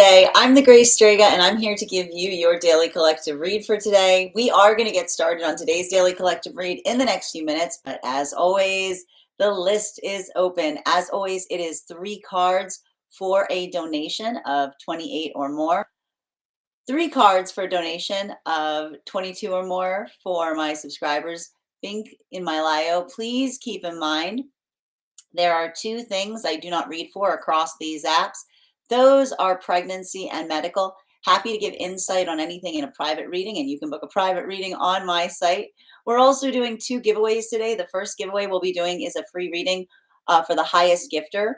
I'm the Grace Strega, and I'm here to give you your daily collective read for today. We are going to get started on today's daily collective read in the next few minutes, but as always, the list is open. As always, it is 3 cards for a donation of 28 or more. 3 cards for a donation of 22 or more for my subscribers. Link in my bio. Please keep in mind there are 2 things I do not read for across these apps. Those are pregnancy and medical. Happy to give insight on anything in a private reading, and you can book a private reading on my site. We're also doing 2 giveaways today. The first giveaway we'll be doing is a free reading for the highest gifter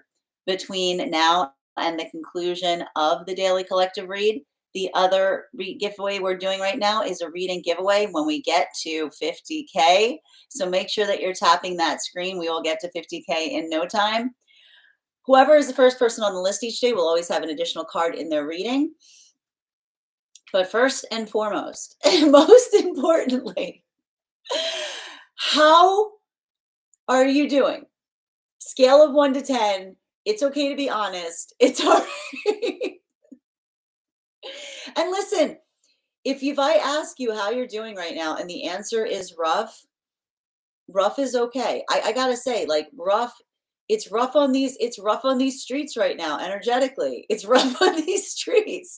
between now and the conclusion of the daily collective read. The other giveaway we're doing right now is a reading giveaway when we get to 50K. So make sure that you're tapping that screen. We will get to 50K in no time. Whoever is the first person on the list each day will always have an additional card in their reading. But first and foremost, and most importantly, how are you doing? Scale of 1 to 10. It's okay to be honest. It's all right. And listen, if I ask you how you're doing right now and the answer is rough, rough is okay. I gotta say, like rough, it's rough on these streets right now, energetically. It's rough on these streets.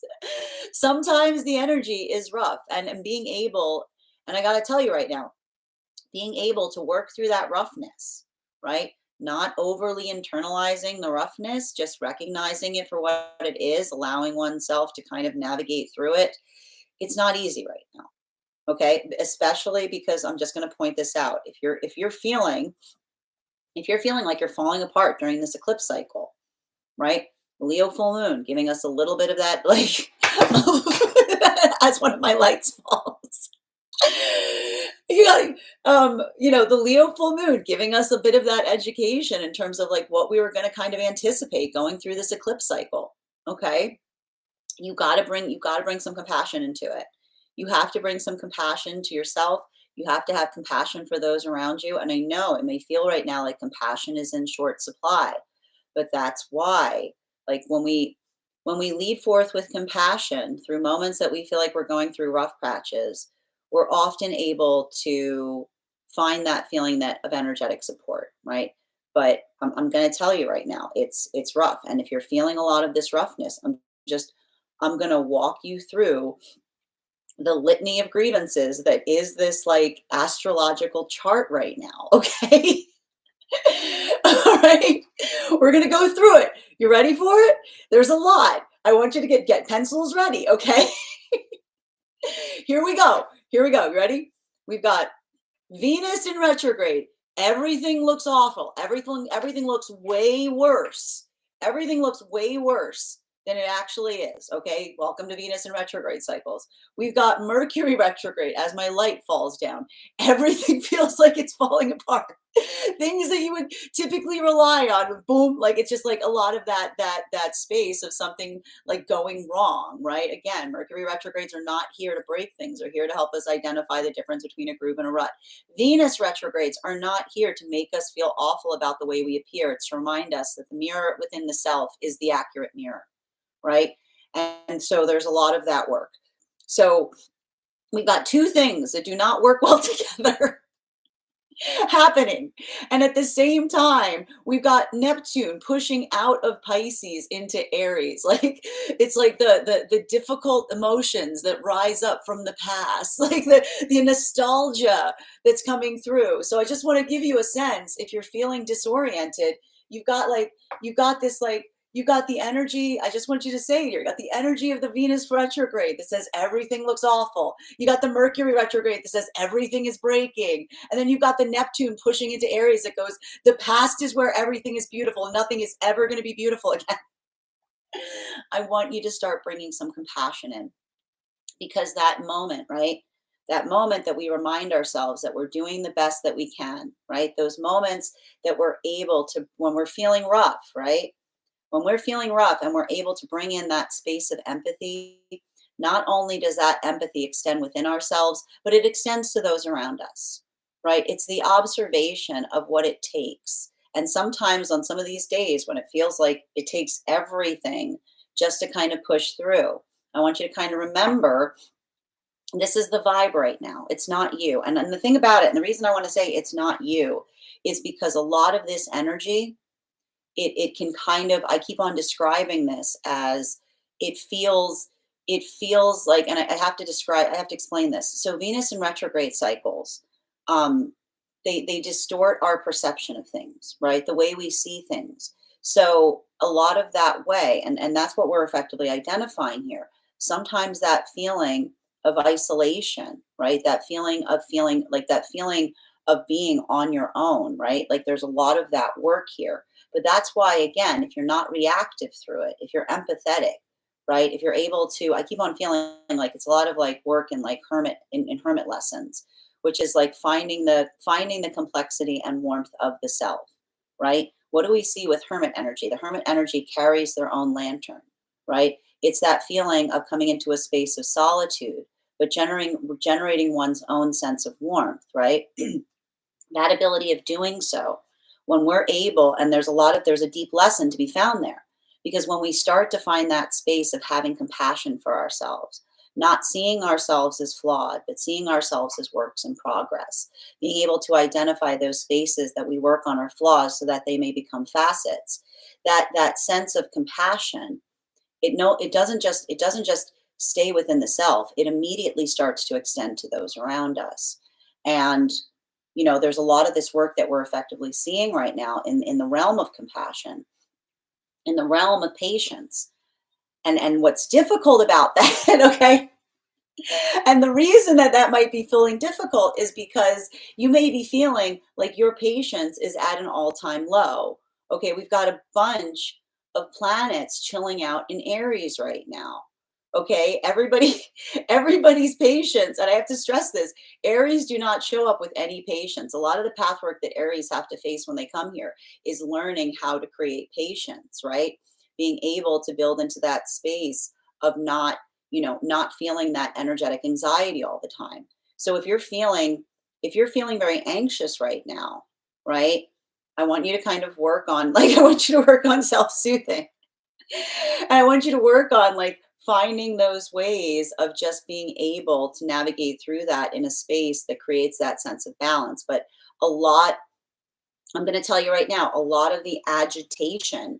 Sometimes the energy is rough, and being able, and I gotta tell you right now, being able to work through that roughness, right? Not overly internalizing the roughness, just recognizing it for what it is, allowing oneself to kind of navigate through it. It's not easy right now. Okay, especially because I'm just going to point this out. If you're feeling like you're falling apart during this eclipse cycle, right? Leo full moon giving us a little bit of that, like as one of my lights falls. The Leo full moon giving us a bit of that education in terms of like what we were going to kind of anticipate going through this eclipse cycle. Okay, you got to bring some compassion into it. You have to bring some compassion to yourself. You have to have compassion for those around you. And I know it may feel right now like compassion is in short supply, but that's why, like when we lead forth with compassion through moments that we feel like we're going through rough patches, we're often able to find that feeling that of energetic support, right? But I'm going to tell you right now, it's rough. And if you're feeling a lot of this roughness, I'm going to walk you through the litany of grievances that is this like astrological chart right now. Okay. All right. We're going to go through it. You ready for it? There's a lot. I want you to get pencils ready. Okay. Here we go. Here we go. You ready? We've got Venus in retrograde. Everything looks awful. Everything looks way worse. Everything looks way worse than it actually is. Okay. Welcome to Venus in retrograde cycles. We've got Mercury retrograde as my light falls down. Everything feels like it's falling apart. Things that you would typically rely on, boom, like it's just like a lot of that space of something like going wrong, right? Again, Mercury retrogrades are not here to break things, they're here to help us identify the difference between a groove and a rut. Venus retrogrades are not here to make us feel awful about the way we appear. It's to remind us that the mirror within the self is the accurate mirror, right? And so there's a lot of that work. So we've got 2 things that do not work well together happening. And at the same time, we've got Neptune pushing out of Pisces into Aries. Like it's like the difficult emotions that rise up from the past, like the nostalgia that's coming through. So I just want to give you a sense, if you're feeling disoriented, you've got this like you got the energy. I just want you to say here, you got the energy of the Venus retrograde that says everything looks awful. You got the Mercury retrograde that says everything is breaking. And then you've got the Neptune pushing into Aries that goes, the past is where everything is beautiful. Nothing is ever going to be beautiful again. I want you to start bringing some compassion in, because that moment, right? That moment that we remind ourselves that we're doing the best that we can, right? Those moments that we're able to, when we're feeling rough, right? When we're feeling rough and we're able to bring in that space of empathy, not only does that empathy extend within ourselves, but it extends to those around us, right? It's the observation of what it takes. And sometimes on some of these days when it feels like it takes everything just to kind of push through. I want you to kind of remember this is the vibe right now. It's not you. And the thing about it, and the reason I want to say it's not you, is because a lot of this energy, it can kind of, I keep on describing this as it feels it feels like, and I have to describe, I have to explain this. So Venus in retrograde cycles, um they distort our perception of things, right? The way we see things. So a lot of that way, and that's what we're effectively identifying here. Sometimes that feeling of isolation, right? That feeling of feeling like that feeling of being on your own, right? Like there's a lot of that work here. But that's why, again, if you're not reactive through it, if you're empathetic, right? If you're able to, I keep on feeling like it's a lot of like work in like in hermit lessons, which is like finding the complexity and warmth of the self, right? What do we see with hermit energy? The hermit energy carries their own lantern, right? It's that feeling of coming into a space of solitude, but generating one's own sense of warmth, right? That ability of doing so, when we're able, and there's a deep lesson to be found there, because when we start to find that space of having compassion for ourselves, not seeing ourselves as flawed but seeing ourselves as works in progress, being able to identify those spaces that we work on our flaws so that they may become facets, that sense of compassion, it doesn't just stay within the self, it immediately starts to extend to those around us. And there's a lot of this work that we're effectively seeing right now in the realm of compassion, in the realm of patience. And what's difficult about that, okay? And the reason that that might be feeling difficult is because you may be feeling like your patience is at an all-time low. Okay, we've got a bunch of planets chilling out in Aries right now. Okay, everybody, everybody's patience, and I have to stress this, Aries do not show up with any patience. A lot of the path work that Aries have to face when they come here is learning how to create patience, right? Being able to build into that space of not feeling that energetic anxiety all the time. So if you're feeling very anxious right now, right? I want you to kind of work on like I want you to work on self-soothing. And I want you to work on like finding those ways of just being able to navigate through that in a space that creates that sense of balance. But a lot, I'm going to tell you right now, a lot of the agitation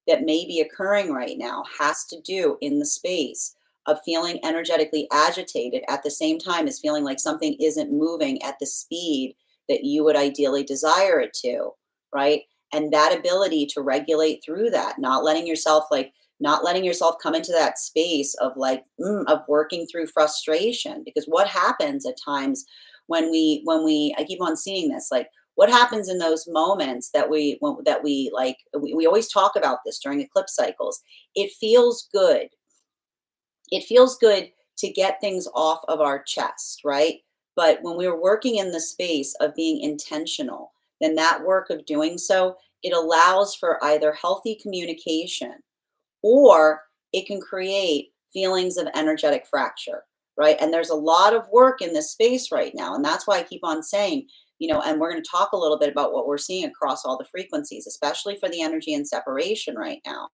that may be occurring right now has to do in the space of feeling energetically agitated at the same time as feeling like something isn't moving at the speed that you would ideally desire it to, right? And that ability to regulate through that, not letting yourself come into that space of like of working through frustration, because what happens at times when we I keep on seeing this, like what happens in those moments that we always talk about this during eclipse cycles. It feels good, it feels good to get things off of our chest, right? But when we're working in the space of being intentional, then that work of doing so, it allows for either healthy communication or it can create feelings of energetic fracture, right? And there's a lot of work in this space right now. And that's why I keep on saying, and we're going to talk a little bit about what we're seeing across all the frequencies, especially for the energy and separation right now.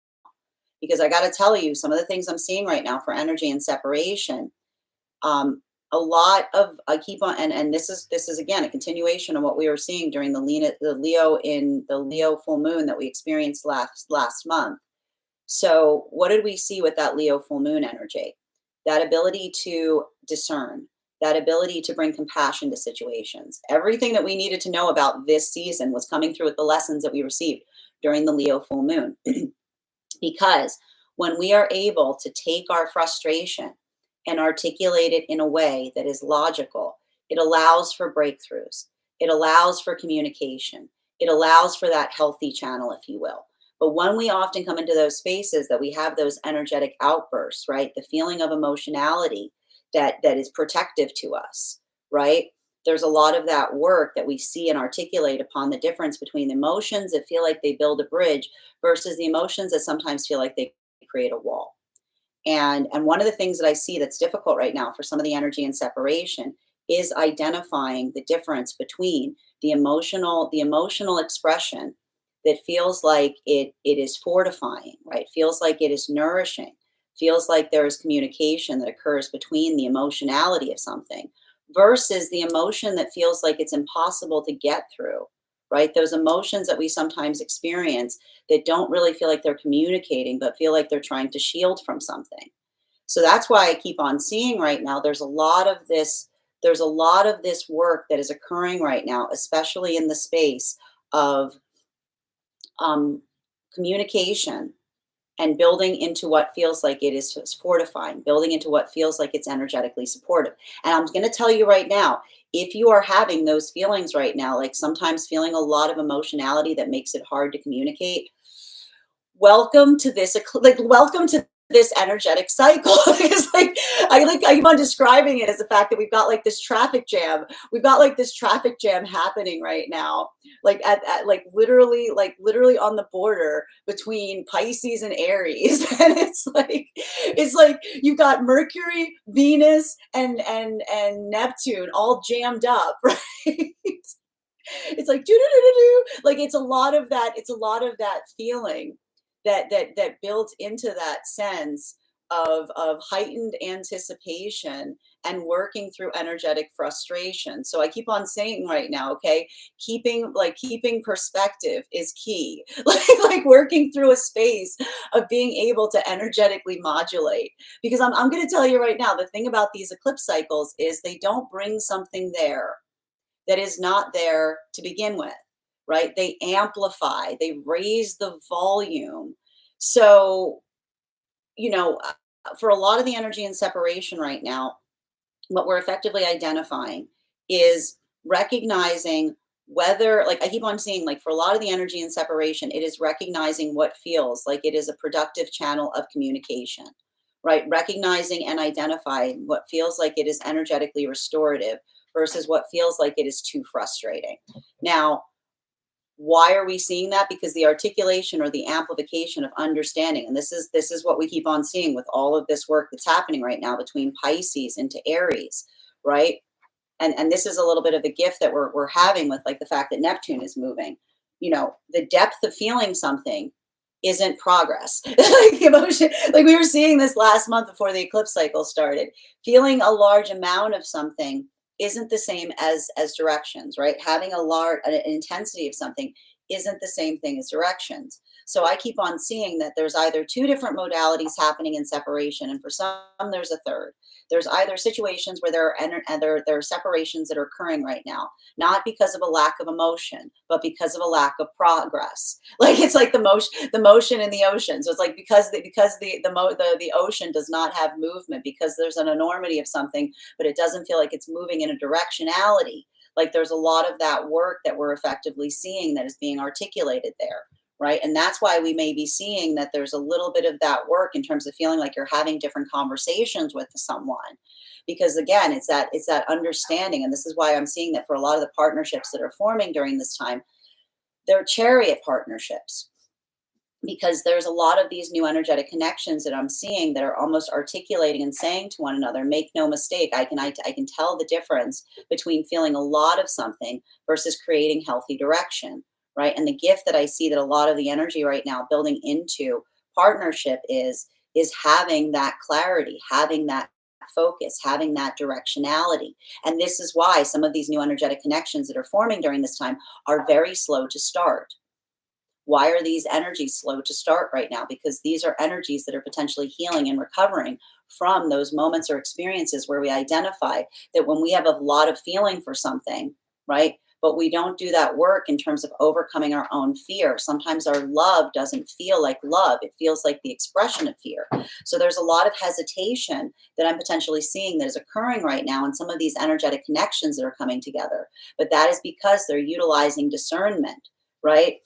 Because I got to tell you, some of the things I'm seeing right now for energy and separation, a lot of I keep on, and this is again a continuation of what we were seing during the Leo full moon that we experienced last month. So, what did we see with that Leo full moon energy? That ability to discern, that ability to bring compassion to situations. Everything that we needed to know about this season was coming through with the lessons that we received during the Leo full moon. Because when we are able to take our frustration and articulate it in a way that is logical, it allows for breakthroughs. It allows for communication. It allows for that healthy channel, if you will. But when we often come into those spaces that we have those energetic outbursts, right? The feeling of emotionality that is protective to us, right? There's a lot of that work that we see and articulate upon the difference between the emotions that feel like they build a bridge versus the emotions that sometimes feel like they create a wall. And one of the things that I see that's difficult right now for some of the energy and separation is identifying the difference between the emotional expression that feels like it is fortifying, right? Feels like it is nourishing, feels like there is communication that occurs between the emotionality of something versus the emotion that feels like it's impossible to get through, right? Those emotions that we sometimes experience that don't really feel like they're communicating, but feel like they're trying to shield from something. So that's why I keep on seeing right now there's a lot of this work that is occurring right now, especially in the space of um, communication and building into what feels like it is fortifying, building into what feels like it's energetically supportive. And I'm going to tell you right now, if you are having those feelings right now, like sometimes feeling a lot of emotionality that makes it hard to communicate, welcome to this welcome to this energetic cycle. It's I keep on describing it as the fact that we've got like this traffic jam. We've got like this traffic jam happening right now, at like literally on the border between Pisces and Aries. And it's like you've got Mercury, Venus, and Neptune all jammed up, right? It's like do do do do do. Like it's a lot of that. It's a lot of that feeling that built into that sense of heightened anticipation and working through energetic frustration. So I keep on saying right now, okay, keeping perspective is key. Like working through a space of being able to energetically modulate. Because I'm going to tell you right now, the thing about these eclipse cycles is they don't bring something there that is not there to begin with, right? They amplify, they raise the volume. So, for a lot of the energy and separation right now, what we're effectively identifying is recognizing whether, like I keep on seeing, like for a lot of the energy and separation, it is recognizing what feels like it is a productive channel of communication, right? Recognizing and identifying what feels like it is energetically restorative versus what feels like it is too frustrating. Now, why are we seeing that? Because the articulation or the amplification of understanding, and this is what we keep on seeing with all of this work that's happening right now between Pisces into Aries, right? And this is a little bit of the gift that we're having with like the fact that Neptune is moving. The depth of feeling something isn't progress. Like emotion, like we were seeing this last month before the eclipse cycle started. Feeling a large amount of something isn't the same as directions, right? Having an intensity of something isn't the same thing as directions. So I keep on seeing that there's either two different modalities happening in separation, and for some there's a third. There's either situations where there are separations that are occurring right now, not because of a lack of emotion, but because of a lack of progress. Like it's like the motion in the ocean. So it's like because the ocean does not have movement, because there's an enormity of something, but it doesn't feel like it's moving in a directionality. Like there's a lot of that work that we're effectively seeing that is being articulated there, right? And that's why we may be seeing that there's a little bit of that work in terms of feeling like you're having different conversations with someone. Because again, it's that understanding. And this is why I'm seeing that for a lot of the partnerships that are forming during this time, they're chariot partnerships. Because there's a lot of these new energetic connections that I'm seeing that are almost articulating and saying to one another, make no mistake, I can tell the difference between feeling a lot of something versus creating healthy direction, right? And the gift that I see that a lot of the energy right now building into partnership is having that clarity, having that focus, having that directionality. And this is why some of these new energetic connections that are forming during this time are very slow to start. Why are these energies slow to start right now? Because these are energies that are potentially healing and recovering from those moments or experiences where we identify that when we have a lot of feeling for something, right? But we don't do that work in terms of overcoming our own fear. Sometimes our love doesn't feel like love, it feels like the expression of fear. So there's a lot of hesitation that I'm potentially seeing that is occurring right now in some of these energetic connections that are coming together. But that is because they're utilizing discernment, right?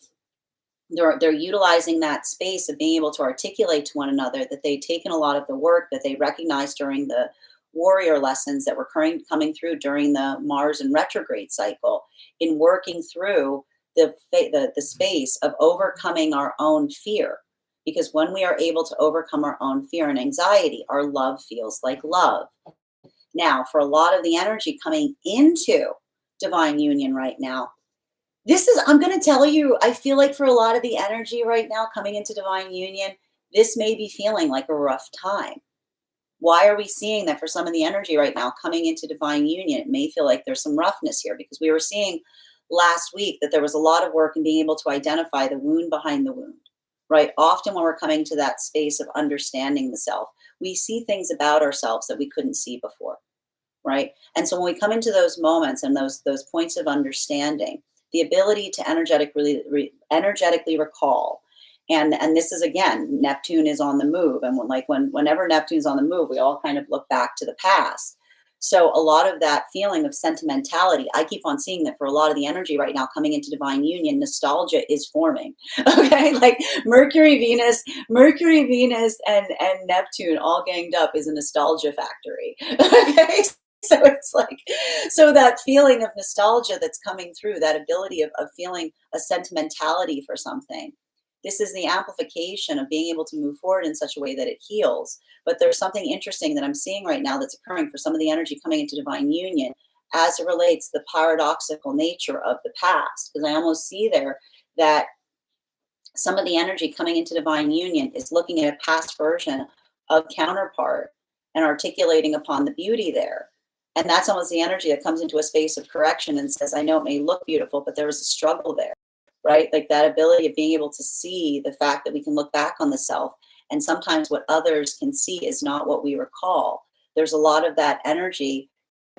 They're utilizing that space of being able to articulate to one another that they've taken a lot of the work that they recognized during the warrior lessons that were coming through during the Mars and retrograde cycle in working through the space of overcoming our own fear. Because when we are able to overcome our own fear and anxiety, our love feels like love. Now, for a lot of the energy coming into divine union right now, I'm going to tell you, I feel like for a lot of the energy right now coming into divine union, this may be feeling like a rough time. Why are we seeing that for some of the energy right now coming into divine union? It may feel like there's some roughness here because we were seeing last week that there was a lot of work in being able to identify the wound behind the wound, right? Often when we're coming to that space of understanding the self, we see things about ourselves that we couldn't see before, right? And so when we come into those moments and those points of understanding, the ability to energetically recall, and this is again, Neptune is on the move, and whenever Neptune's on the move, we all kind of look back to the past. So a lot of that feeling of sentimentality, I keep on seeing that for a lot of the energy right now coming into divine union, nostalgia is forming. Okay, like Mercury, Venus, and Neptune all ganged up is a nostalgia factory. Okay, so it's like, so that feeling of nostalgia that's coming through, that ability of feeling a sentimentality for something. This is the amplification of being able to move forward in such a way that it heals. But there's something interesting that I'm seeing right now that's occurring for some of the energy coming into divine union as it relates to the paradoxical nature of the past. Because I almost see there that some of the energy coming into divine union is looking at a past version of counterpart and articulating upon the beauty there. And that's almost the energy that comes into a space of correction and says, I know it may look beautiful, but there was a struggle there, right? Like that ability of being able to see the fact that we can look back on the self. And sometimes what others can see is not what we recall. There's a lot of that energy.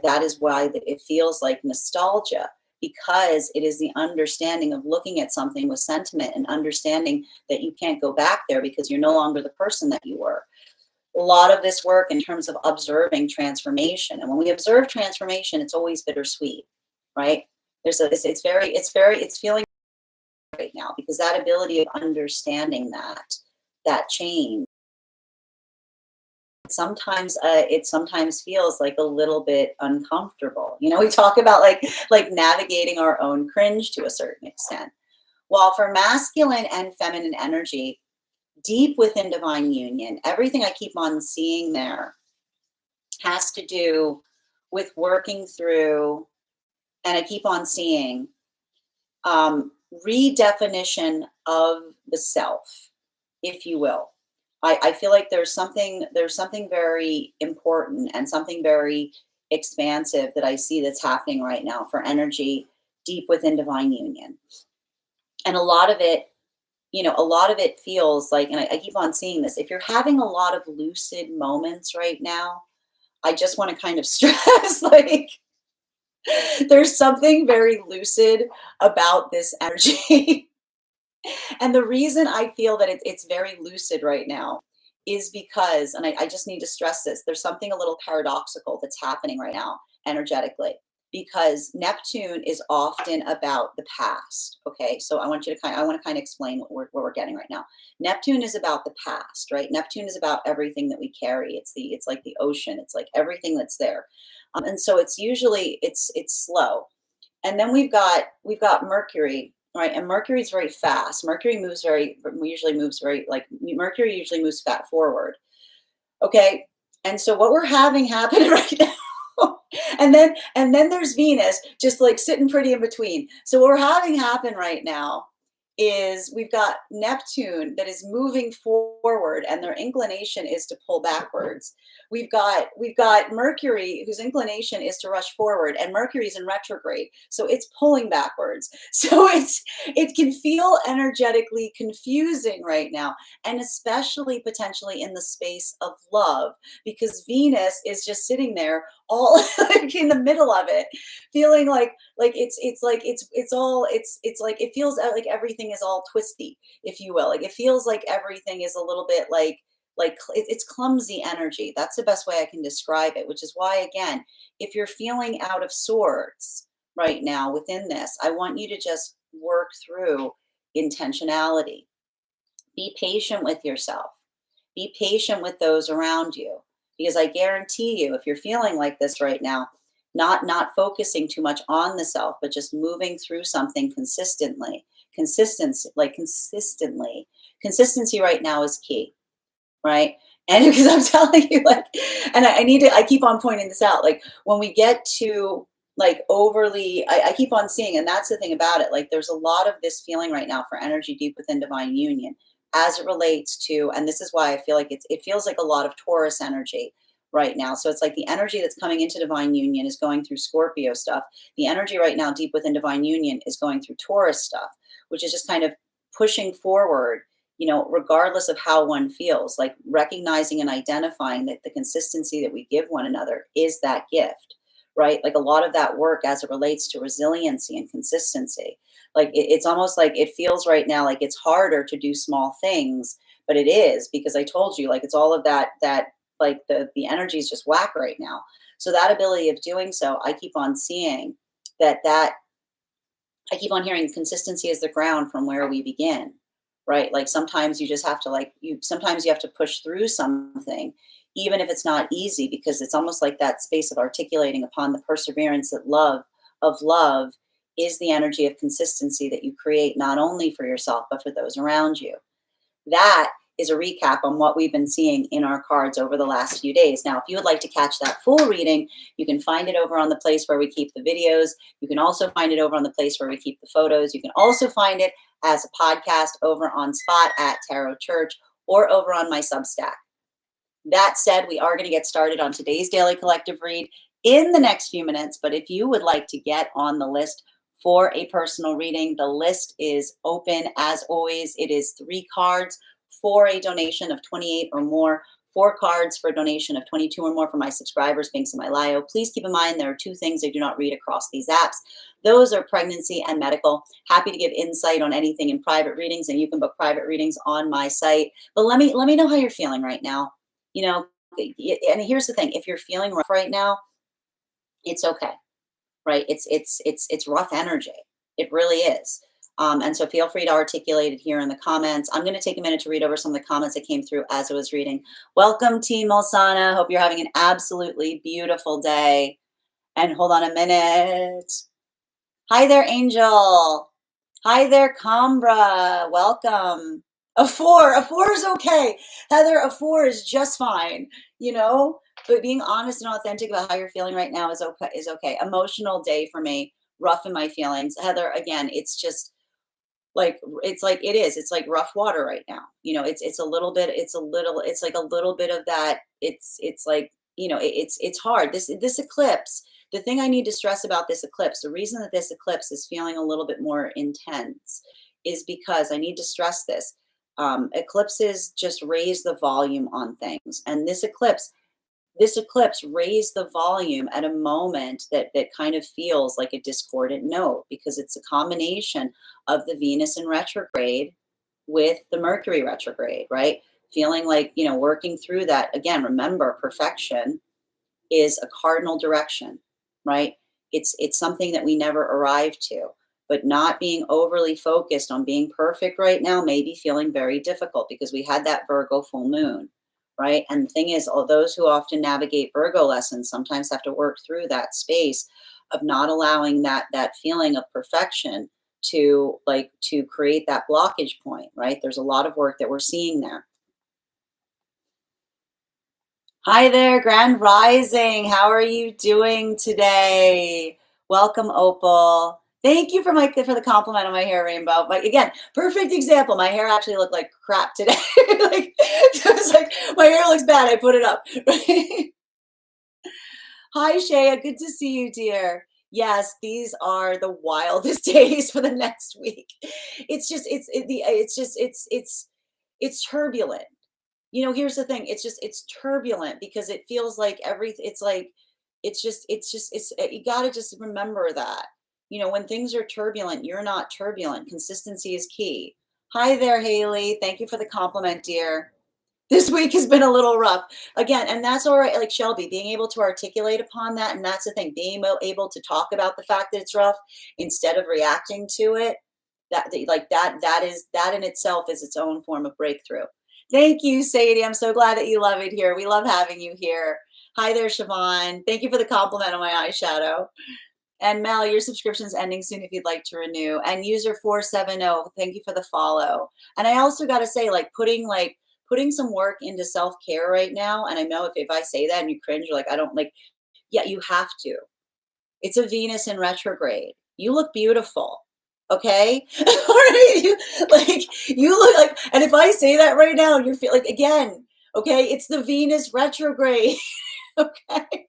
That is why it feels like nostalgia, because it is the understanding of looking at something with sentiment and understanding that you can't go back there because you're no longer the person that you were. A lot of this work in terms of observing transformation. And when we observe transformation, it's always bittersweet, right? It's feeling right now because that ability of understanding that change, it sometimes feels like a little bit uncomfortable. We talk about like navigating our own cringe to a certain extent. While for masculine and feminine energy, deep within divine union, everything I keep on seeing there has to do with working through, and I keep on seeing redefinition of the self, if you will. I feel like there's something very important and something very expansive that I see that's happening right now for energy deep within divine union. And a lot of it feels like, and I keep on seeing this, if you're having a lot of lucid moments right now, I just want to kind of stress, like, there's something very lucid about this energy. And the reason I feel that it's very lucid right now is because, and I just need to stress this, there's something a little paradoxical that's happening right now energetically, because Neptune is often about the past. Okay, so I want to kind of explain what we're getting right now. Neptune is about the past, right? Neptune is about everything that we carry. It's like the ocean. It's like everything that's there, and so it's slow. And then we've got Mercury, right? And Mercury is very fast. Mercury usually moves forward. Okay. And so what we're having happen right now, and then there's Venus just like sitting pretty in between. So what we're having happen right now is we've got Neptune that is moving forward and their inclination is to pull backwards. We've got Mercury whose inclination is to rush forward, and Mercury's in retrograde. So it's pulling backwards. So it can feel energetically confusing right now, and especially potentially in the space of love, because Venus is just sitting there all like in the middle of it, feeling like it feels like everything is all twisty, if you will. Like it feels like everything is a little bit it's clumsy energy. That's the best way I can describe it, which is why, again, if you're feeling out of sorts right now within this, I want you to just work through intentionality. Be patient with yourself. Be patient with those around you, because I guarantee you, if you're feeling like this right now, not focusing too much on the self, but just moving through something consistently. Consistency right now is key, right? And because I'm telling you, like, and I keep on pointing this out, like when we get to like overly, I keep on seeing, and that's the thing about it. Like there's a lot of this feeling right now for energy deep within divine union as it relates to, and this is why I feel like it feels like a lot of Taurus energy right now. So it's like the energy that's coming into divine union is going through Scorpio stuff. The energy right now deep within divine union is going through Taurus stuff, which is just kind of pushing forward, regardless of how one feels, like recognizing and identifying that the consistency that we give one another is that gift, right? Like a lot of that work as it relates to resiliency and consistency. Like it's almost like it feels right now like it's harder to do small things, but it is because I told you, like it's all of that like the energy is just whack right now. So that ability of doing so, I keep on seeing that I keep on hearing consistency is the ground from where we begin, right? Like sometimes you just have to sometimes you have to push through something, even if it's not easy, because it's almost like that space of articulating upon the perseverance that love is the energy of consistency that you create not only for yourself, but for those around you. That is a recap on what we've been seeing in our cards over the last few days. Now, if you would like to catch that full reading, you can find it over on the place where we keep the videos. You can also find it over on the place where we keep the photos. You can also find it as a podcast over on Spot at Tarot Church or over on my Substack. That said, we are going to get started on today's daily collective read in the next few minutes. But if you would like to get on the list for a personal reading, the list is open as always. It is 3 cards for a donation of 28 or more, 4 cards for a donation of 22 or more for my subscribers, Pinks and my Lio. Please keep in mind there are 2 things I do not read across these apps. Those are pregnancy and medical. Happy to give insight on anything in private readings, and you can book private readings on my site. But let me know how you're feeling right now. And here's the thing: if you're feeling rough right now, it's okay, right? It's rough energy. It really is. And so feel free to articulate it here in the comments. I'm going to take a minute to read over some of the comments that came through as I was reading. Welcome, Team Mulsana. Hope you're having an absolutely beautiful day. And hold on a minute. Hi there, Angel. Hi there, Combra. Welcome. A 4. A 4 is okay. Heather, a 4 is just fine, But being honest and authentic about how you're feeling right now is okay. Emotional day for me, rough in my feelings. Heather, again, it's just like it is. It's like rough water right now. It's a little bit, it's like a little bit of that. It's like, it's hard. This eclipse, the thing I need to stress about this eclipse, the reason that this eclipse is feeling a little bit more intense is because I need to stress this. Eclipses just raise the volume on things. And this eclipse raised the volume at a moment that kind of feels like a discordant note, because it's a combination of the Venus in retrograde with the Mercury retrograde, right? Feeling like, working through that. Again, remember, perfection is a cardinal direction, right? It's something that we never arrive to, but not being overly focused on being perfect right now may be feeling very difficult because we had that Virgo full moon, right? And the thing is, all those who often navigate Virgo lessons sometimes have to work through that space of not allowing that feeling of perfection to create that blockage point, right? There's a lot of work that we're seeing there. Hi there, Grand Rising. How are you doing today? Welcome, Opal. Thank you for the compliment on my hair, Rainbow. But again, perfect example. My hair actually looked like crap today. It was like my hair looks bad. I put it up. Hi, Shaya. Good to see you, dear. Yes, these are the wildest days for the next week. It's turbulent. Here's the thing. It's turbulent because it feels like everything. It's like, you got to just remember that, when things are turbulent, you're not turbulent. Consistency is key. Hi there, Haley. Thank you for the compliment, dear. This week has been a little rough again, and that's all right. Like Shelby, being able to articulate upon that. And that's the thing, being able to talk about the fact that it's rough instead of reacting to it. That in itself is its own form of breakthrough. Thank you, Sadie. I'm so glad that you love it here. We love having you here. Hi there, Siobhan. Thank you for the compliment on my eyeshadow. And Mel, your subscription's ending soon if you'd like to renew. And user 470, thank you for the follow. And I also got to say, putting some work into self-care right now. And I know if I say that and you cringe, you're like, I don't like, yeah, you have to. It's a Venus in retrograde. You look beautiful. Okay? All right? You look like, and if I say that right now, you're feel like, again, okay, it's the Venus retrograde. Okay?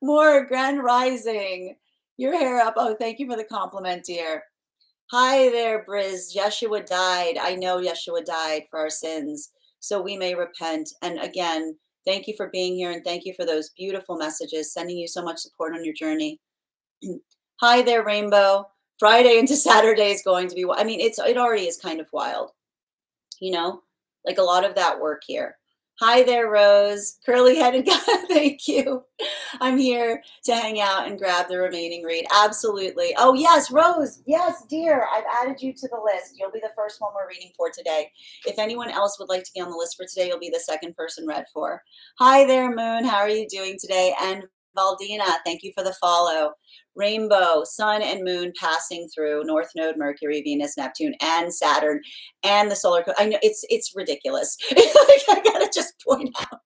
More grand rising. Your hair up. Oh, thank you for the compliment, dear. Hi there, Briz. Yeshua died. I know Yeshua died for our sins, so we may repent. And again, thank you for being here and thank you for those beautiful messages, sending you so much support on your journey. Hi there, Rainbow. Friday into Saturday is going to be, I mean, it already is kind of wild, you know, like a lot of that work here. Hi there, Rose. Curly headed guy. Thank you. I'm here to hang out and grab the remaining read. Absolutely. Oh, yes, Rose. Yes, dear. I've added you to the list. You'll be the first one we're reading for today. If anyone else would like to be on the list for today, you'll be the second person read for. Hi there, Moon. How are you doing today? And Valdina, thank you for the follow. Rainbow, Sun and Moon passing through North Node, Mercury, Venus, Neptune, and Saturn, and the solar. I know it's ridiculous. Like, I gotta just point out,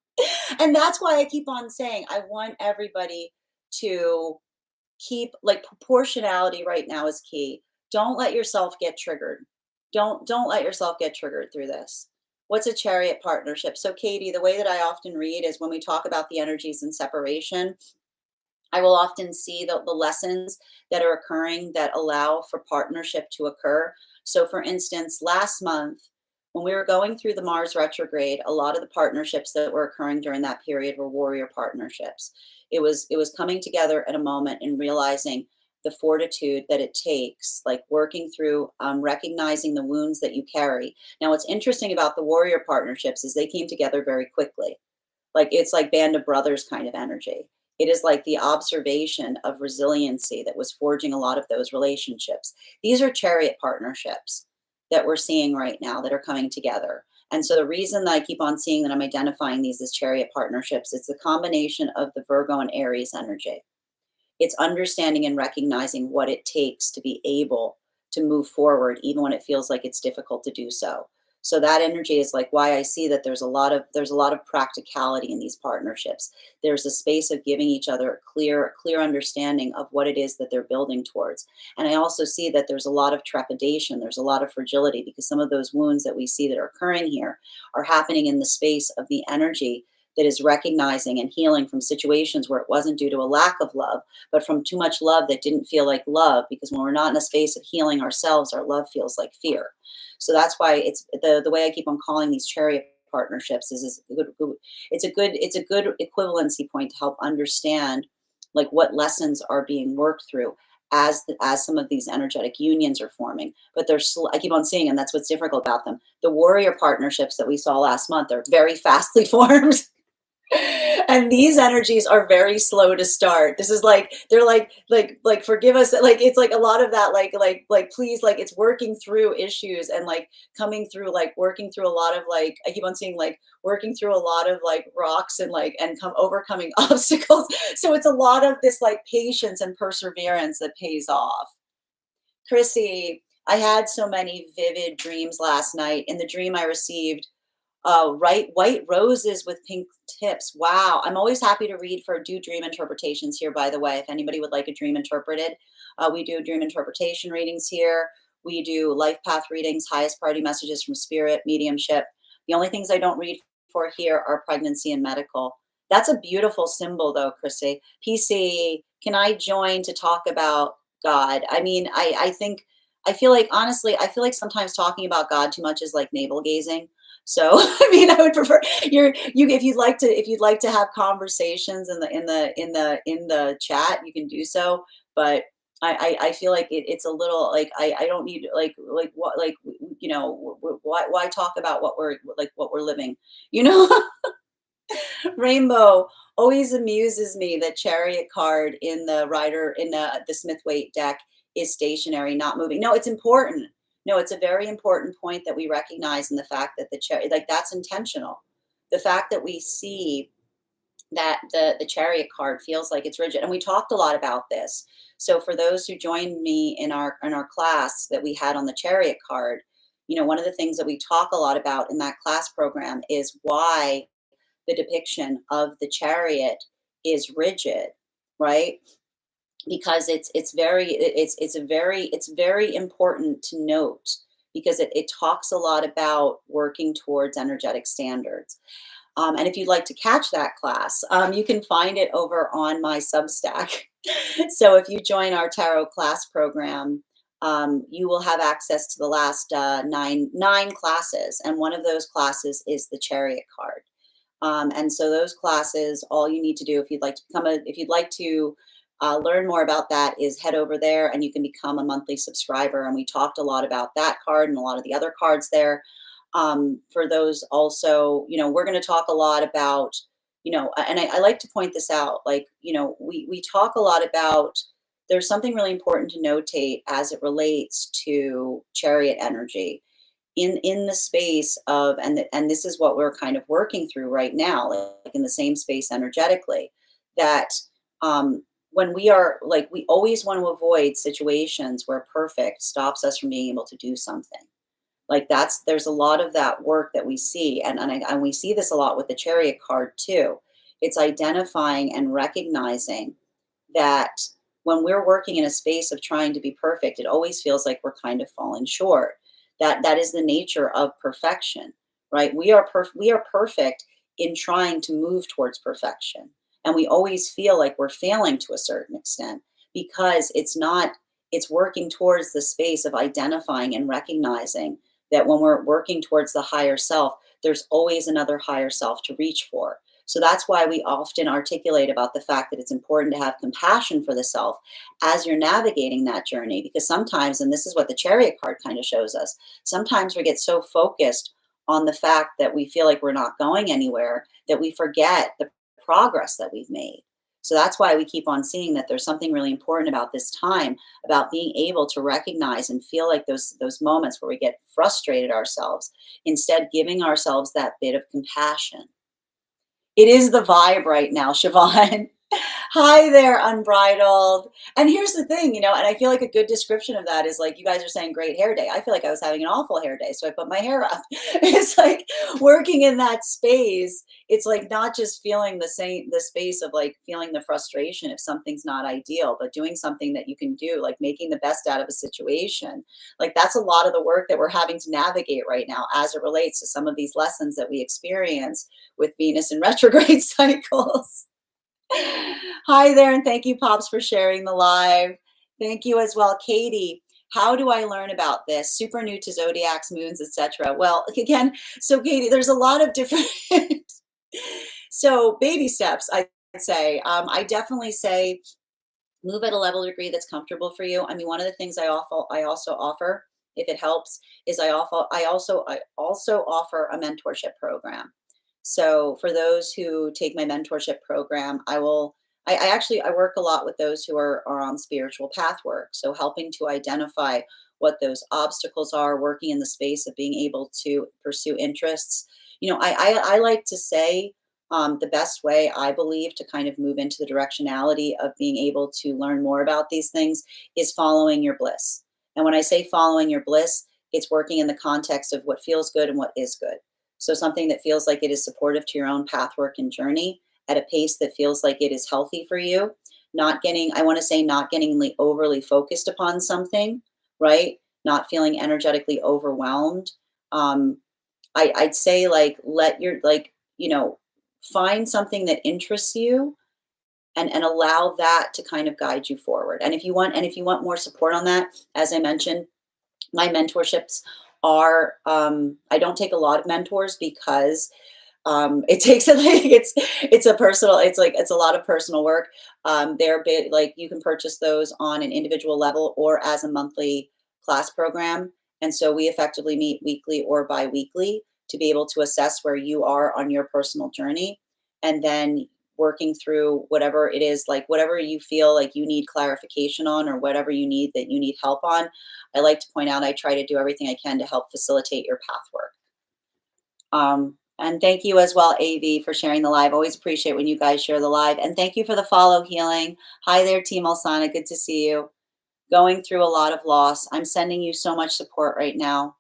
and that's why I keep on saying I want everybody to keep, like, proportionality right now is key. Don't let yourself get triggered. Don't let yourself get triggered through this. What's a chariot partnership? So, Katie, the way that I often read is when we talk about the energies in separation, I will often see the lessons that are occurring that allow for partnership to occur. So, for instance, last month, when we were going through the Mars retrograde, a lot of the partnerships that were occurring during that period were warrior partnerships. It was coming together at a moment and realizing the fortitude that it takes, like working through, recognizing the wounds that you carry. Now, what's interesting about the warrior partnerships is they came together very quickly, like it's like band of brothers kind of energy. It is like the observation of resiliency that was forging a lot of those relationships. These are chariot partnerships that we're seeing right now that are coming together. And so the reason that I keep on seeing that I'm identifying these as chariot partnerships, it's the combination of the Virgo and Aries energy. It's understanding and recognizing what it takes to be able to move forward even when it feels like it's difficult to do so. So that energy is like why I see that there's a lot of practicality in these partnerships. There's a space of giving each other a clear understanding of what it is that they're building towards. And I also see that there's a lot of trepidation, there's a lot of fragility, because some of those wounds that we see that are occurring here are happening in the space of the energy that is recognizing and healing from situations where it wasn't due to a lack of love, but from too much love that didn't feel like love, because when we're not in a space of healing ourselves, our love feels like fear. So that's why it's the way I keep on calling these chariot partnerships is it's a good equivalency point to help understand like what lessons are being worked through as some of these energetic unions are forming. But I keep on seeing, and that's what's difficult about them. The warrior partnerships that we saw last month are very fastly formed. And these energies are very slow to start. This is like they're like forgive us, like it's like a lot of that, like please, like it's working through issues and like coming through, like working through a lot of, like I keep on seeing, like working through a lot of like rocks and like and come overcoming obstacles. So it's a lot of this like patience and perseverance that pays off. Chrissy, I had so many vivid dreams last night. In the dream I received right, white roses with pink tips. Wow. I'm always happy to read for do dream interpretations here, by the way. If anybody would like a dream interpreted, we do dream interpretation readings here. We do life path readings, highest priority messages from spirit, mediumship. The only things I don't read for here are pregnancy and medical. That's a beautiful symbol, though, Chrissy. PC, can I join to talk about God? I mean, I think, I feel like, honestly, I feel like sometimes talking about God too much is like navel gazing. So I mean, I would prefer you if you'd like to have conversations in the chat, you can do so. But I feel like it's a little like I don't need like what like why talk about what we're living, you know? Rainbow always amuses me that chariot card in the rider in the Smith Waite deck is stationary, not moving. No, it's important. No, it's a very important point that we recognize in the fact that the chariot, like that's intentional. The fact that we see that the chariot card feels like it's rigid, and we talked a lot about this. So for those who joined me in our class that we had on the chariot card, one of the things that we talk a lot about in that class program is why the depiction of the chariot is rigid, right? because it's very important to note, because it talks a lot about working towards energetic standards. And if you'd like to catch that class, you can find it over on my Substack. So if you join our tarot class program, you will have access to the last nine classes, and one of those classes is the Chariot card. And so those classes, all you need to do if you'd like to if you'd like to learn more about that, is head over there and you can become a monthly subscriber. And we talked a lot about that card and a lot of the other cards there. For those also, we're going to talk a lot about, and I like to point this out, like, we talk a lot about, there's something really important to notate as it relates to chariot energy in the space of, and this is what we're kind of working through right now, like in the same space energetically, that when we are like, we always want to avoid situations where perfect stops us from being able to do something. Like, there's a lot of that work that we see, and we see this a lot with the chariot card too. It's identifying and recognizing that when we're working in a space of trying to be perfect, it always feels like we're kind of falling short. That is the nature of perfection, right? We are perfect in trying to move towards perfection. And we always feel like we're failing to a certain extent, because it's working towards the space of identifying and recognizing that when we're working towards the higher self, there's always another higher self to reach for. So that's why we often articulate about the fact that it's important to have compassion for the self as you're navigating that journey. Because sometimes, and this is what the chariot card kind of shows us, sometimes we get so focused on the fact that we feel like we're not going anywhere that we forget the progress that we've made. So that's why we keep on seeing that there's something really important about this time, about being able to recognize and feel like those moments where we get frustrated ourselves, instead giving ourselves that bit of compassion. It is the vibe right now, Siobhan. Hi there, Unbridled. And here's the thing, and I feel like a good description of that is like, you guys are saying great hair day. I feel like I was having an awful hair day, so I put my hair up. It's like working in that space. It's like not just feeling the space of like feeling the frustration if something's not ideal, but doing something that you can do, like making the best out of a situation. Like, that's a lot of the work that we're having to navigate right now as it relates to some of these lessons that we experience with Venus in retrograde cycles. Hi there, and thank you, Pops, for sharing the live. Thank you as well, Katie. How do I learn about this? Super new to zodiacs, moons, etc. Well, again, so Katie, there's a lot of different. So baby steps, I'd say. I definitely say move at a level degree that's comfortable for you. I mean, one of the things I also offer, if it helps, is I also offer a mentorship program. So for those who take my mentorship program, I actually I work a lot with those who are on spiritual path work. So helping to identify what those obstacles are, working in the space of being able to pursue interests. I like to say, the best way I believe to kind of move into the directionality of being able to learn more about these things is following your bliss. And when I say following your bliss, it's working in the context of what feels good and what is good. So something that feels like it is supportive to your own path work and journey at a pace that feels like it is healthy for you. I want to say, not getting overly focused upon something, right? Not feeling energetically overwhelmed. I'd say, like, let your, like, find something that interests you, and allow that to kind of guide you forward. And if you want more support on that, as I mentioned, my mentorships are, I don't take a lot of mentors, because it takes like it's a personal, it's a lot of personal work. They're bit like, you can purchase those on an individual level or as a monthly class program. And so we effectively meet weekly or bi-weekly to be able to assess where you are on your personal journey, and then working through whatever it is, like whatever you feel like you need clarification on, or whatever you need help on. I like to point out, I try to do everything I can to help facilitate your path work. And thank you as well, AV, for sharing the live. Always appreciate when you guys share the live. And thank you for the follow, Healing. Hi there, Team Alsana. Good to see you. Going through a lot of loss. I'm sending you so much support right now,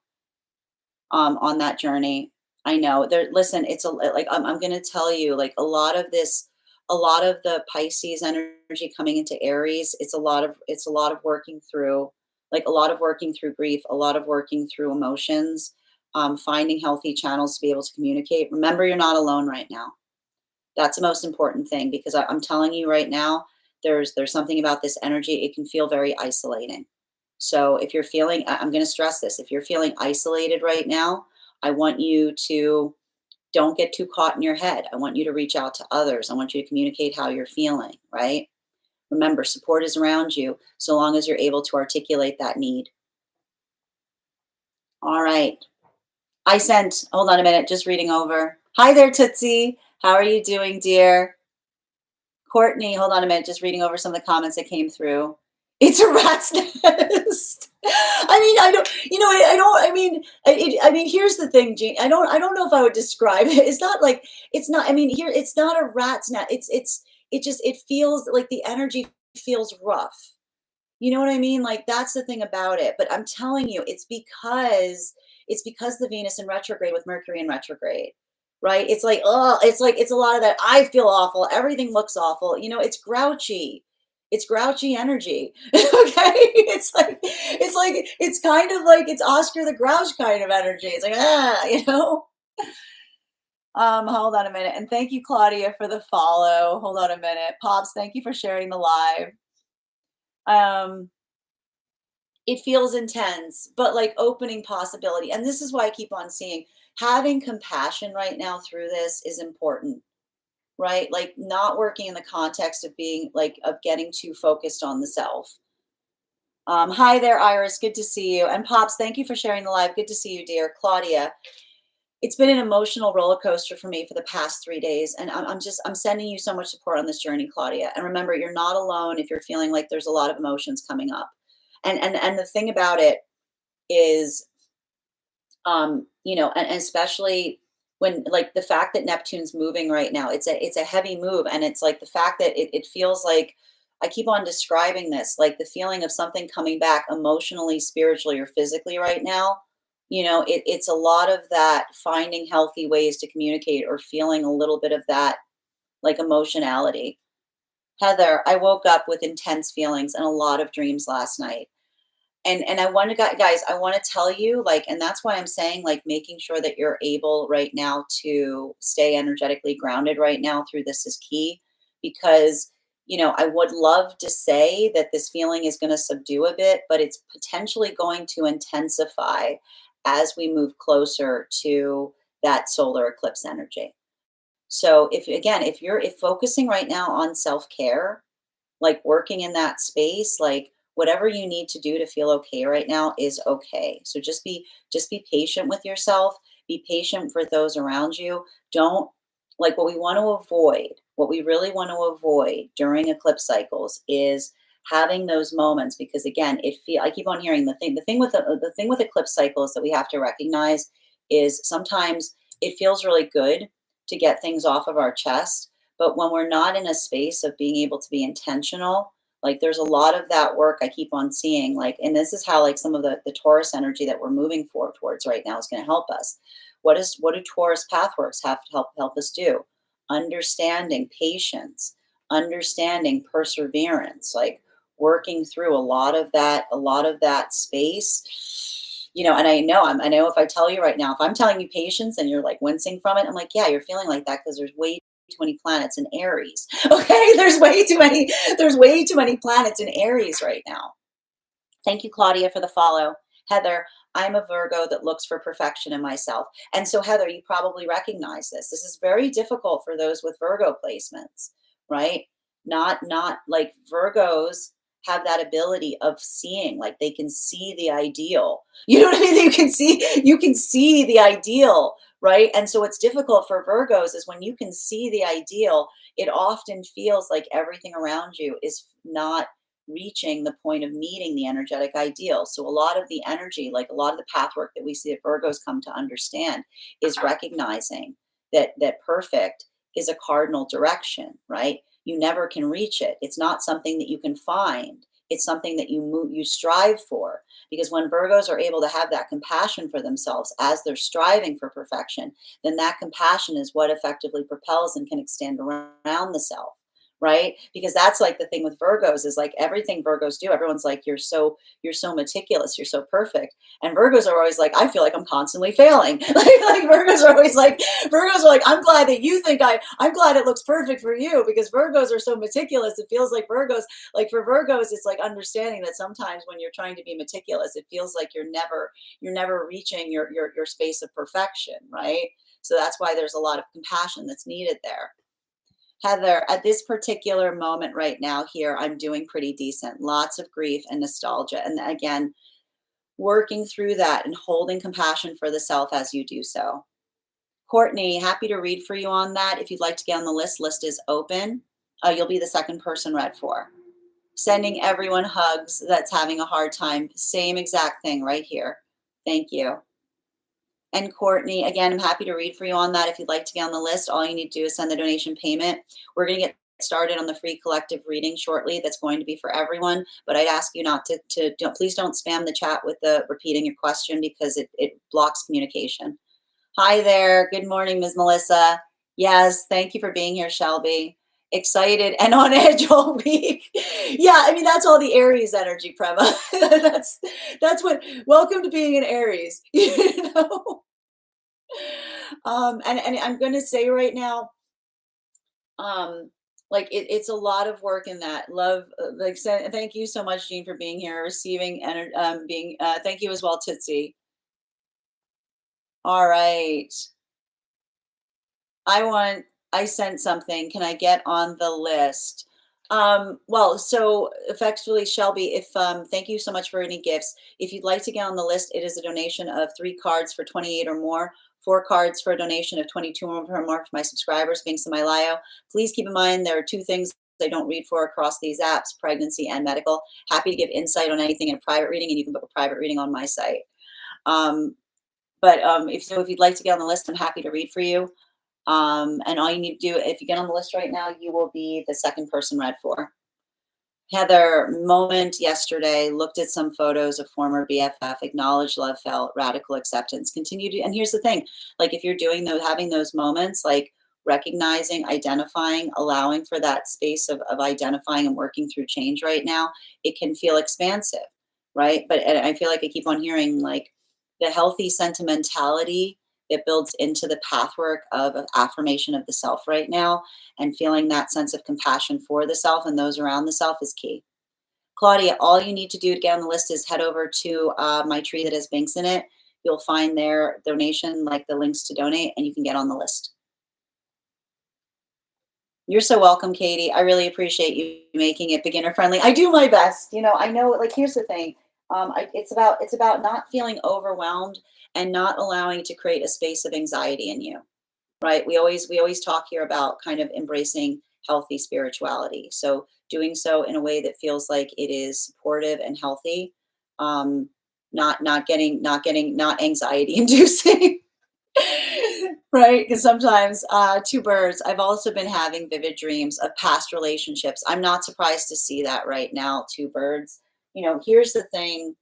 on that journey. I know. Listen, it's like, I'm going to tell you, like, a lot of this a lot of the Pisces energy coming into Aries, it's a lot of working through, like a lot of working through grief, a lot of working through emotions, finding healthy channels to be able to communicate. Remember, you're not alone right now. That's the most important thing, because I'm telling you right now, there's something about this energy. It can feel very isolating. So if you're feeling, I'm going to stress this, if you're feeling isolated right now, I want you to don't get too caught in your head. I want you to reach out to others. I want you to communicate how you're feeling, right? Remember, support is around you so long as you're able to articulate that need. All right. Hold on a minute, just reading over. Hi there, Tootsie. How are you doing, dear? Courtney, hold on a minute, just reading over some of the comments that came through. It's a rat's nest. I mean, I don't, I don't, I mean, I mean, here's the thing, Jean. I don't know if I would describe it. It's not like, it's not, I mean, here, it's not a rat's nest. It feels like the energy feels rough. You know what I mean? Like, that's the thing about it. But I'm telling you, it's because the Venus in retrograde with Mercury in retrograde, right? It's like, oh, it's a lot of that. I feel awful. Everything looks awful. It's grouchy. It's grouchy energy. Okay. It's kind of like it's Oscar the Grouch kind of energy. It's like, hold on a minute. And thank you, Claudia, for the follow. Hold on a minute. Pops, thank you for sharing the live. Um, it feels intense, but like opening possibility. And this is why I keep on seeing having compassion right now through this is important, right? Like not working in the context of being like of getting too focused on the self. Hi there, Iris. Good to see you. And Pops, thank you for sharing the live. Good to see you, dear. Claudia, it's been an emotional roller coaster for me for the past 3 days. And I'm sending you so much support on this journey, Claudia. And remember, you're not alone if you're feeling like there's a lot of emotions coming up. And the thing about it is, and especially when like the fact that Neptune's moving right now, it's a heavy move. And it's like the fact that it feels like I keep on describing this, like the feeling of something coming back emotionally, spiritually, or physically right now. It's a lot of that finding healthy ways to communicate or feeling a little bit of that like emotionality. Heather, I woke up with intense feelings and a lot of dreams last night. And I want to, guys, I want to tell you, like, and that's why I'm saying, like, making sure that you're able right now to stay energetically grounded right now through this is key, because I would love to say that this feeling is going to subdue a bit, but it's potentially going to intensify as we move closer to that solar eclipse energy. So if focusing right now on self-care, like working in that space, like whatever you need to do to feel okay right now is okay. So just be patient with yourself, be patient for those around you. Don't like what we really want to avoid during eclipse cycles is having those moments, because again, I keep on hearing the thing with eclipse cycles that we have to recognize is sometimes it feels really good to get things off of our chest, but when we're not in a space of being able to be intentional, like there's a lot of that work I keep on seeing, like, and this is how like some of the Taurus energy that we're moving forward towards right now is going to help us. What do Taurus pathworks have to help us do? Understanding patience, understanding perseverance, like working through a lot of that space. And I know if I tell you right now, if I'm telling you patience and you're like wincing from it, I'm like, yeah, you're feeling like that because there's way too many planets in Aries. Okay, there's way too many planets in Aries right now. Thank you, Claudia, for the follow. Heather, I'm a Virgo that looks for perfection in myself. And so, Heather, you probably recognize this. This is very difficult for those with Virgo placements, right? Not like Virgos have that ability of seeing, like they can see the ideal. You know what I mean? You can see the ideal, right? And so what's difficult for Virgos is when you can see the ideal, it often feels like everything around you is not reaching the point of meeting the energetic ideal. So a lot of the energy, like a lot of the path work that we see that Virgos come to understand, is recognizing that perfect is a cardinal direction, right? You never can reach it. It's not something that you can find. It's something that you strive for. Because when Virgos are able to have that compassion for themselves as they're striving for perfection, then that compassion is what effectively propels and can extend around the self. right? Because that's like the thing with Virgos is like everything Virgos do, everyone's like, you're so meticulous, you're so perfect. And Virgos are always like, I feel like I'm constantly failing. Like Virgos are always like, Virgos are like, I'm glad that you think I'm glad it looks perfect for you because Virgos are so meticulous. It feels like Virgos, like for Virgos, it's like understanding that sometimes when you're trying to be meticulous, it feels like you're never reaching your space of perfection, right? So that's why there's a lot of compassion that's needed there. Heather, at this particular moment right now here, I'm doing pretty decent. Lots of grief and nostalgia. And again, working through that and holding compassion for the self as you do so. Courtney, happy to read for you on that. If you'd like to get on the list is open. You'll be the second person read for. Sending everyone hugs that's having a hard time. Same exact thing right here. Thank you. And Courtney, again, I'm happy to read for you on that. If you'd like to get on the list, all you need to do is send the donation payment. We're going to get started on the free collective reading shortly. That's going to be for everyone, but I'd ask you not to please don't spam the chat with the repeating your question because it blocks communication. Hi there. Good morning, Ms. Melissa. Yes, thank you for being here, Shelby. Excited and on edge all week. Yeah, I mean that's all the Aries energy, Prema. that's what. Welcome to being an Aries. You know. And I'm going to say right now, um, like it's a lot of work in that love. Thank you so much, Jean, for being here, receiving and being. Thank you as well, Tootsie. All right. I sent something. Can I get on the list? Well, so effectively, Shelby, if thank you so much for any gifts. If you'd like to get on the list, it is a donation of 3 cards for 28 or more, 4 cards for a donation of 22 or more for my subscribers, being Semi-Lio. Please keep in mind there are 2 things I don't read for across these apps, pregnancy and medical. Happy to give insight on anything in a private reading, and you can book a private reading on my site. But if you'd like to get on the list, I'm happy to read for you. And all you need to do, if you get on the list right now, you will be the second person read for. Heather, moment yesterday, looked at some photos of former BFF, acknowledged love felt, radical acceptance. Continue to, and here's the thing, like if you're doing those, having those moments, like recognizing, identifying, allowing for that space of identifying and working through change right now, it can feel expansive, right? But and I feel like I keep on hearing like the healthy sentimentality that builds into the pathwork of affirmation of the self right now, and feeling that sense of compassion for the self and those around the self is key. Claudia, all you need to do to get on the list is head over to my tree that has Binks in it. You'll find their donation, like the links to donate, and you can get on the list. You're so welcome, Katie. I really appreciate you making it beginner friendly. I do my best. You know, I know, like, here's the thing. It's about not feeling overwhelmed and not allowing it to create a space of anxiety in you, right? We always talk here about kind of embracing healthy spirituality. So doing so in a way that feels like it is supportive and healthy, not anxiety inducing. Right, because sometimes 2 birds. I've also been having vivid dreams of past relationships. I'm not surprised to see that right now. 2 birds. You know, here's the thing.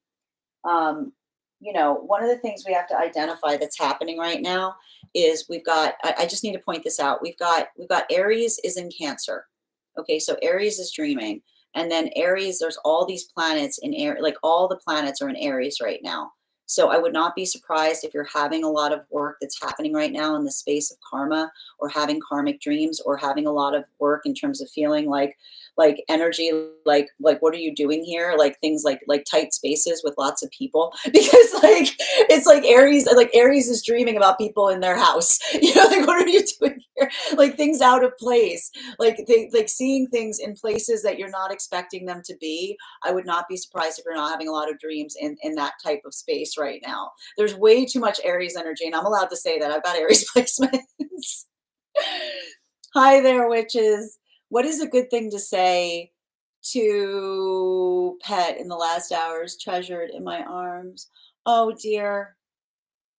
Um, one of the things we have to identify that's happening right now is we've got. I just need to point this out. We've got Aries is in Cancer. Okay, so Aries is dreaming, and then Aries. There's all these planets in air. Like all the planets are in Aries right now. So I would not be surprised if you're having a lot of work that's happening right now in the space of karma, or having karmic dreams, or having a lot of work in terms of feeling like energy, like what are you doing here? Like things like tight spaces with lots of people. Because like it's like Aries is dreaming about people in their house. You know, like what are you doing here? Like things out of place. Like seeing things in places that you're not expecting them to be. I would not be surprised if you're not having a lot of dreams in that type of space right now. There's way too much Aries energy, and I'm allowed to say that. I've got Aries placements. Hi there, witches. What is a good thing to say to pet in the last hours, treasured in my arms? Oh dear,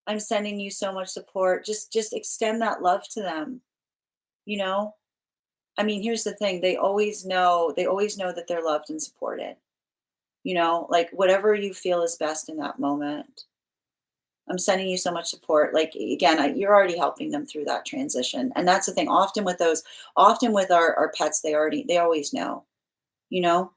I'm sending you so much support. Just extend that love to them, you know? I mean, here's the thing. They always know that they're loved and supported. You know, like whatever you feel is best in that moment. I'm sending you so much support. Like again, you're already helping them through that transition. And that's the thing. Often with our pets, they always know, you know?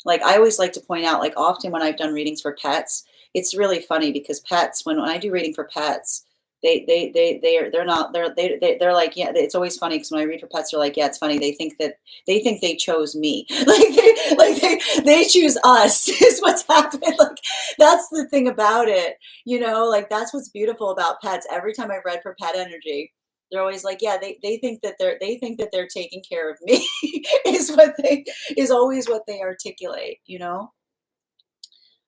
Like, I always like to point out, like, often when I've done readings for pets, it's really funny because pets, when I do reading for pets, they're not they're like, yeah, it's always funny because when I read for pets, they're like, yeah, it's funny. They think they chose me. They choose us is what's happened. Like that's the thing about it, like that's what's beautiful about pets. Every time I've read for pet energy, they're always like, yeah, they think that they're taking care of me is what they is always what they articulate.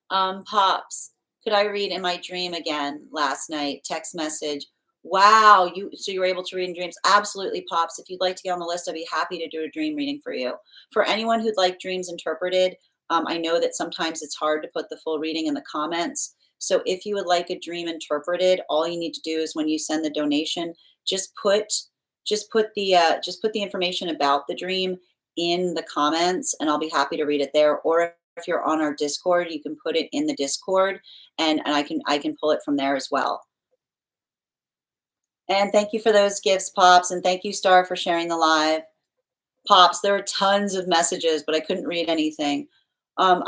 Pops, could I read in my dream again last night? Text message. Wow, you were able to read in dreams? Absolutely, Pops. If you'd like to get on the list, I'd be happy to do a dream reading for you. For anyone who'd like dreams interpreted, I know that sometimes it's hard to put the full reading in the comments. So if you would like a dream interpreted, all you need to do is when you send the donation, just put just put the information about the dream in the comments, and I'll be happy to read it there. Or if you're on our Discord, you can put it in the Discord, and I can pull it from there as well. And thank you for those gifts, Pops, and thank you, Star, for sharing the live. Pops, there are tons of messages, but I couldn't read anything. I'm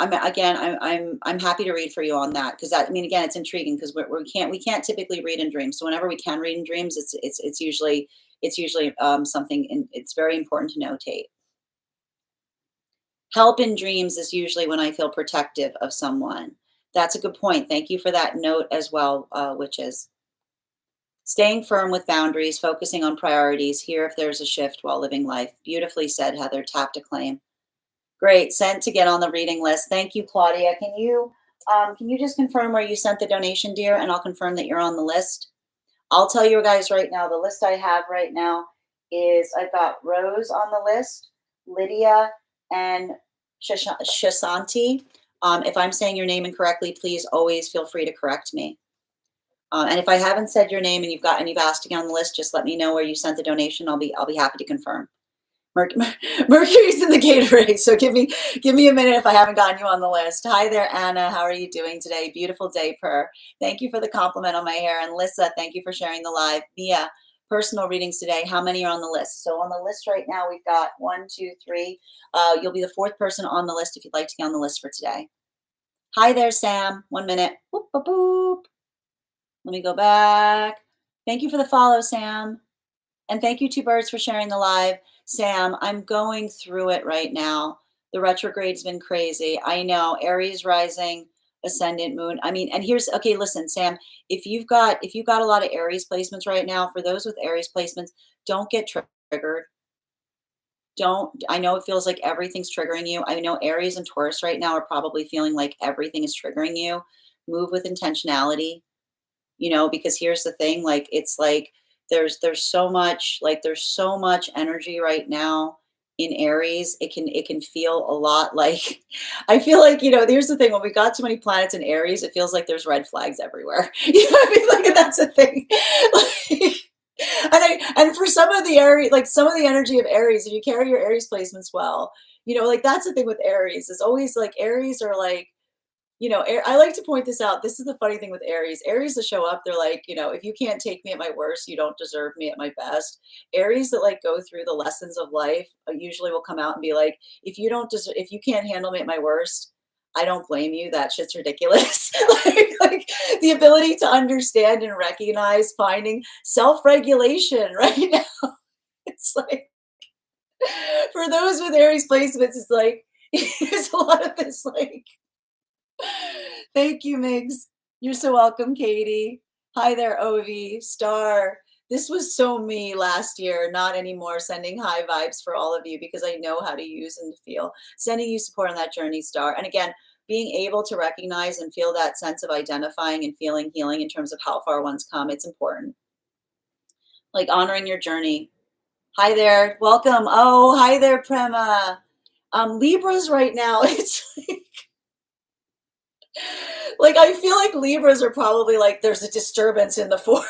happy to read for you on that because that, I mean, again, it's intriguing because we can't typically read in dreams. So whenever we can read in dreams, it's usually something, and it's very important to notate. Help in dreams is usually when I feel protective of someone. That's a good point. Thank you for that note as well, witches. Staying firm with boundaries, focusing on priorities, here if there's a shift while living life. Beautifully said, Heather. Tap to claim. Great. Sent to get on the reading list. Thank you, Claudia. Can you just confirm where you sent the donation, dear? And I'll confirm that you're on the list. I'll tell you guys right now, the list I have right now is I've got Rose on the list, Lydia, and Shasanti. If I'm saying your name incorrectly, please always feel free to correct me. And if I haven't said your name and you've asked to get on the list, just let me know where you sent the donation. I'll be happy to confirm. Mercury's in the Gatorade, so give me a minute if I haven't gotten you on the list. Hi there, Anna. How are you doing today? Beautiful day, Per. Thank you for the compliment on my hair. And Lissa, thank you for sharing the live. Mia, personal readings today. How many are on the list? So on the list right now, we've got 1, 2, 3. You'll be the 4th person on the list if you'd like to get on the list for today. Hi there, Sam. 1 minute. Boop, boop, boop. Let me go back. Thank you for the follow, Sam. And thank you, Two Birds, for sharing the live. Sam, I'm going through it right now. The retrograde's been crazy. I know. Aries rising, ascendant moon. I mean, and okay, listen, Sam, if you've got a lot of Aries placements right now, for those with Aries placements, don't get triggered. I know it feels like everything's triggering you. I know Aries and Taurus right now are probably feeling like everything is triggering you. Move with intentionality. Because here's the thing, like it's like there's so much energy right now in Aries. It can feel a lot like I feel like, here's the thing, when we got too many planets in Aries, it feels like there's red flags everywhere. You know what I mean? Like that's the thing. And for some of the Aries, like some of the energy of Aries, if you carry your Aries placements well, like that's the thing with Aries. It's always like Aries are like, I like to point this out. This is the funny thing with Aries. Aries that show up, they're like, if you can't take me at my worst, you don't deserve me at my best. Aries that like go through the lessons of life usually will come out and be like, if you can't handle me at my worst, I don't blame you. That shit's ridiculous. like the ability to understand and recognize, finding self-regulation right now. It's like, for those with Aries placements, it's like, there's a lot of this like, thank you, Migs. You're so welcome, Katie. Hi there, Ovi, Star. This was so me last year, not anymore. Sending high vibes for all of you because I know how to use and feel. Sending you support on that journey, Star. And again, being able to recognize and feel that sense of identifying and feeling healing in terms of how far one's come, it's important. Like honoring your journey. Hi there, welcome. Oh, hi there, Prema. Libras right now, it's like I feel like Libras are probably like there's a disturbance in the force.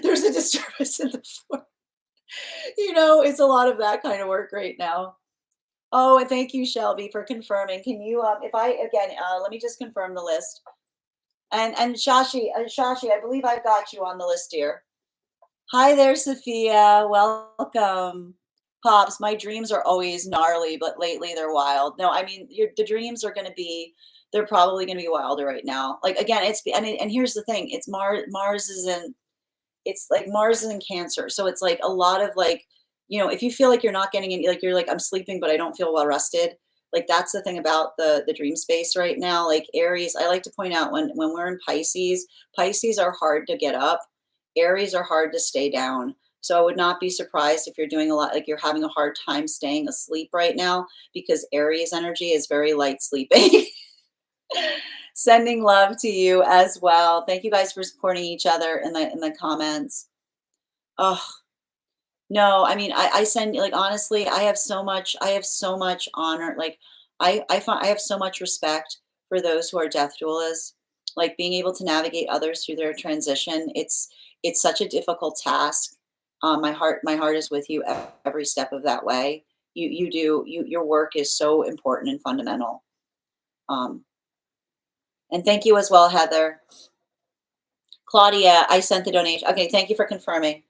There's a disturbance in the force. It's a lot of that kind of work right now. Oh, and thank you, Shelby, for confirming. Can you, if I, again, let me just confirm the list. And Shashi, I believe I've got you on the list here. Hi there, Sophia. Welcome. Pops, my dreams are always gnarly, but lately they're wild. No, I mean, the dreams are going to be, they're probably going to be wilder right now. Like, again, and here's the thing, it's Mars is in, it's like Mars is in Cancer. So it's like a lot of like, if you feel like you're not getting any, like you're like, I'm sleeping, but I don't feel well rested. Like that's the thing about the dream space right now. Like Aries, I like to point out when we're in Pisces, Pisces are hard to get up. Aries are hard to stay down. So I would not be surprised if you're doing a lot, like you're having a hard time staying asleep right now because Aries energy is very light sleeping. Sending love to you as well. Thank you guys for supporting each other in the comments. Oh, no, I mean, I send like honestly, I have so much honor. Like I have so much respect for those who are death doulas. Like being able to navigate others through their transition. It's such a difficult task. My heart is with you every step of that way. Your work is so important and fundamental. Um, and thank you as well, Heather. Claudia, I sent the donation. Okay, thank you for confirming.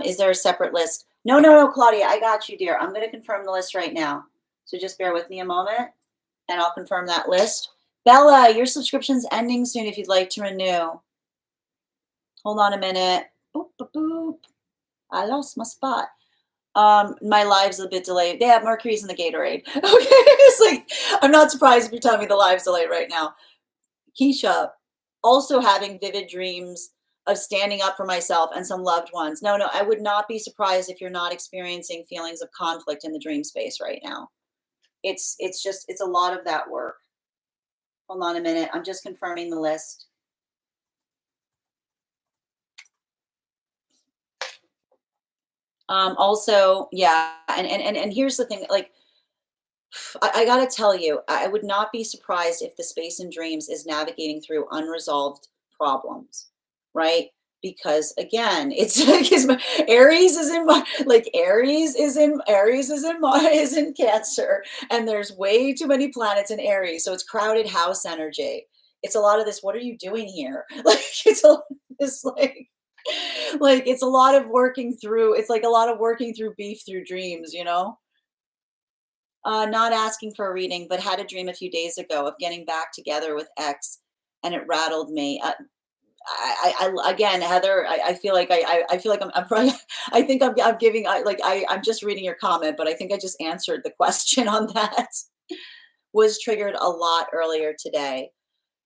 Is there a separate list? No, no, no, Claudia, I got you, dear. I'm going to confirm the list right now. So just bear with me a moment and I'll confirm that list. Bella, your subscription's ending soon if you'd like to renew. Hold on a minute. Boop, boop, boop. I lost my spot. My live's a bit delayed. Yeah, Mercury's in the Gatorade. Okay, it's like, I'm not surprised if you're telling me the live's delayed right now. Keisha, also having vivid dreams of standing up for myself and some loved ones. No, no, I would not be surprised if you're not experiencing feelings of conflict in the dream space right now. It's a lot of that work. Hold on a minute. I'm just confirming the list. Also, yeah, and here's the thing, like I gotta tell you, I would not be surprised if the space in dreams is navigating through unresolved problems, right? Because again, it's like Aries is in like Aries is in Cancer, and there's way too many planets in Aries, so it's crowded house energy. It's a lot of this. What are you doing here? Like it's like it's a lot of working through. It's like a lot of working through beef through dreams, you know. Not asking for a reading, but had a dream a few days ago of getting back together with ex, and it rattled me. Again, Heather, I feel like I feel like I'm probably, I think I'm giving, I'm just reading your comment, but I think I just answered the question on that. Was triggered a lot earlier today.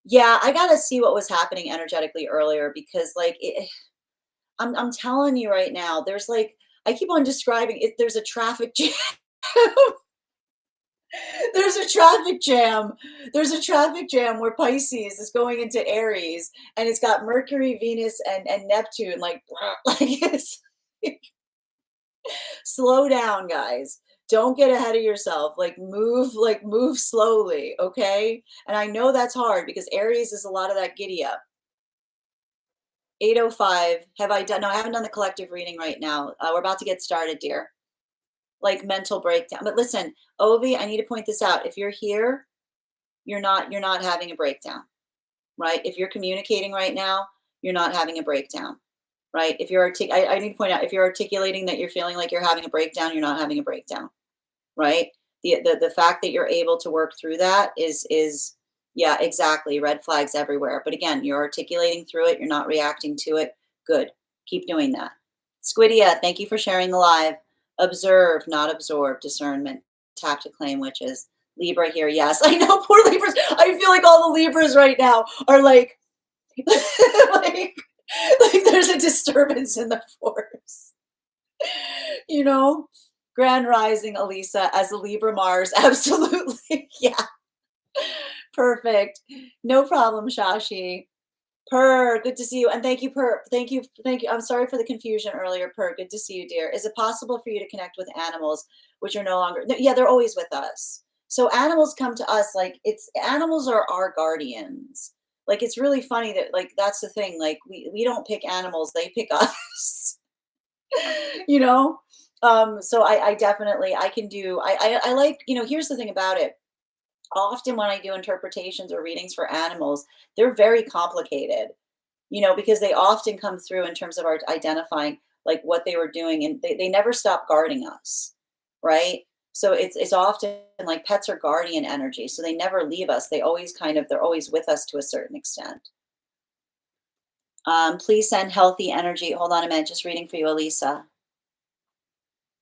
Yeah, I gotta see what was happening energetically earlier because, like, I'm telling you right now, there's like, I keep on describing it. There's a traffic jam. There's a traffic jam. There's a traffic jam where Pisces is going into Aries, and it's got Mercury, Venus, and Neptune. Like it's slow down, guys. Don't get ahead of yourself. Like move slowly, okay? And I know that's hard because Aries is a lot of that giddy up. 8:05. Have I done? No, I haven't done the collective reading right now. We're about to get started, dear. Like mental breakdown. But listen, Ovi, I need to point this out. If you're here, you're not having a breakdown, right? If you're communicating right now, you're not having a breakdown, right? If you're I need to point out, if you're articulating that you're feeling like you're having a breakdown, you're not having a breakdown, right? The fact that you're able to work through that is yeah, exactly, red flags everywhere. But again, you're articulating through it, you're not reacting to it. Good. Keep doing that. Squidia, thank you for sharing the live. Observe, not absorb, discernment, tap to claim witches. Libra here, yes. I know, poor Libras. I feel like all the Libras right now are like, like, like there's a disturbance in the force. You know? Grand Rising, Elisa, as a Libra Mars. Absolutely. Yeah. Perfect. No problem, Shashi. Per, good to see you. And thank you, Per. Thank you. Thank you. I'm sorry for the confusion earlier, Per. Good to see you, dear. Is it possible for you to connect with animals which are no longer? No, yeah, they're always with us. So animals come to us like it's animals are our guardians. Like it's really funny that like that's the thing. Like we don't pick animals, they pick us. you know? So I definitely I can do I like, here's the thing about it. Often when I do interpretations or readings for animals, they're very complicated, because they often come through in terms of our identifying like what they were doing, and they never stop guarding us, right? So it's often like pets are guardian energy. So they never leave us. They're always with us to a certain extent. Please send healthy energy. Hold on a minute, just reading for you, Elisa.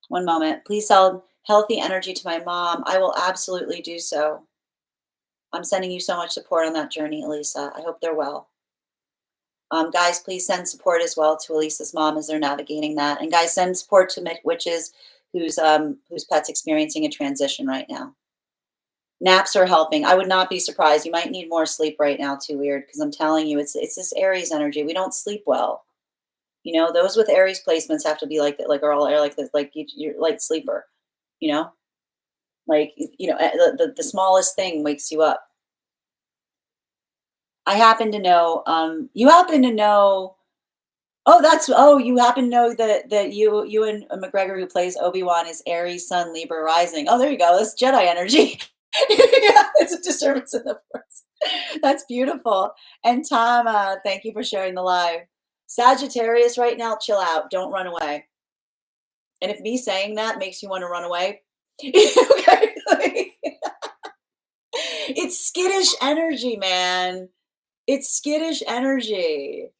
One moment. Please send healthy energy to my mom. I will absolutely do so. I'm sending you so much support on that journey, Elisa. I hope they're well. Guys, please send support as well to Elisa's mom as they're navigating that. And guys, send support to Witches whose pet's experiencing a transition right now. Naps are helping. I would not be surprised. You might need more sleep right now, too weird, because I'm telling you, it's this Aries energy. We don't sleep well. Those with Aries placements have to be like that, like are all like this, like you're light sleeper, you know, like the smallest thing wakes you up. I happen to know, you happen to know. Oh, you happen to know that you and McGregor, who plays Obi-Wan, is Aries Sun Libra rising. Oh, there you go. That's Jedi energy. Yeah, it's a disturbance in the force. That's beautiful. And Tom, thank you for sharing the live. Sagittarius right now, chill out. Don't run away. And if me saying that makes you want to run away, okay, it's skittish energy, man. It's skittish energy.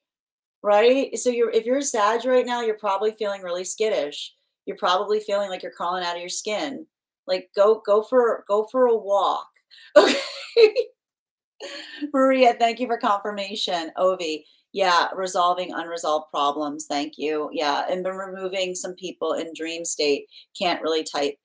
Right? So if you're a Sag right now, you're probably feeling really skittish. You're probably feeling like you're crawling out of your skin. Like go for a walk. Okay. Maria, thank you for confirmation. Ovi, yeah, resolving unresolved problems. Thank you. Yeah, and been removing some people in dream state. Can't really type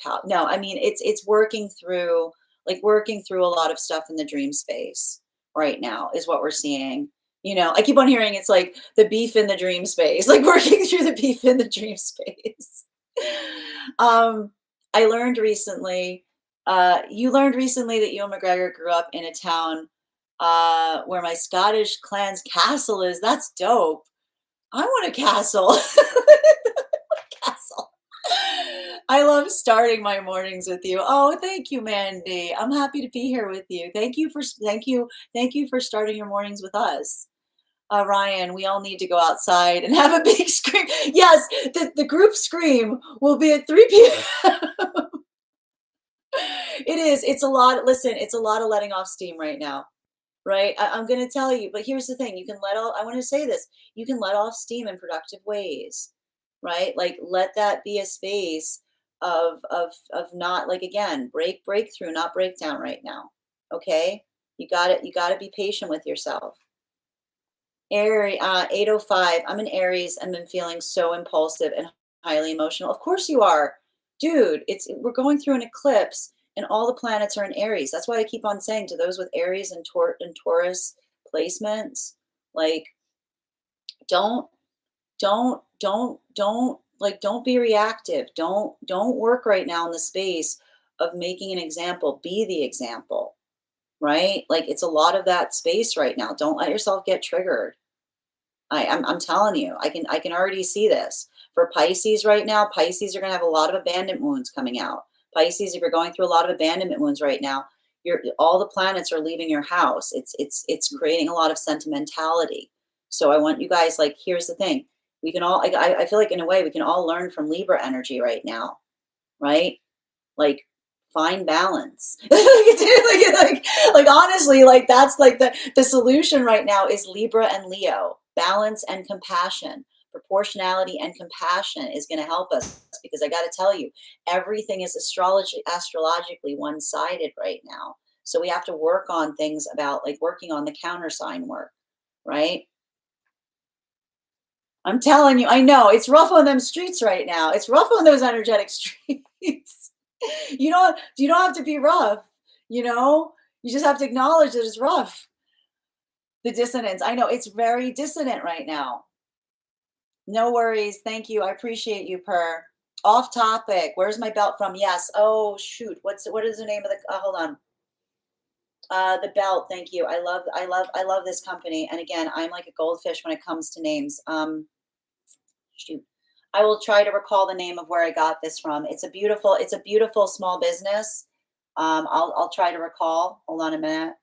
out. No, I mean it's working through a lot of stuff in the dream space right now is what we're seeing. I keep on hearing it's like the beef in the dream space, like working through the beef in the dream space. um, I learned recently you learned recently that Ewan McGregor grew up in a town where my Scottish clan's castle is. That's dope. I want a castle. Castle. I love starting my mornings with you. Oh, thank you, Mandy. I'm happy to be here with you. Thank you for starting your mornings with us. Ryan, we all need to go outside and have a big scream. Yes, the group scream will be at 3 p.m. It is. It's a lot. Listen, it's a lot of letting off steam right now, right? I'm going to tell you, but here's the thing: I want to say this. You can let off steam in productive ways, right? Like let that be a space of not like again breakthrough, not breakdown right now. Okay, you got it. You got to be patient with yourself. Aries, 805. I'm an Aries and been feeling so impulsive and highly emotional. Of course you are. Dude, we're going through an eclipse and all the planets are in Aries. That's why I keep on saying to those with Aries and Taurus placements, like don't don't be reactive. Don't work right now in the space of making an example. Be the example, right? Like it's a lot of that space right now. Don't let yourself get triggered. I'm telling you, I can already see this. For Pisces right now, Pisces are going to have a lot of abandonment wounds coming out. Pisces, if you're going through a lot of abandonment wounds right now, all the planets are leaving your house. It's creating a lot of sentimentality. So I want you guys like here's the thing. We can all I feel like in a way we can all learn from Libra energy right now, right? Like find balance. like honestly, like that's like the solution right now is Libra and Leo. Balance and compassion. Proportionality and compassion is going to help us because I got to tell you, everything is astrologically one-sided right now. So we have to work on things about like working on the countersign work, right? I'm telling you, I know it's rough on them streets right now. It's rough on those energetic streets. You don't have to be rough, you know? You just have to acknowledge that it's rough. The dissonance. I know it's very dissonant right now. No worries. Thank you. I appreciate you, Per. Off topic. Where's my belt from? Yes. Oh shoot. What is the name of the hold on. The belt. Thank you. I love this company. And again, I'm like a goldfish when it comes to names. Shoot. I will try to recall the name of where I got this from. It's a beautiful small business. I'll try to recall. Hold on a minute.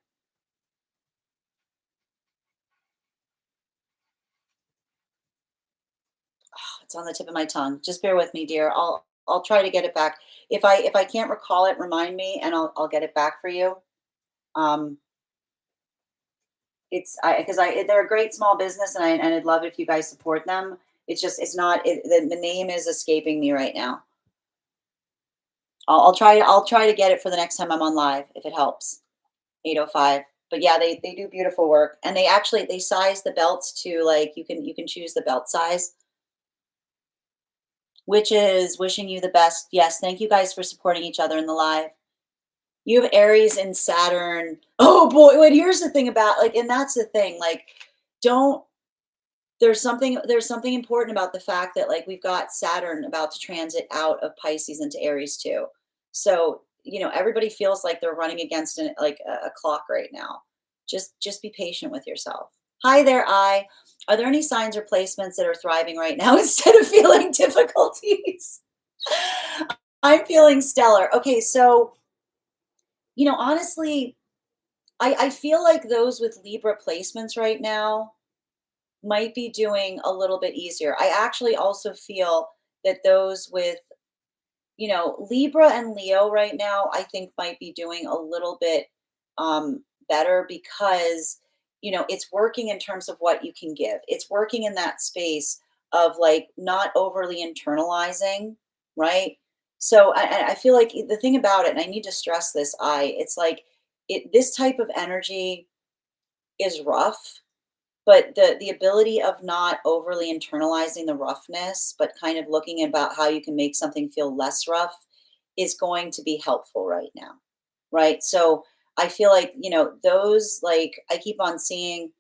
It's on the tip of my tongue. Just bear with me, dear. I'll try to get it back. If I can't recall it, remind me, and I'll get it back for you. Um, it's I because I they're a great small business, and I'd love if you guys support them. It's just it's not the name is escaping me right now. I'll try to get it for the next time I'm on live if it helps. 8:05. But yeah, they do beautiful work, and they size the belts to like you can choose the belt size. Which is wishing you the best. Yes, thank you guys for supporting each other in the live. You have Aries and Saturn. Oh boy, wait, here's the thing about like, and that's the thing, like, don't there's something important about the fact that like we've got Saturn about to transit out of Pisces into Aries too. So, everybody feels like they're running against a clock right now. Just be patient with yourself. Hi there, I. Are there any signs or placements that are thriving right now instead of feeling difficulties? I'm feeling stellar. Okay, so, honestly, I feel like those with Libra placements right now might be doing a little bit easier. I actually also feel that those with, Libra and Leo right now, I think might be doing a little bit better because, it's working in terms of what you can give. It's working in that space of like not overly internalizing, right? So I feel like the thing about it, and I need to stress this, it's like this type of energy is rough, but the ability of not overly internalizing the roughness, but kind of looking about how you can make something feel less rough is going to be helpful right now. Right. So I feel like, those like I keep on seeing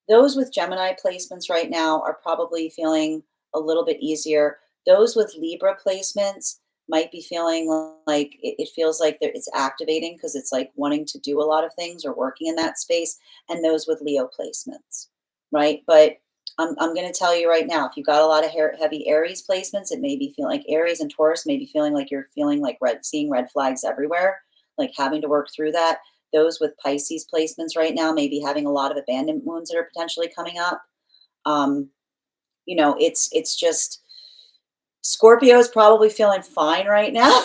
those with Gemini placements right now are probably feeling a little bit easier. Those with Libra placements might be feeling like it feels like it's activating because it's like wanting to do a lot of things or working in that space. And those with Leo placements, right? But I'm going to tell you right now, if you've got a lot of heavy Aries placements, it may be feeling like Aries and Taurus may be feeling like you're feeling like seeing red flags everywhere, like having to work through that. Those with Pisces placements right now may be having a lot of abandonment wounds that are potentially coming up. Um, it's just Scorpio is probably feeling fine right now.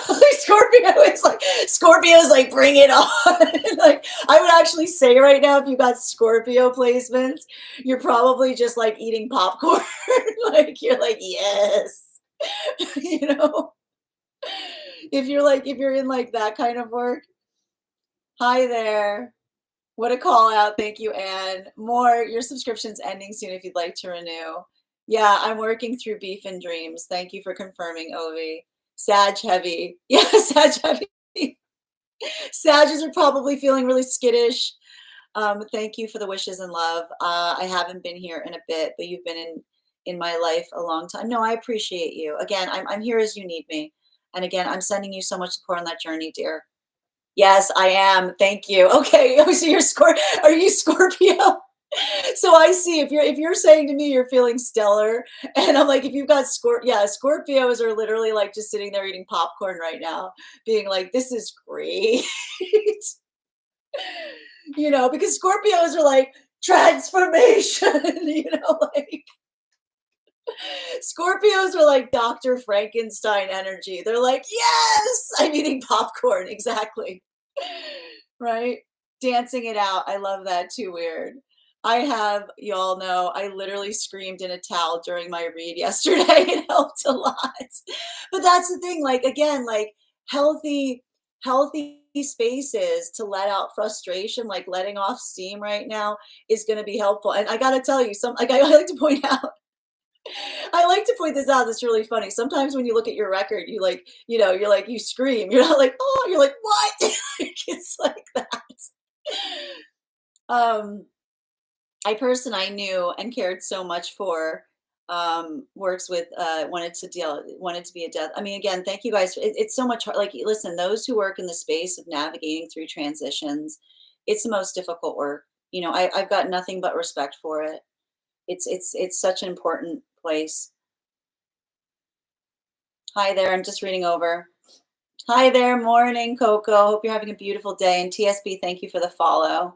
Scorpio is like bring it on. Like I would actually say right now, if you got Scorpio placements, you're probably just like eating popcorn. Like you're like yes, you know. If you're in like that kind of work. Hi there. What a call out. Thank you, Anne. More, your subscription's ending soon if you'd like to renew. Yeah, I'm working through Beef and Dreams. Thank you for confirming, Ovi. Sag heavy. Yeah, Sag heavy. Sages are probably feeling really skittish. Thank you for the wishes and love. I haven't been here in a bit, but you've been in my life a long time. No, I appreciate you. Again, I'm here as you need me. And again, I'm sending you so much support on that journey, dear. Yes, I am. Thank you. Okay. Oh, so are you Scorpio? So I see if you're saying to me you're feeling stellar, and I'm like, if you've got Scorpios are literally like just sitting there eating popcorn right now, being like, this is great. Because Scorpios are like transformation, like Scorpios are like Dr. Frankenstein energy. They're like, yes, I'm eating popcorn. Exactly. Right? Dancing it out. I love that too weird. Y'all know, I literally screamed in a towel during my read yesterday. It helped a lot. But that's the thing, like again, like healthy spaces to let out frustration, like letting off steam right now is going to be helpful. And I got to tell you, I like to point out I like to point this out. That's really funny. Sometimes when you look at your record, you're like, you scream. You're not like, oh, you're like, what? It's like that. Um, a person I knew and cared so much for works with wanted to be a death. I mean, again, thank you guys. It's so much hard. Like, listen, those who work in the space of navigating through transitions, it's the most difficult work. I've got nothing but respect for it. It's such an important place. Hi there. I'm just reading over. Hi there, morning, Coco. Hope you're having a beautiful day. And TSB, thank you for the follow.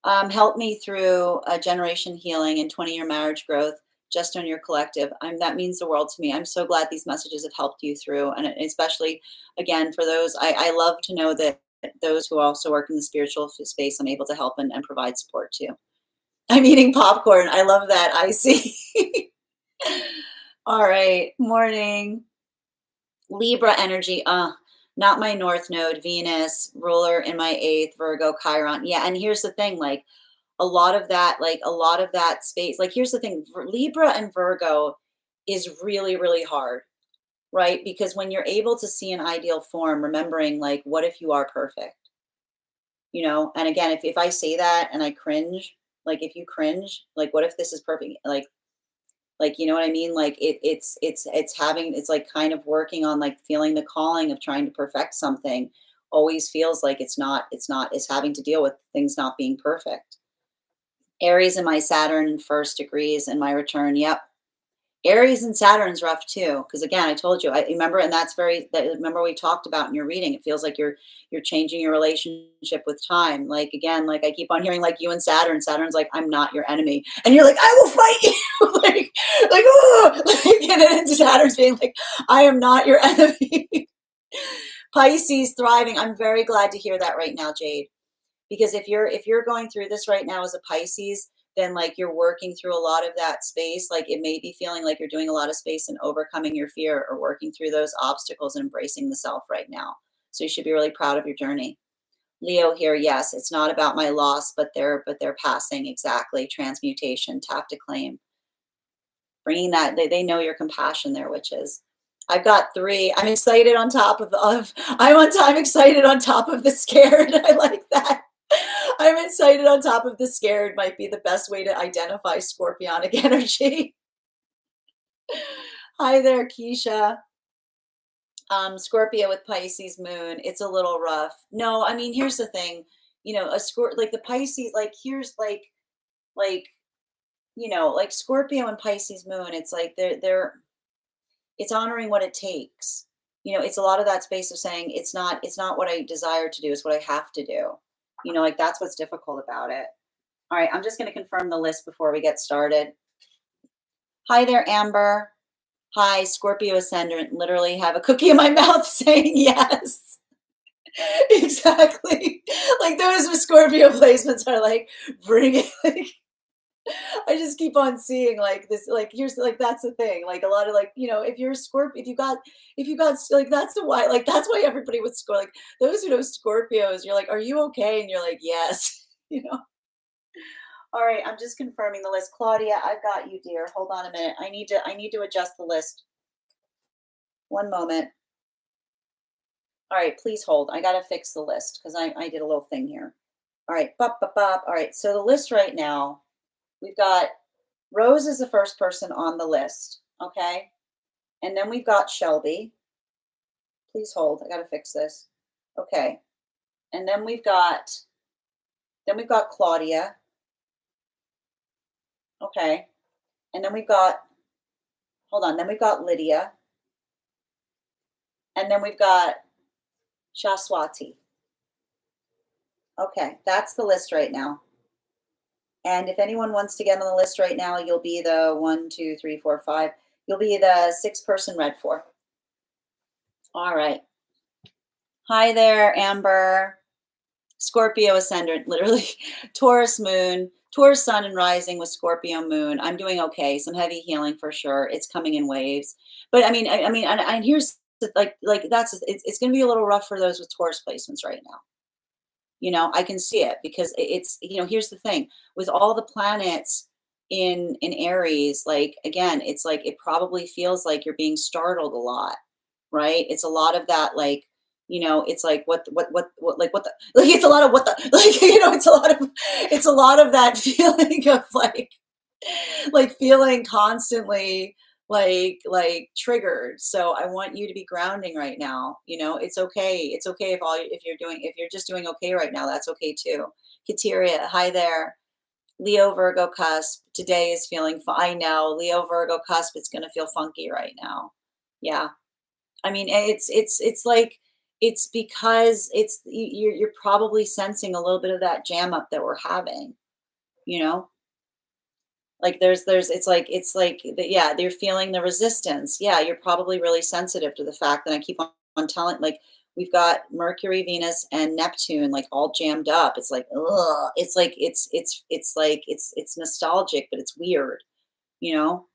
Help me through a generation healing and 20-year marriage growth just on your collective. That means the world to me. I'm so glad these messages have helped you through. And especially, again, for those, I love to know that those who also work in the spiritual space, I'm able to help and provide support too. I'm eating popcorn. I love that. I see. All right. Morning. Libra energy, not my north node, Venus, ruler in my eighth, Virgo, Chiron. Yeah, and here's the thing, like a lot of that space, like here's the thing, Libra and Virgo is really, really hard, right? Because when you're able to see an ideal form, remembering like, what if you are perfect? And again, if I say that and I cringe, like if you cringe, like what if this is perfect? Like, you know what I mean? Like it's like kind of working on like feeling the calling of trying to perfect something always feels like it's having to deal with things not being perfect. Aries and my Saturn in first degrees and my return. Yep. Aries and Saturn's rough too, because again, I told you, I remember, and remember we talked about in your reading. It feels like you're changing your relationship with time. Like again, like I keep on hearing, like you and Saturn. Saturn's like, I'm not your enemy, and you're like, I will fight you, like, oh, like, and then Saturn's being like, I am not your enemy. Pisces thriving. I'm very glad to hear that right now, Jade, because if you're going through this right now as a Pisces, then like you're working through a lot of that space. Like it may be feeling like you're doing a lot of space and overcoming your fear or working through those obstacles and embracing the self right now. So you should be really proud of your journey. Leo here, yes, it's not about my loss, but they're passing. Exactly. Transmutation, tap to claim, bringing that, they know your compassion there, witches. I've got three. I'm excited on top of I'm excited on top of the scared. I like that. I'm excited on top of the scared might be the best way to identify scorpionic energy. Hi there, Keisha. Scorpio with Pisces moon. It's a little rough. No, I mean, here's the thing. Like the Pisces, like here's like like Scorpio and Pisces moon. It's like it's honoring what it takes. It's a lot of that space of saying it's not what I desire to do, it's what I have to do. Like that's what's difficult about it. All right, I'm just going to confirm the list before we get started. Hi there, Amber. Hi, Scorpio ascendant. Literally have a cookie in my mouth saying yes. Exactly. Like those with Scorpio placements are like, bring it. Like, I just keep on seeing like this, like here's like that's the thing. Like a lot of like, if you're a Scorpio, if you got like that's the why, like that's why everybody would score. Like those who know Scorpios, you're like, are you okay? And you're like, yes. you know. All right, I'm just confirming the list. Claudia, I've got you, dear. Hold on a minute. I need to adjust the list. One moment. All right, please hold. I gotta fix the list because I did a little thing here. All right, bop, bop, bop. All right, so the list right now, we've got Rose is the first person on the list. Okay. And then we've got Shelby. Please hold. I gotta fix this. Okay. And then we've got Claudia. Okay. And then we've got hold on, then we've got Lydia. And then we've got Shaswati. Okay, that's the list right now. And if anyone wants to get on the list right now, you'll be the 1, 2, 3, 4, 5. You'll be the sixth person read for. All right. Hi there, Amber. Scorpio ascendant, literally Taurus moon, Taurus sun and rising with Scorpio moon. I'm doing okay. Some heavy healing for sure. It's coming in waves. But I mean, and here's like that's it's going to be a little rough for those with Taurus placements right now. I can see it because it's here's the thing with all the planets in Aries, like again, it's like it probably feels like you're being startled a lot, right? It's a lot of that, like it's like what like what the like it's a lot of what the like it's a lot of that feeling of like feeling constantly like triggered. So I want you to be grounding right now. It's okay. It's okay if you're just doing okay right now, that's okay too. Kateria, hi there. Leo Virgo cusp. Today is feeling I know. Leo Virgo cusp, it's gonna feel funky right now. Yeah. I mean, it's like it's because you're probably sensing a little bit of that jam up that we're having, you know? Like there's yeah, they're feeling the resistance. Yeah, you're probably really sensitive to the fact that I keep on telling like we've got Mercury, Venus, and Neptune like all jammed up. It's like, ugh. It's like it's nostalgic, but it's weird, you know?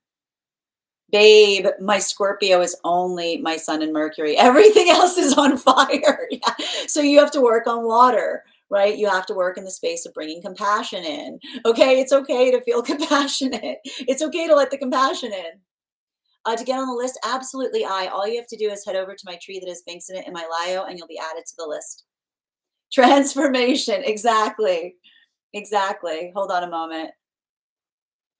Babe, my Scorpio is only my Sun and Mercury. Everything else is on fire. Yeah. So you have to work on water, right? You have to work in the space of bringing compassion in. Okay, it's okay to feel compassionate. It's okay to let the compassion in. To get on the list, absolutely. All you have to do is head over to my tree that has Binks in it in my Lio, and you'll be added to the list. Transformation, exactly, exactly. Hold on a moment.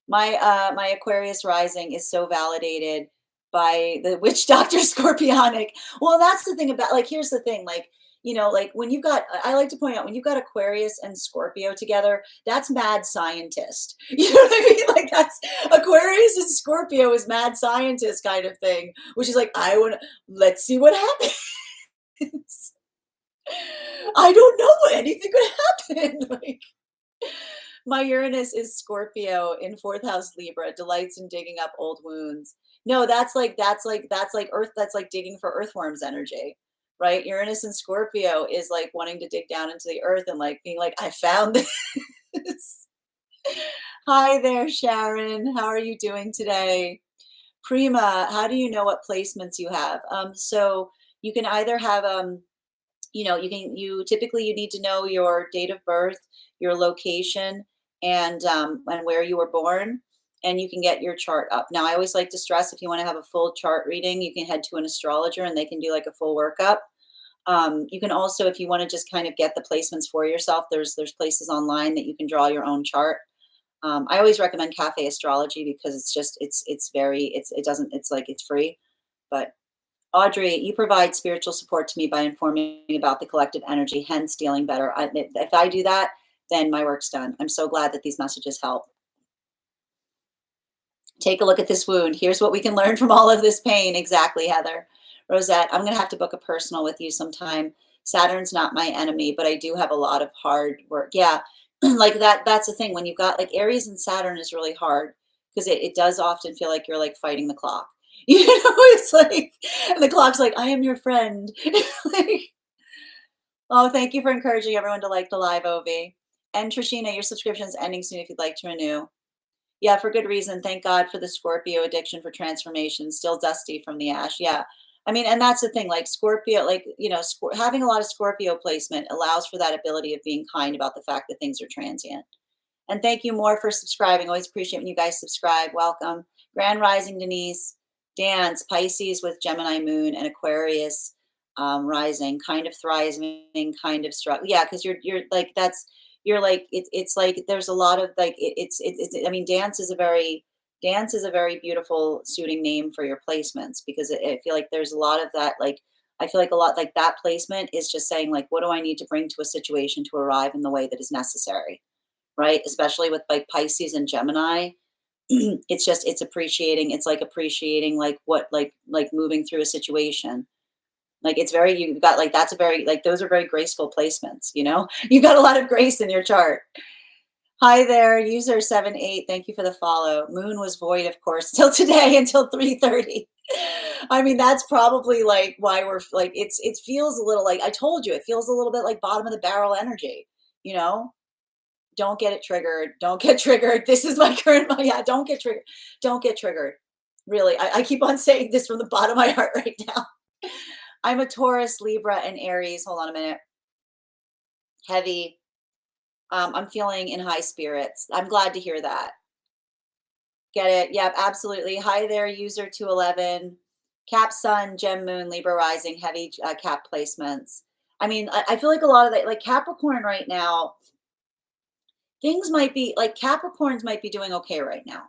My Aquarius rising is so validated by the witch doctor Scorpionic. Well, that's the thing about like here's the thing, like, like when you've got I like to point out when you've got Aquarius and Scorpio together, that's mad scientist. You know what I mean? Like that's Aquarius and Scorpio is mad scientist kind of thing, which is like I want to let's see what happens. I don't know anything could happen. Like my Uranus is Scorpio in fourth house Libra, delights in digging up old wounds. No, that's like Earth. That's like digging for earthworms energy, right? Uranus and Scorpio is like wanting to dig down into the earth and like being like, I found this. Hi there, Sharon. How are you doing today? Prima, how do you know what placements you have? So you can either have you typically you need to know your date of birth, your location, and where you were born, and you can get your chart up. Now I always like to stress if you want to have a full chart reading, you can head to an astrologer and they can do like a full workup. You can also, if you want to just kind of get the placements for yourself, there's places online that you can draw your own chart. I always recommend Cafe Astrology because it's very it doesn't it's like it's free, but Audrey, you provide spiritual support to me by informing me about the collective energy, hence dealing better. If I do that, then my work's done. I'm so glad that these messages help. Take a look at this wound. Here's what we can learn from all of this pain. Exactly, Heather. Rosette, I'm going to have to book a personal with you sometime. Saturn's not my enemy, but I do have a lot of hard work. Yeah, like that's the thing. When you've got like Aries and Saturn is really hard because it does often feel like you're like fighting the clock. It's like, and the clock's like, I am your friend. Like, oh, thank you for encouraging everyone to like the live OV. And Trishina, your subscription is ending soon if you'd like to renew. Yeah, for good reason. Thank God for the Scorpio addiction for transformation. Still dusty from the ash. Yeah. I mean, and that's the thing, like Scorpio, like, having a lot of Scorpio placement allows for that ability of being kind about the fact that things are transient. And thank you more for subscribing. Always appreciate when you guys subscribe. Welcome. Grand Rising, Denise. Dance, Pisces with Gemini moon and Aquarius rising, kind of thriving, kind of struck. Yeah, because you're like you're like it's like there's a lot of like I mean dance is a very beautiful suiting name for your placements because I feel like there's a lot of that like I feel like a lot like that placement is just saying like what do I need to bring to a situation to arrive in the way that is necessary, right? Especially with like Pisces and Gemini. It's like appreciating like what like moving through a situation. Like it's very you've got like that's a very like those are very graceful placements. You've got a lot of grace in your chart. Hi there, user 78. Thank you for the follow. Moon was void, of course, till today until 3:30. I mean, that's probably like why we're like it feels a little like I told you, it feels a little bit like bottom of the barrel energy, you know? Don't get it triggered. Don't get triggered. This is my current, yeah, don't get triggered. Don't get triggered. Really, I keep on saying this from the bottom of my heart right now. I'm a Taurus, Libra, and Aries. Hold on a minute. Heavy. I'm feeling in high spirits. I'm glad to hear that. Get it? Yep, absolutely. Hi there, user 211. Cap Sun, Gem Moon, Libra Rising, heavy cap placements. I mean, I feel like a lot of that, like Capricorn right now, things might be like Capricorns might be doing okay right now.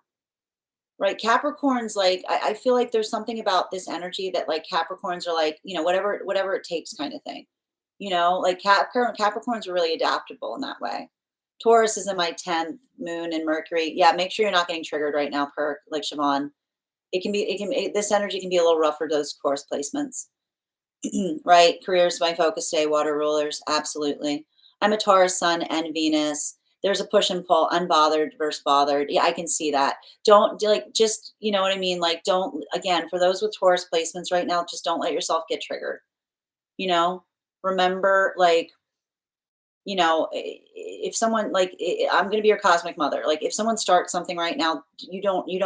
Right. Capricorns, like, I feel like there's something about this energy that like Capricorns are like, whatever it takes kind of thing. Like Capricorns are really adaptable in that way. Taurus is in my 10th moon and Mercury. Yeah, make sure you're not getting triggered right now, per like Siobhan. This energy can be a little rough for those course placements. Right? Careers my focus today, water rulers, absolutely. I'm a Taurus sun and Venus. There's a push and pull, unbothered versus bothered. Yeah, I can see that. Don't like just, you know what I mean? Like don't again, for those with Taurus placements right now, just don't let yourself get triggered. You know? Remember like, if someone like I'm going to be your cosmic mother. Like if someone starts something right now, you don't, you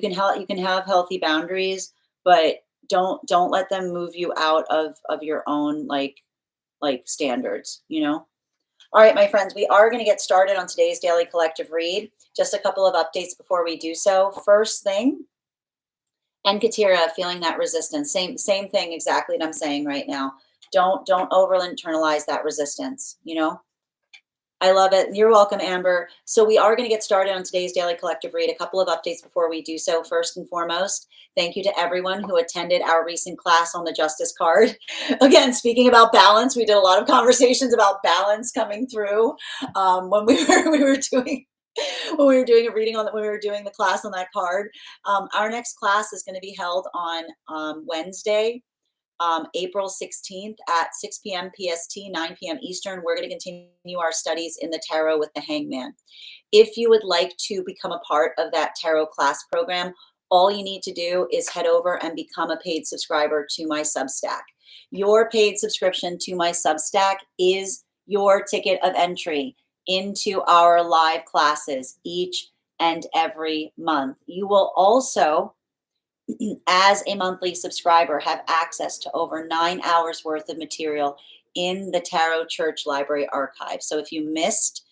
can have healthy boundaries, but don't let them move you out of your own like standards, All right, my friends, we are going to get started on today's daily collective read. Just a couple of updates before we do so. First thing, and Katira feeling that resistance. Same thing exactly that I'm saying right now. Don't over internalize that resistance. I love it. You're welcome, Amber. So we are going to get started on today's daily collective read. A couple of updates before we do so. First and foremost, thank you to everyone who attended our recent class on the Justice card. Again, speaking about balance, we did a lot of conversations about balance coming through when we were doing a reading when we were doing the class on that card. Our next class is going to be held on Wednesday, April 16th at 6 p.m. PST, 9 p.m. Eastern. We're going to continue our studies in the tarot with the Hangman. If you would like to become a part of that tarot class program, all you need to do is head over and become a paid subscriber to my Substack. Your paid subscription to my Substack is your ticket of entry into our live classes each and every month. You will also, as a monthly subscriber, have access to over 9 hours worth of material in the Tarot Church Library archive. So if you missed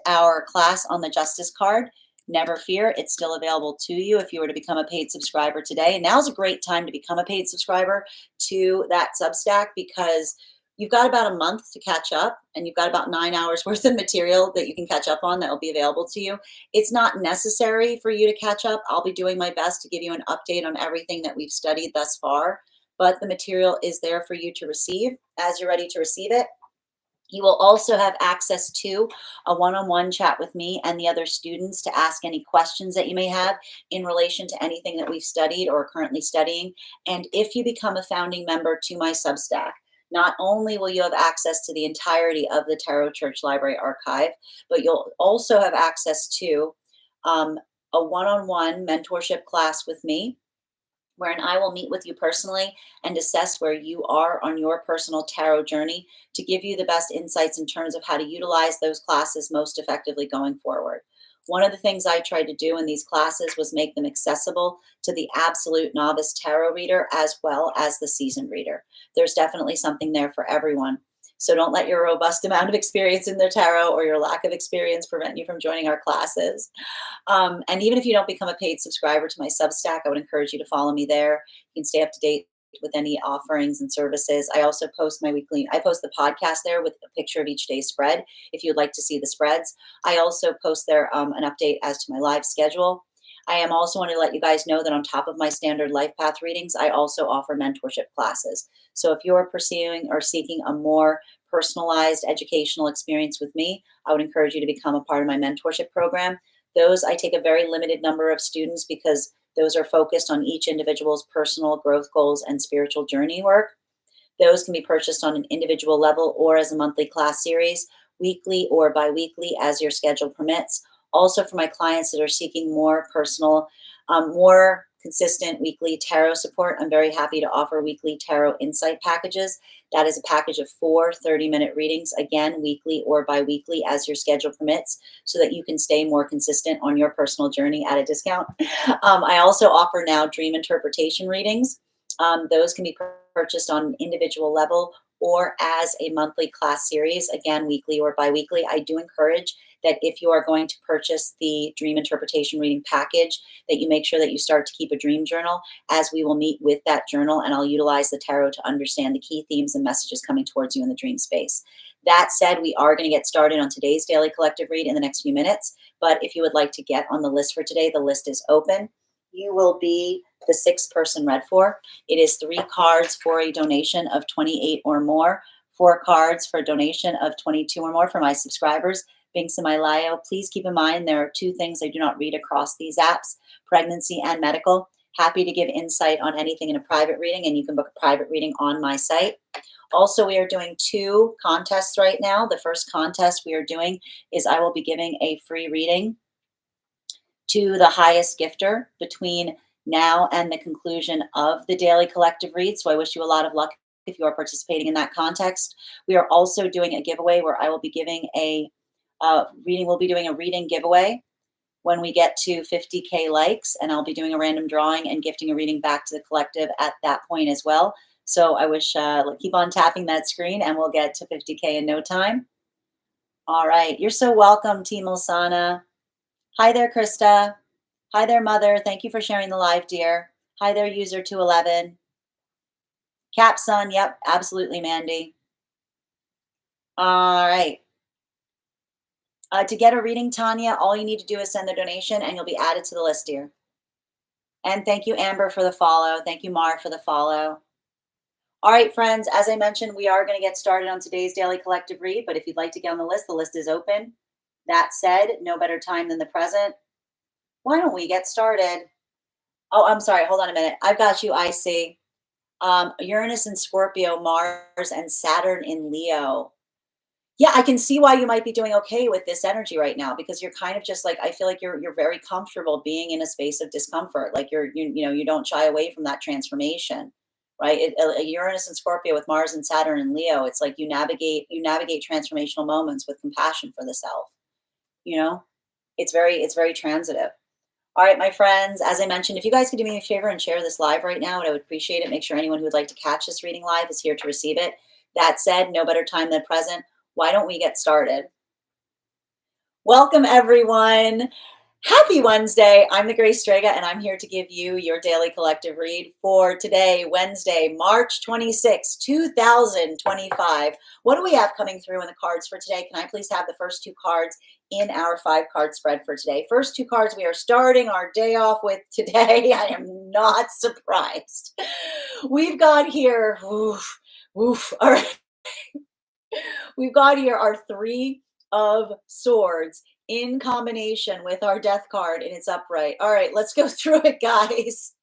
our class on the Justice card, never fear, it's still available to you if you were to become a paid subscriber today. And now's a great time to become a paid subscriber to that Substack, because you've got about a month to catch up, and you've got about 9 hours worth of material that you can catch up on that will be available to you. It's not necessary for you to catch up. I'll be doing my best to give you an update on everything that we've studied thus far, but the material is there for you to receive as you're ready to receive it. You will also have access to a one-on-one chat with me and the other students to ask any questions that you may have in relation to anything that we've studied or are currently studying. And if you become a founding member to my Substack, not only will you have access to the entirety of the Tarot Church Library archive, but you'll also have access to a one-on-one mentorship class with me, wherein I will meet with you personally and assess where you are on your personal tarot journey to give you the best insights in terms of how to utilize those classes most effectively going forward. One of the things I tried to do in these classes was make them accessible to the absolute novice tarot reader as well as the seasoned reader. There's definitely something there for everyone. So don't let your robust amount of experience in the tarot or your lack of experience prevent you from joining our classes. And even if you don't become a paid subscriber to my Substack, I would encourage you to follow me there. You can stay up to date with any offerings and services. I also post I post the podcast there with a picture of each day's spread if you'd like to see the spreads. I also post there an update as to my live schedule. I am also wanting to let you guys know that on top of my standard life path readings, I also offer mentorship classes. So if you're pursuing or seeking a more personalized educational experience with me, I would encourage you to become a part of my mentorship program. Those, I take a very limited number of students because those are focused on each individual's personal growth goals and spiritual journey work. Those can be purchased on an individual level or as a monthly class series, weekly or bi-weekly as your schedule permits. Also for my clients that are seeking more personal, more consistent weekly tarot support, I'm very happy to offer weekly tarot insight packages. That is a package of 4 30-minute readings, again, weekly or bi-weekly as your schedule permits, so that you can stay more consistent on your personal journey at a discount. I also offer now dream interpretation readings. Those can be purchased on an individual level or as a monthly class series, again, weekly or bi-weekly. I do encourage that if you are going to purchase the dream interpretation reading package, that you make sure that you start to keep a dream journal, as we will meet with that journal and I'll utilize the tarot to understand the key themes and messages coming towards you in the dream space. That said, we are going to get started on today's daily collective read in the next few minutes. But if you would like to get on the list for today, the list is open. You will be the 6th person read for. It is 3 cards for a donation of 28 or more, 4 cards for a donation of 22 or more for my subscribers. being semi-Leo. Please keep in mind there are two things I do not read across these apps, pregnancy and medical. Happy to give insight on anything in a private reading, and you can book a private reading on my site. Also, we are doing two contests right now. The first contest we are doing is I will be giving a free reading to the highest gifter between now and the conclusion of the daily collective read. So I wish you a lot of luck if you are participating in that context. We are also doing a giveaway where I will be giving a reading. We'll be doing a reading giveaway when we get to 50K likes, and I'll be doing a random drawing and gifting a reading back to the collective at that point as well. So I wish, keep on tapping that screen and we'll get to 50K in no time. All right. You're so welcome, Team Ilsana. Hi there, Krista. Hi there, Mother. Thank you for sharing the live, dear. Hi there, user 211. Capsun. Yep, absolutely, Mandy. All right. To get a reading, Tanya, all you need to do is send the donation and you'll be added to the list, dear. And thank you, Amber, for the follow. Thank you, Mar, for the follow. All right, friends, as I mentioned, we are going to get started on today's daily collective read, but if you'd like to get on the list is open. That said, no better time than the present. Why don't we get started? Oh, I'm sorry. Hold on a minute. I've got you, I see. Uranus in Scorpio, Mars and Saturn in Leo. Yeah, I can see why you might be doing okay with this energy right now, because you're kind of just like, I feel like you're very comfortable being in a space of discomfort. Like you don't shy away from that transformation, right? Uranus and Scorpio with Mars and Saturn and Leo. It's like you navigate transformational moments with compassion for the self. It's very transitive. All right, my friends, as I mentioned, if you guys could do me a favor and share this live right now, I would appreciate it. Make sure anyone who would like to catch this reading live is here to receive it. That said, no better time than present. Why don't we get started? Welcome, everyone. Happy Wednesday. I'm the Grace Strega, and I'm here to give you your daily collective read for today, Wednesday, March 26, 2025. What do we have coming through in the cards for today? Can I please have the first two cards in our 5-card spread for today? First two cards we are starting our day off with today. I am not surprised. We've got here, all right. We've got here our 3 of Swords in combination with our Death card, and it's upright. All right, let's go through it, guys.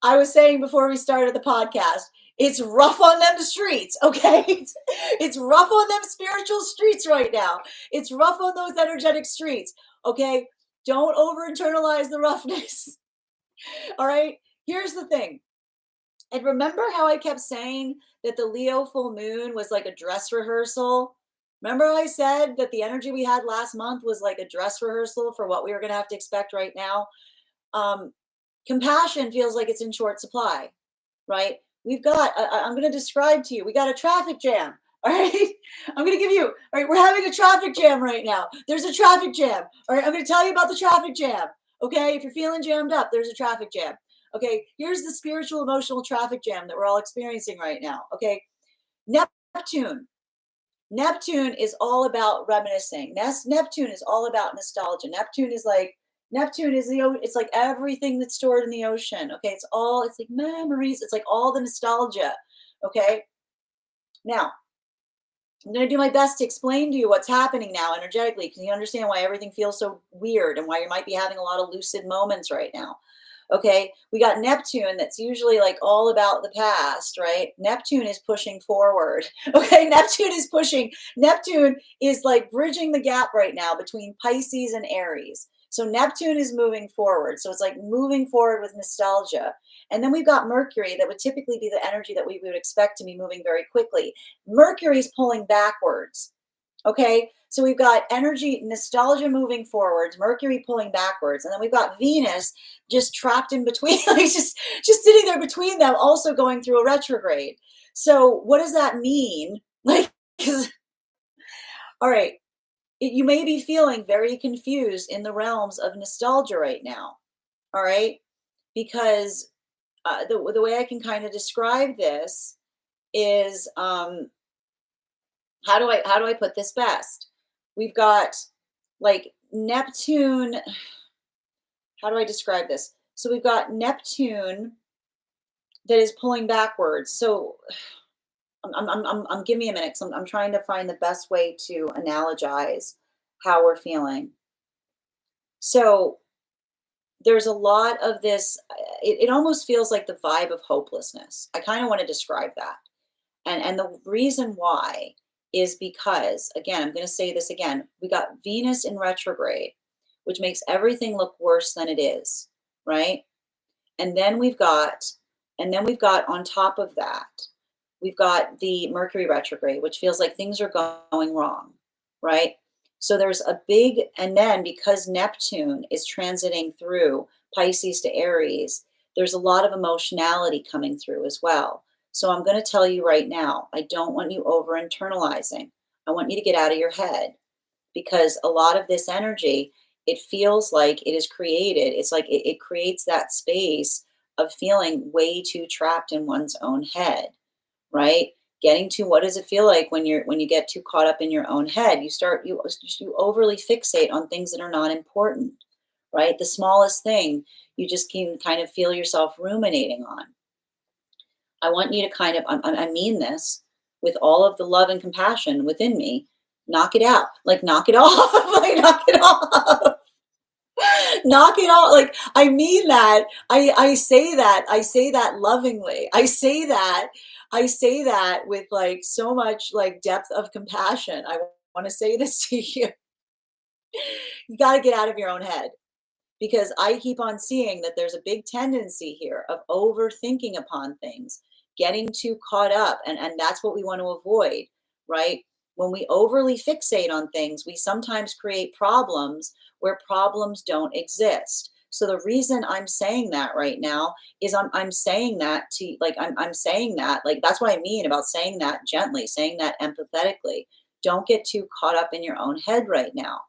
I was saying before we started the podcast, it's rough on them streets, okay? It's rough on them spiritual streets right now. It's rough on those energetic streets, okay? Don't over-internalize the roughness, all right? Here's the thing. And remember how I kept saying that the Leo full moon was like a dress rehearsal? Remember I said that the energy we had last month was like a dress rehearsal for what we were going to have to expect right now? Compassion feels like it's in short supply, right? We've got, I'm going to describe to you, we got a traffic jam, all right? I'm going to give you, all right, we're having a traffic jam right now. There's a traffic jam, all right? I'm going to tell you about the traffic jam, okay? If you're feeling jammed up, there's a traffic jam. Okay, here's the spiritual, emotional traffic jam that we're all experiencing right now. Okay, Neptune. Neptune is all about reminiscing. Neptune is all about nostalgia. Neptune is it's like everything that's stored in the ocean. Okay, it's like memories. It's like all the nostalgia. Okay, now I'm going to do my best to explain to you what's happening now energetically, because you understand why everything feels so weird and why you might be having a lot of lucid moments right now. Okay, we got Neptune that's usually like all about the past, right? Neptune is pushing forward. Okay, Neptune is like bridging the gap right now between Pisces and Aries. So Neptune is moving forward. So it's like moving forward with nostalgia. And then we've got Mercury that would typically be the energy that we would expect to be moving very quickly. Mercury's pulling backwards. Okay, so we've got energy, nostalgia moving forwards, Mercury pulling backwards, and then we've got Venus just trapped in between, like just sitting there between them, also going through a retrograde. So what does that mean? Like, all right, you may be feeling very confused in the realms of nostalgia right now. All right, because the way I can kind of describe this is how do I put this best? We've got like Neptune. How do I describe this? So we've got Neptune that is pulling backwards. So give me a minute 'cause I'm trying to find the best way to analogize how we're feeling. So there's a lot of this, it almost feels like the vibe of hopelessness. I kind of want to describe that. And the reason why is because, again, I'm going to say this again, we got Venus in retrograde, which makes everything look worse than it is, right? And then we've got, on top of that, we've got the Mercury retrograde, which feels like things are going wrong, right? So there's a big, and then because Neptune is transiting through Pisces to Aries, there's a lot of emotionality coming through as well. So I'm going to tell you right now, I don't want you over internalizing. I want you to get out of your head because a lot of this energy, it feels like it is created. It's like it creates that space of feeling way too trapped in one's own head, right? Getting to what does it feel like when you get too caught up in your own head? You overly fixate on things that are not important, right? The smallest thing you just can kind of feel yourself ruminating on. I want you to kind of, I mean this with all of the love and compassion within me, knock it out, like knock it off, like knock it off. Knock it off. Like I mean that. I say that lovingly. I say that with like so much like depth of compassion. I want to say this to you. You got to get out of your own head because I keep on seeing that there's a big tendency here of overthinking upon things, getting too caught up, and that's what we want to avoid, right? When we overly fixate on things, we sometimes create problems where problems don't exist. So the reason I'm saying that right now is I'm saying that to like I'm saying that like that's what I mean about saying that gently, saying that empathetically. Don't get too caught up in your own head right now.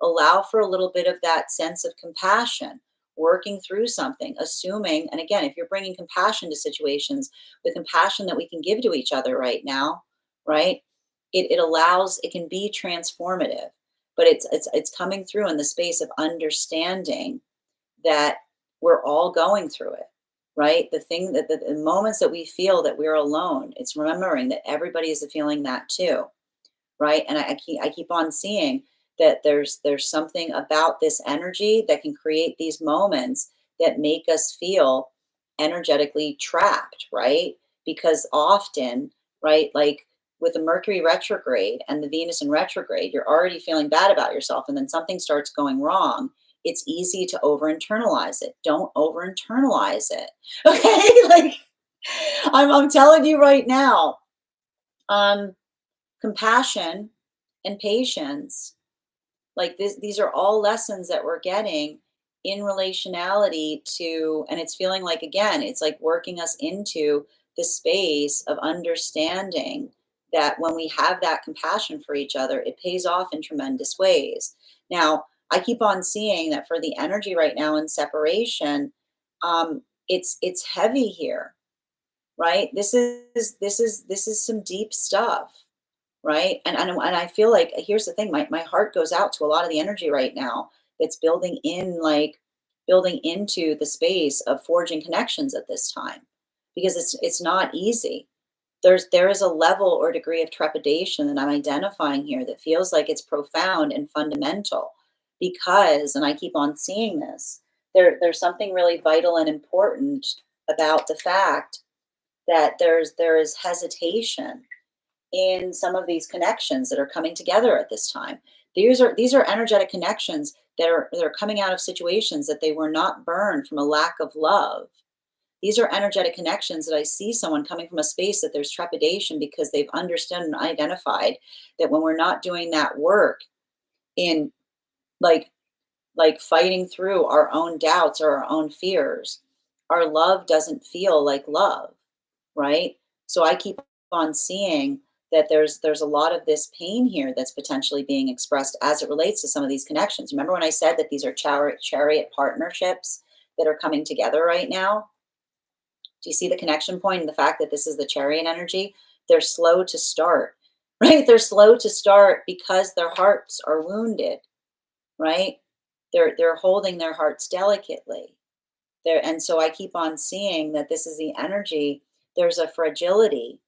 Allow for a little bit of that sense of compassion, working through something, assuming, and again, if you're bringing compassion to situations, the compassion that we can give to each other right now, right? It allows, it can be transformative, but it's coming through in the space of understanding that we're all going through it, right? The thing that the moments that we feel that we're alone, it's remembering that everybody is feeling that too, right? And I keep on seeing that there's something about this energy that can create these moments that make us feel energetically trapped, right? Because often, right, like with the Mercury retrograde and the Venus in retrograde, you're already feeling bad about yourself, and then something starts going wrong. It's easy to over internalize it. Don't over internalize it. Okay. Like I'm telling you right now, um, compassion and patience, like these are all lessons that we're getting in relationality to, and it's feeling like, again, it's like working us into the space of understanding that when we have that compassion for each other, it pays off in tremendous ways. Now, I keep on seeing that for the energy right now in separation, it's heavy here, right? This is some deep stuff, right? And I feel like here's the thing, my heart goes out to a lot of the energy right now that's building in, like building into the space of forging connections at this time because it's not easy. There is a level or degree of trepidation that I'm identifying here that feels like it's profound and fundamental because, and I keep on seeing this, there's something really vital and important about the fact that there is hesitation in some of these connections that are coming together at this time. These are energetic connections that are coming out of situations that they were not burned from a lack of love. These are energetic connections that I see someone coming from a space that there's trepidation because they've understood and identified that when we're not doing that work in like fighting through our own doubts or our own fears, our love doesn't feel like love, right? So I keep on seeing that there's a lot of this pain here that's potentially being expressed as it relates to some of these connections. Remember when I said that these are chariot partnerships that are coming together right now? Do you see the connection point and the fact that this is the chariot energy? They're slow to start, right? They're slow to start because their hearts are wounded, right? They're holding their hearts delicately. And so I keep on seeing that this is the energy. There's a fragility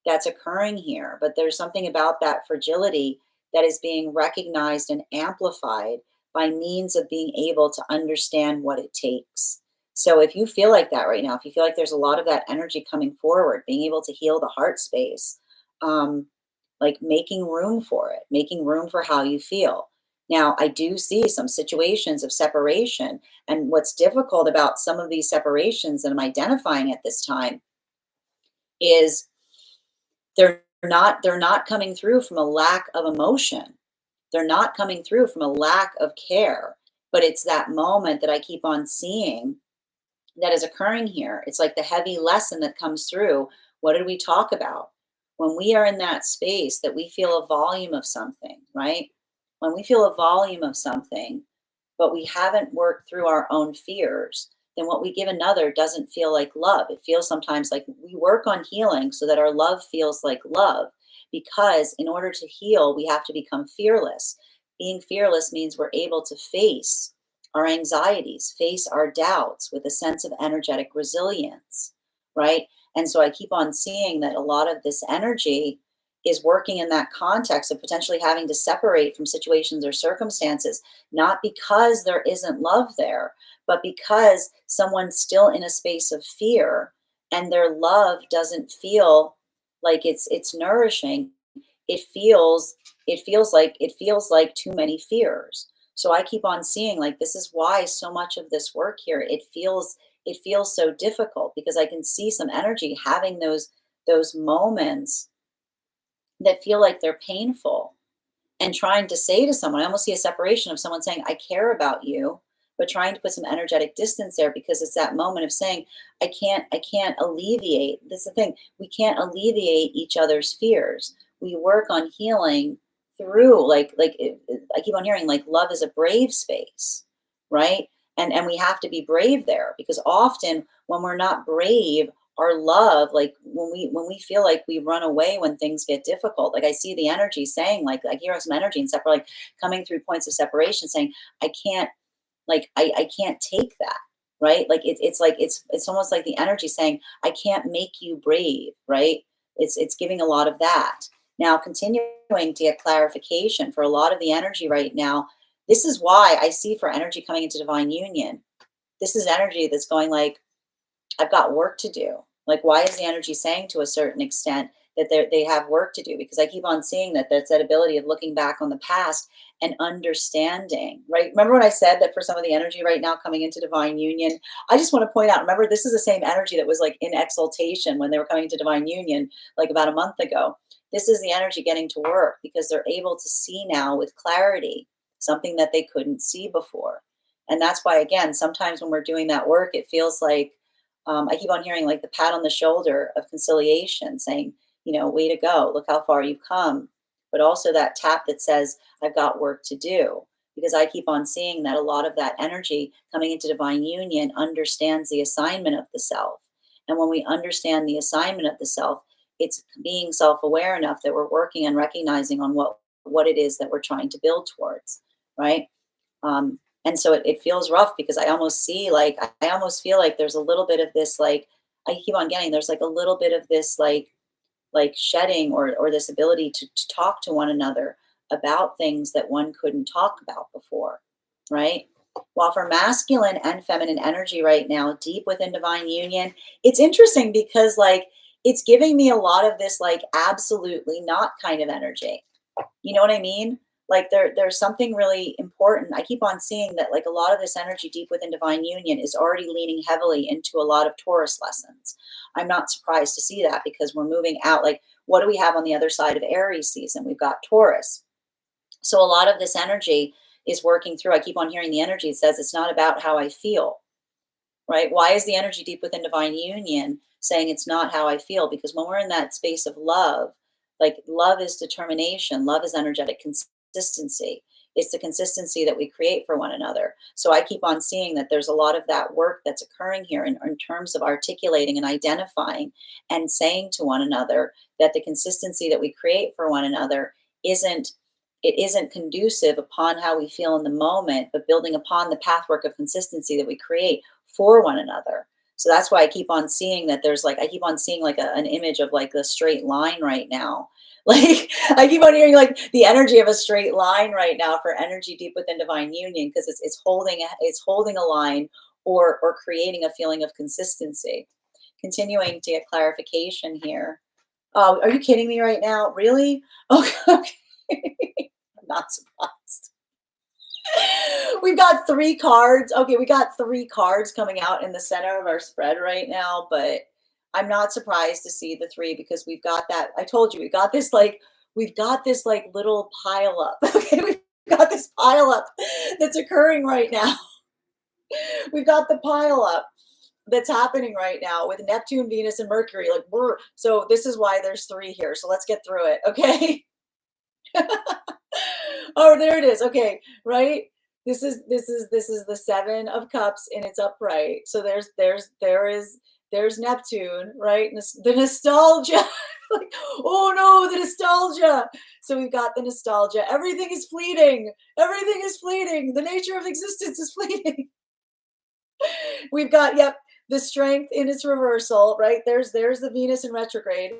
that's occurring here. But there's something about that fragility that is being recognized and amplified by means of being able to understand what it takes. So if you feel like that right now, if you feel like there's a lot of that energy coming forward, being able to heal the heart space, um, like making room for it, making room for how you feel. Now, I do see some situations of separation. And what's difficult about some of these separations that I'm identifying at this time is they're not coming through from a lack of emotion. They're not coming through from a lack of care, but it's that moment that I keep on seeing that is occurring here. It's like the heavy lesson that comes through. What did we talk about? When we are in that space that we feel a volume of something, right? When we feel a volume of something, but we haven't worked through our own fears, then what we give another doesn't feel like love. It feels sometimes like we work on healing so that our love feels like love. Because in order to heal, we have to become fearless. Being fearless means we're able to face our anxieties, face our doubts with a sense of energetic resilience, right? And so I keep on seeing that a lot of this energy is working in that context of potentially having to separate from situations or circumstances, not because there isn't love there, but because someone's still in a space of fear and their love doesn't feel like it's nourishing. It feels like too many fears. So I keep on seeing like this is why so much of this work here, it feels so difficult because I can see some energy having those moments that feel like they're painful and trying to say to someone, I almost see a separation of someone saying, I care about you, but trying to put some energetic distance there because it's that moment of saying, I can't alleviate. That's the thing. We can't alleviate each other's fears. We work on healing through I keep on hearing like love is a brave space, right? And we have to be brave there because often when we're not brave, our love, like when we feel like we run away when things get difficult, like I see the energy saying, like I hear some energy and separate, like coming through points of separation, saying, I can't, I can't take that, right? Like it's almost like the energy saying, I can't make you brave, right? It's giving a lot of that. Now, continuing to get clarification for a lot of the energy right now. This is why I see for energy coming into divine union. This is energy that's going like, I've got work to do. Like, why is the energy saying to a certain extent that they have work to do? Because I keep on seeing that that's that ability of looking back on the past and understanding, right? Remember when I said that for some of the energy right now coming into divine union, I just want to point out, remember, this is the same energy that was like in exaltation when they were coming to divine union, like about a month ago. This is the energy getting to work because they're able to see now with clarity something that they couldn't see before. And that's why, again, sometimes when we're doing that work, it feels like I keep on hearing like the pat on the shoulder of conciliation saying, way to go, look how far you've come. But also that tap that says, I've got work to do. Because I keep on seeing that a lot of that energy coming into divine union understands the assignment of the self. And when we understand the assignment of the self, it's being self aware enough that we're working and recognizing on what it is that we're trying to build towards, right? And so it feels rough because I almost see like I almost feel like there's a little bit of this like I keep on getting there's like a little bit of this like shedding or this ability to talk to one another about things that one couldn't talk about before, right? While for masculine and feminine energy right now, deep within divine union, it's interesting because like it's giving me a lot of this like absolutely not kind of energy. You know what I mean? Like there's something really important. I keep on seeing that like a lot of this energy deep within divine union is already leaning heavily into a lot of Taurus lessons. I'm not surprised to see that because we're moving out. Like, what do we have on the other side of Aries season? We've got Taurus. So a lot of this energy is working through. I keep on hearing the energy. It says it's not about how I feel, right? Why is the energy deep within divine union saying it's not how I feel? Because when we're in that space of love, like love is determination, love is energetic consistency. It's the consistency that we create for one another. So I keep on seeing that there's a lot of that work that's occurring here in terms of articulating and identifying and saying to one another that the consistency that we create for one another isn't it isn't conducive upon how we feel in the moment, but building upon the pathwork of consistency that we create for one another. So that's why I keep on seeing that there's like, I keep on seeing like an image of like the straight line right now. Like I keep on hearing like the energy of a straight line right now for energy deep within divine union, because it's holding a line, or creating a feeling of consistency. Continuing to get clarification here. Oh, are you kidding me right now? Really? Okay. I'm not surprised. We've got three cards. Okay, we got three cards coming out in the center of our spread right now, but I'm not surprised to see the three, because we've got that. I told you, we've got this like little pile up. Okay, we've got this pile up that's occurring right now. We've got the pile up that's happening right now with Neptune, Venus, and Mercury. Like, so this is why there's three here. So let's get through it. Okay. Oh, there it is. Okay, right. This is the Seven of Cups, and it's upright. So there's Neptune, right? The nostalgia. Like, oh no, the nostalgia. So we've got the nostalgia. Everything is fleeting. Everything is fleeting. The nature of existence is fleeting. We've got, yep, the strength in its reversal, right? There's the Venus in retrograde.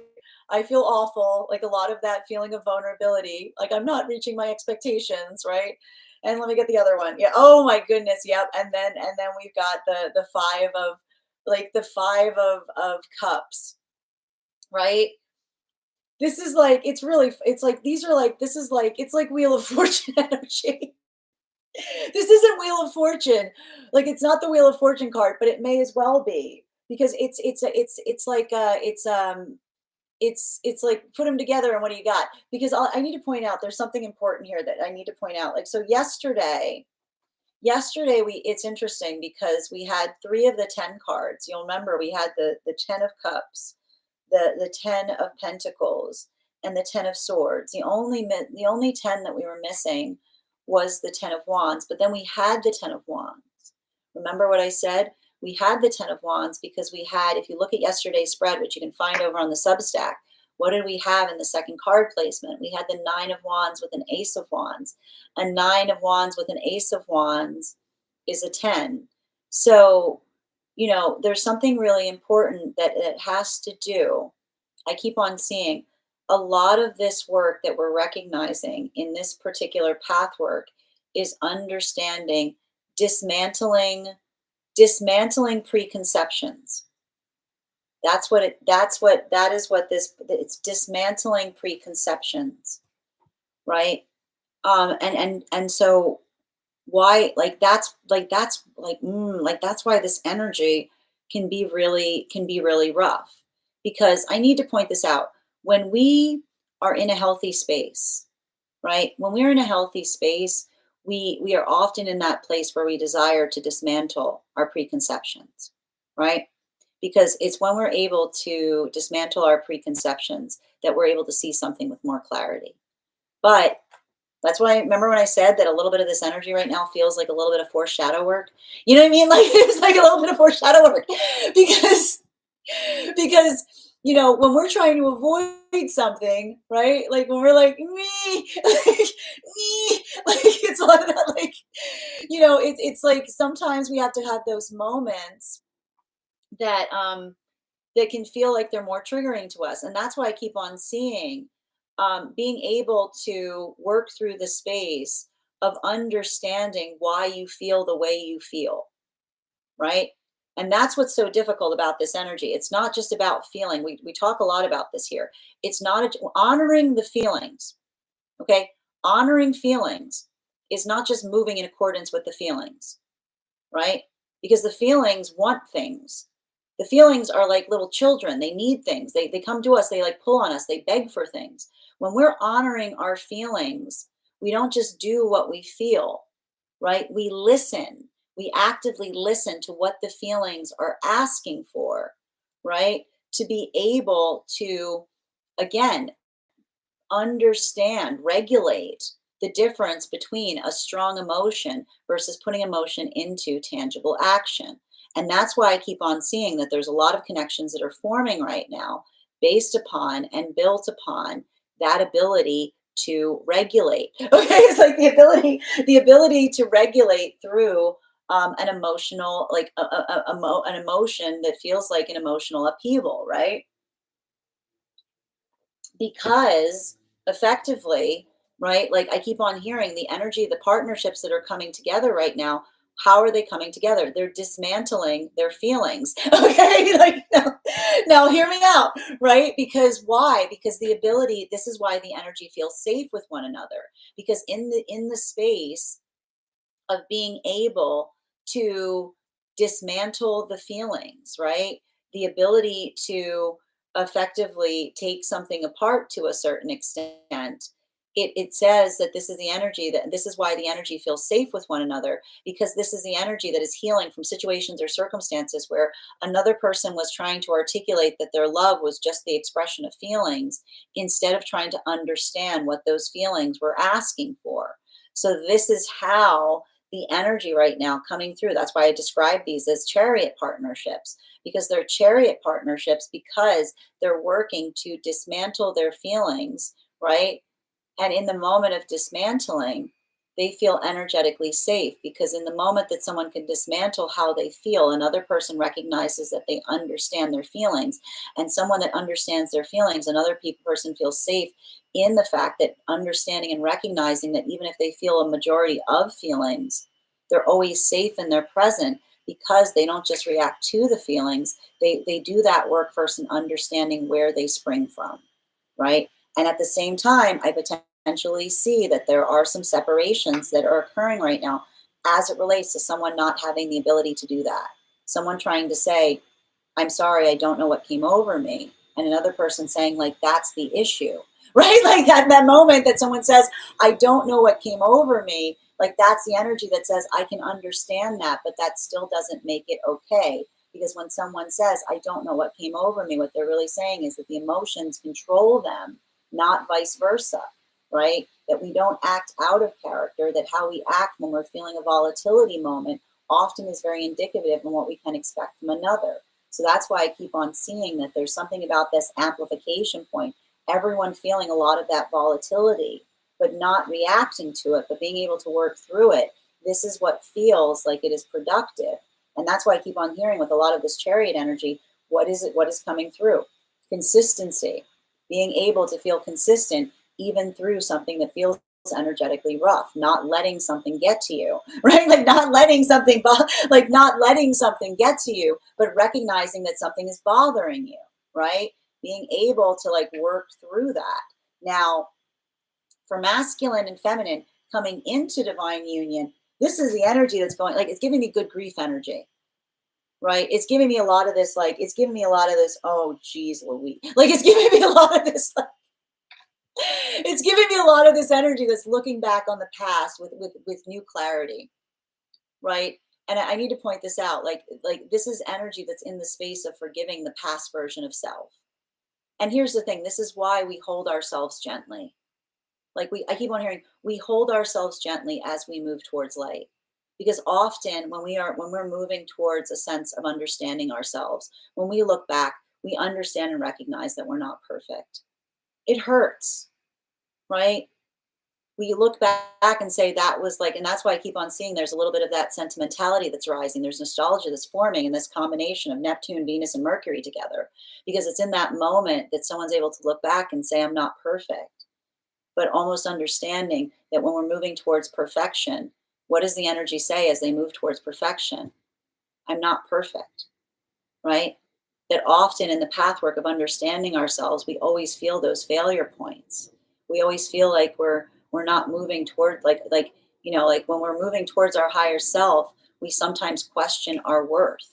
I feel awful, like a lot of that feeling of vulnerability, like I'm not reaching my expectations, right? And let me get the other one. Yeah. Oh my goodness. Yep. And then we've got the five of, like the five of cups, right? This is like, it's really, it's like, these are like, this is like, it's like Wheel of Fortune energy. This isn't Wheel of Fortune. Like it's not the Wheel of Fortune card, but it may as well be, because it's like it's like, put them together and what do you got? Because I need to point out there's something important here that I need to point out. Like, so yesterday we, it's interesting because we had three of the 10 cards. You'll remember we had the 10 of cups, the 10 of pentacles, and the 10 of swords. The only 10 that we were missing was the 10 of wands, but then we had the 10 of wands. Remember what I said? We had the 10 of wands because we had, if you look at yesterday's spread, which you can find over on the Substack, what did we have in the second card placement? We had the 9 of wands with an ace of wands. A 9 of wands with an ace of wands is a 10. So, there's something really important that it has to do. I keep on seeing a lot of this work that we're recognizing in this particular path work is understanding, dismantling preconceptions. That is what it's dismantling preconceptions, right? And so why, that's why this energy can be really rough, because I need to point this out. When we are in a healthy space, right? When we're in a healthy space, we are often in that place where we desire to dismantle our preconceptions, right? Because it's when we're able to dismantle our preconceptions that we're able to see something with more clarity. But that's why, remember when I said that a little bit of this energy right now feels like a little bit of foreshadow work? You know what I mean? Like it's like a little bit of foreshadow work, because when we're trying to avoid something, right? Like when we're like me, like, me, like it's a lot of that, like it's like sometimes we have to have those moments that that can feel like they're more triggering to us, and that's why I keep on seeing being able to work through the space of understanding why you feel the way you feel, right? And that's what's so difficult about this energy. It's not just about feeling. We talk a lot about this here. It's not honoring the feelings, okay? Honoring feelings is not just moving in accordance with the feelings, right? Because the feelings want things. The feelings are like little children. They need things. They come to us. They like pull on us. They beg for things. When we're honoring our feelings, we don't just do what we feel, right? We listen. We actively listen to what the feelings are asking for, right? To be able to, again, understand, regulate the difference between a strong emotion versus putting emotion into tangible action. And that's why I keep on seeing that there's a lot of connections that are forming right now based upon and built upon that ability to regulate. Okay, it's like the ability to regulate through an emotional, like an emotion that feels like an emotional upheaval, right? Because effectively, right, like I keep on hearing the energy, the partnerships that are coming together right now, how are they coming together? They're dismantling their feelings. Okay, like now hear me out, right? Because why? Because the ability, this is why the energy feels safe with one another. Because in the space of being able to dismantle the feelings, right? The ability to effectively take something apart to a certain extent. It says that this is the energy, that this is why the energy feels safe with one another, because this is the energy that is healing from situations or circumstances where another person was trying to articulate that their love was just the expression of feelings instead of trying to understand what those feelings were asking for. So this is how the energy right now coming through. That's why I describe these as chariot partnerships, because they're chariot partnerships because they're working to dismantle their feelings, right? And in the moment of dismantling, they feel energetically safe, because in the moment that someone can dismantle how they feel, another person recognizes that they understand their feelings. And someone that understands their feelings, another person feels safe in the fact that understanding and recognizing that even if they feel a majority of feelings, they're always safe in their present, because they don't just react to the feelings. They do that work first in understanding where they spring from, right? And at the same time, I potentially see that there are some separations that are occurring right now as it relates to someone not having the ability to do that. Someone trying to say, I'm sorry, I don't know what came over me. And another person saying, like, that's the issue, right? Like that moment that someone says, I don't know what came over me. Like, that's the energy that says, I can understand that, but that still doesn't make it okay. Because when someone says, I don't know what came over me, what they're really saying is that the emotions control them, not vice versa, right? That we don't act out of character, that how we act when we're feeling a volatility moment often is very indicative of what we can expect from another. So that's why I keep on seeing that there's something about this amplification point. Everyone feeling a lot of that volatility, but not reacting to it, but being able to work through it. This is what feels like it is productive. And that's why I keep on hearing with a lot of this chariot energy, what is it? What is coming through? Consistency, being able to feel consistent even through something that feels energetically rough, not letting something get to you, right? Like not letting something like not letting something get to you, but recognizing that something is bothering you, right? Being able to like work through that. Now, for masculine and feminine coming into divine union, this is the energy that's going, like, it's giving me good grief energy, right? It's giving me a lot of this, like, it's giving me a lot of this, oh, geez, Louise. Like, it's giving me a lot of this, like, it's giving me a lot of this energy that's looking back on the past with new clarity, right? And I need to point this out, like this is energy that's in the space of forgiving the past version of self. And here's the thing, this is why we hold ourselves gently. Like I keep on hearing, we hold ourselves gently as we move towards light. Because often when we're moving towards a sense of understanding ourselves, when we look back, we understand and recognize that we're not perfect. It hurts, right? We look back and say that was like, and that's why I keep on seeing there's a little bit of that sentimentality that's rising. There's nostalgia that's forming in this combination of Neptune, Venus, and Mercury together, because it's in that moment that someone's able to look back and say, I'm not perfect, but almost understanding that when we're moving towards perfection, what does the energy say as they move towards perfection? I'm not perfect, right? That often in the pathwork of understanding ourselves, we always feel those failure points. We always feel like we're not moving toward, like like when we're moving towards our higher self, we sometimes question our worth,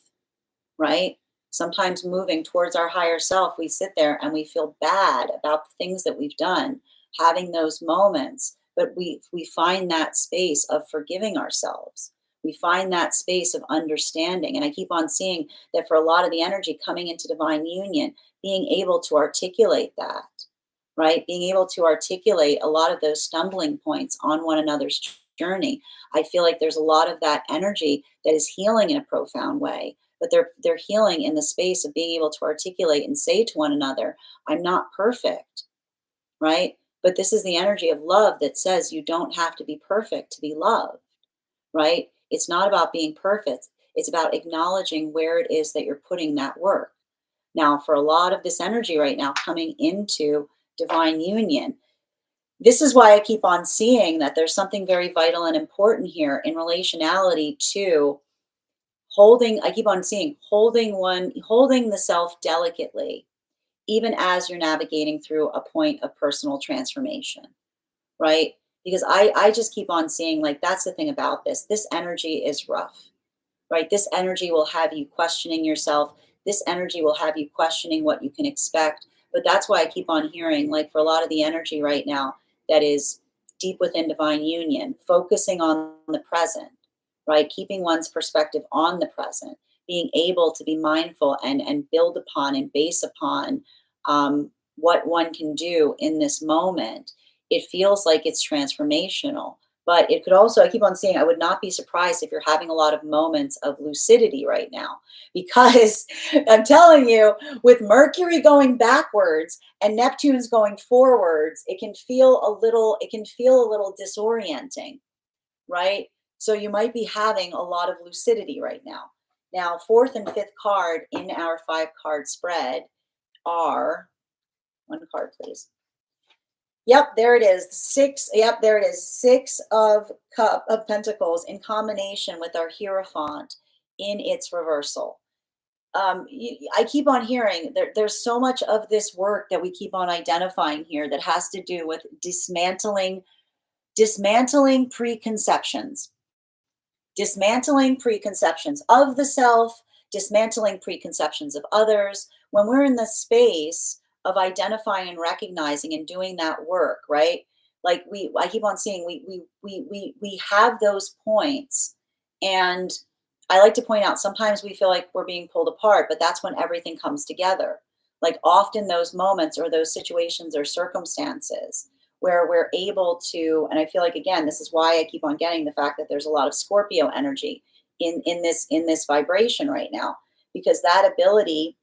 right? Sometimes moving towards our higher self, we sit there and we feel bad about the things that we've done, having those moments, but we find that space of forgiving ourselves. We find that space of understanding. And I keep on seeing that for a lot of the energy coming into divine union, being able to articulate that, right? Being able to articulate a lot of those stumbling points on one another's journey. I feel like there's a lot of that energy that is healing in a profound way, but they're healing in the space of being able to articulate and say to one another, I'm not perfect, right? But this is the energy of love that says you don't have to be perfect to be loved, right? It's not about being perfect. It's about acknowledging where it is that you're putting that work. Now, for a lot of this energy right now coming into divine union, this is why I keep on seeing that there's something very vital and important here in relationality to holding. I keep on seeing holding the self delicately, even as you're navigating through a point of personal transformation, right? Because I just keep on seeing, like, that's the thing about this energy is rough, right? This energy will have you questioning yourself. This energy will have you questioning what you can expect. But that's why I keep on hearing, like, for a lot of the energy right now that is deep within divine union, focusing on the present, right? Keeping one's perspective on the present, being able to be mindful and build upon and base upon what one can do in this moment. It feels like it's transformational, but it could also, I keep on saying, I would not be surprised if you're having a lot of moments of lucidity right now, because I'm telling you, with Mercury going backwards and Neptune's going forwards, it can feel a little disorienting, right? So you might be having a lot of lucidity right now. Now, fourth and fifth card in our 5 card spread are, one card, please. Yep, there it is. Six. Yep, there it is. 6 of Pentacles in combination with our Hierophant in its reversal. I keep on hearing there's so much of this work that we keep on identifying here that has to do with dismantling preconceptions, dismantling preconceptions of the self, dismantling preconceptions of others. When we're in the space of identifying and recognizing and doing that work, right? Like, I keep on seeing we have those points, and I like to point out sometimes we feel like we're being pulled apart, but that's when everything comes together. Like, often those moments or those situations or circumstances where we're able to, and I feel like, again, this is why I keep on getting the fact that there's a lot of Scorpio energy in this vibration right now, because that ability,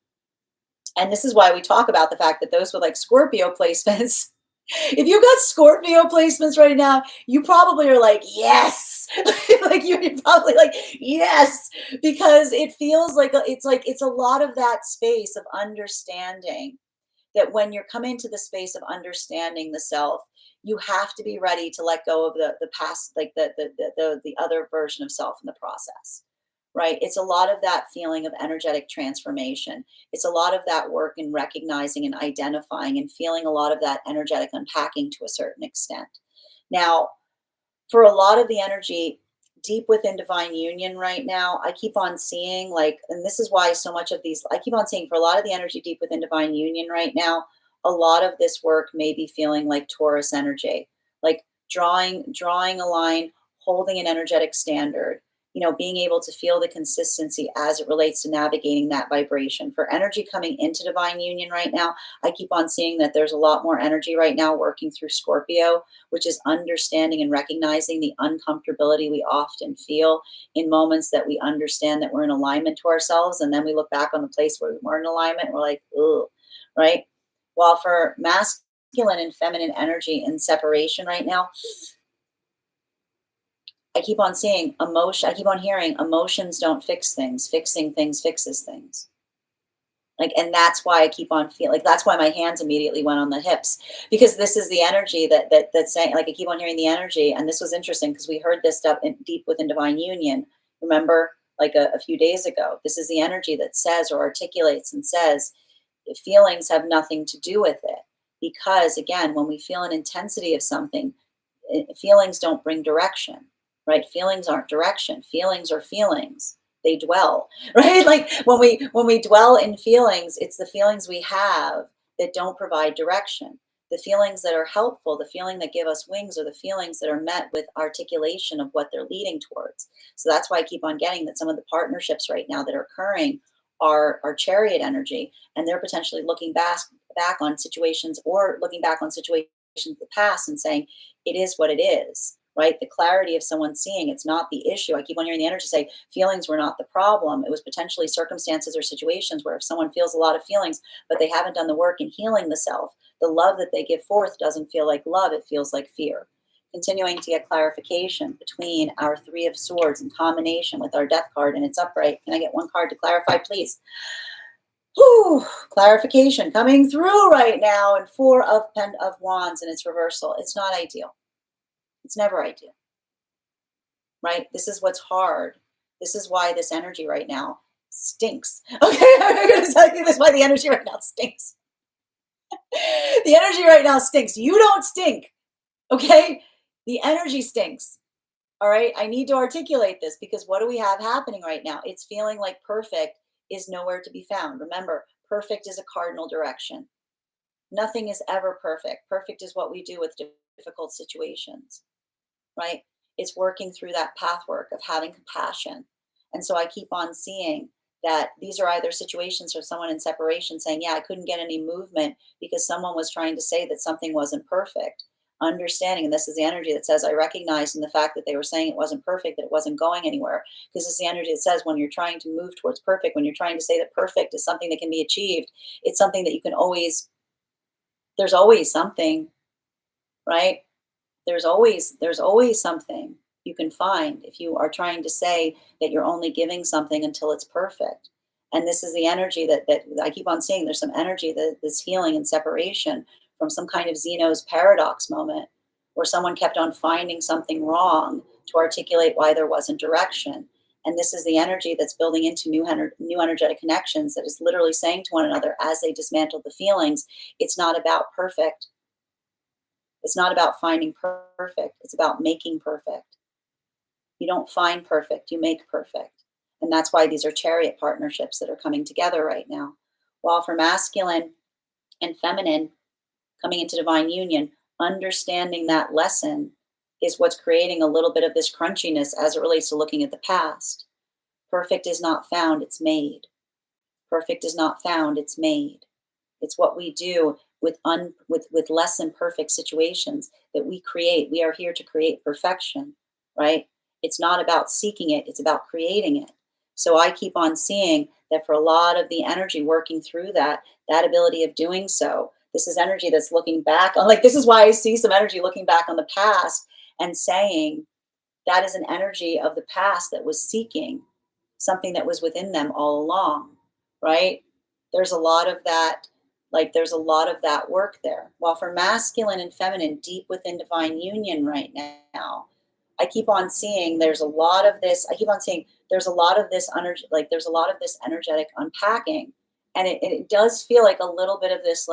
and this is why we talk about the fact that those with like Scorpio placements, if you got Scorpio placements right now, you probably are like, yes. Like, you're probably like, yes, because it feels like it's a lot of that space of understanding, that when you're coming to the space of understanding the self, you have to be ready to let go of the past, like the other version of self in the process, right? It's a lot of that feeling of energetic transformation. It's a lot of that work in recognizing and identifying and feeling a lot of that energetic unpacking to a certain extent. Now, for a lot of the energy deep within divine union right now, I keep on seeing, like, and this is why so much of these, I keep on seeing, for a lot of the energy deep within divine union right now, a lot of this work may be feeling like Taurus energy, like drawing a line, holding an energetic standard, being able to feel the consistency as it relates to navigating that vibration. For energy coming into divine union right now, I keep on seeing that there's a lot more energy right now working through Scorpio, which is understanding and recognizing the uncomfortability we often feel in moments that we understand that we're in alignment to ourselves. And then we look back on the place where we weren't in alignment, and we're like, ooh, right? While for masculine and feminine energy in separation right now, I keep on seeing emotion. I keep on hearing emotions don't fix things. Fixing things fixes things. Like, and that's why I keep on feeling, like, that's why my hands immediately went on the hips, because this is the energy that's saying, like, I keep on hearing the energy. And this was interesting because we heard this stuff deep within divine union. Remember, like a few days ago, this is the energy that says or articulates and says feelings have nothing to do with it. Because again, when we feel an intensity of something, feelings don't bring direction, right? Feelings aren't direction. Feelings are feelings. They dwell, right? Like, when we dwell in feelings, it's the feelings we have that don't provide direction. The feelings that are helpful, the feeling that give us wings, are the feelings that are met with articulation of what they're leading towards. So that's why I keep on getting that some of the partnerships right now that are occurring are chariot energy, and they're potentially looking back on situations, or looking back on situations of the past and saying, it is what it is, right? The clarity of someone seeing it's not the issue. I keep on hearing the energy say feelings were not the problem. It was potentially circumstances or situations where if someone feels a lot of feelings, but they haven't done the work in healing the self, the love that they give forth doesn't feel like love. It feels like fear. Continuing to get clarification between our Three of Swords in combination with our Death card and its upright. Can I get one card to clarify, please? Whew, clarification coming through right now, and Four of Wands in its reversal. It's not ideal. It's never ideal, right? This is what's hard. This is why this energy right now stinks. Okay, I'm going to tell you this, why the energy right now stinks. The energy right now stinks. You don't stink, okay? The energy stinks. All right, I need to articulate this because what do we have happening right now? It's feeling like perfect is nowhere to be found. Remember, perfect is a cardinal direction. Nothing is ever perfect. Perfect is what we do with difficult situations, right? It's working through that pathwork of having compassion. And so I keep on seeing that these are either situations or someone in separation saying, yeah, I couldn't get any movement because someone was trying to say that something wasn't perfect. Understanding, and this is the energy that says, I recognize in the fact that they were saying it wasn't perfect, that it wasn't going anywhere. Because it's the energy that says when you're trying to move towards perfect, when you're trying to say that perfect is something that can be achieved, it's something that you can always, there's always something, right? There's always something you can find if you are trying to say that you're only giving something until it's perfect. And this is the energy that I keep on seeing. There's some energy that's healing and separation from some kind of Zeno's paradox moment where someone kept on finding something wrong to articulate why there wasn't direction. And this is the energy that's building into new energetic connections that is literally saying to one another as they dismantle the feelings, it's not about perfect. It's not about finding perfect. It's about making perfect. You don't find perfect, you make perfect. And that's why these are chariot partnerships that are coming together right now. While for masculine and feminine coming into divine union, understanding that lesson is what's creating a little bit of this crunchiness as it relates to looking at the past. Perfect is not found, it's made. Perfect is not found, it's made. It's what we do with less than perfect situations that we create. We are here to create perfection, right? It's not about seeking it, it's about creating it. So I keep on seeing that for a lot of the energy working through that ability of doing so, this is energy that's looking back on, like, this is why I see some energy looking back on the past and saying that is an energy of the past that was seeking something that was within them all along, right? There's a lot of that, there's a lot of that work there. While for masculine and feminine, deep within divine union right now, I keep on seeing there's a lot of this, I keep on seeing there's a lot of this energy, there's a lot of this energetic unpacking. And it does feel like a little bit of this,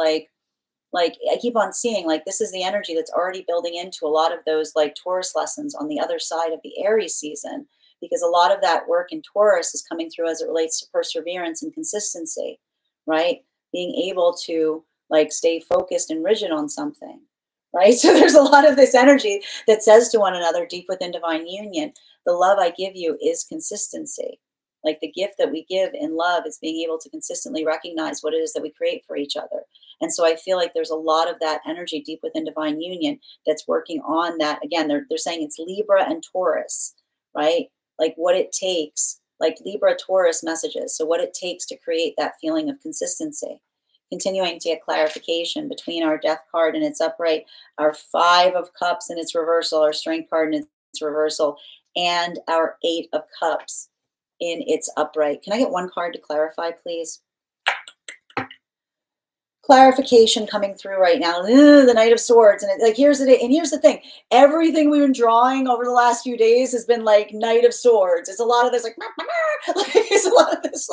I keep on seeing, this is the energy that's already building into a lot of those Taurus lessons on the other side of the Aries season, because a lot of that work in Taurus is coming through as it relates to perseverance and consistency, right? Being able to stay focused and rigid on something, right? So there's a lot of this energy that says to one another deep within divine union, the love I give you is consistency. The gift that we give in love is being able to consistently recognize what it is that we create for each other. And so I feel like there's a lot of that energy deep within divine union that's working on that. Again, they're saying it's Libra and Taurus, right? What it takes, Libra Taurus messages. So what it takes to create that feeling of consistency. Continuing to get clarification between our Death card and its upright, our Five of Cups in its reversal, our Strength card in its reversal, and our Eight of Cups in its upright. Can I get one card to clarify, please? Clarification coming through right now. The Knight of Swords, and here's the thing. Everything we've been drawing over the last few days has been Knight of Swords. It's a lot of this it's a lot of this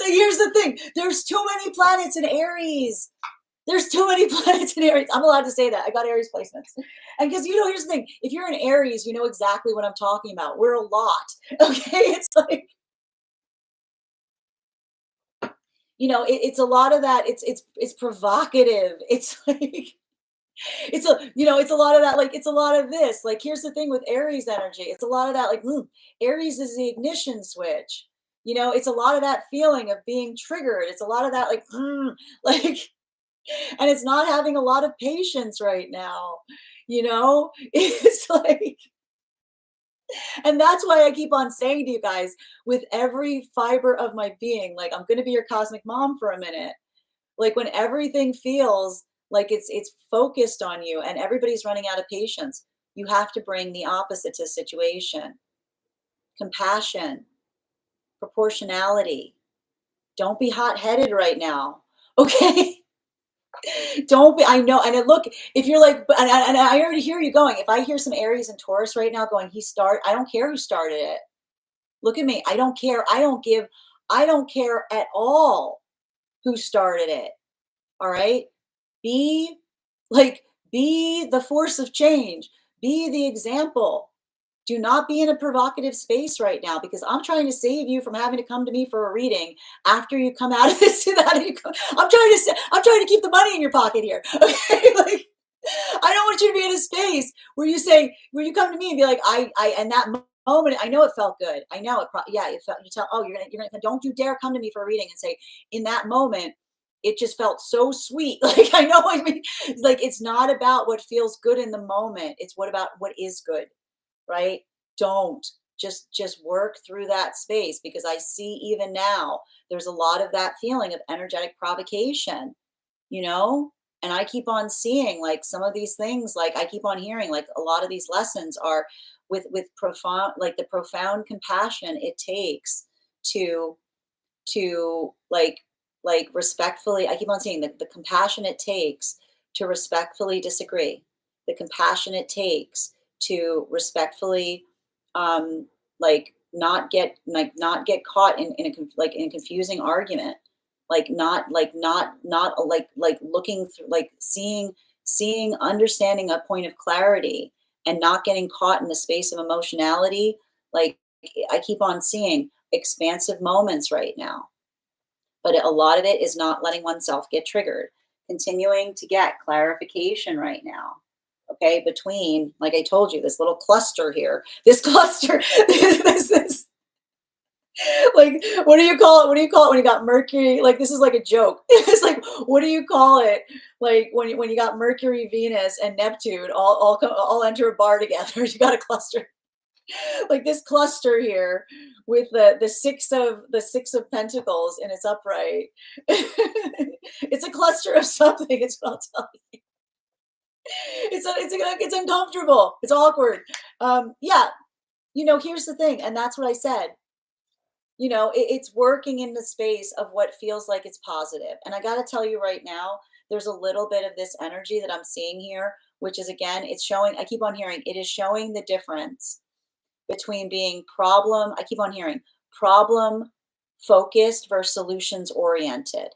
here's the thing. There's too many planets in Aries. There's too many planets in Aries. I'm allowed to say that. I got Aries placements. And because, here's the thing. If you're in Aries, you know exactly what I'm talking about. We're a lot. Okay? It's it's a lot of that. It's provocative. It's it's a lot of that. It's a lot of this. Here's the thing with Aries energy. It's a lot of that. Aries is the ignition switch. It's a lot of that feeling of being triggered. It's a lot of that, and it's not having a lot of patience right now. It's and that's why I keep on saying to you guys, with every fiber of my being, I'm going to be your cosmic mom for a minute. When everything feels like it's focused on you and everybody's running out of patience, You have to bring the opposite to the situation. Compassion, proportionality. Don't be hot-headed right now. Okay? Don't be, I know, and look, if you're like, and I already hear you going. If I hear some Aries and Taurus right now going, I don't care who started it. Look at me. I don't care. I don't care at all who started it. All right? Be be the force of change. Be the example. Do not be in a provocative space right now, because I'm trying to save you from having to come to me for a reading after you come out of this. I'm trying to keep the money in your pocket here. Okay, like, I don't want you to be in a space where you come to me and be like, and that moment, I know it felt good. I know it. Yeah, it felt. You tell, oh, you're gonna. Don't you dare come to me for a reading and say, in that moment, it just felt so sweet. Like, I know. I mean, like, it's not about what feels good in the moment. It's about what is good, right? Don't just work through that space, because I see even now there's a lot of that feeling of energetic provocation, you know? And I keep on seeing, like, some of these things, like, I keep on hearing, like, a lot of these lessons are with profound, like, the profound compassion it takes to to respectfully, I keep on saying that the compassion it takes to respectfully disagree, the compassion it takes to respectfully, not get caught in a confusing argument, not looking through, like, seeing, understanding a point of clarity, and not getting caught in the space of emotionality. Like, I keep on seeing expansive moments right now, but a lot of it is not letting oneself get triggered, continuing to get clarification right now. Okay, between, like I told you, this little cluster here, this cluster, this, like, what do you call it? What do you call it when you got Mercury? Like, this is like a joke. It's like, what do you call it? Like, when you got Mercury, Venus, and Neptune all enter a bar together, you got a cluster. Like, this cluster here with the six of pentacles in its upright. It's a cluster of something. It's what I'll tell you. It's uncomfortable. It's awkward. Yeah. Here's the thing, and that's what I said. It's working in the space of what feels like it's positive. And I got to tell you right now, there's a little bit of this energy that I'm seeing here, which is, again, it's showing. I keep on hearing it is showing the difference between being I keep on hearing problem focused versus solutions oriented,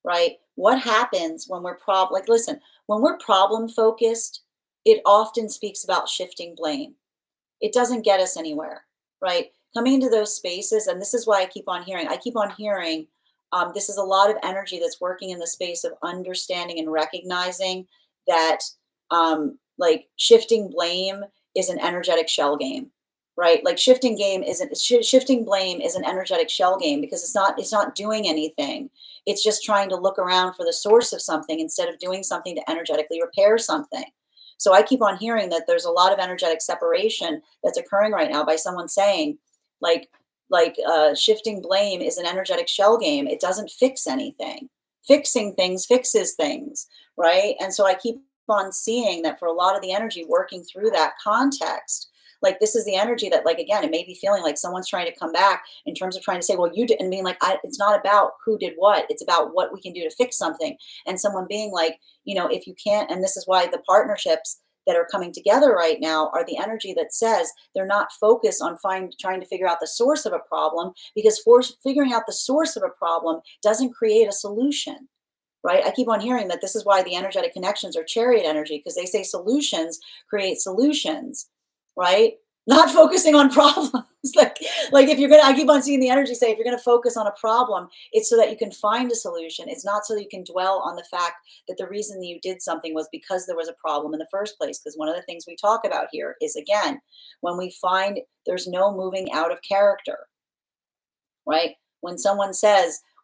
right? What happens when like, listen, when we're problem focused, it often speaks about shifting blame. It doesn't get us anywhere, right? Coming into those spaces, and this is why I keep on hearing, this is a lot of energy that's working in the space of understanding and recognizing that, like, shifting blame is an energetic shell game, right? Like, shifting blame is an energetic shell game, because it's not doing anything. It's just trying to look around for the source of something instead of doing something to energetically repair something. So I keep on hearing that there's a lot of energetic separation that's occurring right now by someone saying, like, shifting blame is an energetic shell game. It doesn't fix anything. Fixing things fixes things, right? And so I keep on seeing that for a lot of the energy working through that context, like, this is the energy that, like, again, it may be feeling like someone's trying to come back in terms of trying to say, well, you did, and being like, it's not about who did what, it's about what we can do to fix something. And someone being like, if you can't, and this is why the partnerships that are coming together right now are the energy that says they're not focused on trying to figure out the source of a problem, because figuring out the source of a problem doesn't create a solution. Right? I keep on hearing that this is why the energetic connections are chariot energy, because they say solutions create solutions, right? Not focusing on problems. like if I keep on seeing the energy say, if you're going to focus on a problem, it's so that you can find a solution. It's not so that you can dwell on the fact that the reason that you did something was because there was a problem in the first place. Because one of the things we talk about here is, again, when we find there's no moving out of character, right? When someone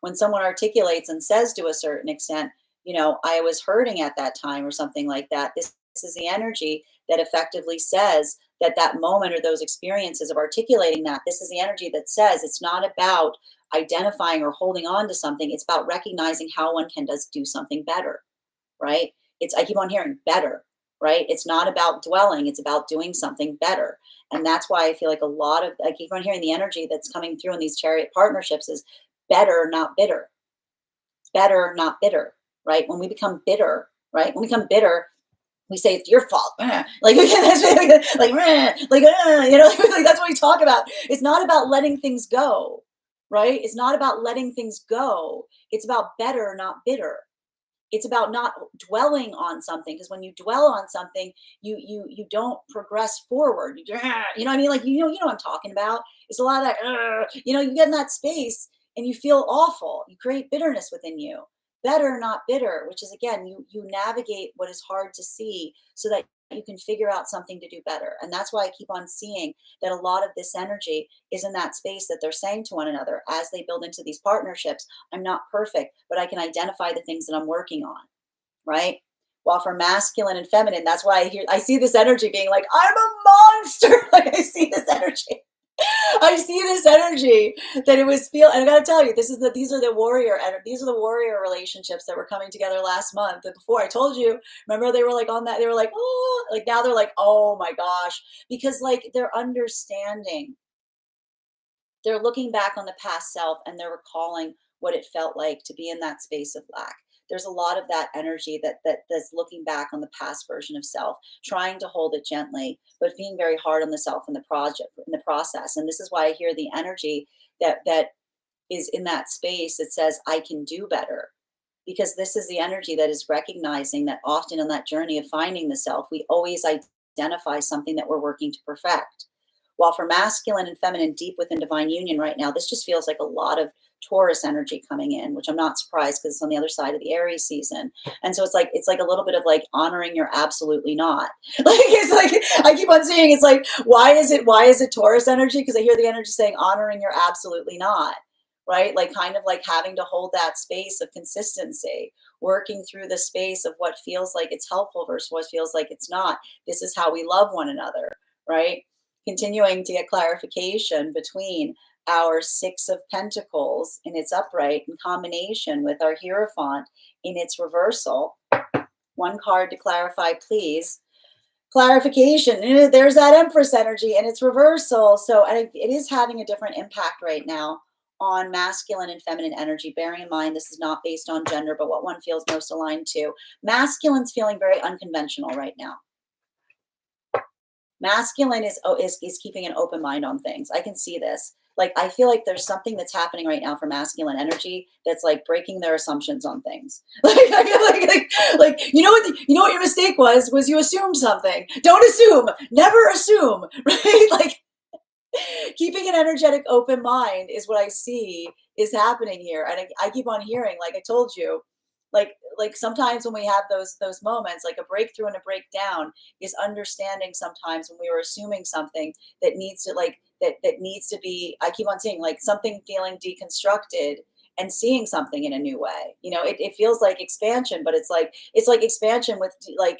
articulates and says to a certain extent, I was hurting at that time or something like that, this is the energy that effectively says that moment or those experiences of articulating that, this is the energy that says it's not about identifying or holding on to something. It's about recognizing how one can do something better, right? I keep on hearing better. right? It's not about dwelling, it's about doing something better. And that's why I feel like a lot of, I keep on hearing the energy that's coming through in these chariot partnerships is better, not bitter. Better, not bitter, right? When we become bitter, right? When we become bitter, we say it's your fault. Like, like, you know, like that's what we talk about. It's not about letting things go, right? It's not about letting things go. It's about better, not bitter. It's about not dwelling on something, because when you dwell on something, you don't progress forward. You know what I mean? Like, you know what I'm talking about. It's a lot of that. You know, you get in that space and you feel awful. You create bitterness within you. Better, not bitter, which is, again, you navigate what is hard to see so that you can figure out something to do better. And that's why I keep on seeing that a lot of this energy is in that space that they're saying to one another as they build into these partnerships. I'm not perfect, but I can identify the things that I'm working on, right? While for masculine and feminine, that's why I see this energy being like, I'm a monster. Like, I see this energy. I see this energy that it was feel, and I gotta tell you, these are the these are the warrior relationships that were coming together last month. And before, I told you, remember, they were like on that, they were like, oh, like now they're like, oh my gosh, because like they're understanding, they're looking back on the past self and they're recalling what it felt like to be in that space of lack. There's a lot of that energy that's looking back on the past version of self, trying to hold it gently, but being very hard on the self in the project, in the process. And this is why I hear the energy that is in that space that says, I can do better. Because this is the energy that is recognizing that often in that journey of finding the self, we always identify something that we're working to perfect. While for masculine and feminine, deep within divine union right now, this just feels like a lot of Taurus energy coming in, which I'm not surprised because it's on the other side of the Aries season. And so it's like a little bit of like honoring your absolutely not. Like, it's like I keep on saying, it's like, why is it Taurus energy? Because I hear the energy saying honoring your absolutely not. Right? Like, kind of like having to hold that space of consistency, working through the space of what feels like it's helpful versus what feels like it's not. This is how we love one another, right? Continuing to get clarification between our Six of Pentacles in its upright in combination with our Hierophant in its reversal. One card to clarify, please. Clarification. There's that Empress energy and its reversal. So it is having a different impact right now on masculine and feminine energy. Bearing in mind, this is not based on gender, but what one feels most aligned to. Masculine's feeling very unconventional right now. Masculine is keeping an open mind on things. I can see this. Like, I feel like there's something that's happening right now for masculine energy that's like breaking their assumptions on things. Like, I feel like you know what your mistake was you assumed something. Don't assume. Never assume. Right? Like, keeping an energetic open mind is what I see is happening here. And I keep on hearing, like I told you, like sometimes when we have those moments, like a breakthrough and a breakdown is understanding sometimes when we were assuming something that needs to that needs to be, I keep on seeing like something feeling deconstructed and seeing something in a new way. You know, it feels like expansion, but it's like expansion with like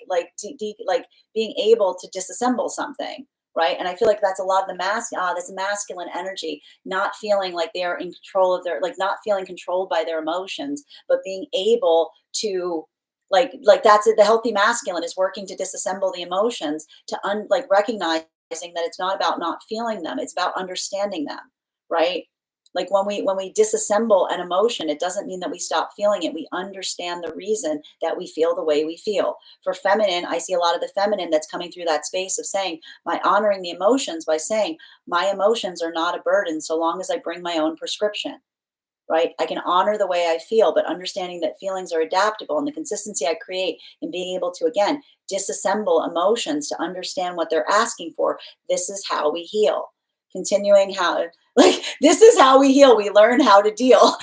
being able to disassemble something, right? And I feel like that's a lot of the this masculine energy, not feeling like they are in control of their, like not feeling controlled by their emotions, but being able to like that's it. The healthy masculine is working to disassemble the emotions to recognizing that it's not about not feeling them, it's about understanding them, right? Like when we disassemble an emotion, it doesn't mean that we stop feeling it. We understand the reason that we feel the way we feel. For feminine, I see a lot of the feminine that's coming through that space of saying, by honoring the emotions, by saying, my emotions are not a burden so long as I bring my own prescription, right? I can honor the way I feel, but understanding that feelings are adaptable and the consistency I create in being able to, again, disassemble emotions to understand what they're asking for. This is how we heal. Continuing how, like, this is how we heal. We learn how to deal.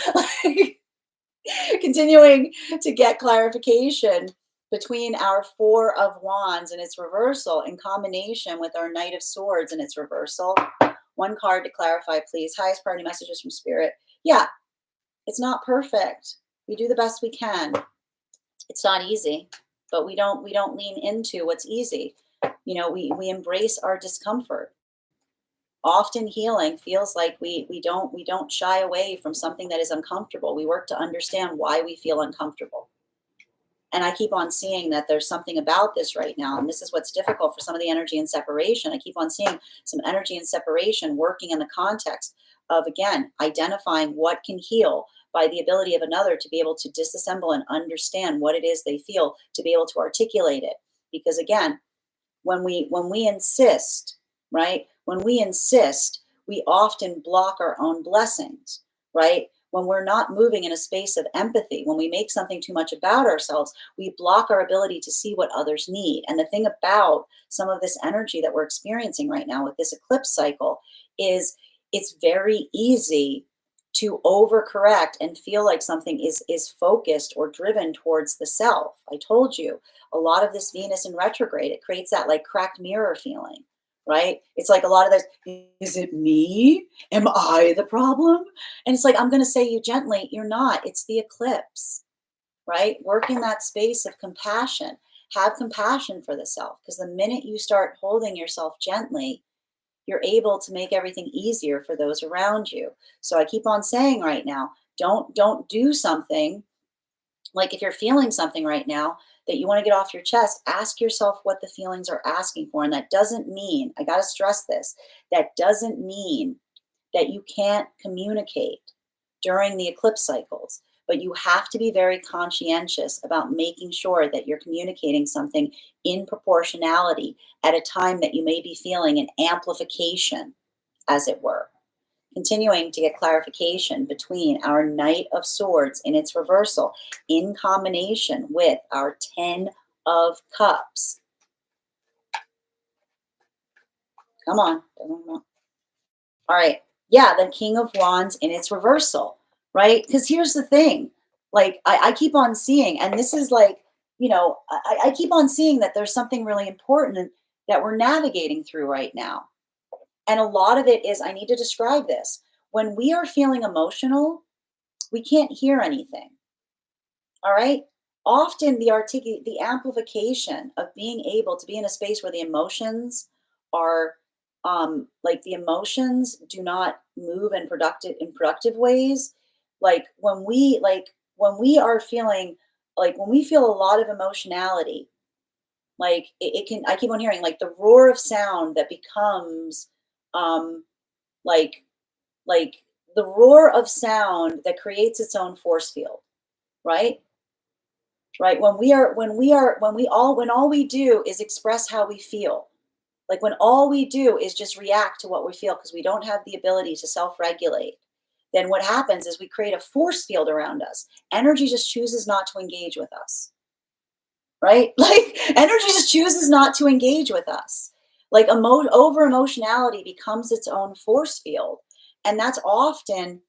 Continuing to get clarification between our Four of Wands and its reversal in combination with our Knight of Swords and its reversal. One card to clarify, please. Highest priority messages from Spirit. Yeah, it's not perfect. We do the best we can. It's not easy, but we don't lean into what's easy. You know, we embrace our discomfort. Often healing feels like we don't shy away from something that is uncomfortable. We work to understand why we feel uncomfortable. And I keep on seeing that there's something about this right now. And this is what's difficult for some of the energy and separation. I keep on seeing some energy and separation working in the context of, again, identifying what can heal by the ability of another to be able to disassemble and understand what it is they feel, to be able to articulate it. Because again, when we insist, right? When we insist, we often block our own blessings, right? When we're not moving in a space of empathy, when we make something too much about ourselves, we block our ability to see what others need. And the thing about some of this energy that we're experiencing right now with this eclipse cycle is it's very easy to overcorrect and feel like something is focused or driven towards the self. I told you, a lot of this Venus in retrograde, it creates that like cracked mirror feeling, right? It's like a lot of this, is it me? Am I the problem? And it's like, I'm going to say you gently, you're not. It's the eclipse, right? Work in that space of compassion. Have compassion for the self, because the minute you start holding yourself gently, you're able to make everything easier for those around you. So I keep on saying right now, don't do something. Like if you're feeling something right now that you want to get off your chest, ask yourself what the feelings are asking for. And that doesn't mean, I got to stress this, that doesn't mean that you can't communicate during the eclipse cycles, but you have to be very conscientious about making sure that you're communicating something in proportionality at a time that you may be feeling an amplification, as it were. Continuing to get clarification between our Knight of Swords in its reversal in combination with our Ten of Cups. Come on. All right. Yeah, the King of Wands in its reversal, right? Because here's the thing. Like, I keep on seeing, and this is like, I keep on seeing that there's something really important that we're navigating through right now. And a lot of it is, I need to describe this. When we are feeling emotional, we can't hear anything. All right. Often the amplification of being able to be in a space where the emotions are like the emotions do not move in productive ways. Like when we are feeling like when we feel a lot of emotionality, like it can I keep on hearing like the roar of sound that becomes um like like the roar of sound that creates its own force field, right? Right? When all we do is express how we feel. Like when all we do is just react to what we feel because we don't have the ability to self-regulate, then what happens is we create a force field around us. Energy just chooses not to engage with us, right? Like energy just chooses not to engage with us. Like over emotionality becomes its own force field. And that's often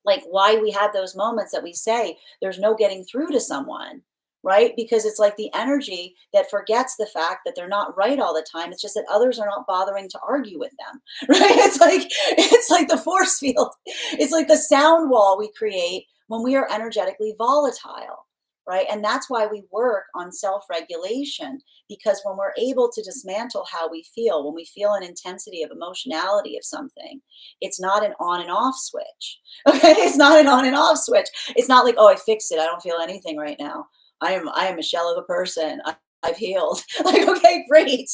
like why we have those moments that we say there's no getting through to someone, right? Because it's like the energy that forgets the fact that they're not right all the time. It's just that others are not bothering to argue with them, right? It's like the force field. It's like the sound wall we create when we are energetically volatile, right? And that's why we work on self-regulation, because when we're able to dismantle how we feel, when we feel an intensity of emotionality of something, it's not an on and off switch. Okay, it's not an on and off switch. It's not like, oh, I fixed it. I don't feel anything right now. I am a shell of a person. I've healed. Like, okay, great.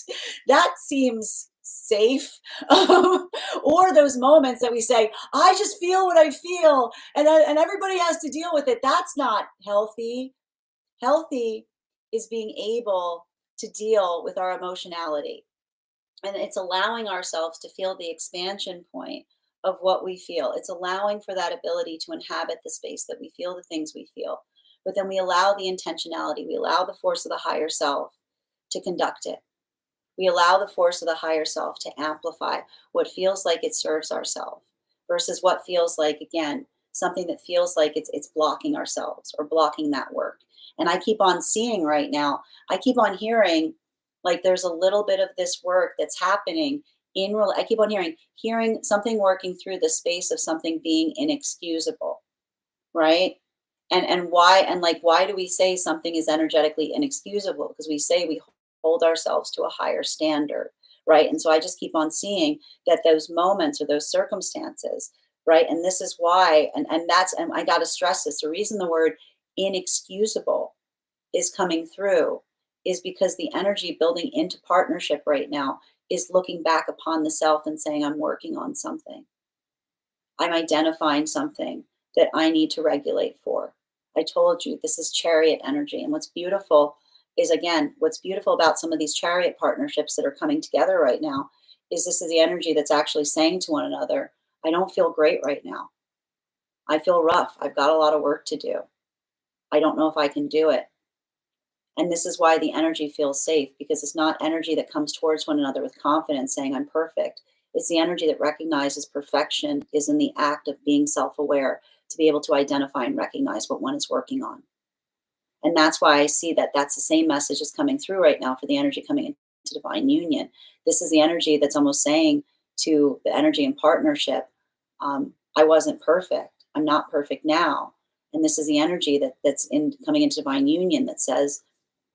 That seems safe. Or those moments that we say, I just feel what I feel, and everybody has to deal with it. That's not healthy. Healthy is being able to deal with our emotionality, and it's allowing ourselves to feel the expansion point of what we feel. It's allowing for that ability to inhabit the space that we feel the things we feel. But then we allow the intentionality, we allow the force of the higher self to conduct it. We allow the force of the higher self to amplify what feels like it serves ourselves versus what feels like, again, something that feels like it's blocking ourselves or blocking that work. And I keep on seeing right now, I keep on hearing like there's a little bit of this work that's happening I keep on hearing something working through the space of something being inexcusable, right? And why do we say something is energetically inexcusable? Because we say we hold ourselves to a higher standard, right? And so I just keep on seeing that those moments or those circumstances, right? And this is why, and I got to stress this, the reason the word inexcusable is coming through is because the energy building into partnership right now is looking back upon the self and saying, I'm working on something. I'm identifying something that I need to regulate for. I told you this is chariot energy. And what's beautiful is, again, what's beautiful about some of these chariot partnerships that are coming together right now is this is the energy that's actually saying to one another, I don't feel great right now. I feel rough. I've got a lot of work to do. I don't know if I can do it. And this is why the energy feels safe, because it's not energy that comes towards one another with confidence saying, I'm perfect. It's the energy that recognizes perfection is in the act of being self aware to be able to identify and recognize what one is working on. And that's why I see that that's the same message is coming through right now for the energy coming into divine union. This is the energy that's almost saying to the energy in partnership, I wasn't perfect. I'm not perfect now. And this is the energy that's in coming into divine union that says,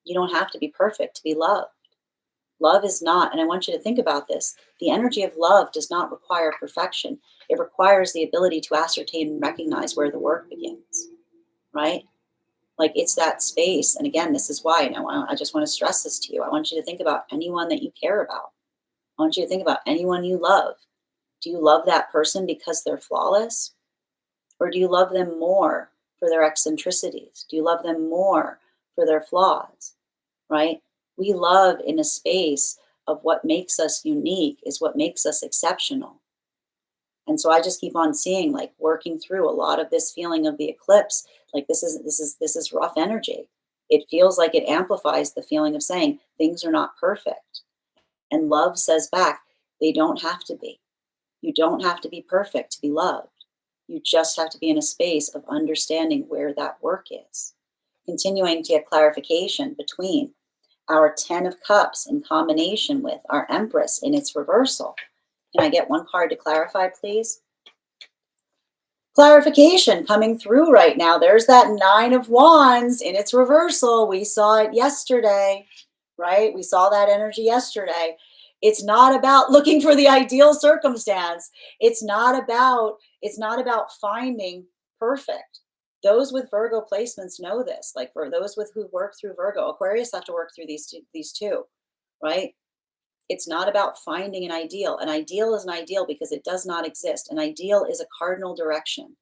you don't have to be perfect to be loved. Love is not, and I want you to think about this, the energy of love does not require perfection. It requires the ability to ascertain and recognize where the work begins, right? Like it's that space. And again, this is why, and I just want to stress this to you. I want you to think about anyone that you care about. I want you to think about anyone you love. Do you love that person because they're flawless? Or do you love them more for their eccentricities? Do you love them more for their flaws? Right? We love in a space of what makes us unique is what makes us exceptional. And so I just keep on seeing like working through a lot of this feeling of the eclipse. Like this is rough energy. It feels like it amplifies the feeling of saying things are not perfect. And love says back, they don't have to be. You don't have to be perfect to be loved. You just have to be in a space of understanding where that work is. Continuing to get clarification between our 10 of cups in combination with our empress in its reversal. Can I get one card to clarify, please? Clarification coming through right now. There's that 9 of wands in its reversal. We saw it yesterday, right? We saw that energy yesterday. It's not about looking for the ideal circumstance. It's not about finding perfect. Those with Virgo placements know this. Like for those with who work through Virgo, Aquarius have to work through these two, right? It's not about finding an ideal. An ideal is an ideal because it does not exist. An ideal is a cardinal direction.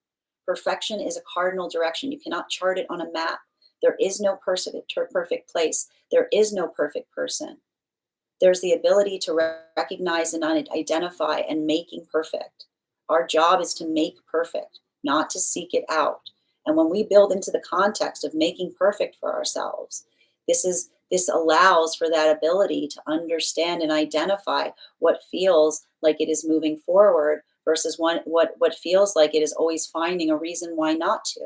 Perfection is a cardinal direction. You cannot chart it on a map. There is no perfect place. There is no perfect person. There's the ability to recognize and identify and making perfect. Our job is to make perfect, not to seek it out. And when we build into the context of making perfect for ourselves, this allows for that ability to understand and identify what feels like it is moving forward versus what feels like it is always finding a reason why not to.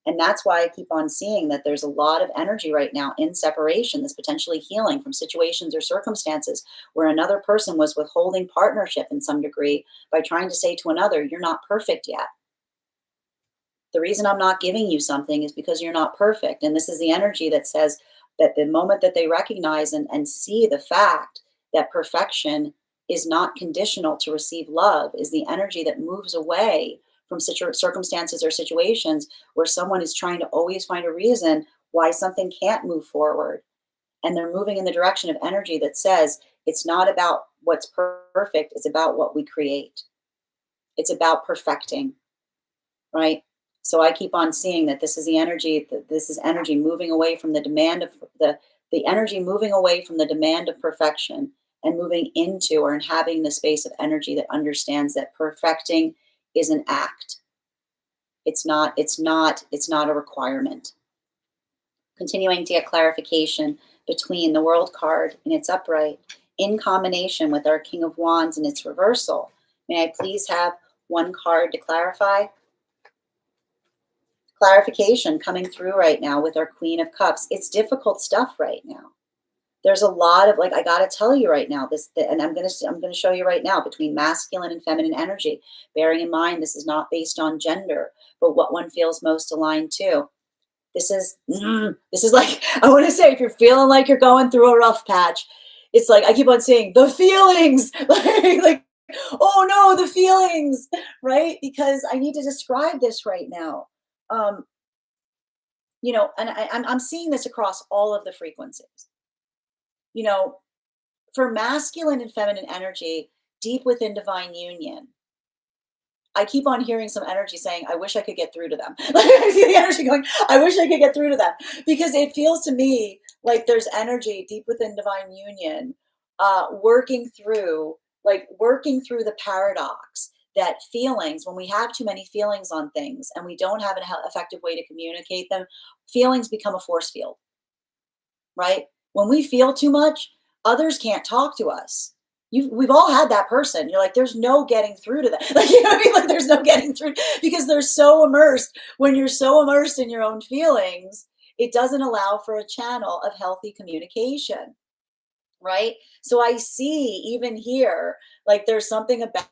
And that's why I keep on seeing that there's a lot of energy right now in separation that's potentially healing from situations or circumstances where another person was withholding partnership in some degree by trying to say to another, you're not perfect yet. The reason I'm not giving you something is because you're not perfect. And this is the energy that says that the moment that they recognize and see the fact that perfection is not conditional to receive love, is the energy that moves away from circumstances or situations where someone is trying to always find a reason why something can't move forward. And they're moving in the direction of energy that says it's not about what's perfect, it's about what we create. It's about perfecting, right? So I keep on seeing that this is the energy, that this is energy moving away from the demand of the energy moving away from the demand of perfection and moving into or inhabiting the space of energy that understands that perfecting is an act. It's not a requirement. Continuing to get clarification between the world card in its upright in combination with our King of Wands in its reversal. May I please have one card to clarify? Clarification coming through right now with our Queen of Cups. It's difficult stuff right now. There's a lot of like I got to tell you right now and I'm going to show you right now between masculine and feminine energy, bearing in mind this is not based on gender, but what one feels most aligned to. This is like I want to say if you're feeling like you're going through a rough patch, it's like I keep on saying the feelings like oh no, the feelings, right? Because I need to describe this right now. Um, And I'm seeing this across all of the frequencies. You know, for masculine and feminine energy, deep within divine union, I keep on hearing some energy saying, I wish I could get through to them. Like I see the energy going, I wish I could get through to them. Because it feels to me like there's energy deep within divine union, working through the paradox that feelings, when we have too many feelings on things and we don't have an effective way to communicate them, feelings become a force field, right? When we feel too much, others can't talk to us. We've all had that person. You're like, there's no getting through to them. Like, you know what I mean? Like, there's no getting through because they're so immersed. When you're so immersed in your own feelings, it doesn't allow for a channel of healthy communication, right? So I see even here, like there's something about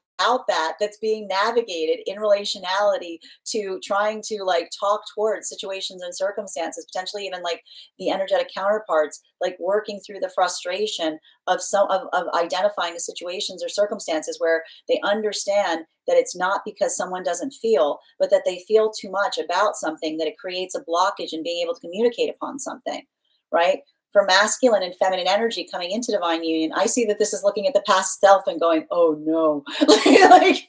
that that's being navigated in relationality to trying to like talk towards situations and circumstances, potentially even like the energetic counterparts, like working through the frustration of of identifying the situations or circumstances where they understand that it's not because someone doesn't feel, but that they feel too much about something, that it creates a blockage in being able to communicate upon something, right? For masculine and feminine energy coming into divine union, I see that this is looking at the past self and going, oh no, like,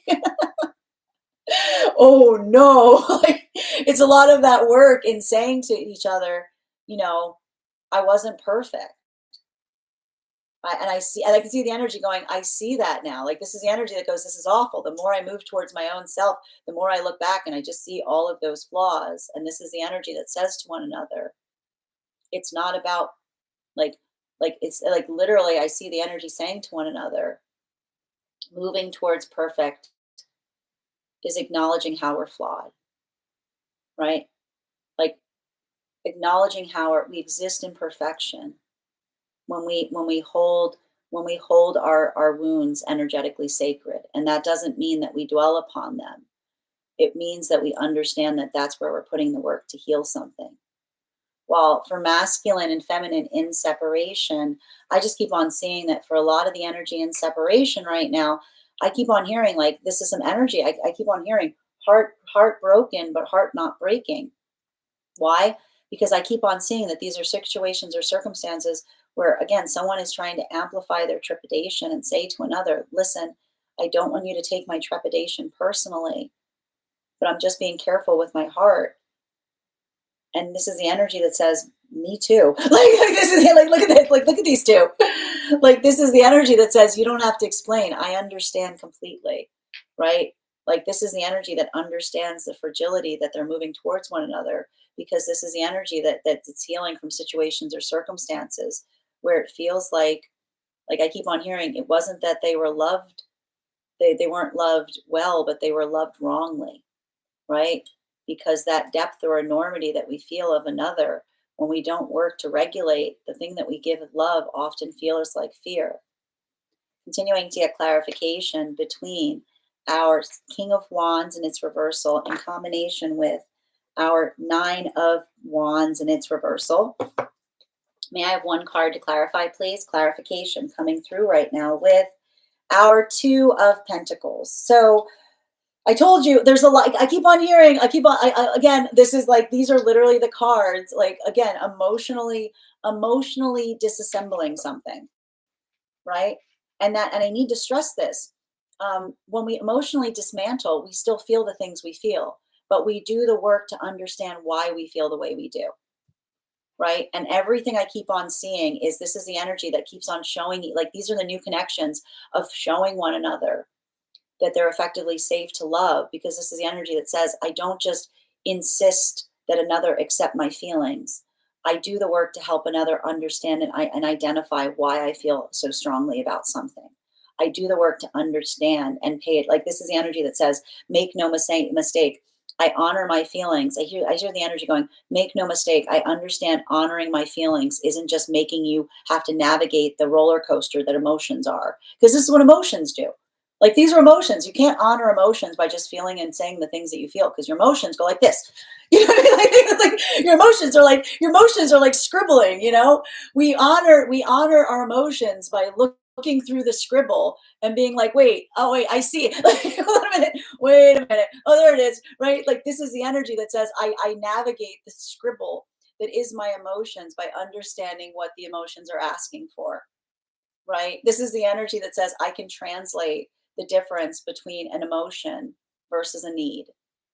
oh no. Like, it's a lot of that work in saying to each other, you know, I wasn't perfect. And I can see the energy going, I see that now. Like, this is the energy that goes, this is awful. The more I move towards my own self, the more I look back and I just see all of those flaws. And this is the energy that says to one another, it's not about like it's like literally I see the energy saying to one another, moving towards perfect is acknowledging how we're flawed, right? Like acknowledging how we exist in perfection when we hold our wounds energetically sacred. And that doesn't mean that we dwell upon them. It means that we understand that that's where we're putting the work to heal something. While for masculine and feminine in separation, I just keep on seeing that for a lot of the energy in separation right now, I keep on hearing like this is some energy. I keep on hearing heart broken, but heart not breaking. Why? Because I keep on seeing that these are situations or circumstances where again someone is trying to amplify their trepidation and say to another, listen, I don't want you to take my trepidation personally, but I'm just being careful with my heart. And this is the energy that says me too. Like this is like look at this, like look at these two. Like this is the energy that says you don't have to explain, I understand completely, right? Like this is the energy that understands the fragility that they're moving towards one another, because this is the energy that's healing from situations or circumstances where it feels like I keep on hearing, it wasn't that they were loved, they weren't loved well, but they were loved wrongly, right? Because that depth or enormity that we feel of another, when we don't work to regulate the thing that we give love, often feels like fear. Continuing to get clarification between our King of Wands and its reversal in combination with our Nine of Wands and its reversal. May I have one card to clarify, please? Clarification coming through right now with our Two of Pentacles. So I told you there's a lot. I keep on hearing, again, this is like, these are literally the cards, like, again, emotionally disassembling something, right? And I need to stress this. When we emotionally dismantle, we still feel the things we feel, but we do the work to understand why we feel the way we do. Right. And everything I keep on seeing is this is the energy that keeps on showing you, like, these are the new connections of showing one another that they're effectively safe to love, because this is the energy that says, I don't just insist that another accept my feelings. I do the work to help another understand and identify why I feel so strongly about something. I do the work to understand and pay it. Like this is the energy that says, make no mistake. I honor my feelings. I hear the energy going, make no mistake. I understand honoring my feelings isn't just making you have to navigate the roller coaster that emotions are, because this is what emotions do. Like these are emotions. You can't honor emotions by just feeling and saying the things that you feel, because your emotions go like this. You know what I mean? Like your emotions are like scribbling, you know? We honor our emotions by looking through the scribble and being like, wait, oh wait, I see it. Like, wait a minute. Oh, there it is. Right? Like this is the energy that says I navigate the scribble that is my emotions by understanding what the emotions are asking for, right? This is the energy that says I can translate the difference between an emotion versus a need,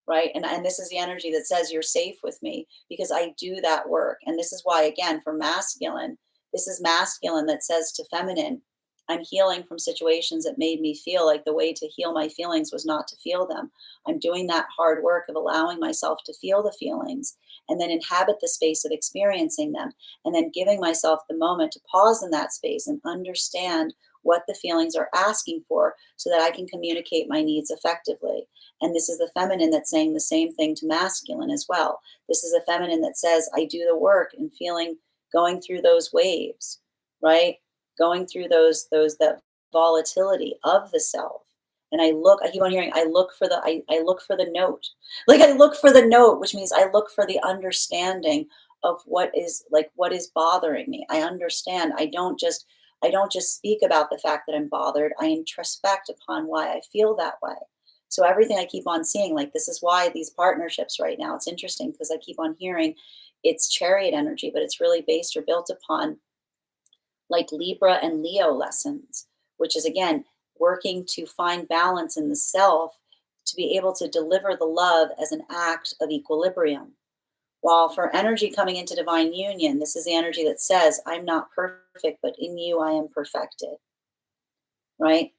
right? And this is the energy that says you're safe with me because I do that work. And this is why, again, for masculine, this is masculine that says to feminine, I'm healing from situations that made me feel like the way to heal my feelings was not to feel them. I'm doing that hard work of allowing myself to feel the feelings and then inhabit the space of experiencing them and then giving myself the moment to pause in that space and understand what the feelings are asking for so that I can communicate my needs effectively. And this is the feminine that's saying the same thing to masculine as well. This is a feminine that says, I do the work and feeling, going through those waves, right? Going through that volatility of the self. And I keep on hearing, I look for the note. Like I look for the note, which means I look for the understanding of what is bothering me. I understand. I don't just speak about the fact that I'm bothered. I introspect upon why I feel that way. So everything I keep on seeing, like this is why these partnerships right now, it's interesting because I keep on hearing it's chariot energy, but it's really based or built upon like Libra and Leo lessons, which is again working to find balance in the self to be able to deliver the love as an act of equilibrium. While for energy coming into divine union, this is the energy that says, I'm not perfect, but in you I am perfected, right?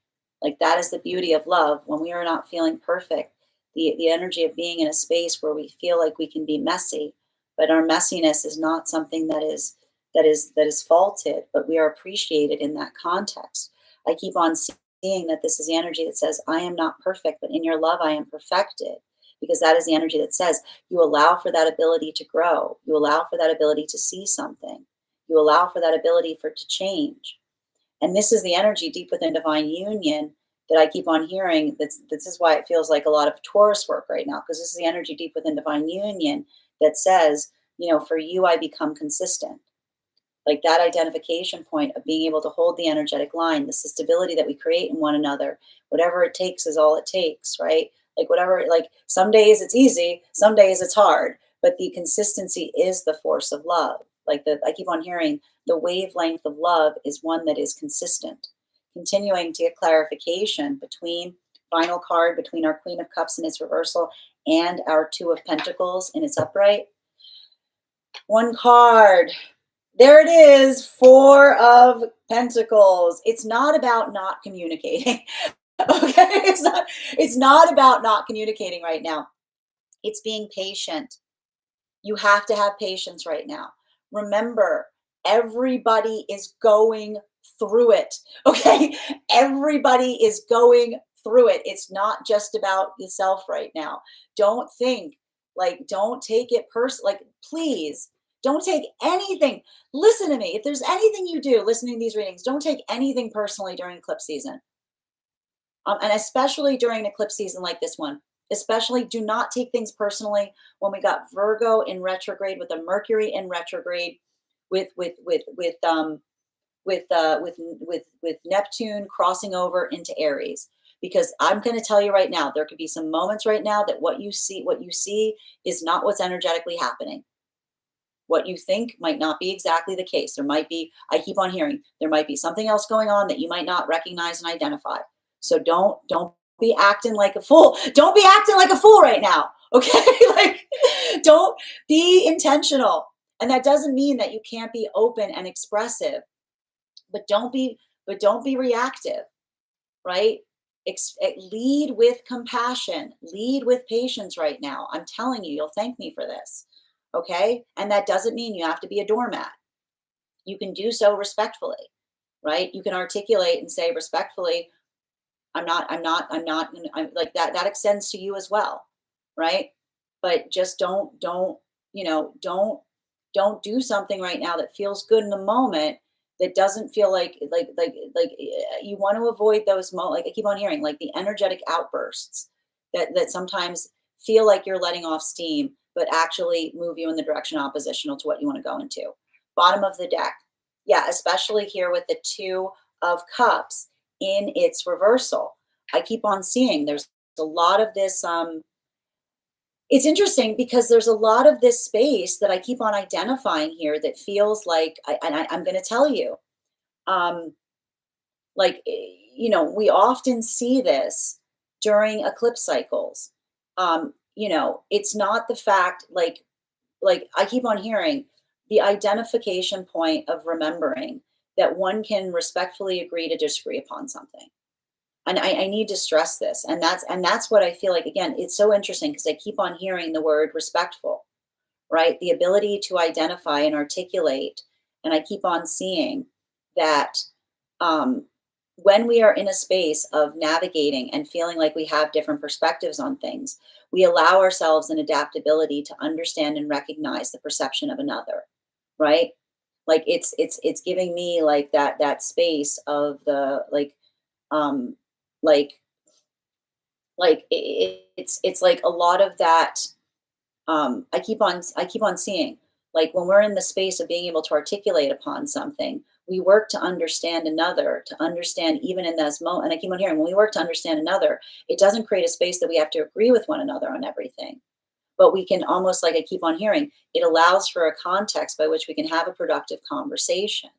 Like that is the beauty of love. When we are not feeling perfect, the energy of being in a space where we feel like we can be messy, but our messiness is not something that is faulted, but we are appreciated in that context. I keep on seeing that this is the energy that says, I am not perfect, but in your love I am perfected. Because that is the energy that says you allow for that ability to grow. You allow for that ability to see something. You allow for that ability for it to change. And this is the energy deep within divine union that I keep on hearing. This is why it feels like a lot of Taurus work right now, because this is the energy deep within divine union that says, for you, I become consistent. Like that identification point of being able to hold the energetic line, the stability that we create in one another, whatever it takes is all it takes, right? Like whatever, like some days it's easy, some days it's hard, but the consistency is the force of love. I keep on hearing the wavelength of love is one that is consistent. Continuing to get clarification between final card, between our Queen of Cups in its reversal and our Two of Pentacles in its upright. One card. There it is, Four of Pentacles. It's not about not communicating. Okay, it's not about not communicating right now. It's being patient. You have to have patience right now. Remember, everybody is going through it. Okay? Everybody is going through it. It's not just about yourself right now. Don't take it personal. Like, please don't take anything. Listen to me. If there's anything you do listening to these readings, don't take anything personally during eclipse season. And especially during an eclipse season like this one. Especially do not take things personally when we got Virgo in retrograde with a Mercury in retrograde with Neptune crossing over into Aries. Because I'm going to tell you right now, there could be some moments right now that what you see is not what's energetically happening. What you think might not be exactly the case. There might be, I keep on hearing, there might be something else going on that you might not recognize and identify. So don't be acting like a fool. Don't be acting like a fool right now. Okay? Like, don't be intentional. And that doesn't mean that you can't be open and expressive, but don't be reactive, right? Lead with compassion, lead with patience right now. I'm telling you, you'll thank me for this. Okay? And that doesn't mean you have to be a doormat. You can do so respectfully, right? You can articulate and say respectfully, I'm like that extends to you as well, right? But just don't do something right now that feels good in the moment that doesn't feel like you want to avoid those like I keep on hearing like the energetic outbursts that sometimes feel like you're letting off steam but actually move you in the direction oppositional to what you want to go into. Bottom of the deck. Yeah, especially here with the Two of Cups in its reversal. I keep on seeing there's a lot of this It's interesting because there's a lot of this space that I keep on identifying here that feels like, I'm going to tell you, um, we often see this during eclipse cycles. It's not the fact, like I keep on hearing the identification point of remembering that one can respectfully agree to disagree upon something. And I need to stress this. And that's what I feel like, again, it's so interesting because I keep on hearing the word respectful, right? The ability to identify and articulate. And I keep on seeing that, um, when we are in a space of navigating and feeling like we have different perspectives on things, we allow ourselves an adaptability to understand and recognize the perception of another, right? Like it's giving me like that space of the um like it's like a lot of that. I keep on seeing, like, when we're in the space of being able to articulate upon something, we work to understand another, to understand even in this moment. And I keep on hearing, when we work to understand another, it doesn't create a space that we have to agree with one another on everything, but we can almost, like I keep on hearing, it allows for a context by which we can have a productive conversation,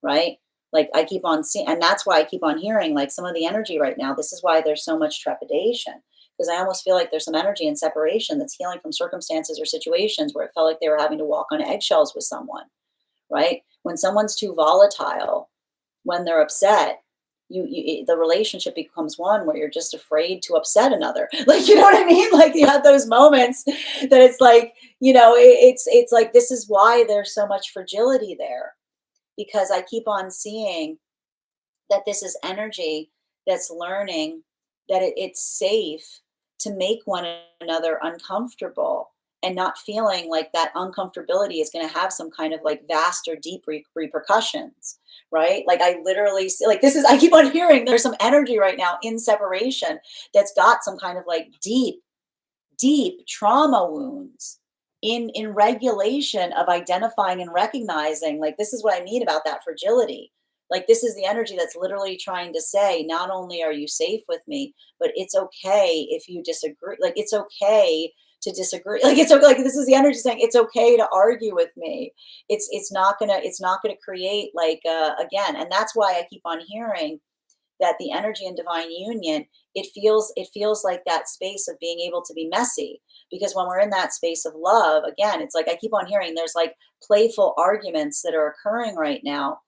right? Like I keep on seeing, and that's why I keep on hearing like some of the energy right now. This is why there's so much trepidation, because I almost feel like there's some energy in separation that's healing from circumstances or situations where it felt like they were having to walk on eggshells with someone, right? When someone's too volatile, when they're upset, the relationship becomes one where you're just afraid to upset another. Like, you know what I mean? Like you have those moments that it's like, it's like, this is why there's so much fragility there, because I keep on seeing that this is energy that's learning that it's safe to make one another uncomfortable, and not feeling like that uncomfortability is going to have some kind of like vast or deep repercussions, right? Like I literally see, like, this is, I keep on hearing there's some energy right now in separation that's got some kind of like deep trauma wounds in regulation of identifying and recognizing, like, this is what I mean about that fragility. Like this is the energy that's literally trying to say, not only are you safe with me, but it's okay if you disagree. Like it's okay to disagree. Like it's okay. Like this is the energy saying it's okay to argue with me. It's not gonna create like, again. And that's why I keep on hearing that the energy in divine union, it feels like that space of being able to be messy, because when we're in that space of love, again, it's like I keep on hearing there's like playful arguments that are occurring right now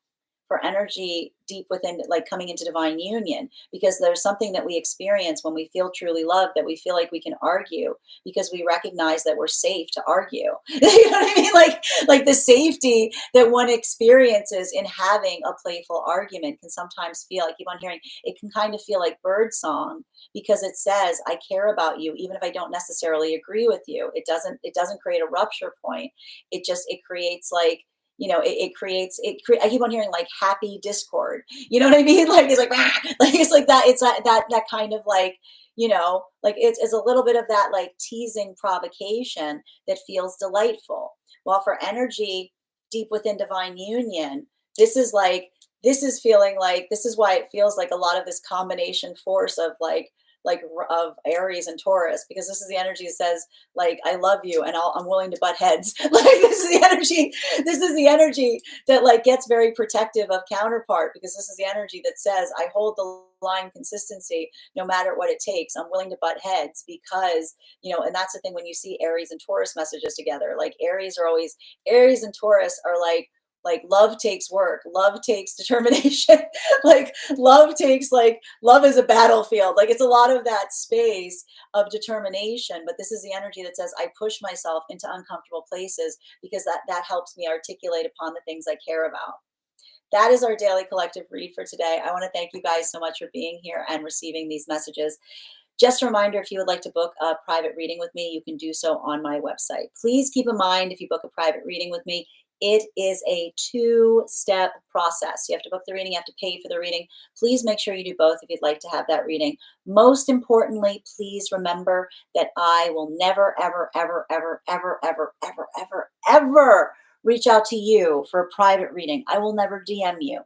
for energy deep within, like coming into divine union, because there's something that we experience when we feel truly loved, that we feel like we can argue because we recognize that we're safe to argue. You know what I mean? Like the safety that one experiences in having a playful argument can sometimes feel, I keep on hearing, it can kind of feel like bird song, because it says I care about you even if I don't necessarily agree with you. It doesn't create a rupture point. It creates like, I keep on hearing like happy discord. You know what I mean? Like it's like, "Rah!" Like it's like that. It's that kind of like, like it's a little bit of that like teasing provocation that feels delightful. While for energy deep within divine union, this is like, this is feeling like, this is why it feels like a lot of this combination force of of Aries and Taurus, because this is the energy that says like I love you and I'm willing to butt heads. Like this is the energy. This is the energy that like gets very protective of counterpart, because this is the energy that says I hold the line consistency no matter what it takes. I'm willing to butt heads because, and that's the thing when you see Aries and Taurus messages together. Like Aries and Taurus are like love takes work, love takes determination. Like love is a battlefield. Like it's a lot of that space of determination, but this is the energy that says I push myself into uncomfortable places because that helps me articulate upon the things I care about. That is our daily collective read for today. I want to thank you guys so much for being here and receiving these messages. Just a reminder, if you would like to book a private reading with me, you can do so on my website. Please keep in mind, if you book a private reading with me, it is a two-step process. You have to book the reading, you have to pay for the reading. Please make sure you do both if you'd like to have that reading. Most importantly, please remember that I will never, ever, ever, ever, ever, ever, ever, ever, ever reach out to you for a private reading. I will never DM you.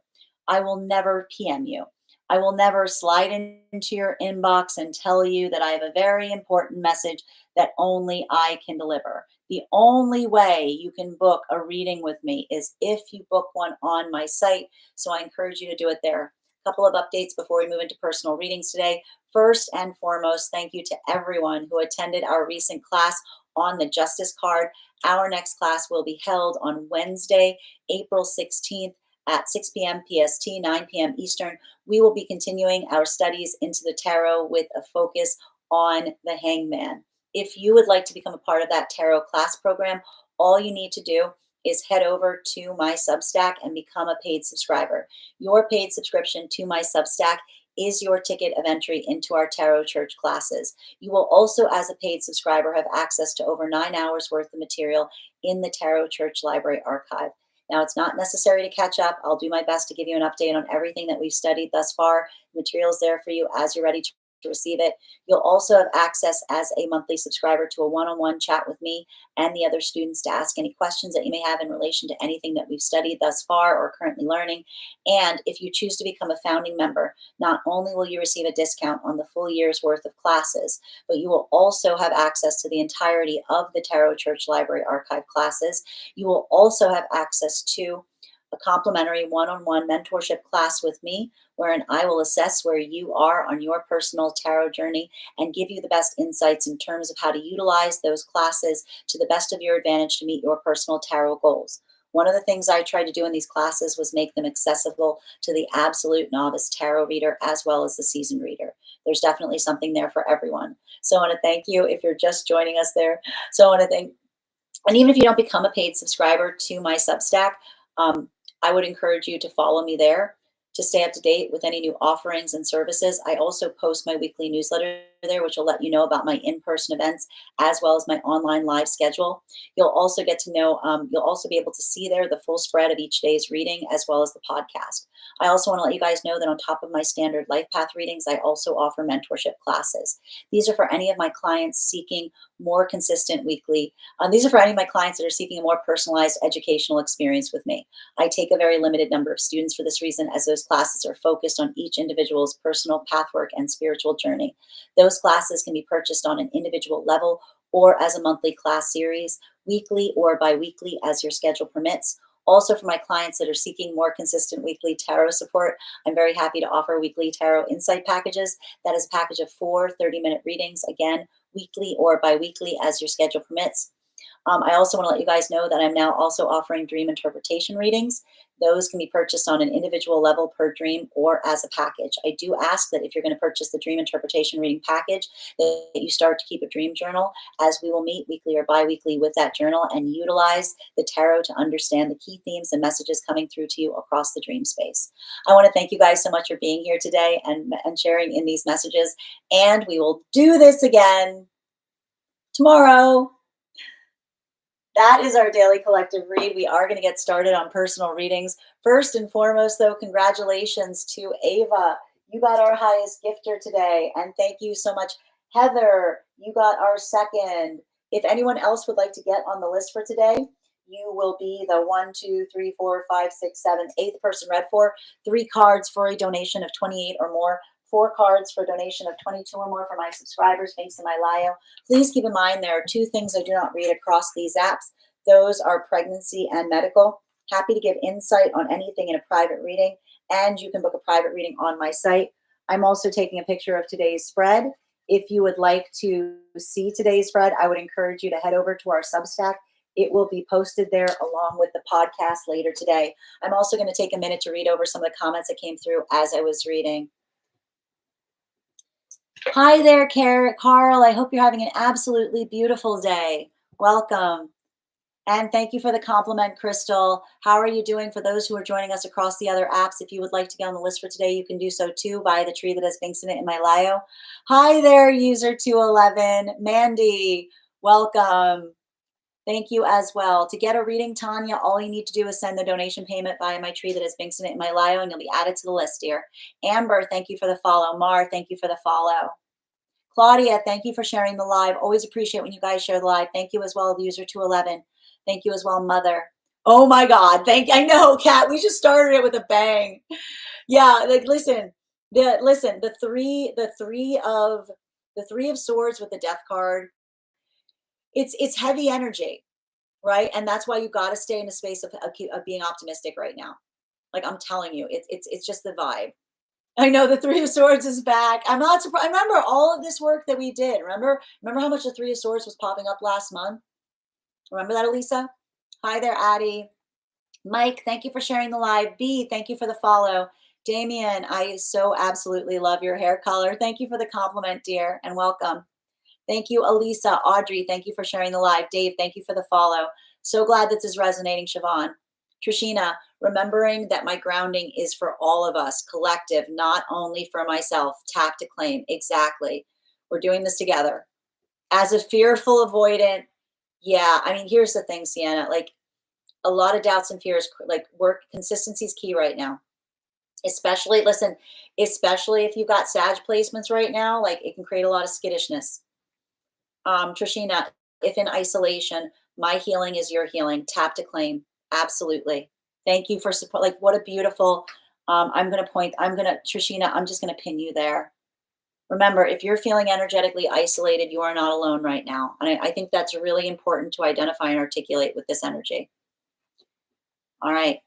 I will never PM you. I will never slide into your inbox and tell you that I have a very important message that only I can deliver. The only way you can book a reading with me is if you book one on my site. So I encourage you to do it there. A couple of updates before we move into personal readings today. First and foremost, thank you to everyone who attended our recent class on the Justice Card. Our next class will be held on Wednesday, April 16th at 6 p.m. PST, 9 p.m. Eastern. We will be continuing our studies into the tarot with a focus on the Hangman. If you would like to become a part of that tarot class program, all you need to do is head over to my Substack and become a paid subscriber. Your paid subscription to my Substack is your ticket of entry into our Tarot Church classes. You will also, as a paid subscriber, have access to over 9 hours worth of material in the Tarot Church Library Archive. Now, it's not necessary to catch up. I'll do my best to give you an update on everything that we've studied thus far. The material's there for you as you're ready to receive it. You'll also have access as a monthly subscriber to a one-on-one chat with me and the other students to ask any questions that you may have in relation to anything that we've studied thus far or currently learning. And if you choose to become a founding member, not only will you receive a discount on the full year's worth of classes, but you will also have access to the entirety of the Tarot Church Library Archive classes. You will also have access to a complimentary one-on-one mentorship class with me, wherein I will assess where you are on your personal tarot journey and give you the best insights in terms of how to utilize those classes to the best of your advantage to meet your personal tarot goals. One of the things I tried to do in these classes was make them accessible to the absolute novice tarot reader as well as the seasoned reader. There's definitely something there for everyone. So I want to thank you if you're just joining us there. So I want to thank, and even if you don't become a paid subscriber to my Substack, I would encourage you to follow me there to stay up to date with any new offerings and services. I also post my weekly newsletter there, which will let you know about my in-person events as well as my online live schedule. You'll also get to know, you'll also be able to see there the full spread of each day's reading as well as the podcast. I also want to let you guys know that on top of my standard life path readings, I also offer mentorship classes. These are for any of my clients seeking more consistent weekly. These are for any of my clients that are seeking a more personalized educational experience with me. I take a very limited number of students for this reason, as those classes are focused on each individual's personal pathwork and spiritual journey. Those classes can be purchased on an individual level or as a monthly class series, weekly or bi-weekly as your schedule permits. Also, for my clients that are seeking more consistent weekly tarot support, I'm very happy to offer weekly tarot insight packages. That is a package of 4 30-minute readings, again, weekly or bi-weekly as your schedule permits. I also want to let you guys know that I'm now also offering dream interpretation readings. Those can be purchased on an individual level per dream or as a package. I do ask that if you're going to purchase the dream interpretation reading package, that you start to keep a dream journal, as we will meet weekly or bi-weekly with that journal and utilize the tarot to understand the key themes and messages coming through to you across the dream space. I want to thank you guys so much for being here today and sharing in these messages. And we will do this again tomorrow. That is our daily collective read. We are going to get started on personal readings. First and foremost, though, congratulations to Ava. You got our highest gifter today. And thank you so much, Heather. You got our second. If anyone else would like to get on the list for today, you will be the 1, 2, 3, 4, 5, 6, 7, 8th person read for. 3 cards for a donation of 28 or more. 4 cards for a donation of 22 or more for my subscribers, links in my bio. Please keep in mind there are 2 things I do not read across these apps. Those are pregnancy and medical. Happy to give insight on anything in a private reading, and you can book a private reading on my site. I'm also taking a picture of today's spread. If you would like to see today's spread, I would encourage you to head over to our Substack. It will be posted there along with the podcast later today. I'm also going to take a minute to read over some of the comments that came through as I was reading. Hi there, Carl. I hope you're having an absolutely beautiful day. Welcome. And thank you for the compliment, Crystal. How are you doing? For those who are joining us across the other apps, if you would like to get on the list for today, you can do so too via the tree that has links in it in my bio. Hi there, user 211. Mandy, welcome. Thank you as well. To get a reading, Tanya, all you need to do is send the donation payment via my tree that has links in it in my bio, and you'll be added to the list here. Amber, thank you for the follow. Mar, thank you for the follow. Claudia, thank you for sharing the live. Always appreciate when you guys share the live. Thank you as well, user 211. Thank you as well, Mother. Oh my God, I know, Kat. We just started it with a bang. Yeah, like listen, the three of Swords with the Death card It's heavy energy, right? And that's why you got to stay in a space of being optimistic right now. Like I'm telling you, it's just the vibe. I know the Three of Swords is back. I'm not surprised. I remember all of this work that we did. Remember how much the Three of Swords was popping up last month? Remember that, Elisa? Hi there, Addie. Mike, thank you for sharing the live. B, thank you for the follow. Damien, I so absolutely love your hair color. Thank you for the compliment, dear, and welcome. Thank you, Elisa. Audrey, thank you for sharing the live. Dave, thank you for the follow. So glad this is resonating, Siobhan. Trishina, remembering that my grounding is for all of us, collective, not only for myself. Tap to claim. Exactly. We're doing this together. As a fearful avoidant, yeah, I mean, here's the thing, Sienna, like a lot of doubts and fears, like work consistency is key right now. Especially, listen, especially if you've got Sag placements right now, like it can create a lot of skittishness. Trishina, if in isolation, my healing is your healing. Tap to claim. Absolutely. Thank you for support. Like, what a beautiful. Trishina, I'm just going to pin you there. Remember, if you're feeling energetically isolated, you are not alone right now. And I think that's really important to identify and articulate with this energy. All right.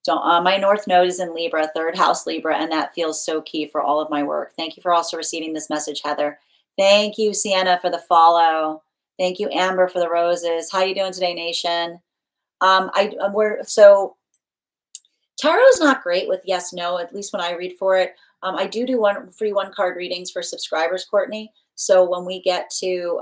My North Node is in Libra, third house Libra, and that feels so key for all of my work. Thank you for also receiving this message, Heather. Thank you, Sienna, for the follow. Thank you, Amber, for the roses. How you doing today, Nation? Tarot is not great with yes, no, at least when I read for it. I do one free one card readings for subscribers, Courtney. So when we get to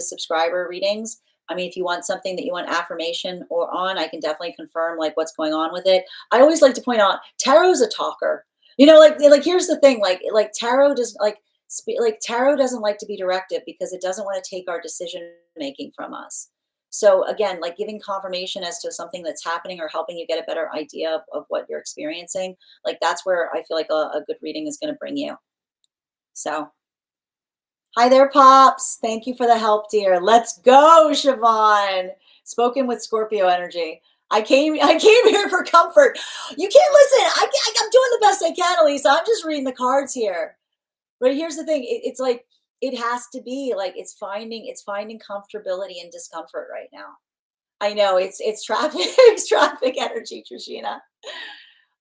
subscriber readings, I mean, if you want something that you want affirmation or on, I can definitely confirm like what's going on with it. I always like to point out tarot is a talker. You know, like here's the thing, like tarot does like tarot doesn't like to be directive because it doesn't want to take our decision making from us. So again, like giving confirmation as to something that's happening or helping you get a better idea of what you're experiencing, like that's where I feel like a good reading is going to bring you. So, hi there, Pops. Thank you for the help, dear. Let's go, Siobhan. Spoken with Scorpio energy. I came here for comfort. You can't listen. I'm doing the best I can, Elisa. I'm just reading the cards here. But here's the thing. It's like it has to be like it's finding comfortability and discomfort right now. I know it's traffic, it's traffic energy, Trishina.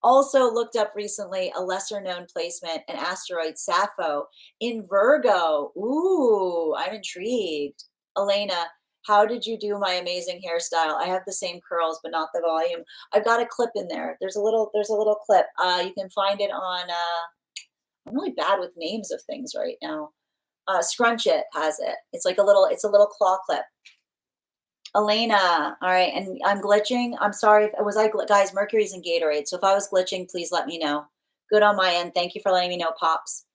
Also looked up recently a lesser known placement, an asteroid Sappho in Virgo. Ooh, I'm intrigued. Elena, how did you do my amazing hairstyle? I have the same curls, but not the volume. I've got a clip in there. There's a little clip. You can find it on. I'm really bad with names of things right now. Scrunch It has it. It's a little claw clip. Elena, all right, and I'm glitching. I'm sorry. Guys, Mercury's in Gatorade. So if I was glitching, please let me know. Good on my end. Thank you for letting me know, Pops.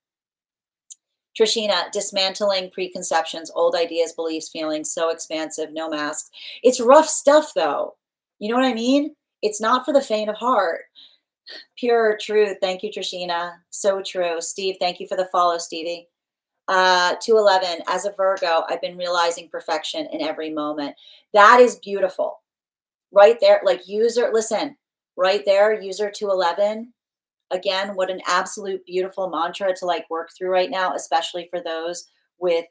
Trishina, dismantling preconceptions, old ideas, beliefs, feelings, so expansive, no masks. It's rough stuff, though. You know what I mean? It's not for the faint of heart. Pure truth. Thank you, Trishina. So true. Steve, thank you for the follow, Stevie. 211, as a Virgo, I've been realizing perfection in every moment. That is beautiful. Right there, like listen, right there, user 211. Again, what an absolute beautiful mantra to like work through right now, especially for those with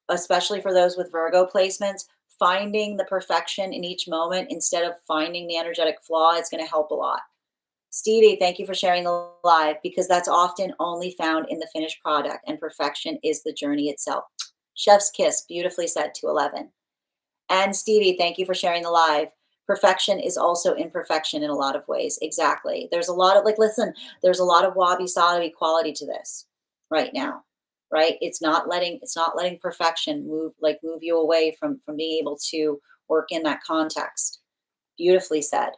especially for those with Virgo placements. Finding the perfection in each moment instead of finding the energetic flaw is going to help a lot. Stevie, thank you for sharing the live because that's often only found in the finished product and perfection is the journey itself. Chef's kiss, beautifully said, 211. And Stevie, thank you for sharing the live. Perfection is also imperfection in a lot of ways. Exactly. There's a lot of there's a lot of wabi-sabi quality to this right now, right? It's not letting perfection move you away from being able to work in that context. Beautifully said.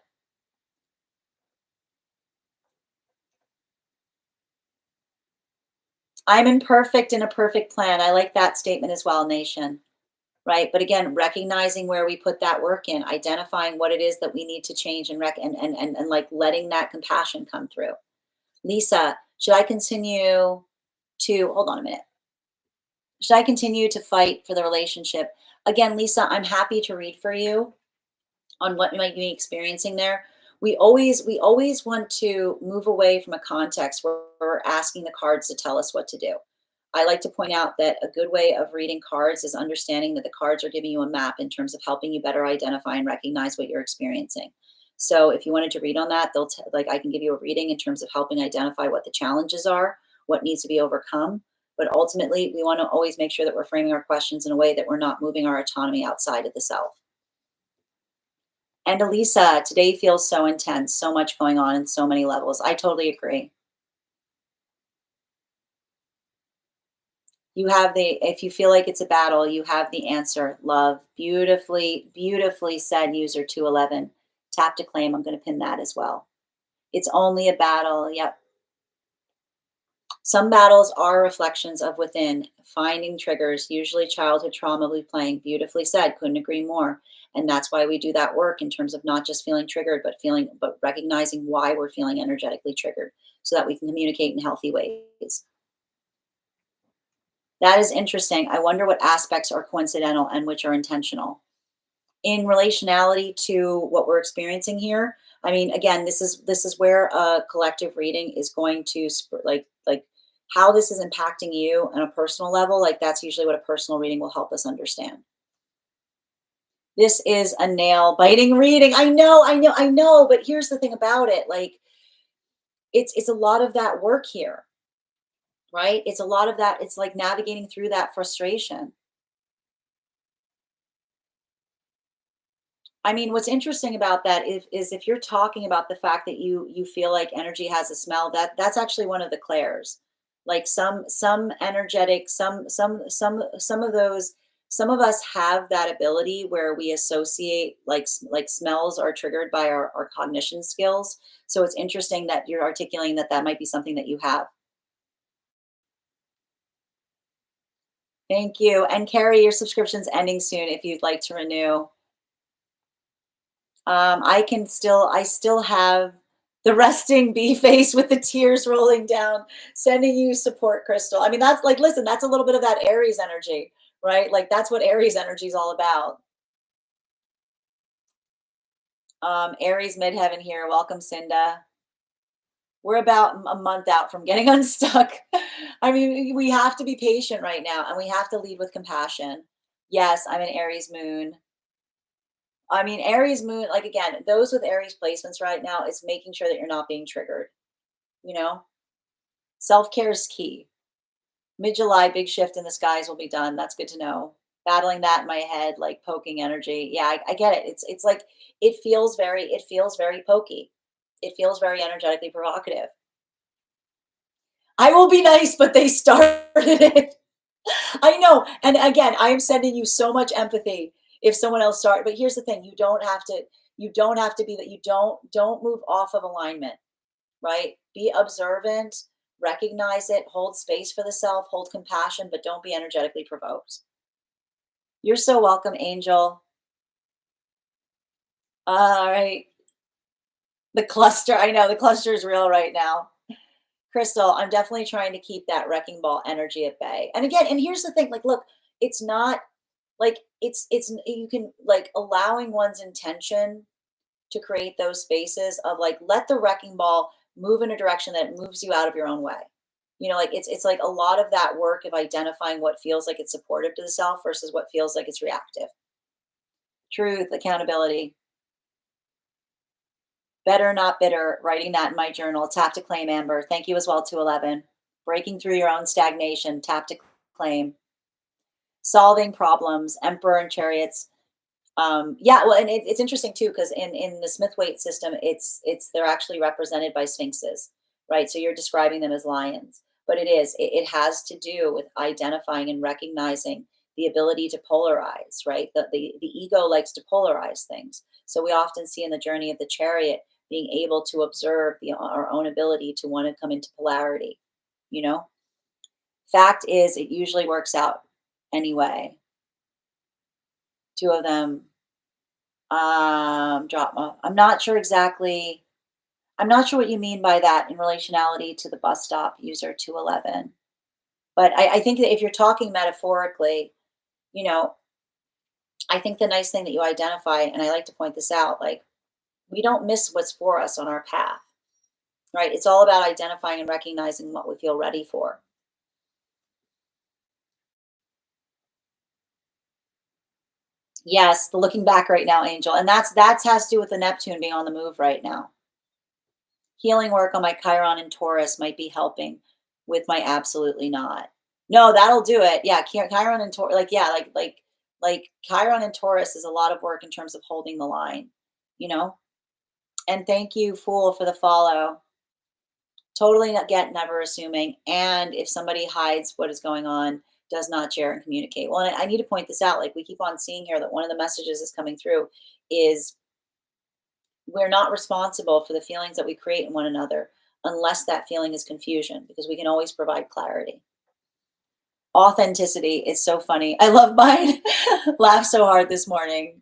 I'm imperfect in a perfect plan. I like that statement as well, Nation. Right. But again, recognizing where we put that work in, identifying what it is that we need to change and like letting that compassion come through. Lisa, should I continue to hold on a minute? Should I continue to fight for the relationship? Again, Lisa, I'm happy to read for you on what you might be experiencing there. We always want to move away from a context where we're asking the cards to tell us what to do. I like to point out that a good way of reading cards is understanding that the cards are giving you a map in terms of helping you better identify and recognize what you're experiencing. So if you wanted to read on that, like I can give you a reading in terms of helping identify what the challenges are, what needs to be overcome. But ultimately, we want to always make sure that we're framing our questions in a way that we're not moving our autonomy outside of the self. And Elisa, today feels so intense, so much going on in so many levels. I totally agree. You have if you feel like it's a battle, you have the answer. Love. Beautifully, beautifully said, user 211. Tap to claim. I'm going to pin that as well. It's only a battle. Yep. Some battles are reflections of within, finding triggers, usually childhood trauma replaying. Beautifully said. Couldn't agree more. And that's why we do that work in terms of not just feeling triggered, but recognizing why we're feeling energetically triggered so that we can communicate in healthy ways. That is interesting. I wonder what aspects are coincidental and which are intentional. In relationality to what we're experiencing here, I mean, again, this is where a collective reading is going to like how this is impacting you on a personal level. Like that's usually what a personal reading will help us understand. This is a nail biting reading. I know. But here's the thing about it: like it's a lot of that work here, right? It's a lot of that. It's like navigating through that frustration. I mean, what's interesting about that is if you're talking about the fact that you feel like energy has a smell, that's actually one of the clairs. Like some energetic, some of those, some of us have that ability where we associate like smells are triggered by our cognition skills. So it's interesting that you're articulating that that might be something that you have. Thank you. And Carrie, your subscription's ending soon if you'd like to renew. I still have the resting bee face with the tears rolling down, sending you support, Crystal. I mean, that's like, listen, that's a little bit of that Aries energy, right? Like that's what Aries energy is all about. Aries midheaven here. Welcome, Cinda. We're about a month out from getting unstuck. I mean, we have to be patient right now and we have to lead with compassion. Yes, I'm an Aries moon. I mean, Aries moon, like again, those with Aries placements right now is making sure that you're not being triggered. You know, self care is key. Mid July, big shift in the skies will be done. That's good to know. Battling that in my head, like poking energy. Yeah, I get it. It's like it feels very pokey. It feels very energetically provocative. I will be nice, but they started it. I know. And again, I am sending you so much empathy if someone else started. But here's the thing: you don't have to be that. You don't move off of alignment, right? Be observant, recognize it, hold space for the self, hold compassion, but don't be energetically provoked. You're so welcome, Angel. All right. The cluster, I know the cluster is real right now. Crystal, I'm definitely trying to keep that wrecking ball energy at bay. And again, and here's the thing, like, look, it's not like it's you can like allowing one's intention to create those spaces of like let the wrecking ball move in a direction that moves you out of your own way. You know, like it's like a lot of that work of identifying what feels like it's supportive to the self versus what feels like it's reactive. Truth, accountability, better not bitter, writing that in my journal. Tap to claim, Amber. Thank you as well, 211. Breaking through your own stagnation, tap to claim. Solving problems, Emperor and Chariots. Yeah, well, and it's interesting too because in the Smith Waite system, it's they're actually represented by sphinxes, right? So you're describing them as lions, but it has to do with identifying and recognizing the ability to polarize, right? The ego likes to polarize things, so we often see in the journey of the chariot being able to observe our own ability to want to come into polarity. You know, fact is, it usually works out anyway. Two of them drama. I'm not sure what you mean by that in relationality to the bus stop user 211. But I think that if you're talking metaphorically, you know, I think the nice thing that you identify, and I like to point this out, like we don't miss what's for us on our path, right? It's all about identifying and recognizing what we feel ready for. Yes, the looking back right now, Angel. And that's has to do with the Neptune being on the move right now. Healing work on my Chiron and Taurus might be helping with my absolutely not. No, that'll do it. Yeah, Chiron and Taurus, like yeah, like Chiron and Taurus is a lot of work in terms of holding the line, you know. And thank you, Fool, for the follow. Totally not get never assuming. And if somebody hides what is going on, does not share and communicate. Well, and I need to point this out. Like we keep on seeing here that one of the messages is coming through is we're not responsible for the feelings that we create in one another unless that feeling is confusion, because we can always provide clarity. Authenticity is so funny. I love mine. Laugh so hard this morning.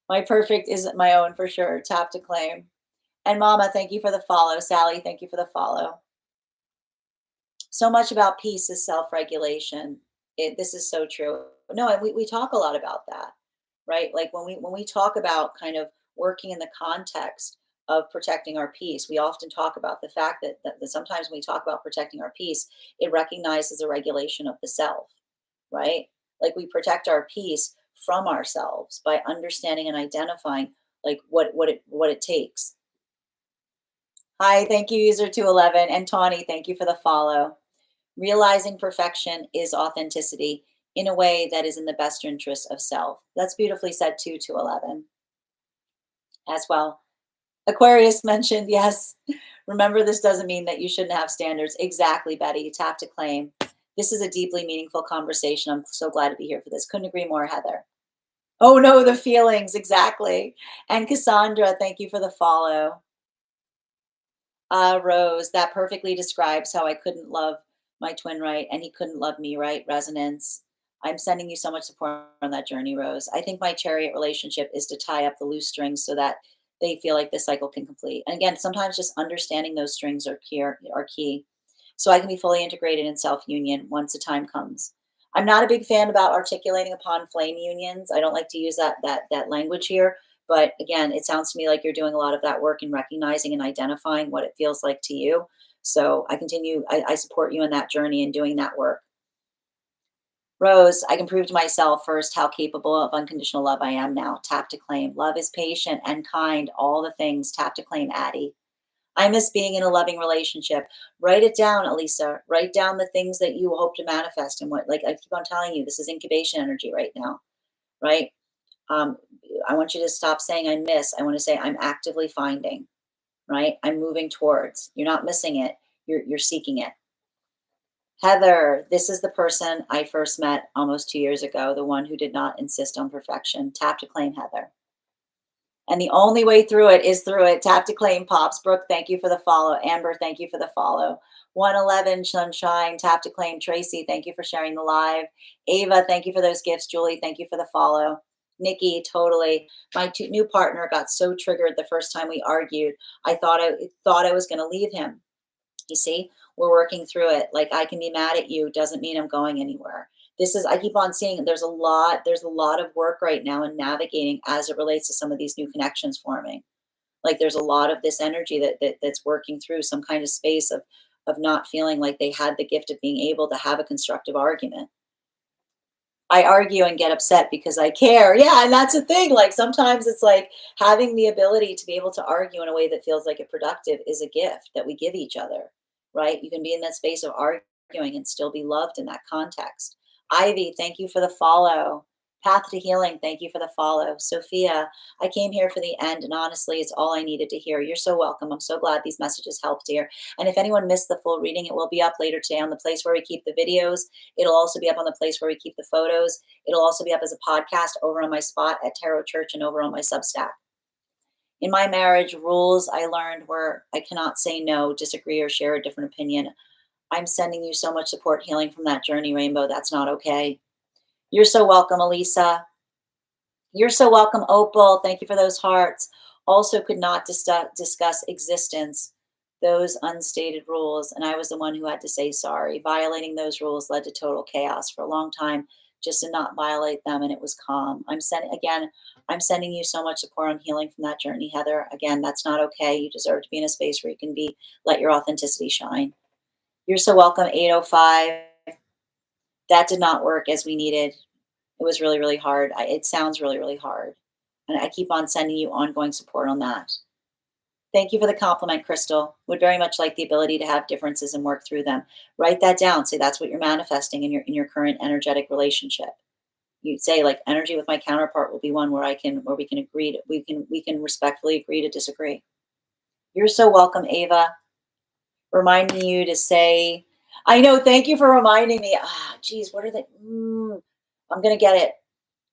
My perfect isn't my own for sure. Tap to claim. And Mama, thank you for the follow. Sally, thank you for the follow. So much about peace is self-regulation. This is so true. No, and we talk a lot about that, right? Like when we talk about kind of working in the context of protecting our peace, we often talk about the fact that sometimes when we talk about protecting our peace, it recognizes a regulation of the self, right? Like we protect our peace from ourselves by understanding and identifying like what it takes. Hi, thank you, user 211. And Tawny, thank you for the follow. Realizing perfection is authenticity in a way that is in the best interest of self. That's beautifully said too, to 11 as well. Aquarius mentioned, yes, remember this doesn't mean that you shouldn't have standards. Exactly, Betty, tap to claim. This is a deeply meaningful conversation. I'm so glad to be here for this. Couldn't agree more, Heather. Oh no, the feelings, exactly. And Cassandra, thank you for the follow. Rose, that perfectly describes how I couldn't love my twin right, and he couldn't love me right. Resonance. I'm sending you so much support on that journey, Rose. I think my chariot relationship is to tie up the loose strings so that they feel like this cycle can complete. And again, sometimes just understanding those strings are key. So I can be fully integrated in self-union once the time comes. I'm not a big fan about articulating upon flame unions. I don't like to use that language here, but again, it sounds to me like you're doing a lot of that work in recognizing and identifying what it feels like to you. So I support you in that journey and doing that work. Rose, I can prove to myself first how capable of unconditional love I am now. Tap to claim. Love is patient and kind, all the things. Tap to claim, Addie. I miss being in a loving relationship. Write it down, Elisa. Write down the things that you hope to manifest and what, like I keep on telling you, this is incubation energy right now, right? Um, I want you to stop saying I miss. I want to say I'm actively finding, right? I'm moving towards. You're not missing it. You're seeking it. Heather, this is the person I first met almost 2 years ago, the one who did not insist on perfection. Tap to claim, Heather. And the only way through it is through it. Tap to claim, Pops. Brooke, thank you for the follow. Amber, thank you for the follow. 111 Sunshine, tap to claim. Tracy, thank you for sharing the live. Ava, thank you for those gifts. Julie, thank you for the follow. Nikki, totally. My new partner got so triggered the first time we argued. I thought I was going to leave him. You see, we're working through it. Like I can be mad at you doesn't mean I'm going anywhere. This is I keep on seeing there's a lot of work right now in navigating as it relates to some of these new connections forming. Like there's a lot of this energy that's working through some kind of space of not feeling like they had the gift of being able to have a constructive argument. I argue and get upset because I care. Yeah, and that's the thing. Like sometimes it's like having the ability to be able to argue in a way that feels like a productive is a gift that we give each other, right? You can be in that space of arguing and still be loved in that context. Ivy, thank you for the follow. Path to Healing, thank you for the follow. Sophia, I came here for the end, and honestly, it's all I needed to hear. You're so welcome. I'm so glad these messages helped, dear. And if anyone missed the full reading, it will be up later today on the place where we keep the videos. It'll also be up on the place where we keep the photos. It'll also be up as a podcast over on my spot at Tarot Church and over on my Substack. In my marriage, rules I learned were I cannot say no, disagree, or share a different opinion. I'm sending you so much support healing from that journey, Rainbow. That's not okay. You're so welcome, Elisa. You're so welcome, Opal. Thank you for those hearts. Also could not discuss existence, those unstated rules. And I was the one who had to say sorry. Violating those rules led to total chaos for a long time, just to not violate them. And it was calm. I'm sending you so much support on healing from that journey, Heather. Again, that's not okay. You deserve to be in a space where you can let your authenticity shine. You're so welcome, 805. That did not work as we needed. It was really, really hard. It sounds really, really hard. And I keep on sending you ongoing support on that. Thank you for the compliment, Crystal. Would very much like the ability to have differences and work through them. Write that down. Say that's what you're manifesting in your current energetic relationship. You'd say like energy with my counterpart will be one where we can agree to, we can respectfully agree to disagree. You're so welcome, Ava. Reminding you to say, I know, thank you for reminding me. Geez, what are they? I'm gonna get it.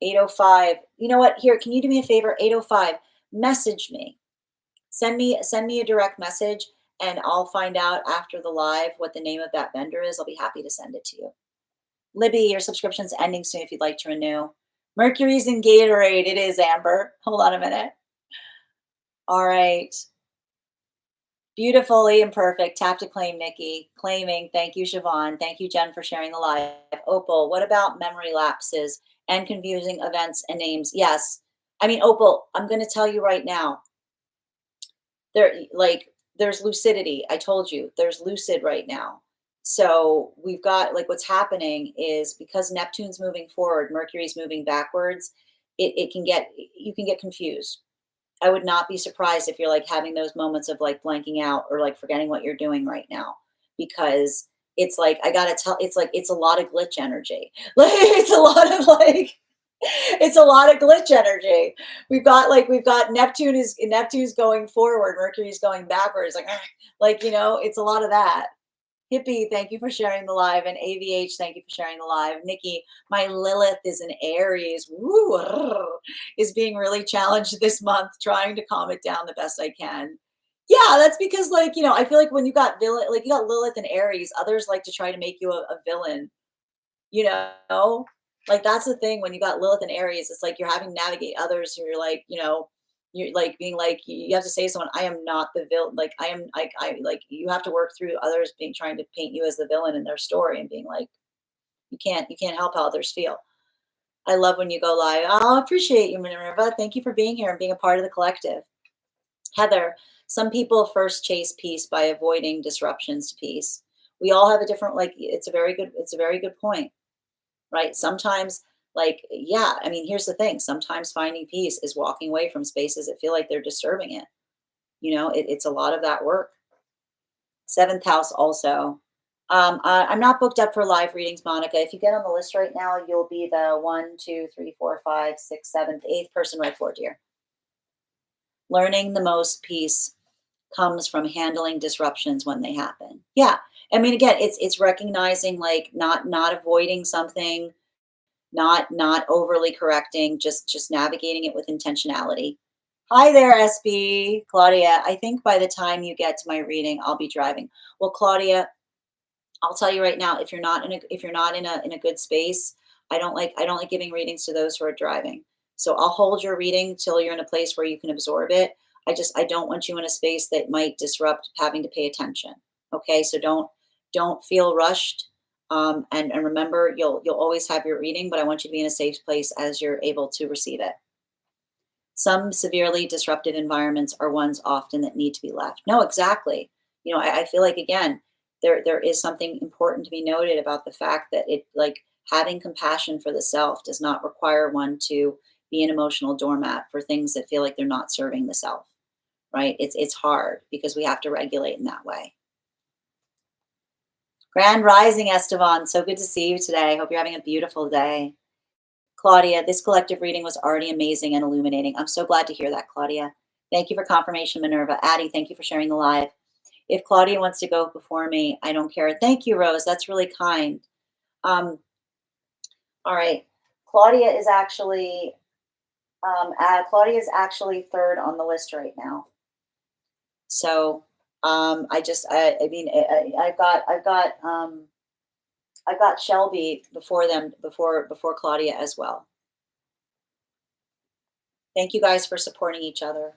805. You know what? Here, can you do me a favor? 805. Message me. Send me a direct message and I'll find out after the live what the name of that vendor is. I'll be happy to send it to you. Libby, your subscription's ending soon if you'd like to renew. Mercury's in Gatorade. It is, Amber. Hold on a minute. All right. Beautifully imperfect. Tap to claim, Nikki. Claiming. Thank you, Siobhan. Thank you, Jen, for sharing the live. Opal, what about memory lapses and confusing events and names? Yes. I mean, Opal, I'm going to tell you right now. There's lucidity. I told you there's lucid right now. So we've got like what's happening is because Neptune's moving forward, Mercury's moving backwards, it can get, you can get confused. I would not be surprised if you're like having those moments of like blanking out or like forgetting what you're doing right now, because it's like, I gotta tell, it's like, it's a lot of glitch energy. Like it's a lot of like, it's a lot of glitch energy. We've got Neptune's going forward, Mercury's going backwards, like it's a lot of that. Hippie, thank you for sharing the live, and AVH, thank you for sharing the live. Nikki, my Lilith is in Aries. Woo, is being really challenged this month, trying to calm it down the best I can. Yeah, that's because I feel like when you got Lilith and Aries, others like to try to make you a villain. You know, like that's the thing when you got Lilith and Aries, it's like you're having to navigate others who you're like, you're like being like, you have to say to someone, I am not the villain. Like I like, you have to work through others being trying to paint you as the villain in their story and being like, you can't help how others feel. I love when you go live. I appreciate you, Minerva. Thank you for being here and being a part of the collective. Heather, some people first chase peace by avoiding disruptions to peace. We all have a different, it's a very good point. Right? Sometimes, I mean, here's the thing. Sometimes finding peace is walking away from spaces that feel like they're disturbing it. It's a lot of that work. Seventh house also. I'm not booked up for live readings, Monica. If you get on the list right now, you'll be the 1, 2, 3, 4, 5, 6, 7th, 8th person right forward here. Learning the most peace comes from handling disruptions when they happen. Yeah. I mean, again, it's recognizing not avoiding something, not overly correcting, just navigating it with intentionality. Hi there, SB. Claudia, I think by the time you get to my reading, I'll be driving. Well, Claudia, I'll tell you right now, if you're not in a good space, I don't like giving readings to those who are driving. So I'll hold your reading till you're in a place where you can absorb it. I don't want you in a space that might disrupt having to pay attention. Okay, so don't feel rushed. And remember, you'll always have your reading, but I want you to be in a safe place as you're able to receive it. Some severely disruptive environments are ones often that need to be left. No, exactly. I feel like, again, there is something important to be noted about the fact that having compassion for the self does not require one to be an emotional doormat for things that feel like they're not serving the self, right? It's hard because we have to regulate in that way. Grand Rising, Esteban. So good to see you today. Hope you're having a beautiful day. Claudia, this collective reading was already amazing and illuminating. I'm so glad to hear that, Claudia. Thank you for confirmation, Minerva. Addie, thank you for sharing the live. If Claudia wants to go before me, I don't care. Thank you, Rose. That's really kind. All right. Claudia is actually third on the list right now. So I've got Shelby before Claudia as well. Thank you guys for supporting each other.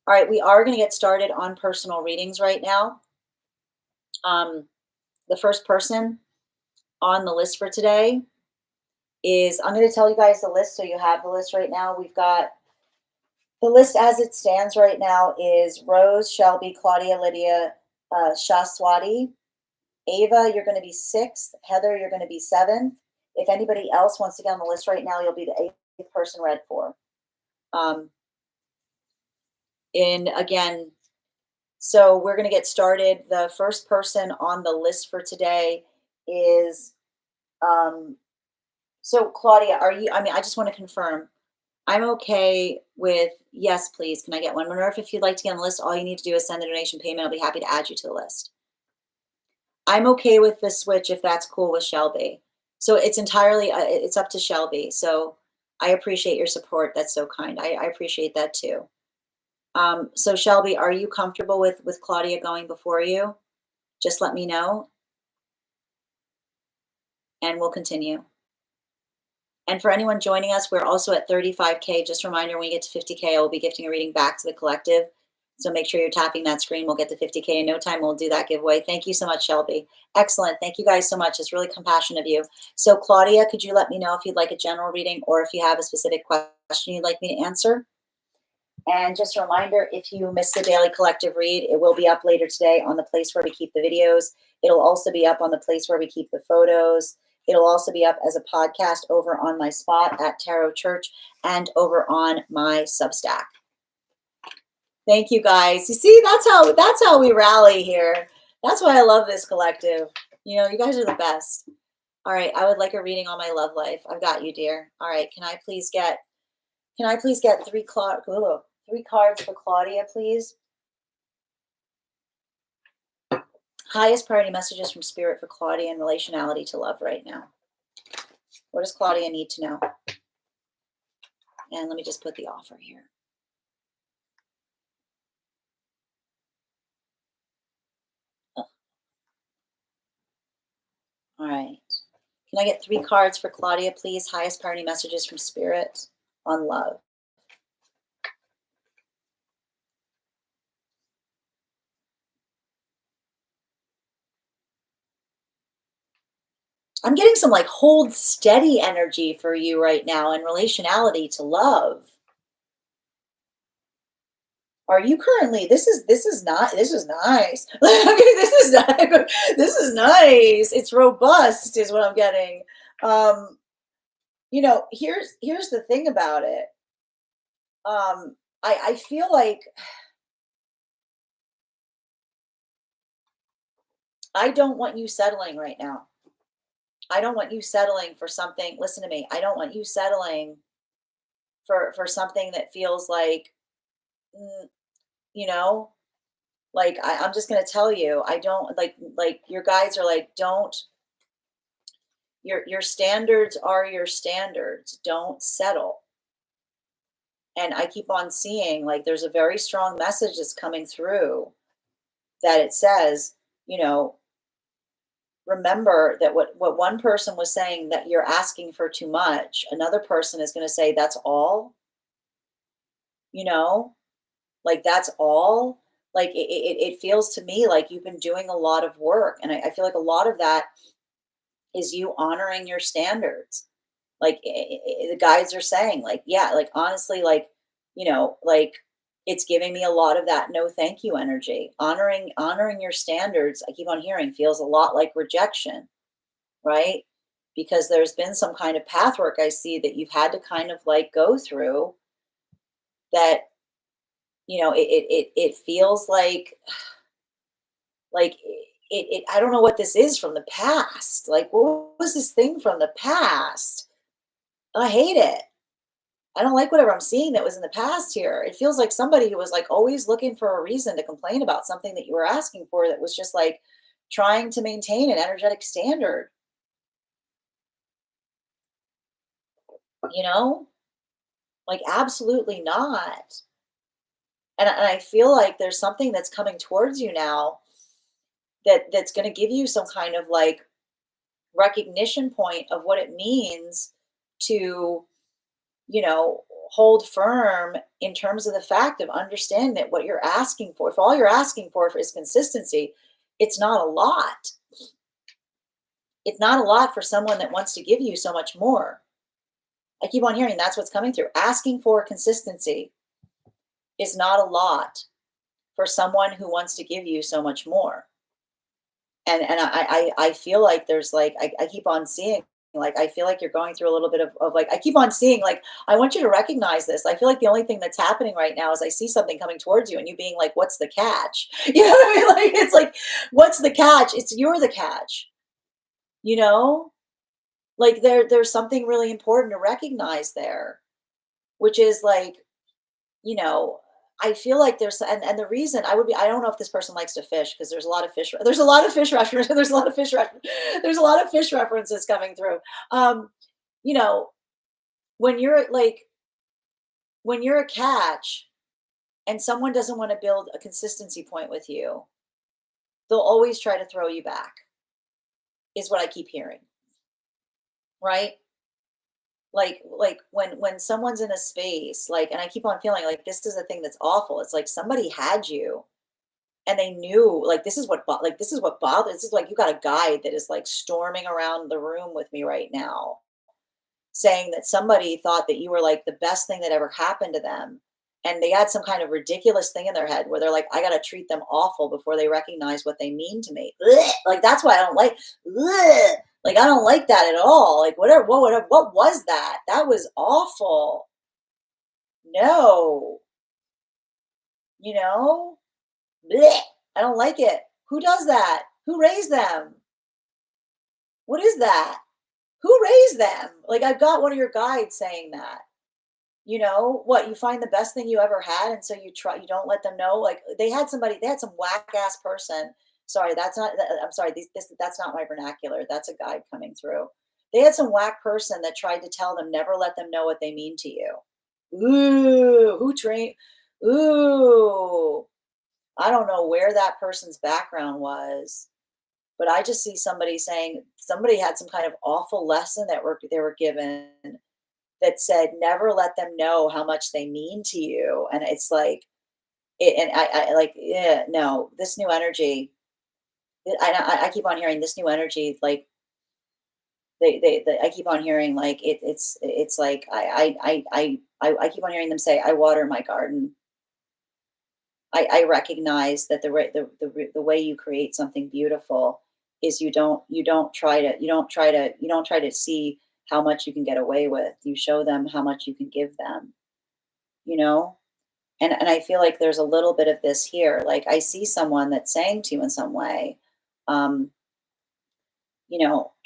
All right, we are going to get started on personal readings right now. The first person on the list for today is, I'm going to tell you guys the list so you have the list right now. We've got the list as it stands right now is Rose, Shelby, Claudia, Lydia, Shaswati. Ava, you're going to be 6th. Heather, you're going to be 7th. If anybody else wants to get on the list right now, you'll be the eighth person read for. Um, and again, so we're going to get started. The first person on the list for today is, so Claudia, are you, I mean, I just want to confirm. I'm okay with, yes, please. Can I get one? Minerva, if you'd like to get on the list, all you need to do is send a donation payment. I'll be happy to add you to the list. I'm okay with the switch if that's cool with Shelby. So it's entirely, it's up to Shelby. So I appreciate your support. That's so kind. I appreciate that too. So Shelby, are you comfortable with Claudia going before you? Just let me know and we'll continue. And for anyone joining us, we're also at 35K. Just a reminder, when we get to 50K, I will be gifting a reading back to the collective. So make sure you're tapping that screen. We'll get to 50K in no time. We'll do that giveaway. Thank you so much, Shelby. Excellent. Thank you guys so much. It's really compassionate of you. So Claudia, could you let me know if you'd like a general reading or if you have a specific question you'd like me to answer? And just a reminder, if you missed the daily collective read, it will be up later today on the place where we keep the videos. It'll also be up on the place where we keep the photos. It'll also be up as a podcast over on my spot at Tarot Church and over on my Substack. Thank you guys. You see, that's how we rally here. That's why I love this collective. You know, you guys are the best. All right, I would like a reading on my love life. I've got you, dear. All right, can I please get three cards for Claudia, please? Highest priority messages from Spirit for Claudia in relationality to love right now. What does Claudia need to know? And let me just put the offer here. Oh. All right. Can I get 3 cards for Claudia, please? Highest priority messages from Spirit on love. I'm getting some like hold steady energy for you right now in relationality to love. Are you currently, this is nice. This is nice. This is nice. It's robust is what I'm getting. You know, here's the thing about it. I feel like I don't want you settling right now. I don't want you settling for something. Listen to me. I don't want you settling for something that feels like, you know, like I'm just gonna tell you, I don't like your guides are like, don't, your standards are your standards. Don't settle. And I keep on seeing like there's a very strong message that's coming through that it says, you know, remember that what one person was saying that you're asking for too much, another person is going to say that's all, you know, like that's all. Like it feels to me like you've been doing a lot of work. And I feel like a lot of that is you honoring your standards. Like the guides are saying, like, yeah, like honestly, like, you know, like it's giving me a lot of that no thank you energy. Honoring your standards, I keep on hearing, feels a lot like rejection, right? Because there's been some kind of path work I see that you've had to kind of like go through that, you know, it feels like I don't know what this is from the past. Like, what was this thing from the past? I hate it. I don't like whatever I'm seeing that was in the past here. It feels like somebody who was like always looking for a reason to complain about something that you were asking for that was just like trying to maintain an energetic standard, you know? Like absolutely not. And I feel like there's something that's coming towards you now that's going to give you some kind of like recognition point of what it means to, you know, hold firm in terms of the fact of understanding that what you're asking for, if all you're asking for is consistency, it's not a lot. It's not a lot for someone that wants to give you so much more. I keep on hearing that's what's coming through. Asking for consistency is not a lot for someone who wants to give you so much more. And I feel like there's like, I keep on seeing Like, I feel like you're going through a little bit of like, I keep on seeing, like, I want you to recognize this. I feel like the only thing that's happening right now is I see something coming towards you and you being like, what's the catch? You know what I mean? Like, it's like, what's the catch? It's you're the catch, you know? Like there's something really important to recognize there, which is like, you know, I feel like there's and the reason I would be I don't know if this person likes to fish because there's a lot of fish references there's a lot of there's a lot of fish references coming through. Um, you know, when you're like when you're a catch and someone doesn't want to build a consistency point with you, they'll always try to throw you back, is what I keep hearing, right? Like when someone's in a space, like, and I keep on feeling like this is a thing that's awful. It's like somebody had you and they knew like this is what bothers. This is like you got a guide that is like storming around the room with me right now, saying that somebody thought that you were like the best thing that ever happened to them. And they had some kind of ridiculous thing in their head where they're like, I got to treat them awful before they recognize what they mean to me. Ugh! Like, that's why I don't like, ugh! Like, I don't like that at all. Like, what was that? That was awful. No, you know, Blech! I don't like it. Who does that? Who raised them? What is that? Who raised them? Like, I've got one of your guides saying that. You know, what, you find the best thing you ever had, and so you don't let them know, like, they had some whack ass person. Sorry, that's not I'm sorry, that's not my vernacular, that's a guide coming through. They had some whack person that tried to tell them, "Never let them know what they mean to you." Ooh, who trained ooh, I don't know where that person's background was, but I just see somebody saying somebody had some kind of awful lesson that they were given that said, "Never let them know how much they mean to you," and it's like and I like, yeah, no, this new energy, I keep on hearing this new energy, like, I keep on hearing, like, it's like, I keep on hearing them say, "I water my garden." I recognize that the way you create something beautiful is you don't try to see how much you can get away with. You show them how much you can give them, you know? And I feel like there's a little bit of this here. Like, I see someone that's saying to you in some way, um,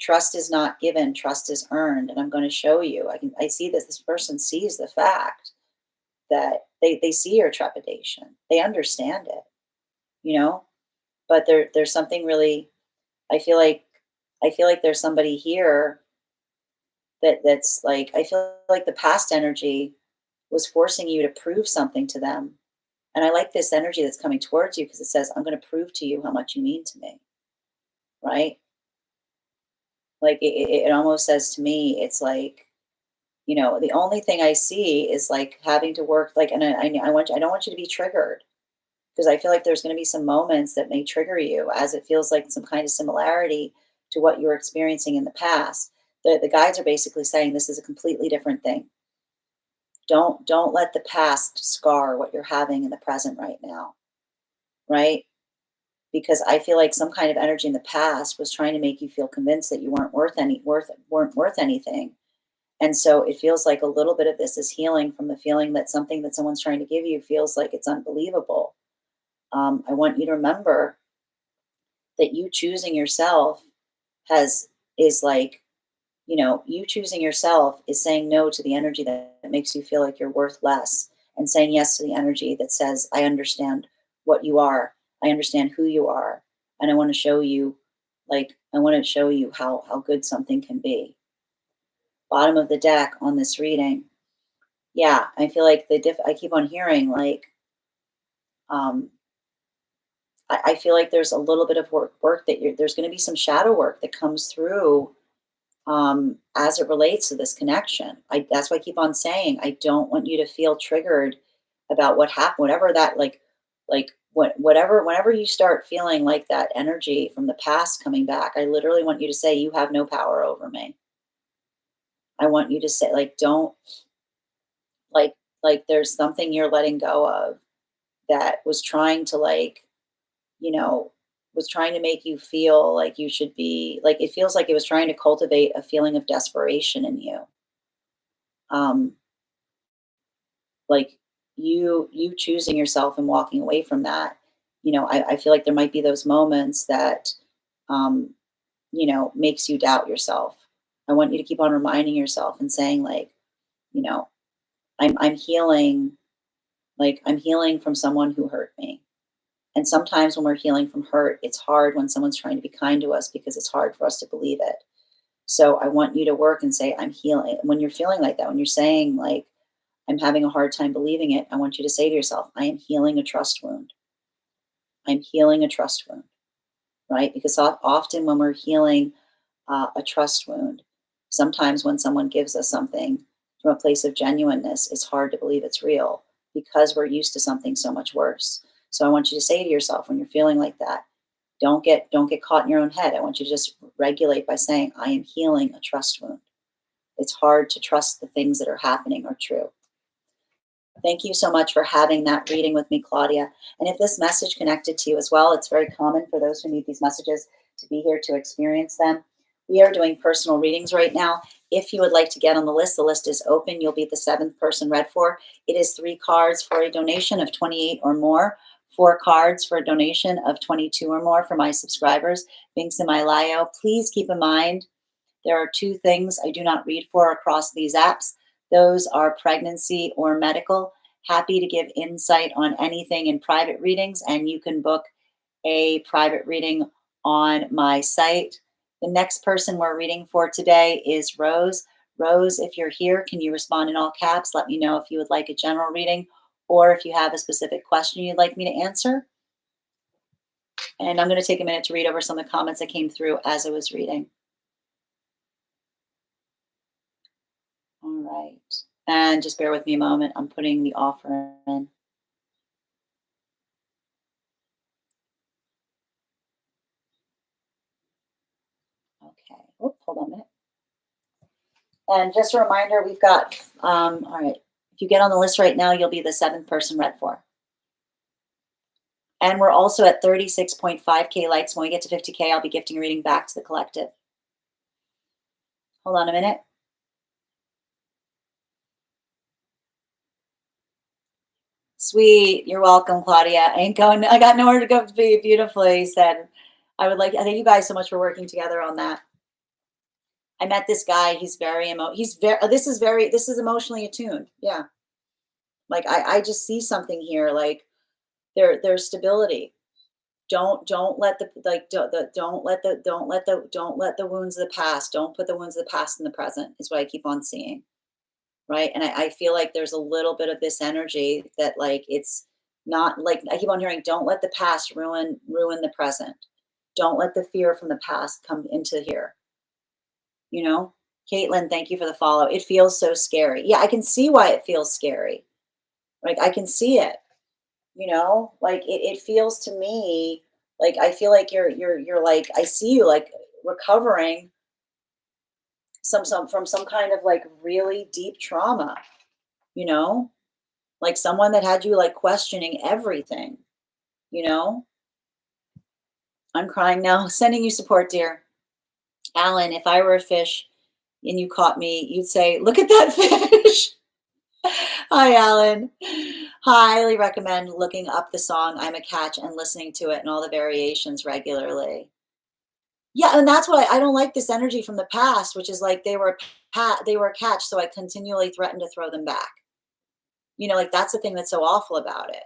trust is not given, trust is earned. And I'm going to show you. I see this person sees the fact that they see your trepidation. They understand it, you know, but there's something really, I feel like I feel like there's somebody here that's like, I feel like the past energy was forcing you to prove something to them. And I like this energy that's coming towards you because it says, I'm going to prove to you how much you mean to me. Right. Like it almost says to me, it's like, the only thing I see is like having to work like, and I don't want you to be triggered because I feel like there's going to be some moments that may trigger you as it feels like some kind of similarity to what you were experiencing in the past. The guides are basically saying this is a completely different thing. Don't let the past scar what you're having in the present right now, right? Because I feel like some kind of energy in the past was trying to make you feel convinced that you weren't worth anything. And so it feels like a little bit of this is healing from the feeling that something that someone's trying to give you feels like it's unbelievable. I want you to remember that you choosing yourself has is like, you choosing yourself is saying no to the energy that makes you feel like you're worth less and saying yes to the energy that says, I understand what you are. I understand who you are. And I want to show you, I want to show you how good something can be. Bottom of the deck on this reading. Yeah, I feel like I keep on hearing um, I feel like there's a little bit of work that there's going to be some shadow work that comes through as it relates to this connection. That's why I keep on saying I don't want you to feel triggered about what happened, whatever that whatever whenever you start feeling like that energy from the past coming back, I literally want you to say you have no power over me. I want you to say don't like there's something you're letting go of that was trying to you know was trying to make you feel like you should be like it feels like it was trying to cultivate a feeling of desperation in you. Um, like you choosing yourself and walking away from that. I feel like there might be those moments that um, makes you doubt yourself. I want you to keep on reminding yourself and saying like, you know, I'm healing, like I'm healing from someone who hurt me. And sometimes when we're healing from hurt, it's hard when someone's trying to be kind to us because it's hard for us to believe it. So I want you to work and say, I'm healing. When you're feeling like that, when you're saying like, I'm having a hard time believing it, I want you to say to yourself, I am healing a trust wound. I'm healing a trust wound, right? Because often when we're healing a trust wound, sometimes when someone gives us something from a place of genuineness, it's hard to believe it's real because we're used to something so much worse. So I want you to say to yourself when you're feeling like that, don't get caught in your own head. I want you to just regulate by saying, I am healing a trust wound. It's hard to trust the things that are happening are true. Thank you so much for having that reading with me, Claudia. And if this message connected to you as well, it's very common for those who need these messages to be here to experience them. We are doing personal readings right now. If you would like to get on the list is open. You'll be the seventh person read for. It is 3 cards for a donation of 28 or more, 4 cards for a donation of 22 or more for my subscribers. Links in my bio. Please keep in mind there are 2 things I do not read for across these apps. Those are pregnancy or medical. Happy to give insight on anything in private readings, and you can book a private reading on my site. The next person we're reading for today is Rose. Rose, if you're here, can you respond in all caps? Let me know if you would like a general reading or if you have a specific question you'd like me to answer. And I'm going to take a minute to read over some of the comments that came through as I was reading. All right. And just bear with me a moment. I'm putting the offer in. Okay. Oh, hold on a minute. And just a reminder, we've got, all right. If you get on the list right now, you'll be the 7th person read for. And we're also at 36.5K likes. When we get to 50K, I'll be gifting a reading back to the collective. Hold on a minute. Sweet. You're welcome, Claudia. I got nowhere to go to be beautifully said. I thank you guys so much for working together on that. I met this guy. This is emotionally attuned. Yeah. Like I just see something here. Like there's stability. Don't let the like don't let the wounds of the past. Don't put the wounds of the past in the present. Is what I keep on seeing. Right. And I feel like there's a little bit of this energy that like it's not like I keep on hearing, don't let the past ruin the present. Don't let the fear from the past come into here. You know? Caitlin, thank you for the follow. It feels so scary. Yeah, I can see why it feels scary. Like I can see it, like it feels to me like I feel like you're like I see you like recovering some from some kind of like really deep trauma, you know, like someone that had you like questioning everything, you know. I'm crying now. Sending you support, dear. Alan, if I were a fish and you caught me, you'd say, look at that fish. Hi, Alan. Highly recommend looking up the song I'm a Catch and listening to it and all the variations regularly. Yeah, and that's why I don't like this energy from the past, which is like they were a catch, so I continually threatened to throw them back. Like that's the thing that's so awful about it.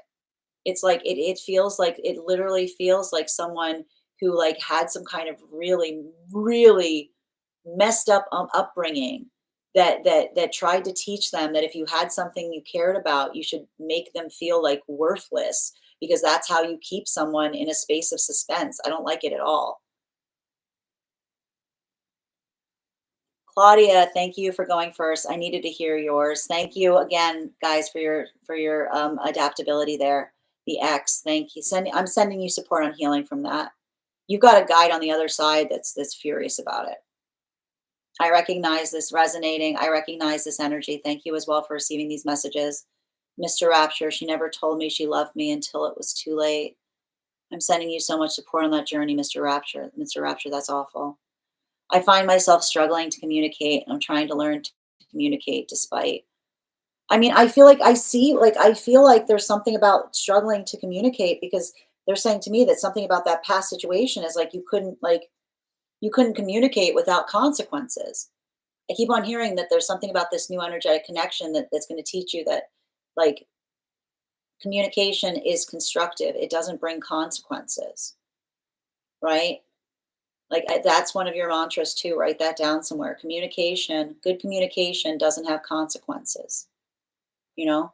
It's like it feels like it literally feels like someone who like had some kind of really, really messed up upbringing that tried to teach them that if you had something you cared about, you should make them feel like worthless because that's how you keep someone in a space of suspense. I don't like it at all. Claudia, thank you for going first. I needed to hear yours. Thank you again, guys, for your adaptability there. The X, thank you. I'm sending you support on healing from that. You've got a guide on the other side that's furious about it. I recognize this resonating. I recognize this energy. Thank you as well for receiving these messages. Mr. Rapture, she never told me she loved me until it was too late. I'm sending you so much support on that journey, Mr. Rapture. Mr. Rapture, that's awful. I find myself struggling to communicate. I'm trying to learn to communicate despite. I mean, I feel like I feel like there's something about struggling to communicate because they're saying to me that something about that past situation is you couldn't communicate without consequences. I keep on hearing that there's something about this new energetic connection that's going to teach you that like communication is constructive. It doesn't bring consequences, right? That's one of your mantras too. Write that down somewhere. Communication, good communication doesn't have consequences, you know?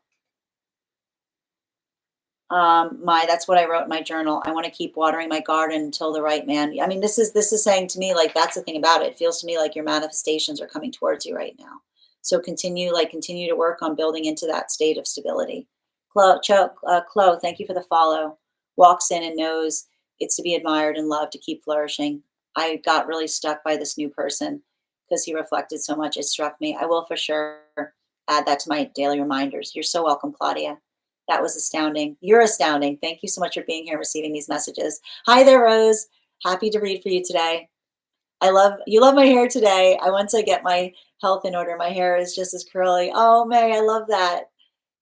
My That's what I wrote in my journal. I want to keep watering my garden until the right man. I mean, this is saying to me like that's the thing about it. It feels to me like your manifestations are coming towards you right now. So continue to work on building into that state of stability. Chloe, thank you for the follow. Walks in and knows it's to be admired and loved to keep flourishing. I got really stuck by this new person because he reflected so much. It struck me. I will for sure add that to my daily reminders. You're so welcome, Claudia. That was astounding. You're astounding. Thank you so much for being here, receiving these messages. Hi there, Rose. Happy to read for you today. You love my hair today. Once I get my health in order, my hair is just as curly. Oh, May, I love that.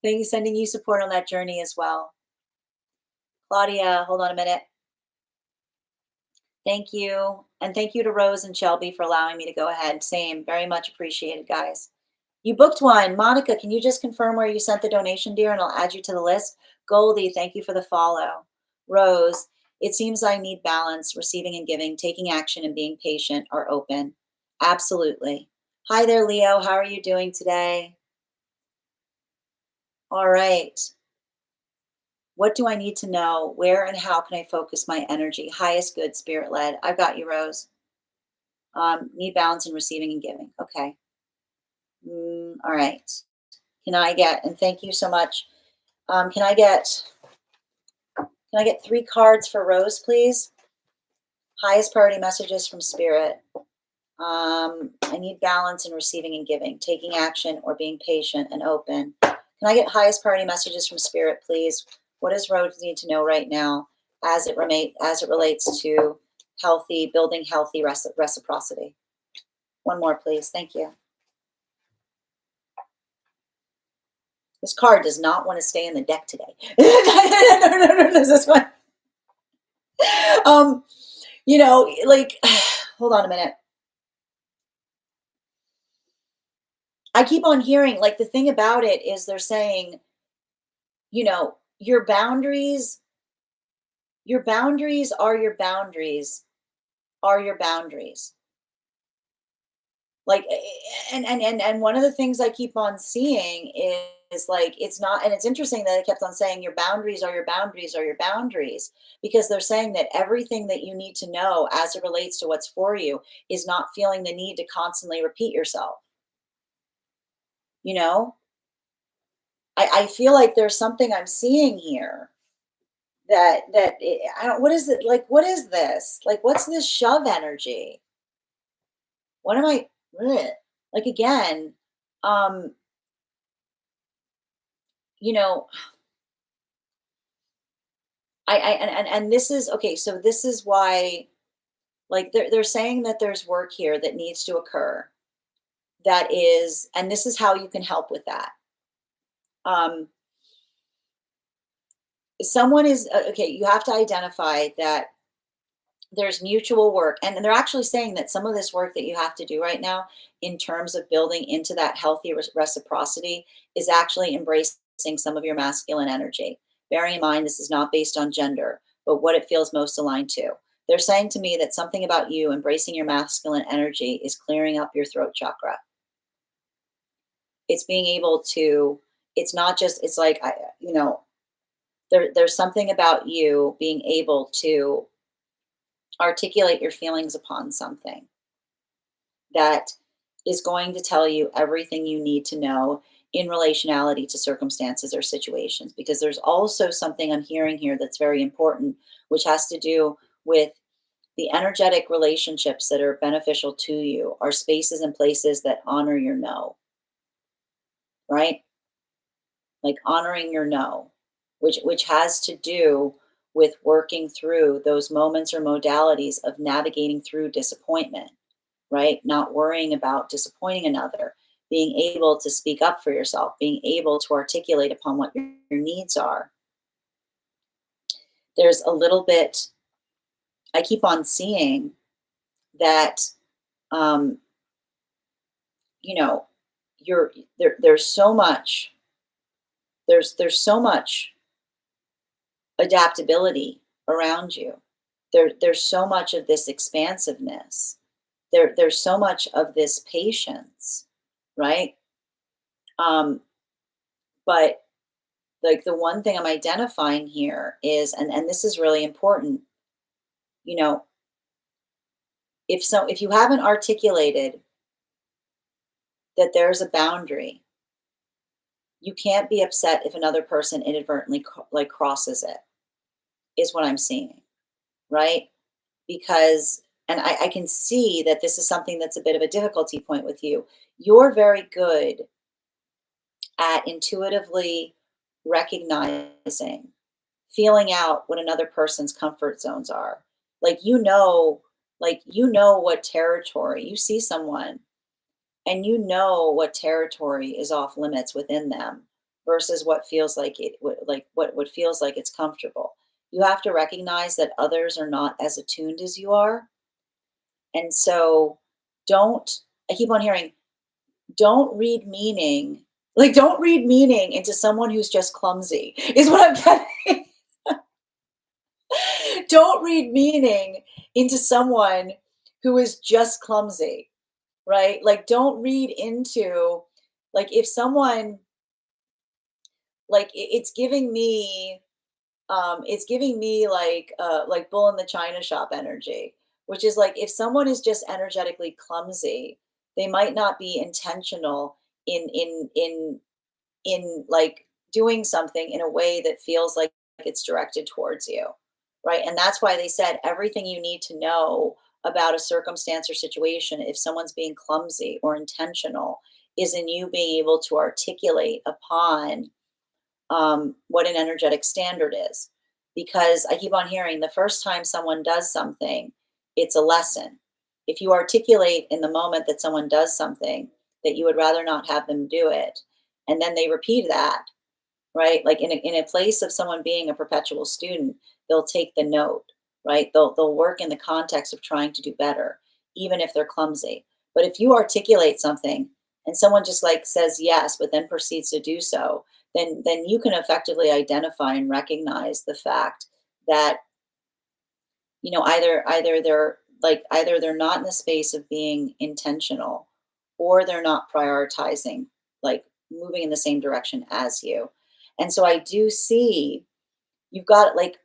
Thank you, sending you support on that journey as well. Claudia, hold on a minute. Thank you. And thank you to Rose and Shelby for allowing me to go ahead. Same. Very much appreciated, guys. You booked one. Monica, can you just confirm where you sent the donation, dear, and I'll add you to the list? Goldie, thank you for the follow. Rose, it seems I need balance, receiving and giving, taking action and being patient are open. Absolutely. Hi there, Leo. How are you doing today? All right. What do I need to know? Where and how can I focus my energy? Highest good, spirit led. I've got you, Rose. Need balance in receiving and giving. Okay. All right. And thank you so much. Um, can I get can I get 3 cards for Rose, please? Highest priority messages from Spirit. I need balance in receiving and giving, taking action or being patient and open. Can I get highest priority messages from Spirit, please? What does Rose need to know right now as it relates to building healthy reciprocity? One more, please. Thank you. This card does not want to stay in the deck today. No, there's this one. Um, hold on a minute. I keep on hearing, the thing about it is they're saying, your boundaries are your boundaries are your boundaries. And one of the things I keep on seeing is it's not, and it's interesting that I kept on saying your boundaries are your boundaries are your boundaries, because they're saying that everything that you need to know as it relates to what's for you is not feeling the need to constantly repeat yourself. You know, I feel like there's something I'm seeing here I don't, what is it? What is this? What's this shove energy? What am I, bleh. Again, um, you know, and this is okay. So this is why, they're saying that there's work here that needs to occur. And this is how you can help with that. Um, Someone is okay. You have to identify that there's mutual work, and they're actually saying that some of this work that you have to do right now in terms of building into that healthy reciprocity is actually embracing some of your masculine energy. Bearing in mind this is not based on gender, but what it feels most aligned to. They're saying to me that something about you embracing your masculine energy is clearing up your throat chakra. It's being able to, it's not just, it's there's something about you being able to articulate your feelings upon something that is going to tell you everything you need to know in relationality to circumstances or situations. Because there's also something I'm hearing here that's very important, which has to do with the energetic relationships that are beneficial to you are spaces and places that honor your no, right? Honoring your no, which has to do with working through those moments or modalities of navigating through disappointment, right? Not worrying about disappointing another, being able to speak up for yourself, being able to articulate upon what your needs are. There's a little bit, I keep on seeing that, um, you know, you're there's so much, there's so much adaptability around you. There's so much of this expansiveness. There's so much of this patience, right? Um, but like the one thing I'm identifying here is, and this is really important, you know, if you haven't articulated that there's a boundary, you can't be upset if another person inadvertently like crosses it, is what I'm seeing, right? Because, and I can see that this is something that's a bit of a difficulty point with you. You're very good at intuitively recognizing, feeling out what another person's comfort zones are. Like you know what territory, you see someone and you know what territory is off limits within them versus what feels like what feels like it's comfortable. You have to recognize that others are not as attuned as you are. And so don't, I keep on hearing, don't read meaning, like don't read meaning into someone who's just clumsy, is what I'm getting. Don't read meaning into someone who is just clumsy, right? Like don't read into, like if someone, it's giving me, it's giving me like bull in the china shop energy, which is like if someone is just energetically clumsy, they might not be intentional in like doing something in a way that feels like it's directed towards you, right? And that's why they said everything you need to know about a circumstance or situation, if someone's being clumsy or intentional, is in you being able to articulate upon what an energetic standard is. Because I keep on hearing the first time someone does something, it's a lesson. If you articulate in the moment that someone does something that you would rather not have them do it, and then they repeat that, right? Like in a place of someone being a perpetual student, they'll take the note, right? They'll work in the context of trying to do better, even if they're clumsy. But if you articulate something and someone just like says yes, but then proceeds to do so, then you can effectively identify and recognize the fact that, you know, either they're not in the space of being intentional, or they're not prioritizing, like moving in the same direction as you. And so I do see you've got like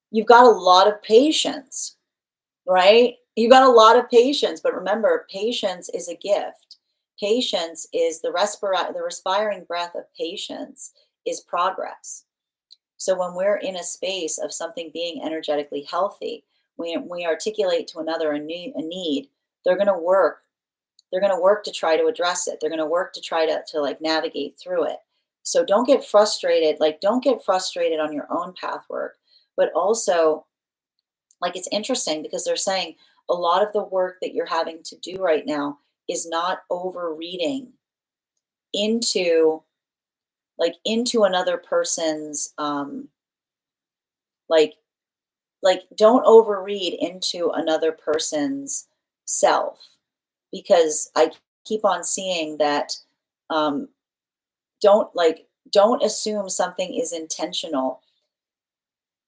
you've got a lot of patience, right? You've got a lot of patience, but remember, patience is a gift. Patience is the respiring breath of patience is progress. So when we're in a space of something being energetically healthy, we articulate to another a need, they're going to work. They're going to work to try to address it. They're going to work to try to like navigate through it. So don't get frustrated. Like don't get frustrated on your own path work, but also like it's interesting because they're saying a lot of the work that you're having to do right now is not overreading into into another person's like don't overread into another person's self, because I keep on seeing that um don't assume something is intentional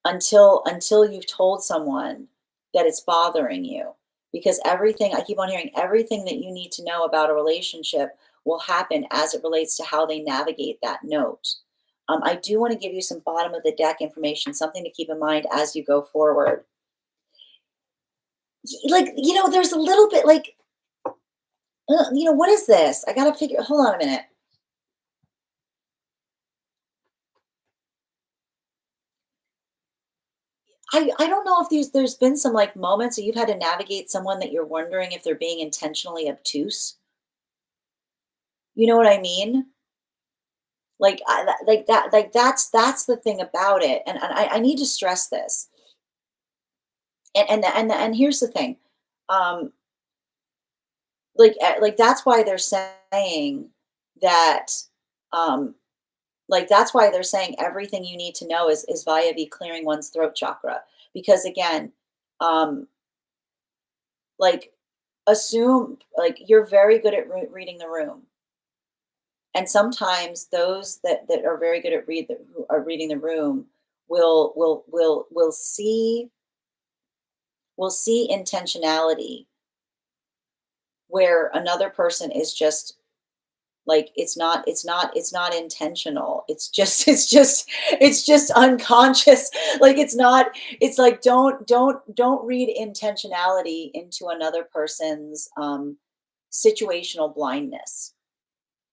until you've told someone that it's bothering you, because everything, I keep on hearing, everything that you need to know about a relationship will happen as it relates to how they navigate that note. I do want to give you some bottom of the deck information, something to keep in mind as you go forward. Like, you know, there's a little bit like, you know, what is this? I gotta figure. Hold on a minute. I don't know if there's been some like moments that you've had to navigate someone that you're wondering if they're being intentionally obtuse. You know what I mean? like that, like that's the thing about it. And I need to stress this. And here's the thing. Um, like that's why they're saying that, um, like that's why they're saying everything you need to know is via the clearing one's throat chakra. Because again, um, like assume like you're very good at reading the room, and sometimes those that are very good at who are reading the room will see intentionality where another person is just like it's not intentional, it's just unconscious. Like it's not, it's like don't read intentionality into another person's situational blindness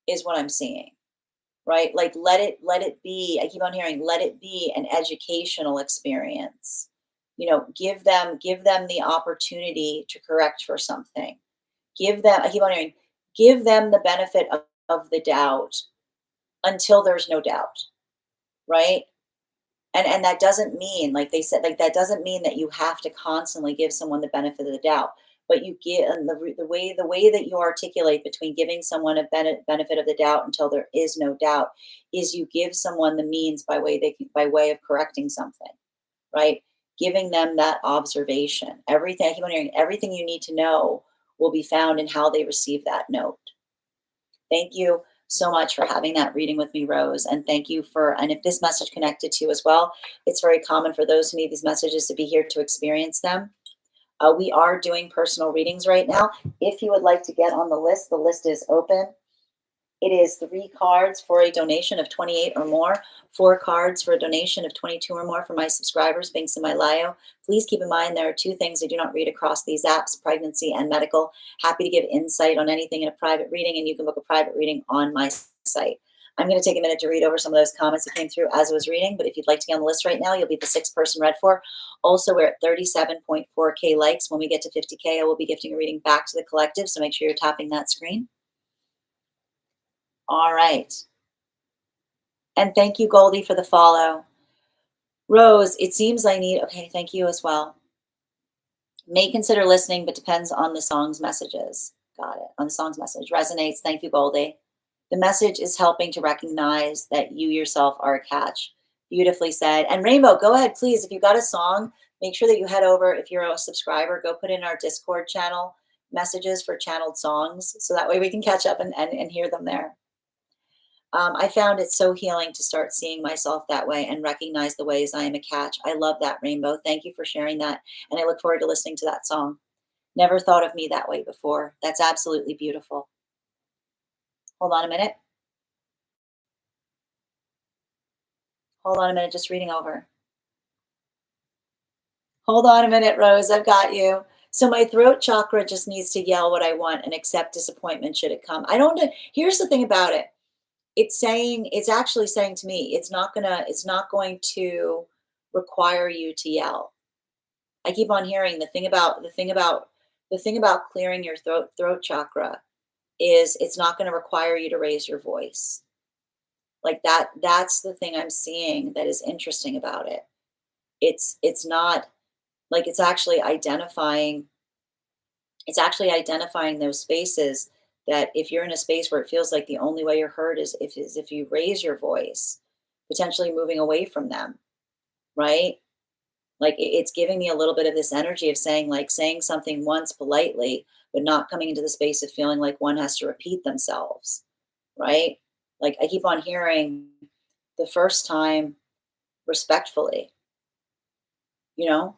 is what I'm seeing, right? Like let it be, I keep on hearing, let it be an educational experience. Give them the opportunity to correct for something. Give them, I keep on hearing, give them the benefit of the doubt until there's no doubt, right? And that doesn't mean, like they said, like that doesn't mean that you have to constantly give someone the benefit of the doubt. But you give, and the way that you articulate between giving someone a benefit of the doubt until there is no doubt is you give someone the means by way of correcting something, right? Giving them that observation. Everything, I keep on hearing, everything you need to know will be found in how they receive that note. Thank you so much for having that reading with me, Rose. And thank you for, and if this message connected to you as well, it's very common for those who need these messages to be here to experience them. We are doing personal readings right now. If you would like to get on the list is open. It is 3 cards for a donation of 28 or more, 4 cards for a donation of 22 or more for my subscribers, Binks and Malayo. Please keep in mind there are 2 things I do not read across these apps, pregnancy and medical. Happy to give insight on anything in a private reading, and you can book a private reading on my site. I'm going to take a minute to read over some of those comments that came through as I was reading, but if you'd like to get on the list right now, you'll be the 6th person read for. Also, we're at 37.4K likes. When we get to 50K, I will be gifting a reading back to the collective, so make sure you're tapping that screen. All right. And thank you, Goldie, for the follow. Rose, it seems I need, okay, thank you as well. May consider listening, but depends on the song's messages. Got it. On the song's message. Resonates. Thank you, Goldie. The message is helping to recognize that you yourself are a catch. Beautifully said. And Rainbow, go ahead, please. If you've got a song, make sure that you head over. If you're a subscriber, go put in our Discord channel messages for channeled songs. So that way we can catch up and hear them there. I found it so healing to start seeing myself that way and recognize the ways I am a catch. I love that, Rainbow. Thank you for sharing that. And I look forward to listening to that song. Never thought of me that way before. That's absolutely beautiful. Hold on a minute. Hold on a minute. Just reading over. Hold on a minute, Rose. I've got you. So my throat chakra just needs to yell what I want and accept disappointment should it come. I don't, here's the thing about it. It's actually saying to me, it's not going to require you to yell. I keep on hearing the thing about clearing your throat chakra is it's not going to require you to raise your voice. Like that's the thing I'm seeing that is interesting about it. It's not like it's actually identifying those spaces that if you're in a space where it feels like the only way you're heard is if you raise your voice, potentially moving away from them, right? Like it's giving me a little bit of this energy of saying something once politely, but not coming into the space of feeling like one has to repeat themselves, right? Like I keep on hearing the first time respectfully, you know?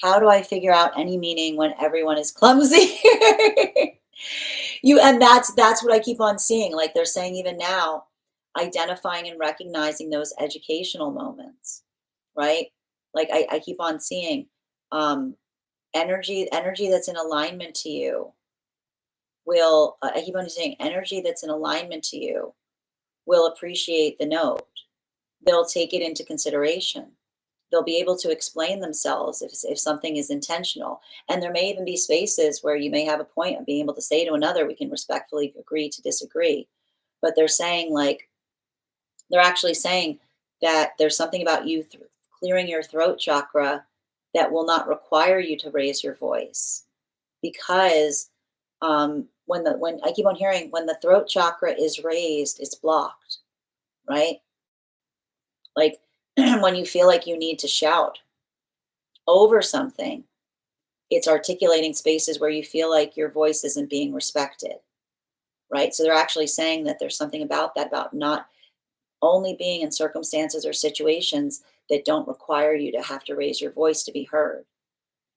How do I figure out any meaning when everyone is clumsy? And that's what I keep on seeing. Like they're saying even now, identifying and recognizing those educational moments, right? Like I keep on seeing energy that's in alignment to you I keep on saying energy that's in alignment to you will appreciate the note. They'll take it into consideration. They'll be able to explain themselves if something is intentional. And there may even be spaces where you may have a point of being able to say to another, we can respectfully agree to disagree. But they're saying, like, They're actually saying that there's something about you clearing your throat chakra that will not require you to raise your voice because when I keep on hearing when the throat chakra is raised, it's blocked, right? Like when you feel like you need to shout over something, it's articulating spaces where you feel like your voice isn't being respected, right? So they're actually saying that there's something about that, about not only being in circumstances or situations that don't require you to have to raise your voice to be heard.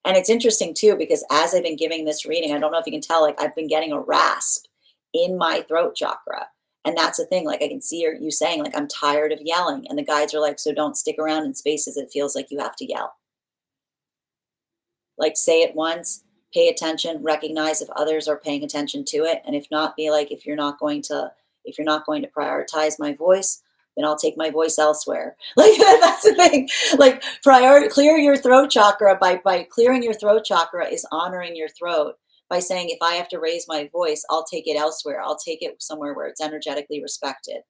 And it's interesting too, because as I've been giving this reading, I don't know if you can tell, like I've been getting a rasp in my throat chakra. And that's the thing, like I can see you saying, like, I'm tired of yelling. And the guides are like, so don't stick around in spaces it feels like you have to yell. Like say it once, pay attention, recognize if others are paying attention to it. And if not, be like, if you're not going to prioritize my voice, then I'll take my voice elsewhere. Like that's the thing. Like clear your throat chakra by clearing your throat chakra is honoring your throat by saying, if I have to raise my voice, I'll take it elsewhere. I'll take it somewhere where it's energetically respected.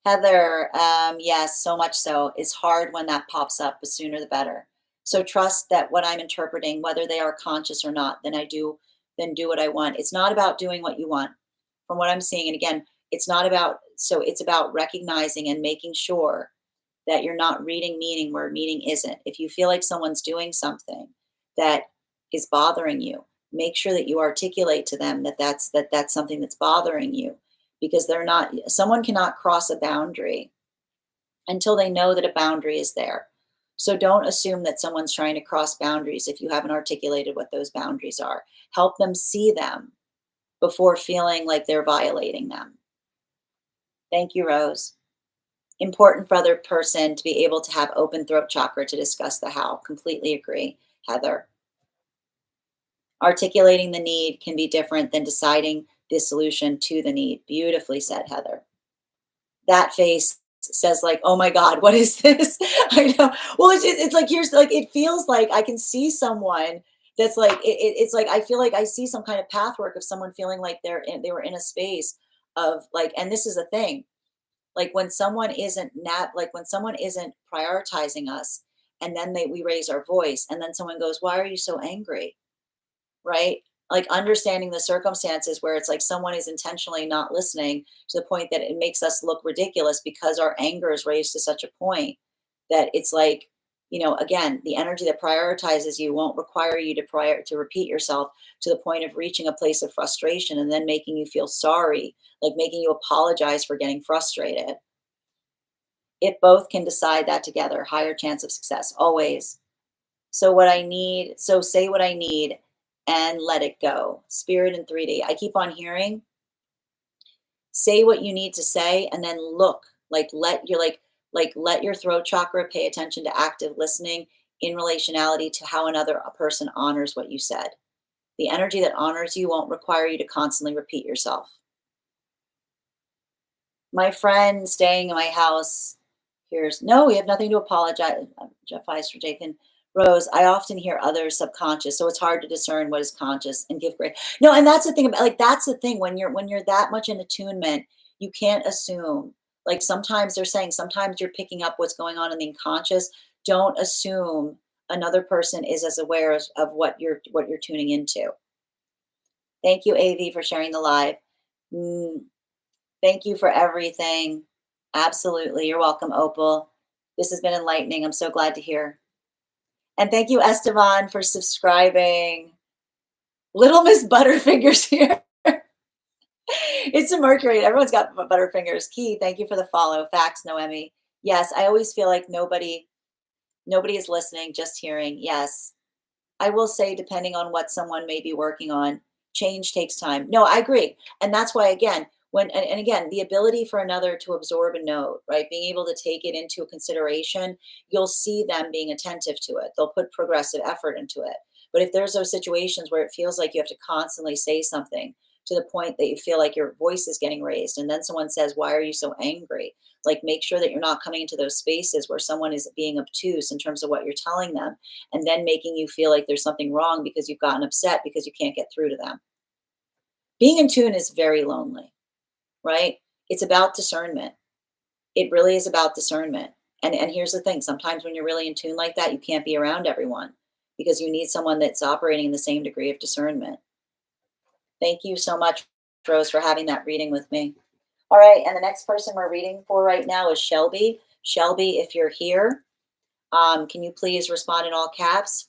Heather, yes, so much so. It's hard when that pops up, the sooner the better. So trust that what I'm interpreting, whether they are conscious or not, then do what I want. It's not about doing what you want. From what I'm seeing, and again, it's about recognizing and making sure that you're not reading meaning where meaning isn't. If you feel like someone's doing something that is bothering you, make sure that you articulate to them that that's something that's bothering you because they're not someone cannot cross a boundary until they know that a boundary is there. So don't assume that someone's trying to cross boundaries if you haven't articulated what those boundaries are. Help them see them before feeling like they're violating them. Thank you, Rose. Important for other person to be able to have open throat chakra to discuss the how. Completely agree, Heather. Articulating the need can be different than deciding the solution to the need. Beautifully said, Heather. That face says like, oh my God, what is this? I know. Well, it's like, here's like, it feels like I can see someone that's like, it's like, I feel like I see some kind of pathwork of someone feeling like they were in a space of like, and this is a thing, like when someone isn't prioritizing us and then we raise our voice and then someone goes, why are you so angry? Right? Like understanding the circumstances where it's like someone is intentionally not listening to the point that it makes us look ridiculous because our anger is raised to such a point that it's like, again, the energy that prioritizes you won't require you to repeat yourself to the point of reaching a place of frustration and then making you feel sorry, like making you apologize for getting frustrated. If both can decide that together, higher chance of success, always. So say what I need and let it go. Spirit in 3D. I keep on hearing, say what you need to say and then look, let your throat chakra pay attention to active listening in relationality to how another person honors what you said. The energy that honors you won't require you to constantly repeat yourself. My friend staying in my house here's, no, we have nothing to apologize. Jeff Weiss for Jacob. Rose, I often hear others subconscious, so it's hard to discern what is conscious and give grace. No, and that's the thing about like that's the thing when you're that much in attunement, you can't assume. Like sometimes they're saying sometimes you're picking up what's going on in the unconscious. Don't assume another person is as aware of what you're tuning into. Thank you, AV, for sharing the live. Mm, Thank you for everything. Absolutely. You're welcome, Opal. This has been enlightening. I'm so glad to hear. And thank you, Esteban, for subscribing. Little Miss Butterfingers here. It's a Mercury. Everyone's got Butterfingers. Key, thank you for the follow. Facts, Noemi. Yes, I always feel like nobody is listening, just hearing. Yes. I will say, depending on what someone may be working on, change takes time. No, I agree. And that's why, again, and again, the ability for another to absorb a note, right? Being able to take it into consideration, you'll see them being attentive to it. They'll put progressive effort into it. But if there's those situations where it feels like you have to constantly say something to the point that you feel like your voice is getting raised, and then someone says, why are you so angry? Like, make sure that you're not coming into those spaces where someone is being obtuse in terms of what you're telling them and then making you feel like there's something wrong because you've gotten upset because you can't get through to them. Being in tune is very lonely, right? It's about discernment. It really is about discernment. And here's the thing, sometimes when you're really in tune like that, you can't be around everyone because you need someone that's operating in the same degree of discernment. Thank you so much, Rose, for having that reading with me. All right, and the next person we're reading for right now is Shelby. Shelby, if you're here, can you please respond in all caps?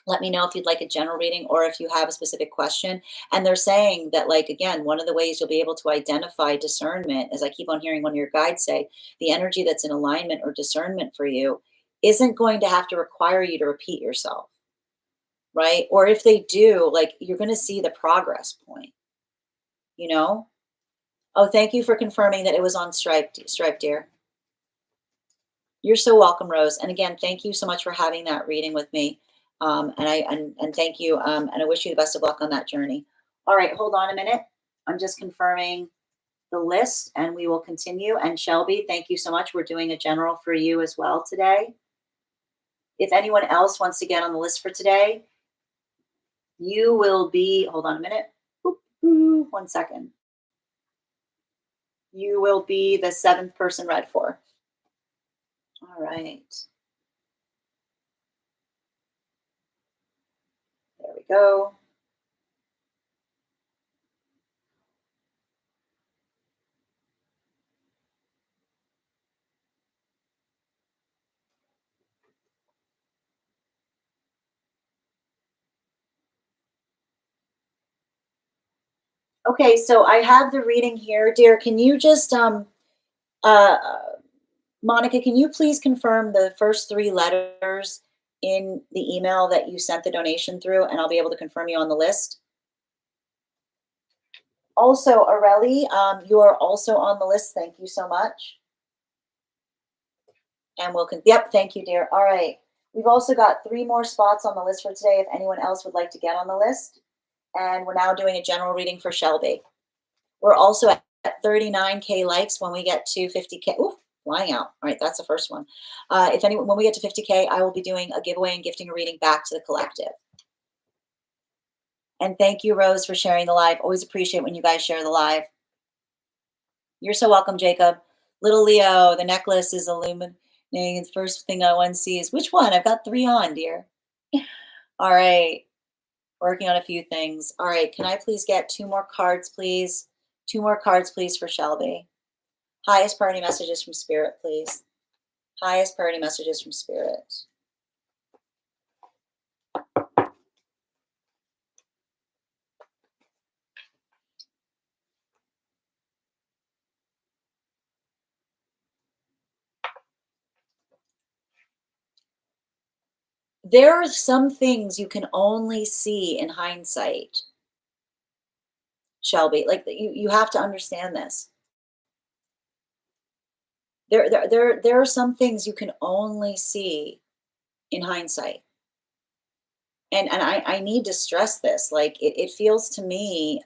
Let me know if you'd like a general reading or if you have a specific question. And they're saying that, like, again, one of the ways you'll be able to identify discernment, as I keep on hearing one of your guides say, the energy that's in alignment or discernment for you isn't going to have to require you to repeat yourself, right? Or if they do, like, you're going to see the progress point, you know? Oh, thank you for confirming that it was on Stripe, dear. You're so welcome, Rose. And again, thank you so much for having that reading with me. And thank you. And I wish you the best of luck on that journey. All right, hold on a minute. I'm just confirming the list and we will continue. And Shelby, thank you so much. We're doing a general for you as well today. If anyone else wants to get on the list for today, you will be, hold on a minute. 1 second. You will be the 7th person read for. All right. There we go. Okay, so I have the reading here, dear. Can you just uh Monica, can you please confirm the first 3 letters in the email that you sent the donation through, and I'll be able to confirm you on the list? Also, Areli, you are also on the list. Thank you so much. And yep, thank you, dear. All right. We've also got 3 more spots on the list for today if anyone else would like to get on the list. And we're now doing a general reading for Shelby. We're also at 39K likes. When we get to 50K, ooh, flying out. All right, that's the first one. When we get to 50K, I will be doing a giveaway and gifting a reading back to the collective. And thank you, Rose, for sharing the live. Always appreciate when you guys share the live. You're so welcome, Jacob. Little Leo, the necklace is illuminating. The first thing I want to see is which one? I've got 3 on, dear. All right. Working on a few things. All right. Can I please get 2 more cards, please? 2 more cards, please, for Shelby. Highest priority messages from Spirit, please. Highest priority messages from Spirit. There are some things you can only see in hindsight, Shelby. Like you have to understand this. There are some things you can only see in hindsight. And I need to stress this. Like it feels to me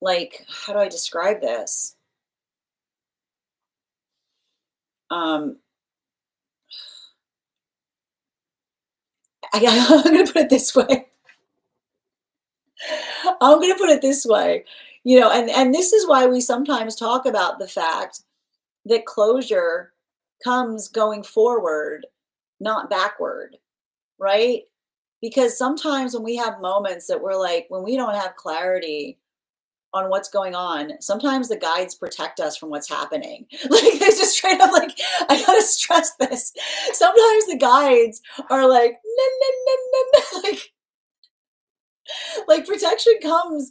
like, how do I describe this? Um, I'm going to put it this way. I'm going to put it this way. You know, and this is why we sometimes talk about the fact that closure comes going forward, not backward, right? Because sometimes when we have moments that we're like, when we don't have clarity on what's going on, sometimes the guides protect us from what's happening. Like, they're just straight up like, I gotta stress this. Sometimes the guides are like, no, no, no, no, no. Like protection comes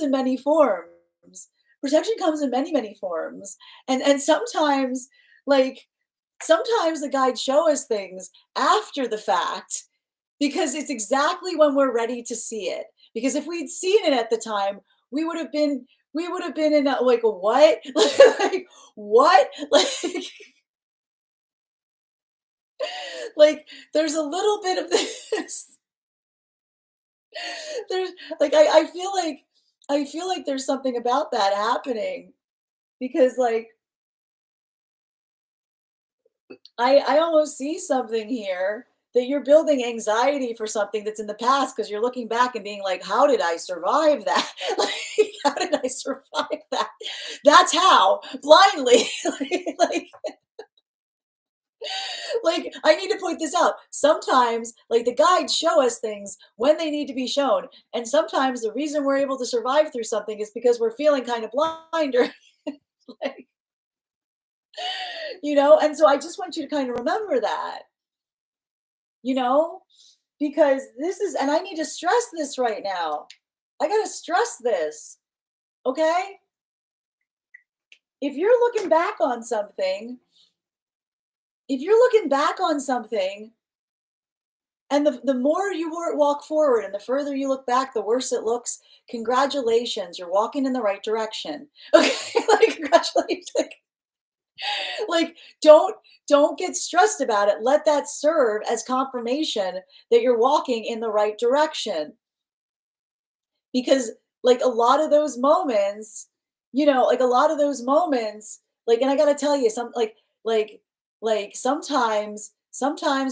in many forms. Protection comes in many, many forms. And sometimes, like, sometimes the guides show us things after the fact because it's exactly when we're ready to see it. Because if we'd seen it at the time, we would have been in a, like, what? Like, what? Like there's a little bit of this. There's like I feel like there's something about that happening because, like, I almost see something here that you're building anxiety for something that's in the past because you're looking back and being like, how did I survive that? Like, I survived that. That's how, blindly. like, like I need to point this out. Sometimes, like the guides show us things when they need to be shown, and sometimes the reason we're able to survive through something is because we're feeling kind of blind or like, and so I just want you to kind of remember that, you know, because this is, and I need to stress this right now. I got to stress this, okay? If you're looking back on something, if you're looking back on something, and the more you walk forward and the further you look back, the worse it looks. Congratulations, you're walking in the right direction. Okay, like congratulations. Like don't get stressed about it. Let that serve as confirmation that you're walking in the right direction. Because like a lot of those moments, like a lot of those moments, like, and I gotta tell you, like, sometimes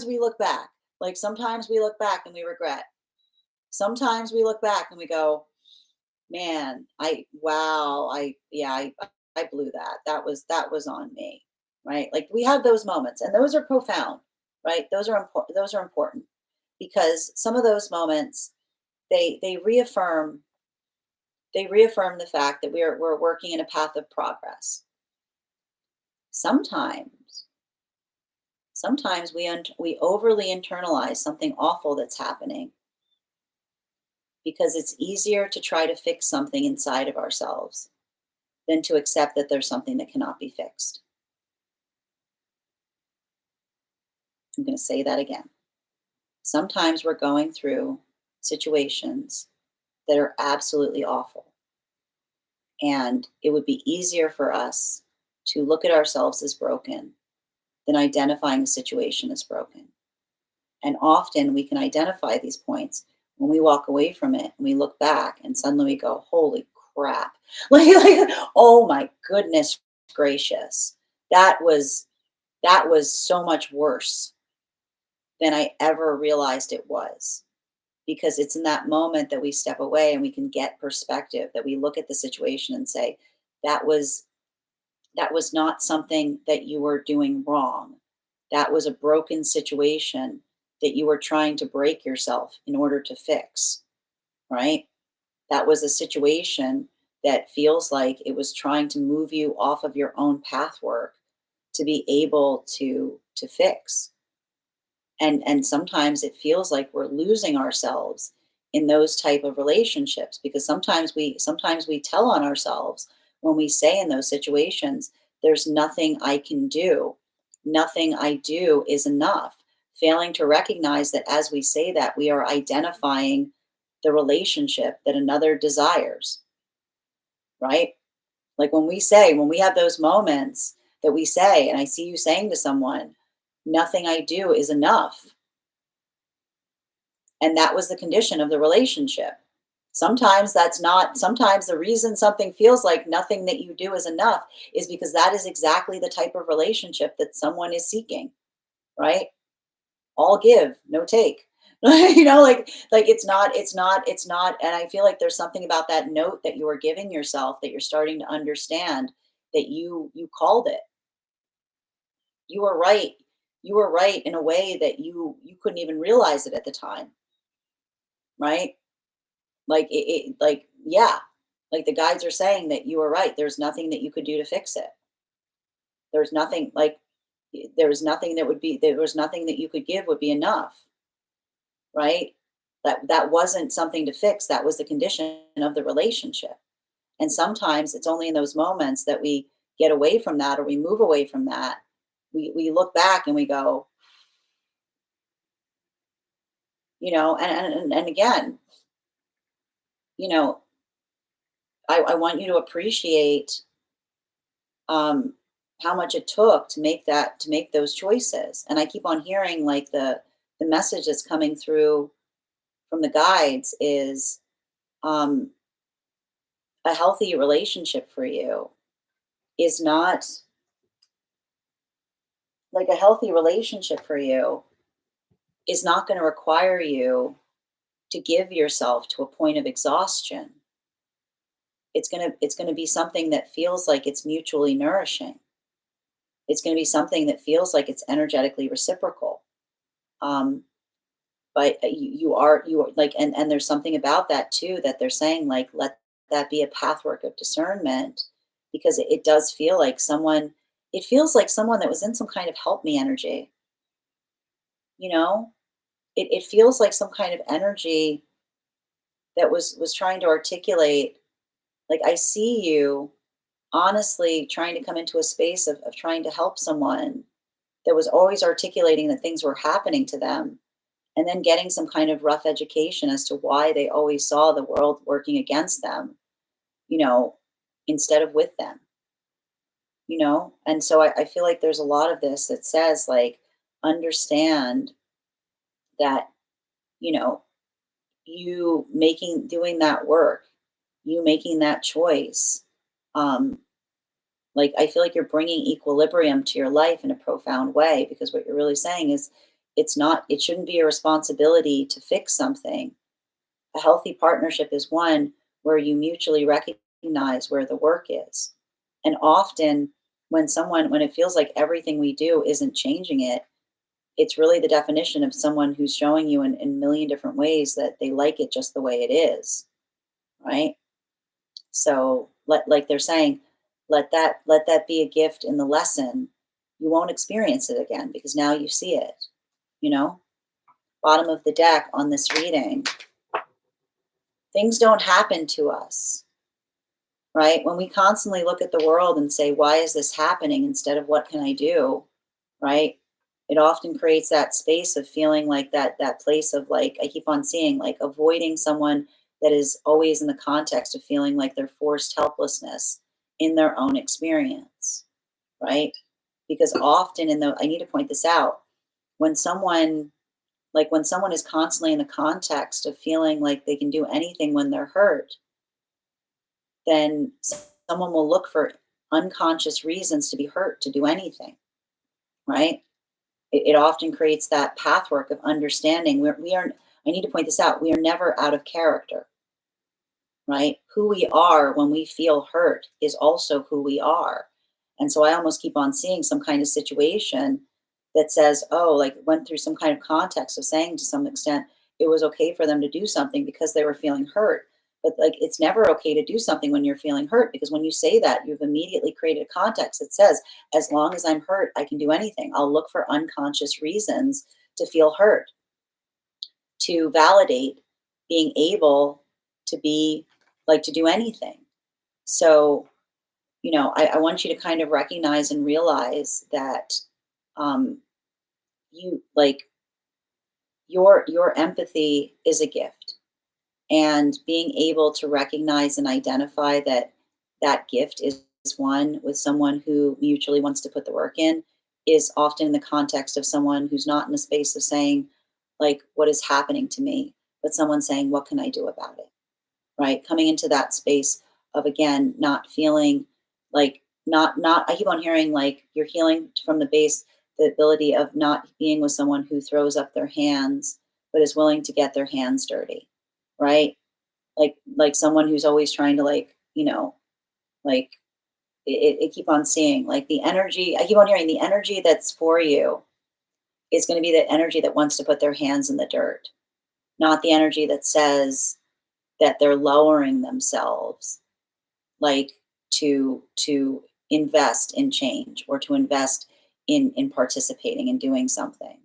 we look back. Like sometimes we look back and we regret. Sometimes we look back and we go, man, wow, I blew that. That was on me. Right? Like we have those moments and those are profound, right? Those are important because some of those moments they reaffirm the fact that we're working in a path of progress. Sometimes sometimes we overly internalize something awful that's happening because it's easier to try to fix something inside of ourselves than to accept that there's something that cannot be fixed. I'm going to say that again. Sometimes we're going through situations that are absolutely awful. And it would be easier for us to look at ourselves as broken than identifying the situation as broken. And often we can identify these points when we walk away from it and we look back and suddenly we go, holy crap. Oh my goodness gracious. That was so much worse than I ever realized it was. Because it's in that moment that we step away and we can get perspective, that we look at the situation and say, that was that was not something that you were doing wrong. That was a broken situation that you were trying to break yourself in order to fix, right? That was a situation that feels like it was trying to move you off of your own pathwork to be able to fix. And sometimes it feels like we're losing ourselves in those type of relationships because sometimes we tell on ourselves when we say in those situations, there's nothing I can do, nothing I do is enough, failing to recognize that as we say that we are identifying the relationship that another desires, right? Like when we have those moments that we say, and I see you saying to someone, nothing I do is enough. And that was the condition of the relationship. Sometimes that's not, sometimes the reason something feels like nothing that you do is enough is because that is exactly the type of relationship that someone is seeking, right? All give, no take. Like it's not, and I feel like there's something about that note that you are giving yourself that you're starting to understand that you called it. You were right. You were right in a way that you couldn't even realize it at the time, right? Like like yeah, like the guides are saying that you were right. There's nothing that you could do to fix it. There's nothing like there was nothing that would be there was nothing that you could give would be enough, right? That wasn't something to fix. That was the condition of the relationship. And sometimes it's only in those moments that we get away from that or we move away from that. We look back and we go, and again, you know, I want you to appreciate um, how much it took to make those choices. And I keep on hearing like the message that's coming through from the guides is um, a healthy relationship for you is not like a healthy relationship for you is not going to require you to give yourself to a point of exhaustion. it's gonna be something that feels like it's mutually nourishing. It's gonna be something that feels like it's energetically reciprocal. Um, but you are like, and there's something about that too that they're saying like let that be a pathwork of discernment, because it does feel like someone. It feels like someone that was in some kind of help me energy. You know, it feels like some kind of energy that was trying to articulate. Like I see you honestly trying to come into a space of trying to help someone that was always articulating that things were happening to them, and then getting some kind of rough education as to why they always saw the world working against them, you know, instead of with them, And so I feel like there's a lot of this that says, like, understand that, you know, you making, doing that work, you making that choice, um, like, I feel like you're bringing equilibrium to your life in a profound way, because what you're really saying is it shouldn't be a responsibility to fix something. A healthy partnership is one where you mutually recognize where the work is. And often when it feels like everything we do isn't changing it, it's really the definition of someone who's showing you in a million different ways that they like it just the way it is, right? So like they're saying, let that be a gift in the lesson. You won't experience it again because now you see it, you know? Bottom of the deck on this reading, things don't happen to us, right? When we constantly look at the world and say, why is this happening instead of what can I do, right? It often creates that space of feeling like that place of, like, I keep on seeing, like, avoiding someone that is always in the context of feeling like they're forced helplessness in their own experience, right? Because often I need to point this out, when someone when someone is constantly in the context of feeling like they can do anything when they're hurt, then someone will look for unconscious reasons to be hurt to do anything, right? It often creates that pathwork of understanding. We are, I need to point this out, we are never out of character, right? Who we are when we feel hurt is also who we are. And so I almost keep on seeing some kind of situation that says, oh, like, went through some kind of context of saying to some extent it was okay for them to do something because they were feeling hurt. But, like, it's never okay to do something when you're feeling hurt, because when you say that, you've immediately created a context that says, as long as I'm hurt, I can do anything. I'll look for unconscious reasons to feel hurt, to validate being able to be, like, to do anything. So, I want you to kind of recognize and realize that, um, you like your empathy is a gift, and being able to recognize and identify that that gift is one with someone who mutually wants to put the work in is often in the context of someone who's not in a space of saying, like, what is happening to me, but someone saying, what can I do about it, right? Coming into that space of, again, not feeling like, not I keep on hearing, like, you're healing from the base, the ability of not being with someone who throws up their hands but is willing to get their hands dirty, right? Like someone who's always trying to, like, like, it keep on seeing, like, the energy, I keep on hearing the energy that's for you is going to be the energy that wants to put their hands in the dirt, not the energy that says that they're lowering themselves, like, to invest in change or to invest in participating and doing something,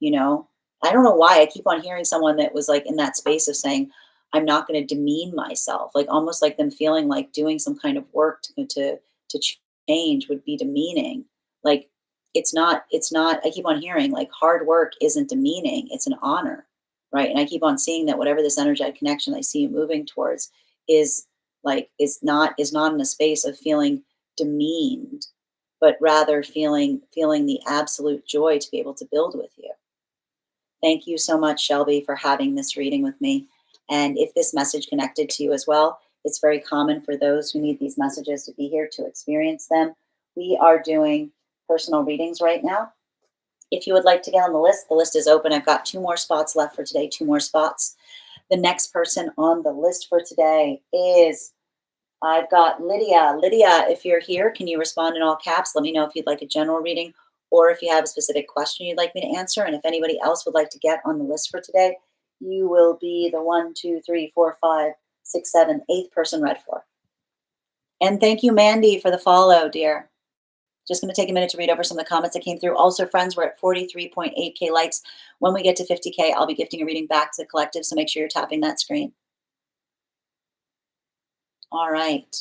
you know I don't know why I keep on hearing someone that was, like, in that space of saying, I'm not going to demean myself, like, almost like them feeling like doing some kind of work to change would be demeaning. Like, it's not, I keep on hearing, like, hard work isn't demeaning, it's an honor, right? And I keep on seeing that whatever this energetic connection I see you moving towards is, like, is not in a space of feeling demeaned, but rather feeling the absolute joy to be able to build with you. Thank you so much, Shelby, for having this reading with me. And if this message connected to you as well, it's very common for those who need these messages to be here to experience them. We are doing personal readings right now. If you would like to get on the list is open. I've got 2 more spots left for today, 2 more spots. The next person on the list for today is I've got Lydia. Lydia, if you're here, can you respond in all caps? Let me know if you'd like a general reading or if you have a specific question you'd like me to answer. And if anybody else would like to get on the list for today, you will be the 1, 2, 3, 4, 5, 6, 7, 8th person read for. And thank you, Mandy, for the follow, dear. Just going to take a minute to read over some of the comments that came through. Also, friends, we're at 43.8K likes. When we get to 50K, I'll be gifting a reading back to the collective. So make sure you're tapping that screen. All right.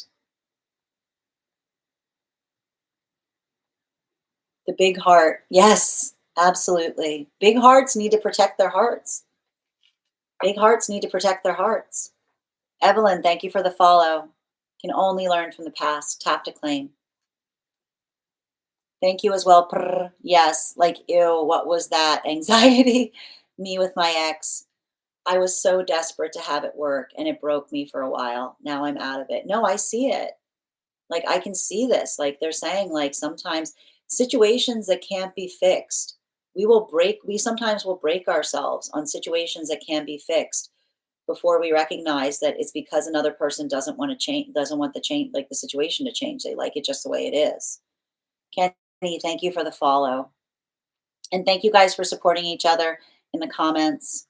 The big heart. Yes, absolutely. Big hearts need to protect their hearts. Big hearts need to protect their hearts. Evelyn, thank you for the follow. Can only learn from the past. Tap to claim. Thank you as well. Prr. Yes, like, ew, what was that? Anxiety. Me with my ex. I was so desperate to have it work and it broke me for a while. Now I'm out of it. No, I see it. Like, I can see this. Like, they're saying, like, sometimes situations that can't be fixed, we sometimes will break ourselves on situations that can be fixed before we recognize that it's because another person doesn't want to change, doesn't want the change, like the situation to change. They like it just the way it is. Kenny, thank you for the follow. And thank you guys for supporting each other in the comments.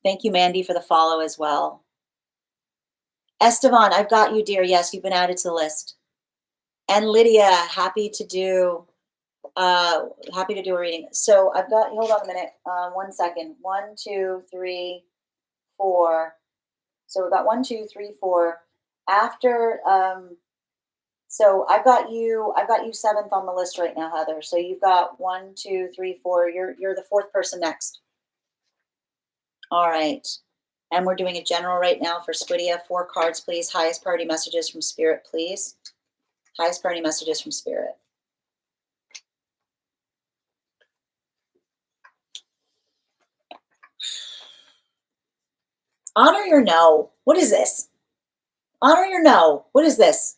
Thank you, Mandy, for the follow as well. Estevan, I've got you, dear. Yes, you've been added to the list. And Lydia, happy to do a reading. So I've got, hold on a minute, 1 second. 1, 2, 3, 4. So we've got 1, 2, 3, 4. After, so I've got you 7th on the list right now, Heather. So you've got 1, 2, 3, 4. You're the 4th person next. All right. And we're doing a general right now for Squidia. 4 cards, please. Highest priority messages from Spirit, please. Highest priority messages from Spirit. Honor your no. What is this? Honor your no. What is this?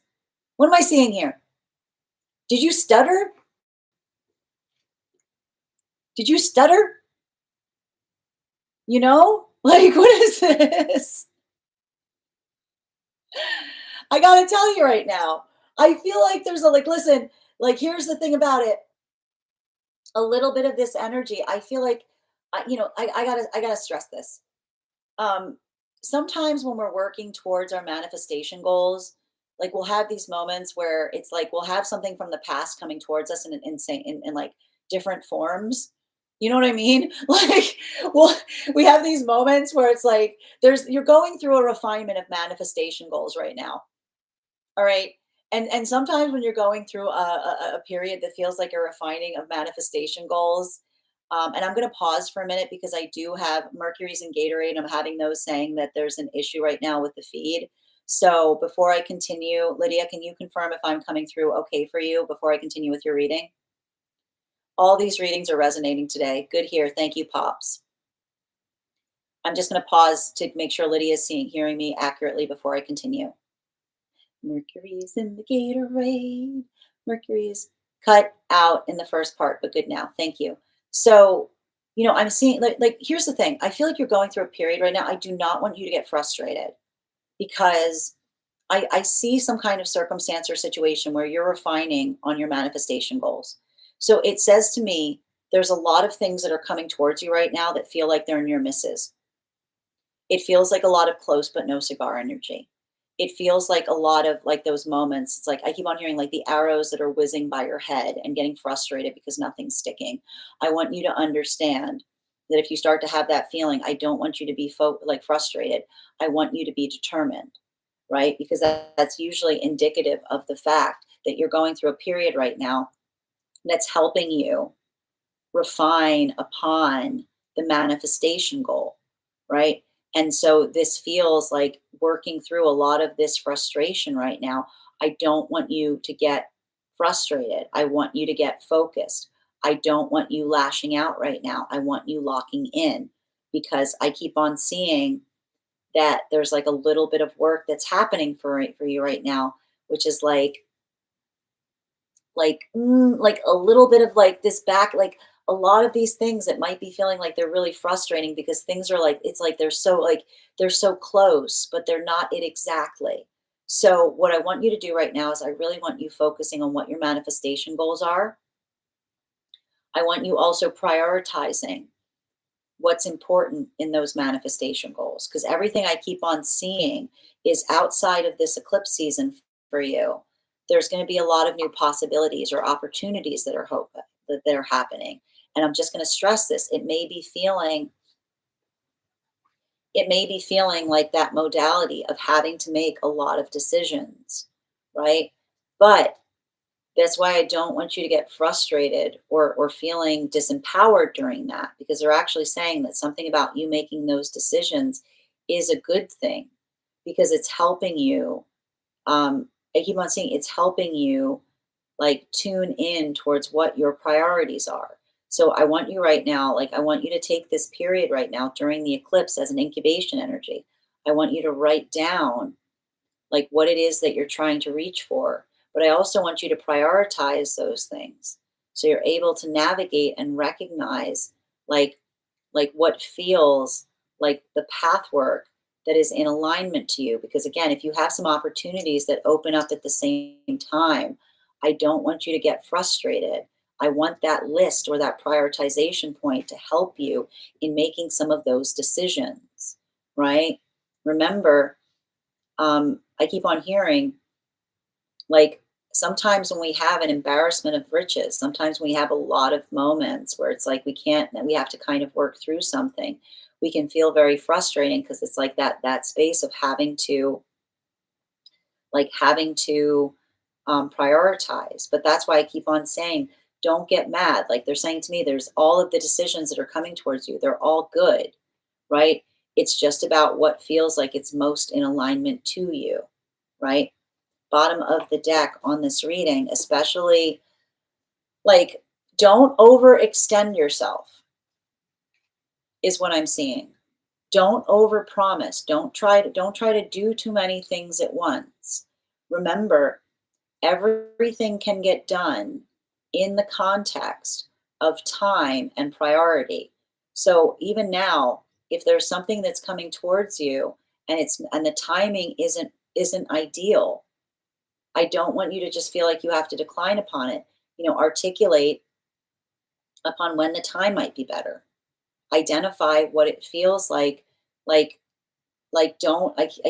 What am I seeing here? Did you stutter? Did you stutter? You know? Like, what is this? I gotta tell you right now. I feel like there's a, like, listen, like, here's the thing about it. A little bit of this energy, I feel like, I gotta stress this. Um, Sometimes when we're working towards our manifestation goals, like, we'll have these moments where it's like we'll have something from the past coming towards us in like different forms. You know what I mean? Like, well, we have these moments where it's like you're going through a refinement of manifestation goals right now. All right. And sometimes when you're going through a period that feels like a refining of manifestation goals, and I'm going to pause for a minute because I do have Mercury's and Gatorade. I'm having those saying that there's an issue right now with the feed. So before I continue, Lydia, can you confirm if I'm coming through okay for you before I continue with your reading? All these readings are resonating today. Good here. Thank you, Pops. I'm just going to pause to make sure Lydia is hearing me accurately before I continue. Mercury's in the Gatorade. Mercury is cut out in the first part, but good now. Thank you. So, I'm seeing, like, here's the thing. I feel like you're going through a period right now. I do not want you to get frustrated because I see some kind of circumstance or situation where you're refining on your manifestation goals. So it says to me, there's a lot of things that are coming towards you right now that feel like they're near misses. It feels like a lot of close but no cigar energy. It feels like a lot of like those moments. It's like I keep on hearing like the arrows that are whizzing by your head and getting frustrated because nothing's sticking. I want you to understand that if you start to have that feeling, I don't want you to be frustrated. I want you to be determined, right? Because that's usually indicative of the fact that you're going through a period right now that's helping you refine upon the manifestation goal, right? And so this feels like working through a lot of this frustration right now. I don't want you to get frustrated. I want you to get focused. I don't want you lashing out right now. I want you locking in because I keep on seeing that there's like a little bit of work that's happening for you right now, which is like a little bit of like this back, like a lot of these things that might be feeling like they're really frustrating because things are like, it's like they're so close, but they're not it exactly. So, what I want you to do right now is I really want you focusing on what your manifestation goals are. I want you also prioritizing what's important in those manifestation goals because everything I keep on seeing is outside of this eclipse season for you. There's going to be a lot of new possibilities or opportunities that are happening. And I'm just going to stress this. It may be feeling like that modality of having to make a lot of decisions, right? But that's why I don't want you to get frustrated or feeling disempowered during that because they're actually saying that something about you making those decisions is a good thing because it's helping you. I keep on saying it's helping you like tune in towards what your priorities are. So I want you right now, like I want you to take this period right now during the eclipse as an incubation energy. I want you to write down like what it is that you're trying to reach for. But I also want you to prioritize those things so you're able to navigate and recognize like what feels like the path work that is in alignment to you. Because again, if you have some opportunities that open up at the same time, I don't want you to get frustrated. I want that list or that prioritization point to help you in making some of those decisions, right? Remember, I keep on hearing like sometimes when we have an embarrassment of riches, sometimes we have a lot of moments where it's like we can't, we have to kind of work through something. We can feel very frustrating because it's like that space of having to prioritize. But that's why I keep on saying, don't get mad. Like they're saying to me, there's all of the decisions that are coming towards you. They're all good, right? It's just about what feels like it's most in alignment to you, right? Bottom of the deck on this reading, especially like don't overextend yourself is what I'm seeing. Don't overpromise. Don't try to do too many things at once. Remember, everything can get done in the context of time and priority. So even now, if there's something that's coming towards you and the timing isn't ideal, I don't want you to just feel like you have to decline upon it. Articulate upon when the time might be better. Identify what it feels like I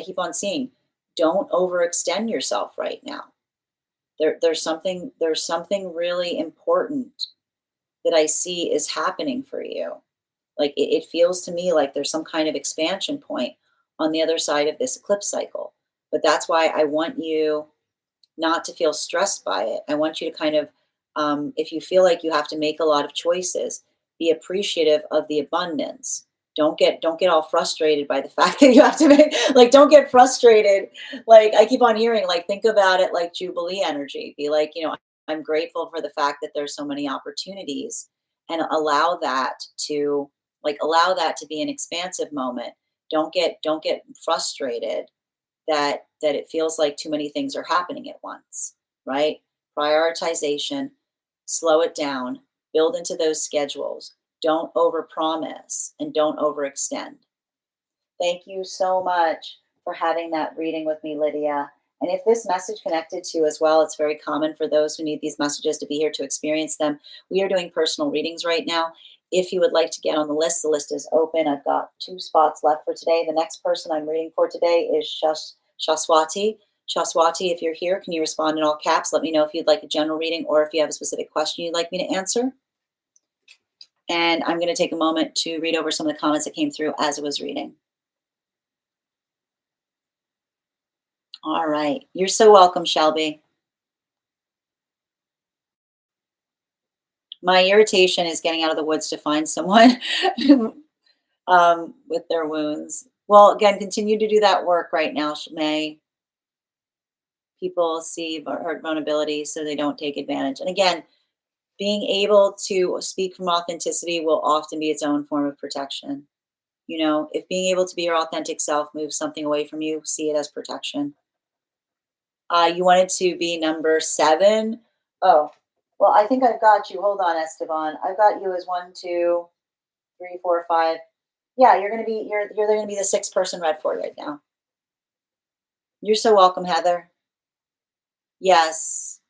keep on seeing, don't overextend yourself right now. There's something really important that I see is happening for you. Like it feels to me like there's some kind of expansion point on the other side of this eclipse cycle. But that's why I want you not to feel stressed by it. I want you to kind of, if you feel like you have to make a lot of choices, be appreciative of the abundance. Don't get all frustrated by the fact that you have to make like don't get frustrated. Like I keep on hearing, like think about it like Jubilee energy. Be like, I'm grateful for the fact that there's so many opportunities and allow that to be an expansive moment. Don't get frustrated that it feels like too many things are happening at once, right? Prioritization, slow it down, build into those schedules. Don't overpromise and don't overextend. Thank you so much for having that reading with me, Lydia. And if this message connected to you as well, it's very common for those who need these messages to be here to experience them. We are doing personal readings right now. If you would like to get on the list is open. I've got 2 spots left for today. The next person I'm reading for today is Shaswati. Shaswati, if you're here, can you respond in all caps? Let me know if you'd like a general reading or if you have a specific question you'd like me to answer. And I'm going to take a moment to read over some of the comments that came through as I was reading. All right. You're so welcome, Shelby. My irritation is getting out of the woods to find someone with their wounds. Well, again, continue to do that work right now, May. People see hurt vulnerability so they don't take advantage. And again, being able to speak from authenticity will often be its own form of protection. If being able to be your authentic self moves something away from you, see it as protection. You wanted to be number 7. Oh, well, I think I've got you. Hold on, Esteban. I've got you as 1, 2, 3, 4, 5. Yeah, you're gonna be the 6th person read for right now. You're so welcome, Heather. Yes.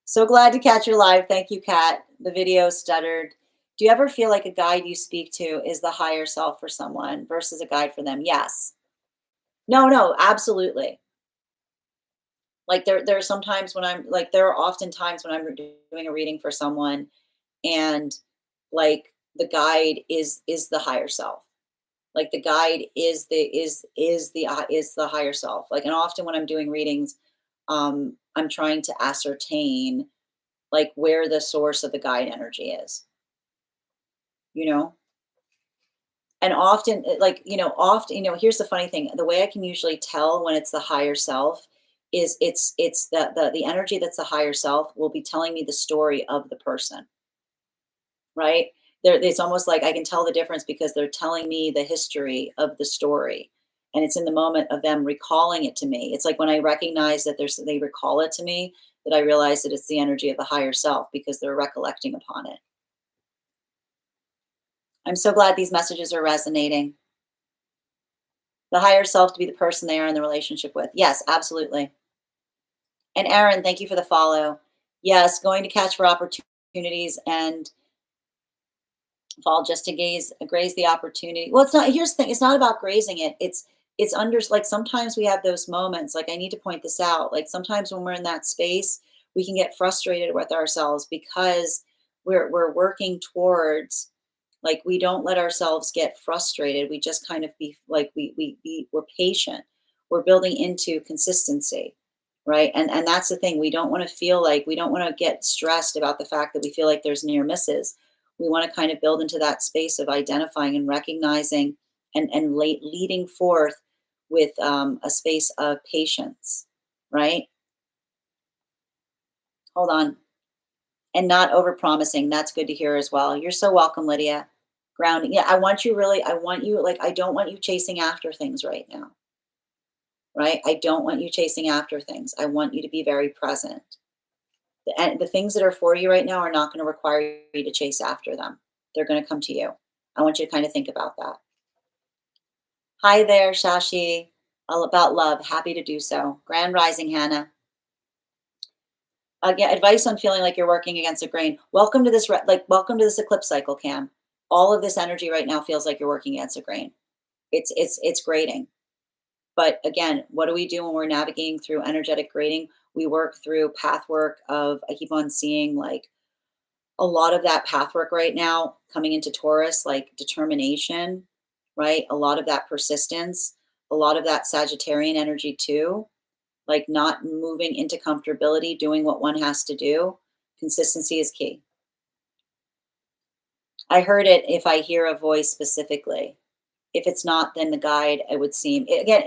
So glad to catch you live. Thank you, Kat. The video stuttered. Do you ever feel like a guide you speak to is the higher self for someone versus a guide for them? Yes. No, no, absolutely. Like there are some times when I'm like, there are often times when I'm doing a reading for someone and like the guide is the higher self. Like the guide is the higher self. Like, and often when I'm doing readings, I'm trying to ascertain like where the source of the guide energy is, you know? And often, often, here's the funny thing. The way I can usually tell when it's the higher self is it's the energy that's the higher self will be telling me the story of the person, right? It's almost like I can tell the difference because they're telling me the history of the story. And it's in the moment of them recalling it to me. It's like when I recognize that they recall it to me, that I realize that it's the energy of the higher self because they're recollecting upon it. I'm so glad these messages are resonating. The higher self to be the person they are in the relationship with. Yes, absolutely. And Aaron, thank you for the follow. Yes, going to catch for opportunities and fall just to graze the opportunity. Well, it's not. Here's the thing. It's not about grazing it. It's under like sometimes we have those moments. Like I need to point this out. Like sometimes when we're in that space, we can get frustrated with ourselves because we're working towards like we don't let ourselves get frustrated. We just kind of be like we're patient. We're building into consistency, right? And that's the thing. We don't want to get stressed about the fact that we feel like there's near misses. We want to kind of build into that space of identifying and recognizing and leading forth with a space of patience, right? Hold on. And not over promising. That's good to hear as well. You're so welcome, Lydia. Grounding. Yeah, I want you, like, I don't want you chasing after things right now, right? I don't want you chasing after things. I want you to be very present. And the things that are for you right now are not going to require you to chase after them. They're going to come to you. I want you to kind of think about that. Hi there, Shashi. All about love. Happy to do so. Grand Rising, Hannah. Yeah, advice on feeling like you're working against a grain. Welcome to this eclipse cycle, Cam. All of this energy right now feels like you're working against a grain. It's grating. But again, what do we do when we're navigating through energetic grading? We work through path work of I keep on seeing like a lot of that path work right now coming into Taurus, like determination, right? A lot of that persistence, a lot of that Sagittarian energy too, like not moving into comfortability, doing what one has to do. Consistency is key. I heard it if I hear a voice specifically. If it's not, then the guide, it would seem. Again,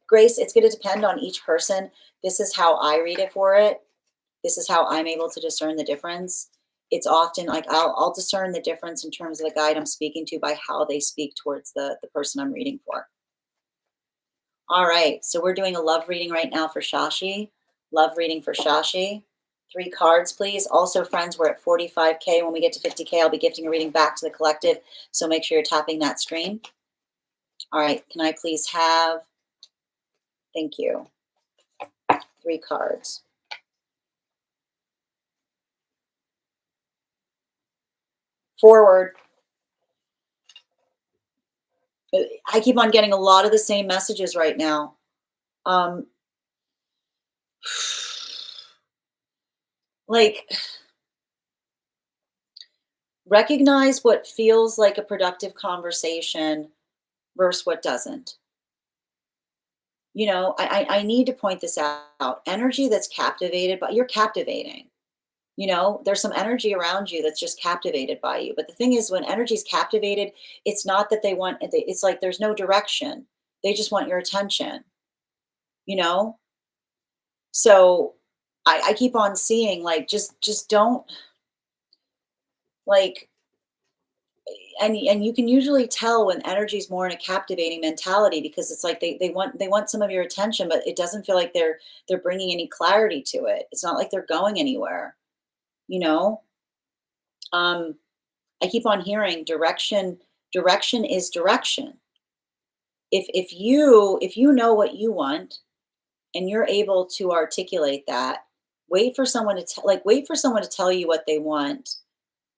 Grace, it's going to depend on each person. This is how I read it for it. This is how I'm able to discern the difference. It's often like I'll discern the difference in terms of the guide I'm speaking to by how they speak towards the person I'm reading for. All right, so we're doing a love reading right now for Shashi. Love reading for Shashi. 3 cards, please. Also, friends, we're at 45K. When we get to 50K, I'll be gifting a reading back to the collective. So make sure you're tapping that screen. All right, can I please have, thank you, 3 cards. Forward. I keep on getting a lot of the same messages right now. Like, recognize what feels like a productive conversation versus what doesn't. I need to point this out. Energy that's captivated, but you're captivating. There's some energy around you that's just captivated by you. But the thing is, when energy's captivated, it's not that it's like there's no direction. They just want your attention, you know? So I keep on seeing like just don't like and you can usually tell when energy is more in a captivating mentality because it's like they want some of your attention, but it doesn't feel like they're bringing any clarity to it. It's not like they're going anywhere, you know. I keep on hearing direction. Direction is direction. If you know what you want and you're able to articulate that, wait for someone to tell you what they want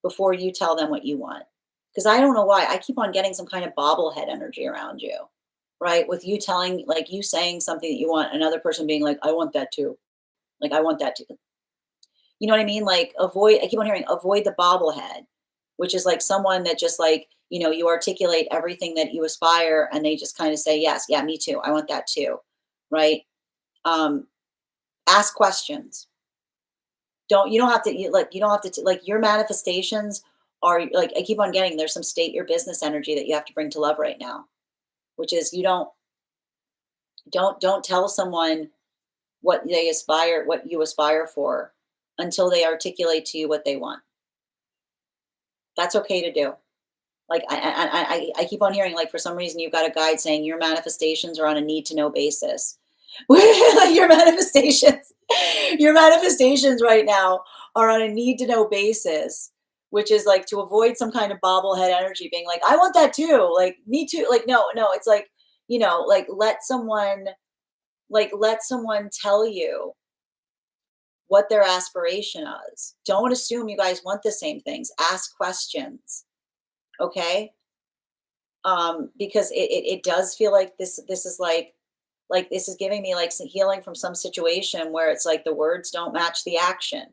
before you tell them what you want. Because I don't know why I keep on getting some kind of bobblehead energy around you, right? With you telling, like you saying something that you want, another person being like, I want that too. Like, I want that too. You know what I mean? Like, I keep on hearing, avoid the bobblehead, which is like someone that just like, you articulate everything that you aspire and they just kind of say, yes, yeah, me too. I want that too. Right. Um, Ask questions. You don't have to, you don't have to, like your manifestations are like, I keep on getting, there's some state your business energy that you have to bring to love right now, which is you don't tell someone what you aspire for until they articulate to you what they want. That's okay to do. Like I keep on hearing like for some reason you've got a guide saying your manifestations are on a need to know basis. your manifestations, your manifestations right now are on a need to know basis, which is like to avoid some kind of bobblehead energy being like, I want that too. Like me too. Like, no, no, it's like, let someone tell you what their aspiration is. Don't assume you guys want the same things. Ask questions. Okay. Because it does feel like this is like this is giving me like some healing from some situation where it's like the words don't match the action.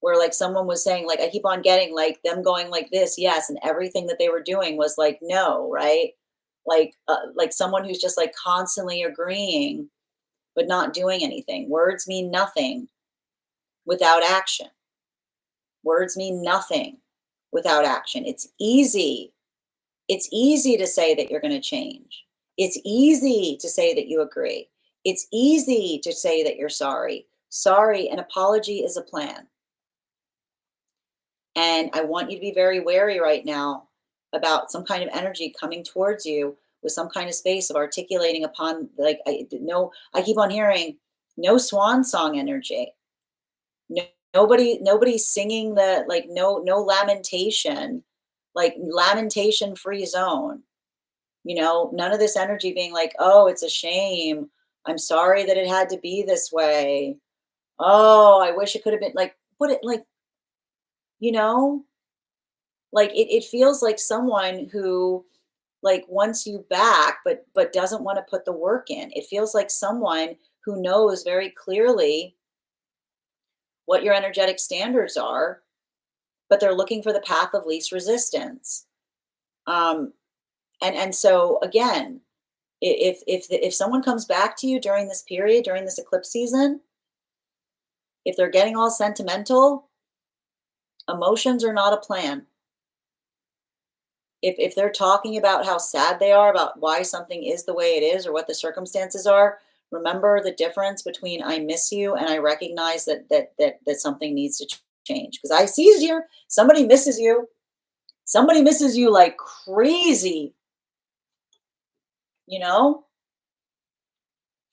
Where like someone was saying, like I keep on getting like them going like this, yes, and everything that they were doing was like no, right? Like someone who's just like constantly agreeing but not doing anything. Words mean nothing without action. Words mean nothing without action. It's easy to say that you're going to change. It's easy to say that you agree. It's easy to say that you're sorry. Sorry, an apology is a plan. And I want you to be very wary right now about some kind of energy coming towards you with some kind of space of articulating upon, like, I keep on hearing no swan song energy. No, nobody's singing the, like, no lamentation, like lamentation free zone. None of this energy being like, oh, it's a shame. I'm sorry that it had to be this way. Oh, I wish it could have been like, put it like, you know, like it feels like someone who like wants you back, but doesn't want to put the work in. It feels like someone who knows very clearly what your energetic standards are, but they're looking for the path of least resistance. Um, and so again, if someone comes back to you during this period, during this eclipse season, if they're getting all sentimental, emotions are not a plan. If they're talking about how sad they are about why something is the way it is or what the circumstances are, remember the difference between I miss you and I recognize that something needs to change. Because I sees you, somebody misses you, somebody misses you like crazy, you know.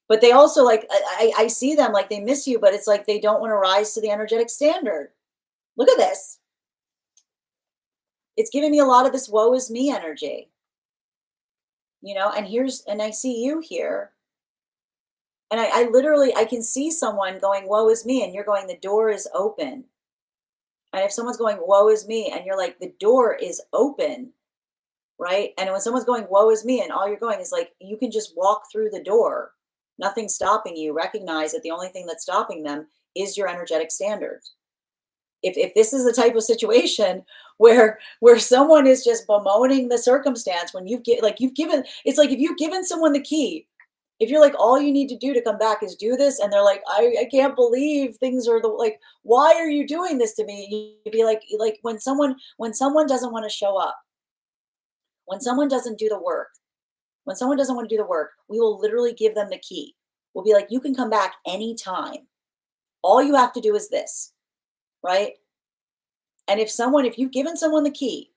But they also like I see them like they miss you, but it's like they don't want to rise to the energetic standard. Look at this. It's giving me a lot of this woe is me energy, and I see you here. And I literally I can see someone going, woe is me, and you're going, the door is open. And if someone's going, woe is me, and you're like, the door is open, right? And when someone's going, woe is me, and all you're going is like, you can just walk through the door. Nothing's stopping you. Recognize that the only thing that's stopping them is your energetic standards. If this is the type of situation where someone is just bemoaning the circumstance when you've given, it's like if you've given someone the key, if you're like, all you need to do to come back is do this, and they're like, I can't believe things are like, why are you doing this to me? You'd be like when someone doesn't want to show up, when someone doesn't do the work, when someone doesn't want to do the work, we will literally give them the key. We'll be like, you can come back anytime. All you have to do is this, right? And if you've given someone the key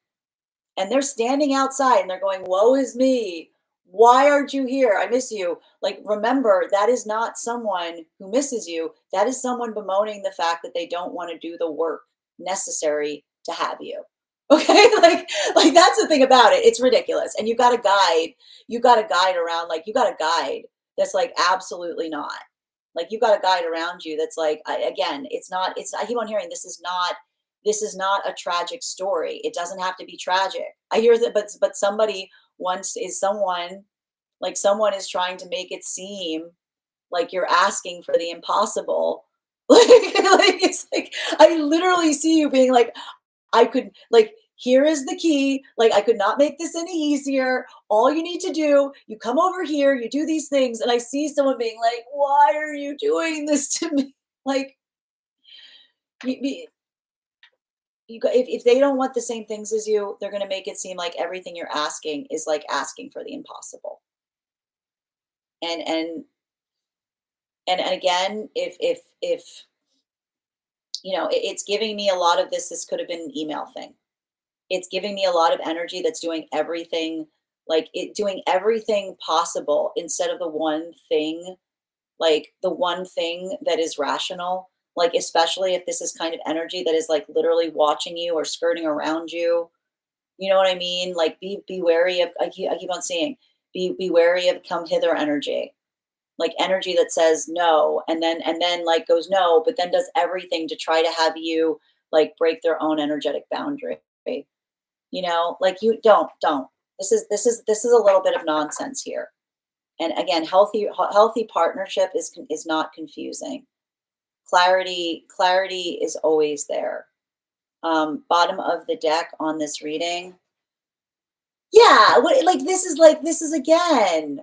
and they're standing outside and they're going, woe is me, why aren't you here? I miss you. Like, remember, that is not someone who misses you. That is someone bemoaning the fact that they don't want to do the work necessary to have you. Okay, like that's the thing about it. It's ridiculous. And you got a guide around, like you got a guide that's like absolutely not. Like you got a guide around you that's like again, it's I keep on hearing this is not a tragic story. It doesn't have to be tragic. I hear that but somebody wants is someone like someone is trying to make it seem like you're asking for the impossible. Like it's like I literally see you being like, I could like here is the key. Like I could not make this any easier. All you need to do, you come over here, you do these things, and I see someone being like, "Why are you doing this to me?" Like you, if they don't want the same things as you, they're going to make it seem like everything you're asking is like asking for the impossible. And and again, if it's giving me a lot of this. This could have been an email thing. It's giving me a lot of energy that's doing everything doing everything possible instead of the one thing that is rational, like especially if this is kind of energy that is like literally watching you or skirting around you. You know what I mean? Like be wary of I keep on saying be wary of come hither energy. Like energy that says no and then like goes no, but then does everything to try to have you like break their own energetic boundary. Like you don't. This is a little bit of nonsense here. And again, healthy partnership is not confusing. Clarity is always there. Bottom of the deck on this reading. Yeah, like this is again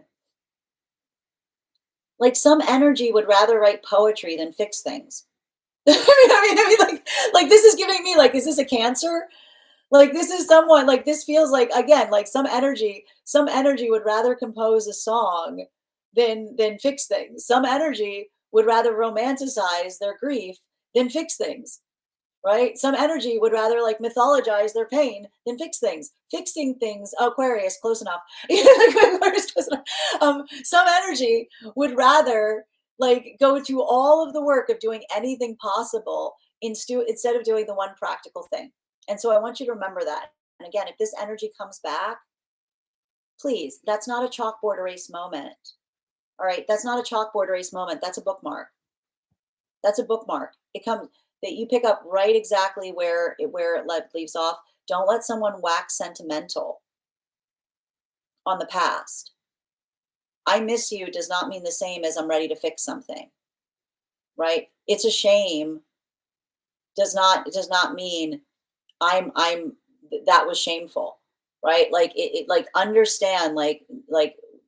like some energy would rather write poetry than fix things. Like this is giving me like, is this a Cancer? Like this is someone like this feels like again like some energy would rather compose a song than fix things. Some energy would rather romanticize their grief than fix things, right? Some energy would rather like mythologize their pain than fix things. Fixing things, Aquarius, close enough. Aquarius, close enough. Some energy would rather like go to all of the work of doing anything possible instead of doing the one practical thing. And so I want you to remember that. And again, if this energy comes back, please, that's not a chalkboard erase moment. All right, that's not a chalkboard erase moment. That's a bookmark. That's a bookmark. It comes that you pick up right exactly where it leaves off. Don't let someone wax sentimental on the past. I miss you does not mean the same as I'm ready to fix something, right? It's a shame does not mean I'm that was shameful, right? Like it like understand like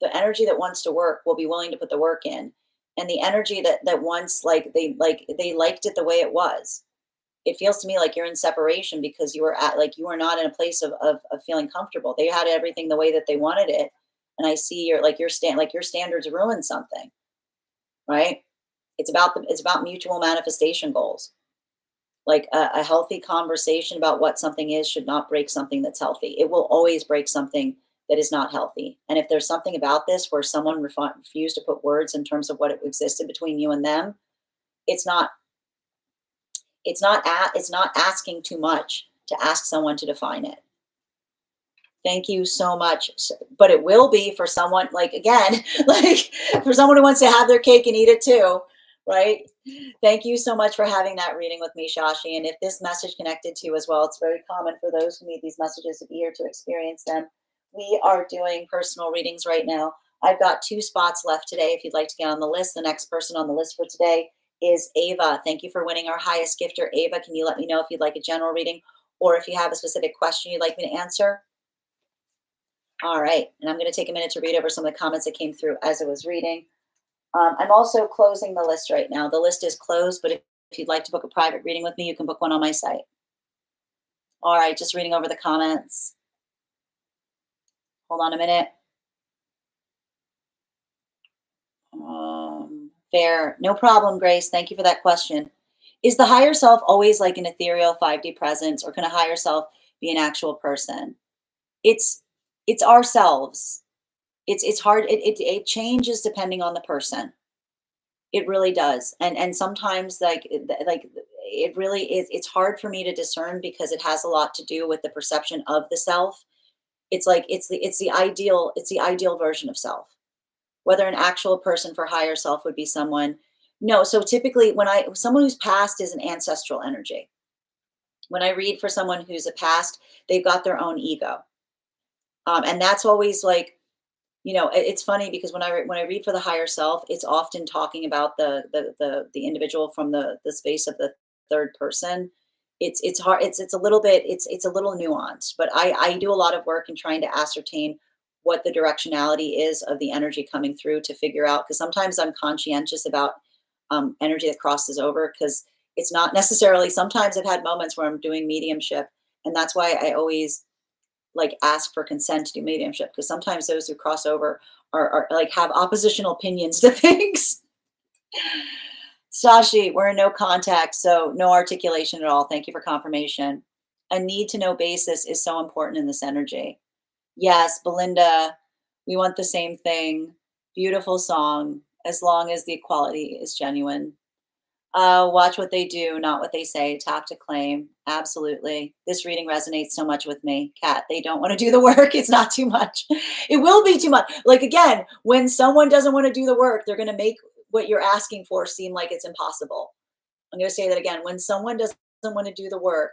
the energy that wants to work will be willing to put the work in, and the energy that wants they liked it the way it was. It feels to me like you're in separation because you were not in a place of feeling comfortable. They had everything the way that they wanted it, and I see your standards ruin something, right? It's about mutual manifestation goals. Like a healthy conversation about what something is should not break something that's healthy. It will always break something that is not healthy. And if there's something about this where someone refused to put words in terms of what it existed between you and them, it's not it's not asking too much to ask someone to define it. Thank you so much. But it will be for someone like again, like for someone who wants to have their cake and eat it too, right? Thank you so much for having that reading with me, Shashi. And if this message connected to you as well, it's very common for those who need these messages to be here to experience them. We are doing personal readings right now. I've got 2 spots left today. If you'd like to get on the list, the next person on the list for today is Ava. Thank you for winning our highest gifter. Ava, can you let me know if you'd like a general reading or if you have a specific question you'd like me to answer? All right. And I'm going to take a minute to read over some of the comments that came through as I was reading. I'm also closing the list right now. The list is closed, but if you'd like to book a private reading with me, you can book one on my site. All right, just reading over the comments. Hold on a minute. Fair. No problem, Grace. Thank you for that question. Is the higher self always like an ethereal 5D presence, or can a higher self be an actual person? It's ourselves. It's hard. It changes depending on the person. It really does. And sometimes like it really is, it's hard for me to discern because it has a lot to do with the perception of the self. It's like it's the ideal version of self. Whether an actual person for higher self would be someone, no. So typically, when I someone who's past is an ancestral energy. When I read for someone who's a past, they've got their own ego, and that's always like, it's funny because when I read for the higher self, it's often talking about the individual from the space of the third person. It's hard. It's a little bit. It's a little nuanced, but I do a lot of work in trying to ascertain what the directionality is of the energy coming through to figure out, because sometimes I'm conscientious about energy that crosses over, because it's not necessarily. Sometimes I've had moments where I'm doing mediumship, and that's why I always like ask for consent to do mediumship, because sometimes those who cross over are like have oppositional opinions to things. Sashi, we're in no contact, so no articulation at all. Thank you for confirmation. A need to know basis is so important in this energy. Yes, Belinda, we want the same thing. Beautiful song, as long as the equality is genuine. Watch what they do, not what they say. Tap to claim. Absolutely. This reading resonates so much with me. Kat, they don't want to do the work. It's not too much. It will be too much. Like, again, when someone doesn't want to do the work, they're going to make what you're asking for seem like it's impossible. I'm going to say that again. When someone doesn't want to do the work,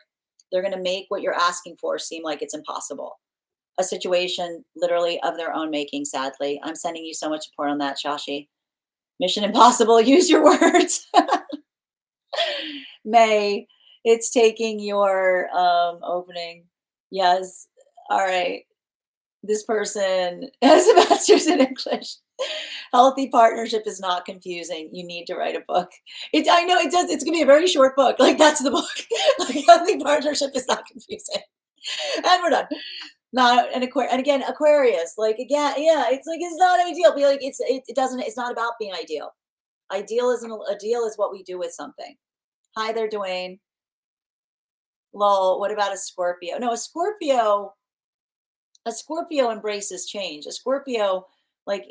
they're going to make what you're asking for seem like it's impossible. A situation literally of their own making, sadly. I'm sending you so much support on that, Shashi. Mission impossible. Use your words. May, it's taking your opening. Yes. All right. This person has a master's in English. Healthy partnership is not confusing. You need to write a book. I know it does. It's gonna be a very short book. Like, that's the book. Like, healthy partnership is not confusing. And we're done. Not an Aquarius. And again, Aquarius. Like, again, yeah. It's like it's not ideal. Be like it doesn't. It's not about being ideal. Ideal is what we do with something. Hi there, Dwayne. Lol. What about a Scorpio? No, a Scorpio embraces change. A Scorpio, like,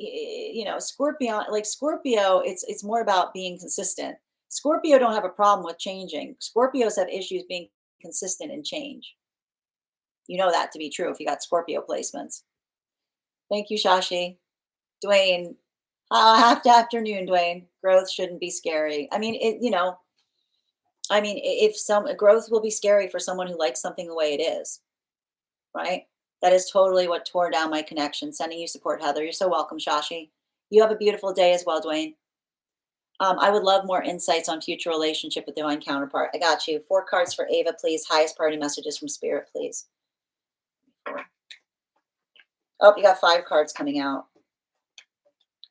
Scorpio, like Scorpio, it's more about being consistent. Scorpio don't have a problem with changing. Scorpios have issues being consistent in change. You know that to be true if you got Scorpio placements. Thank you, Shashi. Dwayne, afternoon, Dwayne. Growth shouldn't be scary. I mean, if some growth will be scary for someone who likes something the way it is, right? That is totally what tore down my connection. Sending you support, Heather. You're so welcome, Shashi. You have a beautiful day as well, Dwayne. I would love more insights on future relationship with divine counterpart. I got you. 4 cards for Ava, please. Highest priority messages from Spirit, please. Oh, you got 5 cards coming out.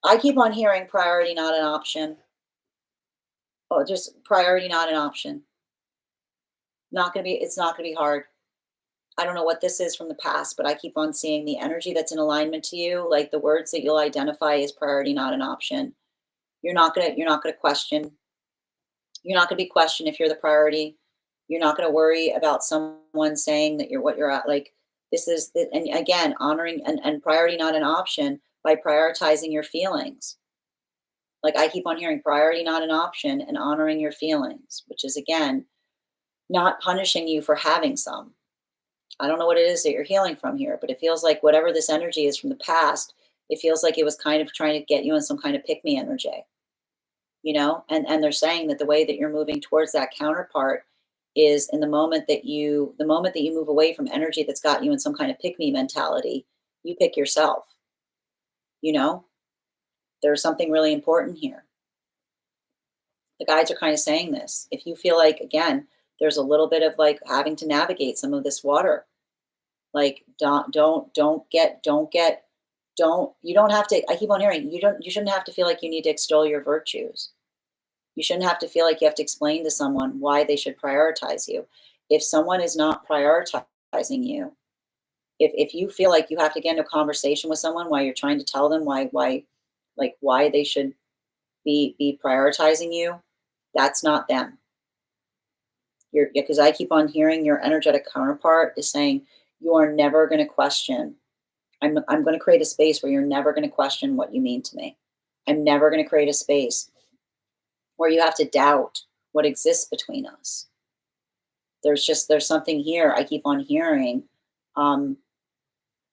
I keep on hearing priority, not an option. Oh, just priority, not an option. It's not gonna be hard. I don't know what this is from the past, but I keep on seeing the energy that's in alignment to you, like the words that you'll identify as priority, not an option. You're not gonna question. You're not gonna be questioned if you're the priority. You're not gonna worry about someone saying that you're what you're at. Like, this is and again, honoring and priority, not an option, by prioritizing your feelings. Like, I keep on hearing priority, not an option, and honoring your feelings, which is, again, not punishing you for having some. I don't know what it is that you're healing from here, but it feels like whatever this energy is from the past, it feels like it was kind of trying to get you in some kind of pick me energy, and they're saying that the way that you're moving towards that counterpart is in the moment that you move away from energy that's got you in some kind of pick me mentality, you pick yourself. you know there's something really important here. The guides are kind of saying this. If you feel like, again, there's a little bit of like having to navigate some of this water, like you don't have to. I keep on hearing you shouldn't have to feel like you need to extol your virtues. You shouldn't have to feel like you have to explain to someone why they should prioritize you. If someone is not prioritizing you, if you feel like you have to get into a conversation with someone while you're trying to tell them why they should be prioritizing you, that's not them. Because I keep on hearing your energetic counterpart is saying you are never going to question. I'm going to create a space where you're never going to question what you mean to me. I'm never going to create a space where you have to doubt what exists between us. There's something here I keep on hearing. Um,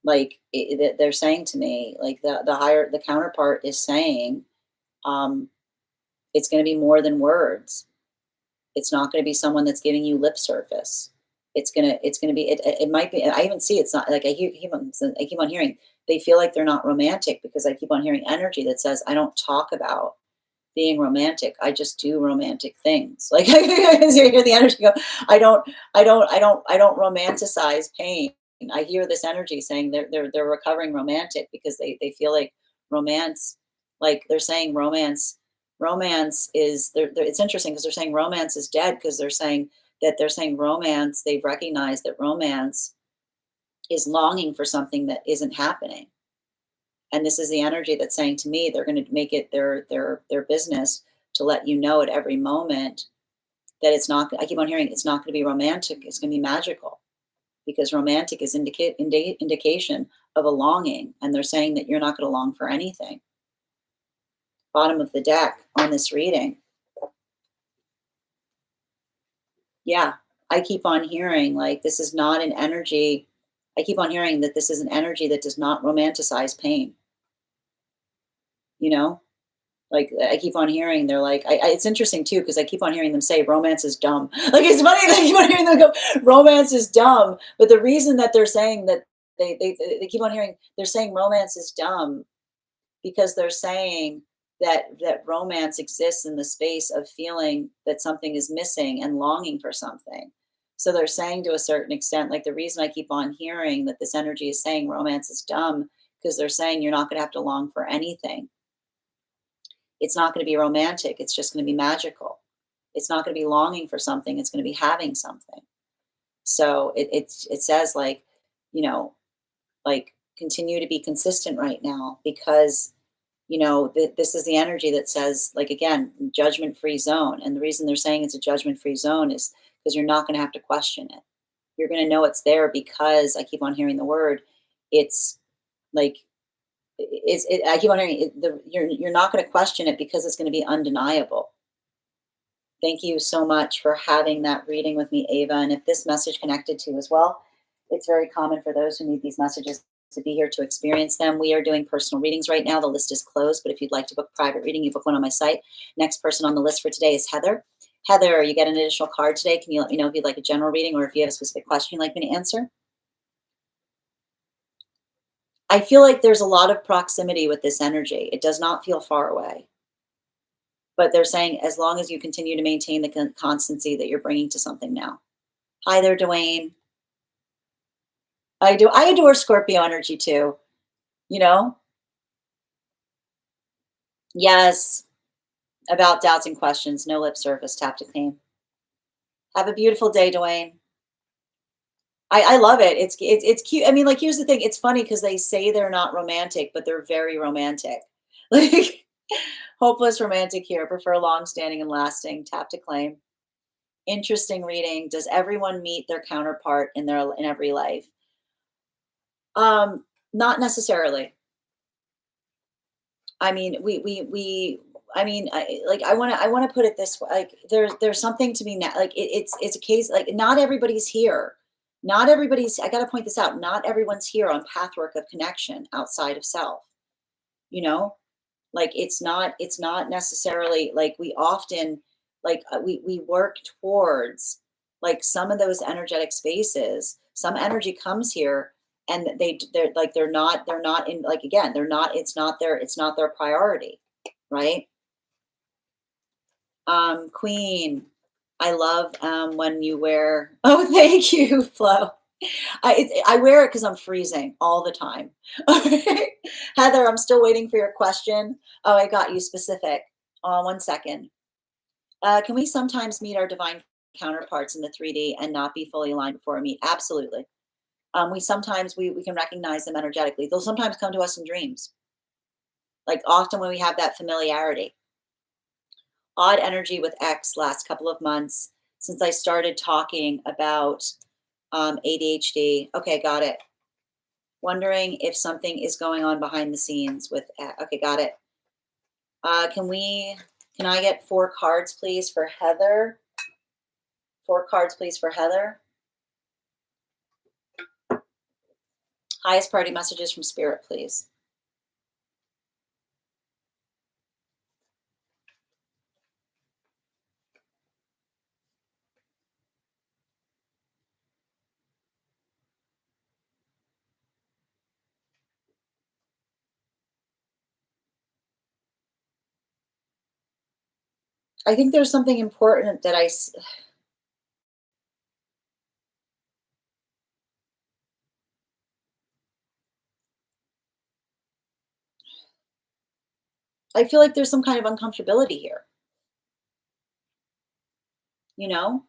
they're saying to me, like the counterpart is saying, um, it's going to be more than words. It's not going to be someone that's giving you lip service. It's gonna be it might be. I even see it's not like I keep on hearing they feel like they're not romantic because I keep on hearing energy that says I don't talk about being romantic. I just do romantic things. Like I hear the energy go, I don't romanticize pain. I hear this energy saying they're recovering romantic because they feel like romance, like they're saying romance is it's interesting because they're saying romance is dead because they're saying romance, they've recognized that romance is longing for something that isn't happening. And this is the energy that's saying to me they're going to make it their business to let you know at every moment that it's not. I keep on hearing it's not going to be romantic, it's going to be magical, because romantic is indication of a longing, and they're saying that you're not going to long for anything. Bottom of the deck on this reading. Yeah, I keep on hearing like this is not an energy. I keep on hearing that this is an energy that does not romanticize pain. You know, like I keep on hearing they're like, it's interesting too because I keep on hearing them say romance is dumb. Like it's funny that I keep on hearing them go romance is dumb, but the reason that they're saying that they keep on hearing they're saying romance is dumb because they're saying that romance exists in the space of feeling that something is missing and longing for something. So they're saying to a certain extent, like the reason I keep on hearing that this energy is saying romance is dumb because they're saying you're not going to have to long for anything. It's not going to be romantic. It's just going to be magical. It's not going to be longing for something. It's going to be having something. So it says like, you know, like continue to be consistent right now because this is the energy that says, like, again, judgment free zone. And the reason they're saying it's a judgment free zone is because you're not going to have to question it. You're going to know it's there because I keep on hearing the word. It's like, I keep on hearing you're not going to question it because it's going to be undeniable. Thank you so much for having that reading with me, Ava. And if this message connected to you as well, it's very common for those who need these messages to be here to experience them. We are doing personal readings right now. The list is closed, but if you'd like to book private reading, you book one on my site. Next person on the list for today is Heather. Heather, you get an additional card today. Can you let me know if you'd like a general reading or if you have a specific question you'd like me to answer? I feel like there's a lot of proximity with this energy. It does not feel far away. But they're saying as long as you continue to maintain the constancy that you're bringing to something now. Hi there, Dwayne. I adore Scorpio energy too. You know? Yes. About doubts and questions. No lip service. Tap to claim. Have a beautiful day, Dwayne. I love it. It's cute. I mean, like, here's the thing. It's funny because they say they're not romantic, but they're very romantic. Like hopeless romantic here. Prefer long standing and lasting. Tap to claim. Interesting reading. Does everyone meet their counterpart in every life? Not necessarily. I mean, I mean, I want to put it this way. Like, there's something to be like, it's a case, like, not everybody's here. Not everybody's, I got to point this out. Not everyone's here on pathwork of connection outside of self, you know, like, it's not necessarily like we often, like, we work towards like some of those energetic spaces. Some energy comes here and they're not in, like, again, they're not, it's not their priority, right? Queen, I love when you wear, oh, thank you, Flo. I wear it because I'm freezing all the time. Heather, I'm still waiting for your question. Oh, I got you specific. 1 second. Can we sometimes meet our divine counterparts in the 3D and not be fully aligned before we meet? Absolutely. We sometimes we can recognize them energetically. They'll sometimes come to us in dreams. Like often when we have that familiarity. Odd energy with X last couple of months since I started talking about ADHD. Okay, got it. Wondering if something is going on behind the scenes with, okay, got it. Can we Can I get 4 cards, please, for Heather? 4 cards, please, for Heather. Highest priority messages from Spirit, please. I think there's something important that I feel like there's some kind of uncomfortability here, you know?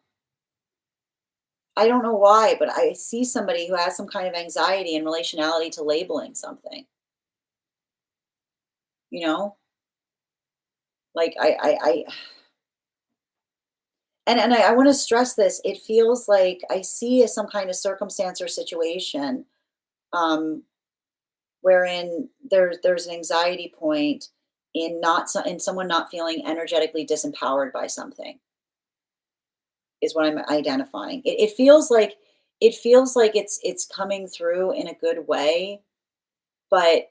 I don't know why, but I see somebody who has some kind of anxiety in relationality to labeling something, you know? Like I want to stress this. It feels like I see some kind of circumstance or situation um, wherein there's an anxiety point in in someone not feeling energetically disempowered by something is what I'm identifying. It feels like it's coming through in a good way, but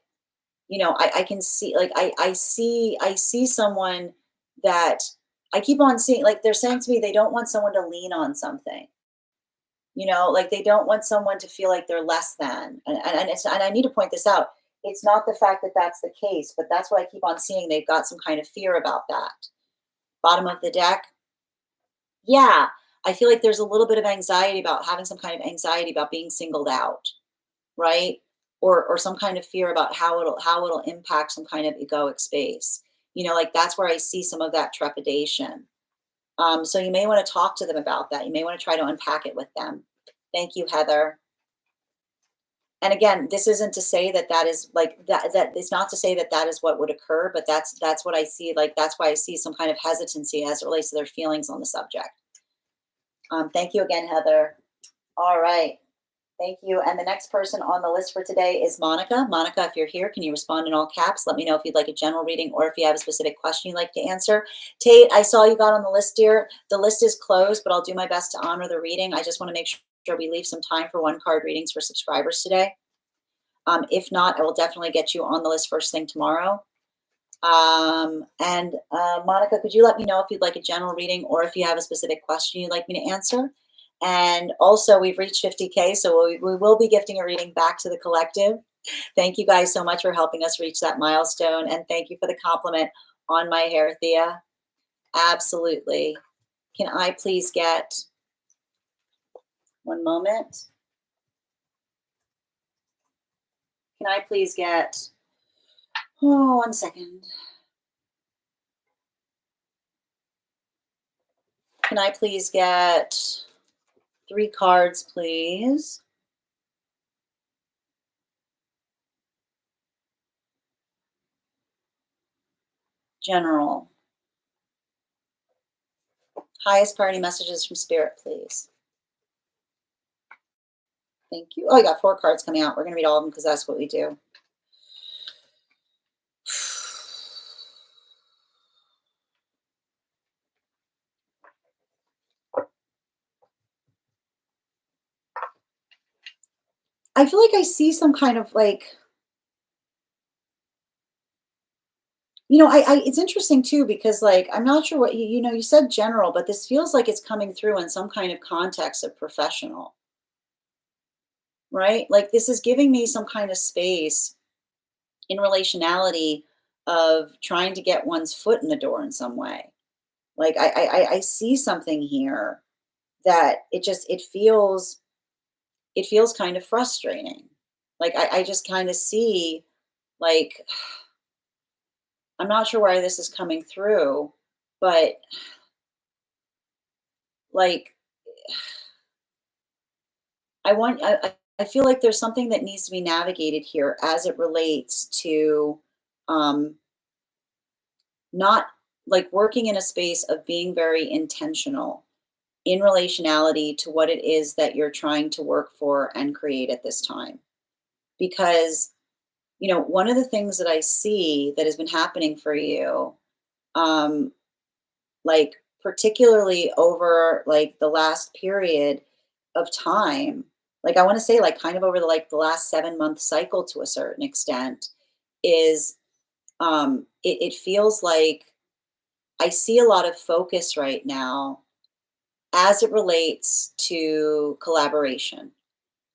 I can see like I see someone that I keep on seeing like they're saying to me they don't want someone to lean on something. Like they don't want someone to feel like they're less than. And I need to point this out. It's not the fact that that's the case, but that's what I keep on seeing. They've got some kind of fear about that. Bottom of the deck. Yeah. I feel like there's a little bit of anxiety about having some kind of anxiety about being singled out, right? Or some kind of fear about how it'll impact some kind of egoic space. Like that's where I see some of that trepidation. So you may want to talk to them about that. You may want to try to unpack it with them. Thank you, Heather. And again, this isn't to say that that is like that it's not to say that that is what would occur, but that's what I see. Like that's why I see some kind of hesitancy as it relates to their feelings on the subject. Thank you again, Heather. All right. Thank you. And the next person on the list for today is Monica. Monica, if you're here, can you respond in all caps? Let me know if you'd like a general reading or if you have a specific question you'd like to answer. Tate, I saw you got on the list, dear. The list is closed, but I'll do my best to honor the reading. I just want to make sure we leave some time for 1 card readings for subscribers today. If not, I will definitely get you on the list first thing tomorrow. And Monica, could you let me know if you'd like a general reading or if you have a specific question you'd like me to answer? And also, we've reached 50K, so we will be gifting a reading back to the collective. Thank you guys so much for helping us reach that milestone. And thank you for the compliment on my hair, Thea. Absolutely. Can I please get one moment? Can I please get, oh, 1 second. Can I please get 3 cards, please? General. Highest priority messages from Spirit, please. Thank you. Oh, I got 4 cards coming out. We're going to read all of them because that's what we do. I feel like I see some kind of like, it's interesting too because like I'm not sure what you said general, but this feels like it's coming through in some kind of context of professional, right? Like this is giving me some kind of space in relationality of trying to get one's foot in the door in some way. Like I see something here that it feels kind of frustrating. Like I just kind of see like I'm not sure why this is coming through, but like I feel like there's something that needs to be navigated here as it relates to um not like working in a space of being very intentional in relationality to what it is that you're trying to work for and create at this time. Because, one of the things that I see that has been happening for you, like particularly over like the last period of time, like I want to say like kind of over the last 7 month cycle to a certain extent, is it feels like I see a lot of focus right now as it relates to collaboration.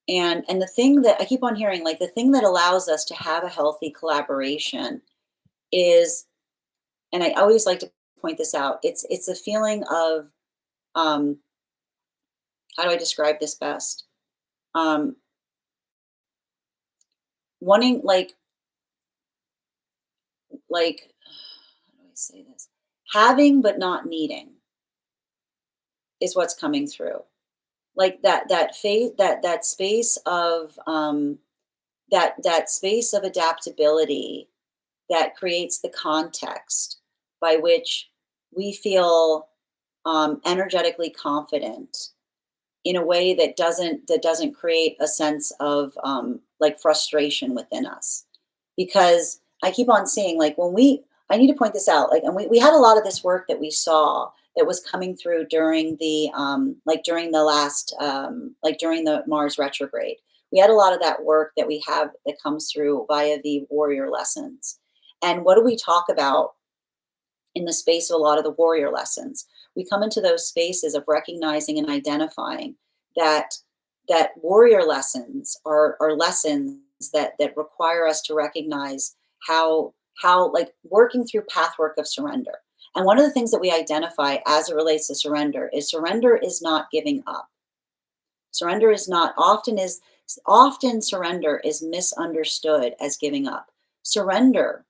And the thing that I keep on hearing, like the thing that allows us to have a healthy collaboration is, and I always like to point this out, it's a feeling of um how do I describe this best? Um wanting like how do I say this? Having but not needing is what's coming through. Like that phase, that space of that space of adaptability that creates the context by which we feel energetically confident in a way that doesn't create a sense of like frustration within us, because I keep on seeing like when we I need to point this out, like, and we had a lot of this work that we saw that was coming through during the like during the last like during the Mars retrograde. We had a lot of that work that we have that comes through via the warrior lessons. And what do we talk about in the space of a lot of the warrior lessons? We come into those spaces of recognizing and identifying that warrior lessons are lessons that require us to recognize how like working through pathwork of surrender. And one of the things that we identify as it relates to surrender is not giving up. Surrender is not often surrender is misunderstood as giving up. Surrender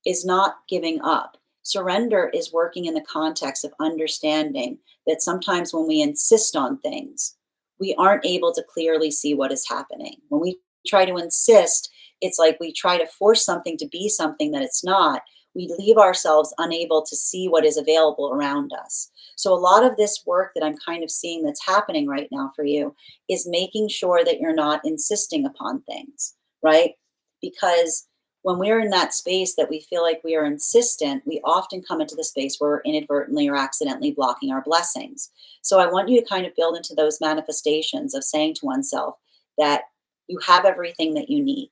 is not giving up. Surrender is working in the context of understanding that sometimes when we insist on things, we aren't able to clearly see what is happening. When we try to insist, it's like we try to force something to be something that it's not. We leave ourselves unable to see what is available around us. So, a lot of this work that I'm kind of seeing that's happening right now for you is making sure that you're not insisting upon things, right? Because when we're in that space that we feel like we are insistent, we often come into the space where we're inadvertently or accidentally blocking our blessings. So I want you to kind of build into those manifestations of saying to oneself that you have everything that you need,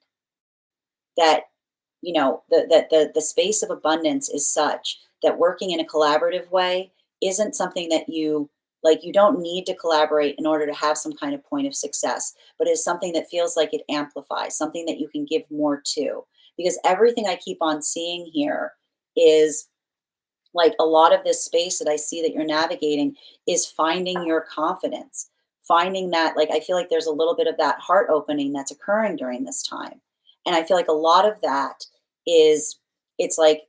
that the space of abundance is such that working in a collaborative way isn't something that you like. You don't need to collaborate in order to have some kind of point of success, but is something that feels like it amplifies, something that you can give more to, because everything I keep on seeing here is like a lot of this space that I see that you're navigating is finding your confidence, finding that, like, I feel like there's a little bit of that heart opening that's occurring during this time. And I feel like a lot of that is, it's like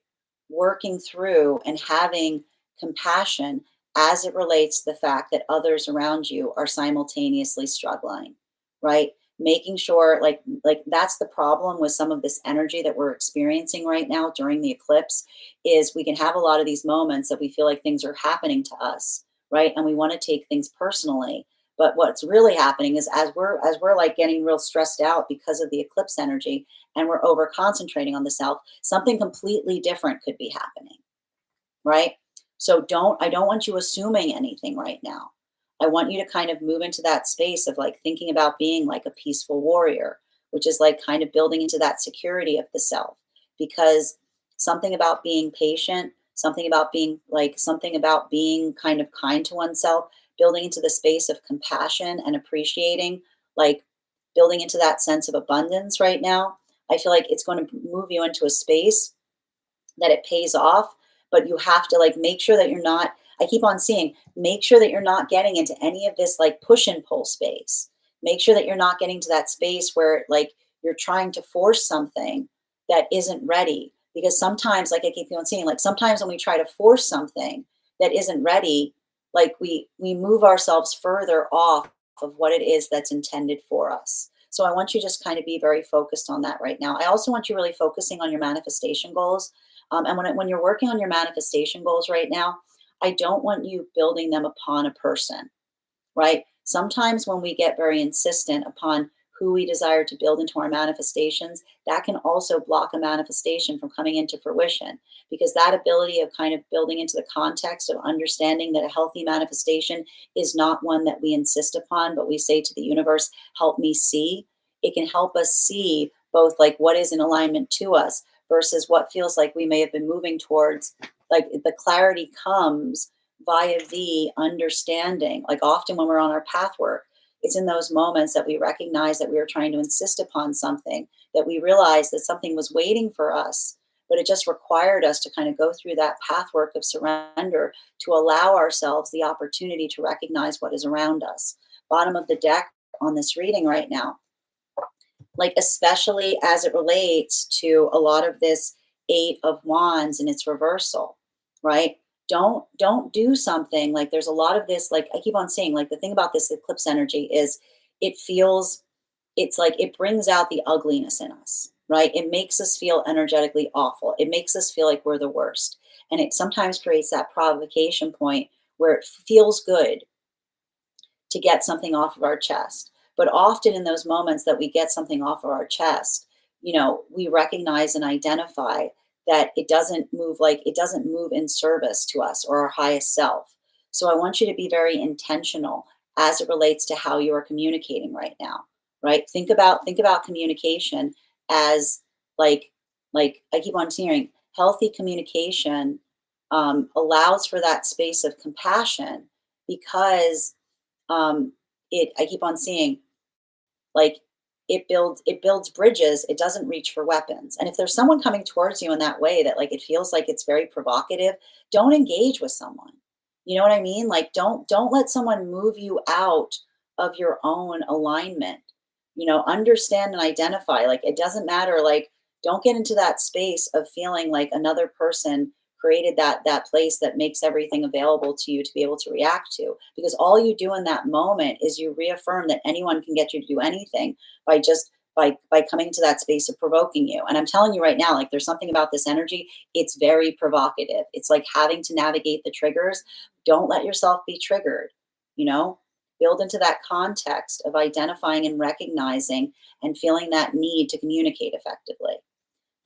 working through and having compassion as it relates to the fact that others around you are simultaneously struggling, right? Making sure like that's the problem with some of this energy that we're experiencing right now during the eclipse, is we can have a lot of these moments that we feel like things are happening to us, right? And we want to take things personally. But what's really happening is as we're like getting real stressed out because of the eclipse energy and we're over concentrating on the self, something completely different could be happening, right? So I don't want you assuming anything right now. I want you to kind of move into that space of like thinking about being like a peaceful warrior, which is like kind of building into that security of the self. Because something about being patient, something about being kind of kind to oneself, building into the space of compassion and appreciating, like building into that sense of abundance right now. I feel like it's going to move you into a space that it pays off, but you have to like make sure that you're not, I keep on seeing, make sure that you're not getting into any of this like push and pull space. Make sure that you're not getting to that space where like you're trying to force something that isn't ready. Because sometimes, like I keep on seeing, like sometimes when we try to force something that isn't ready, like we move ourselves further off of what it is that's intended for us. So I want you to just kind of be very focused on that right now. I also want you really focusing on your manifestation goals, and when you're working on your manifestation goals right now, I don't want you building them upon a person, right? Sometimes when we get very insistent upon who we desire to build into our manifestations, that can also block a manifestation from coming into fruition, because that ability of kind of building into the context of understanding that a healthy manifestation is not one that we insist upon, but we say to the universe, help me see. It can help us see both like what is in alignment to us versus what feels like we may have been moving towards. Like the clarity comes via the understanding. Like often when we're on our path work, it's in those moments that we recognize that we were trying to insist upon something, that we realized that something was waiting for us, but it just required us to kind of go through that path work of surrender to allow ourselves the opportunity to recognize what is around us. Bottom of the deck on this reading right now, like especially as it relates to a lot of this Eight of Wands and its reversal, right? Don't do something like there's a lot of this, like I keep on saying, like the thing about this eclipse energy is it feels, it's like it brings out the ugliness in us, right? It makes us feel energetically awful. It makes us feel like we're the worst. And it sometimes creates that provocation point where it feels good to get something off of our chest. But often in those moments that we get something off of our chest, we recognize and identify that it doesn't move in service to us or our highest self. So I want you to be very intentional as it relates to how you are communicating right now, right? Think about communication as like like I keep on hearing healthy communication allows for that space of compassion because it I keep on seeing like it builds bridges. It doesn't reach for weapons. And if there's someone coming towards you in that way that like it feels like it's very provocative, don't engage with someone. You know what I mean? Like don't let someone move you out of your own alignment. Understand and identify. Like it doesn't matter. Like don't get into that space of feeling like another person created that place that makes everything available to you to be able to react to, because all you do in that moment is you reaffirm that anyone can get you to do anything by just by coming to that space of provoking you. And I'm telling you right now, like there's something about this energy, it's very provocative. It's like having to navigate the triggers. Don't let yourself be triggered, you know? Build into that context of identifying and recognizing and feeling that need to communicate effectively.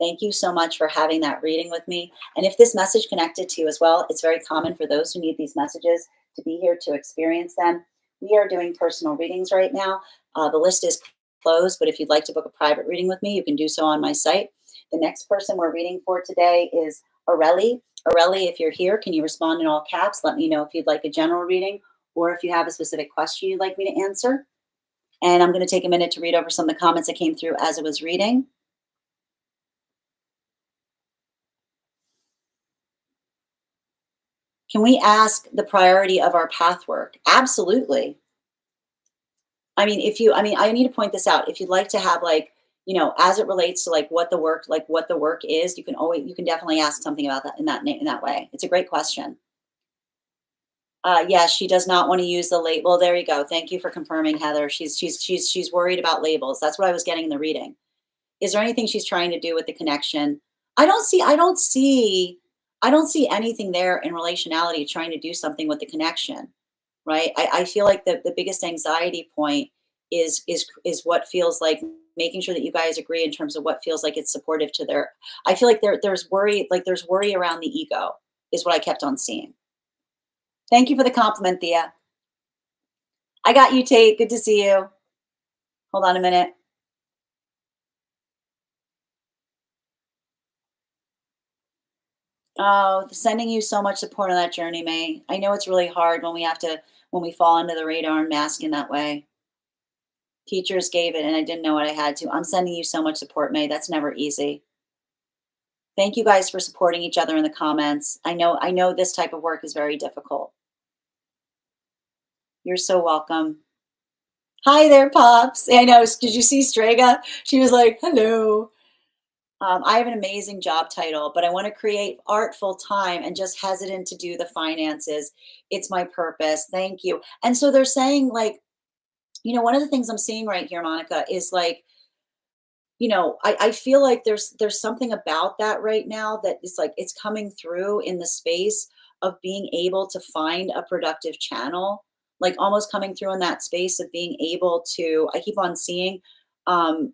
Thank you so much for having that reading with me. And if this message connected to you as well, it's very common for those who need these messages to be here to experience them. We are doing personal readings right now. The list is closed, but if you'd like to book a private reading with me, you can do so on my site. The next person we're reading for today is Aurelie. Aurelie, if you're here, can you respond in all caps? Let me know if you'd like a general reading or if you have a specific question you'd like me to answer. And I'm going to take a minute to read over some of the comments that came through as I was reading. Can we ask the priority of our path work? Absolutely. I need to point this out. If you'd like to have like, as it relates to like what the work is, you can definitely ask something about that in that way. It's a great question. Yes, she does not want to use the label. Well, there you go. Thank you for confirming, Heather. She's worried about labels. That's what I was getting in the reading. Is there anything she's trying to do with the connection? I don't see anything there in relationality trying to do something with the connection, right? I feel like the biggest anxiety point is what feels like making sure that you guys agree in terms of what feels like it's supportive to their. I feel like there's worry around the ego is what I kept on seeing. Thank you for the compliment, Thea. I got you, Tate. Good to see you. Hold on a minute. Oh, sending you so much support on that journey, May. I know it's really hard when we fall under the radar and mask in that way. Teachers gave it and I didn't know what I had to. I'm sending you so much support, May. That's never easy. Thank you guys for supporting each other in the comments. I know this type of work is very difficult. You're so welcome. Hi there, Pops. I know. Did you see Strega? She was like, hello. I have an amazing job title, but I want to create art full time and just hesitant to do the finances. It's my purpose. Thank you. And so they're saying, like, one of the things I'm seeing right here, Monica, is like, I feel like there's something about that right now that is like it's coming through in the space of being able to find a productive channel, like almost coming through in that space of being able to, I keep on seeing um,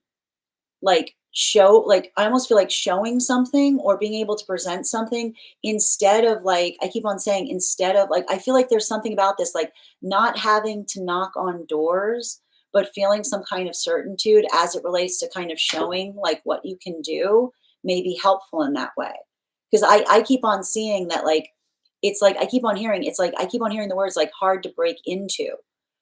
like show like I almost feel like showing something or being able to present something instead of like I keep on saying instead of like I feel like there's something about this like not having to knock on doors but feeling some kind of certitude as it relates to kind of showing like what you can do may be helpful in that way because I keep on seeing that like it's like I keep on hearing it's like I keep on hearing the words like hard to break into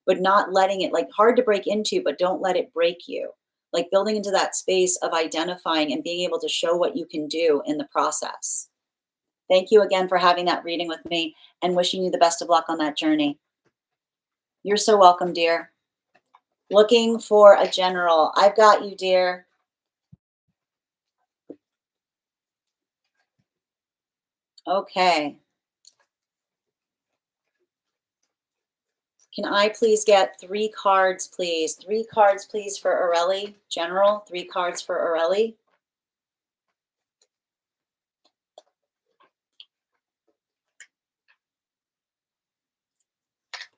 but not letting it like hard to break into but don't let it break you like building into that space of identifying and being able to show what you can do in the process. Thank you again for having that reading with me and wishing you the best of luck on that journey. You're so welcome, dear. Looking for a general. I've got you, dear. Okay. Can I please get 3 cards, please? 3 cards, please, for Aurelie. General, 3 cards for Aurelie.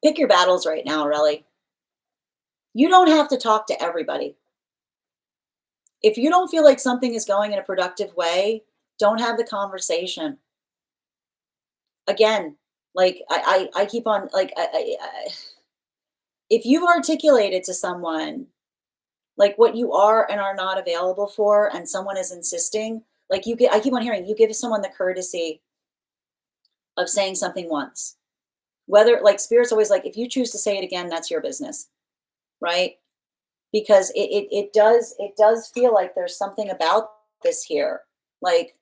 Pick your battles right now, Aurelie. You don't have to talk to everybody. If you don't feel like something is going in a productive way, don't have the conversation. Again, like I keep on like if you've articulated to someone like what you are and are not available for, and someone is insisting, like you get, I keep on hearing you give someone the courtesy of saying something once. Whether like spirit's always like, if you choose to say it again, that's your business, right? Because it does feel like there's something about this here. Like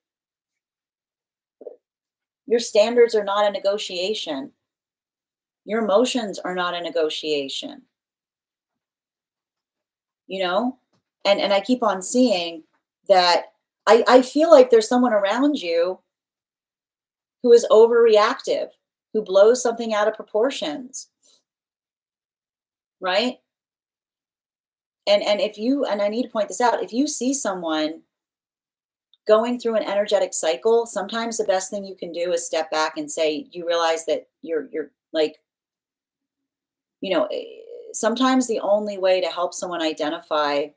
your standards are not a negotiation. Your emotions are not a negotiation, you know? And I keep on seeing that I feel like there's someone around you who is overreactive, who blows something out of proportions, right? And if you and I need to point this out, if you see someone going through an energetic cycle, sometimes the best thing you can do is step back and say, you realize that you're like, you know, sometimes the only way to help someone identify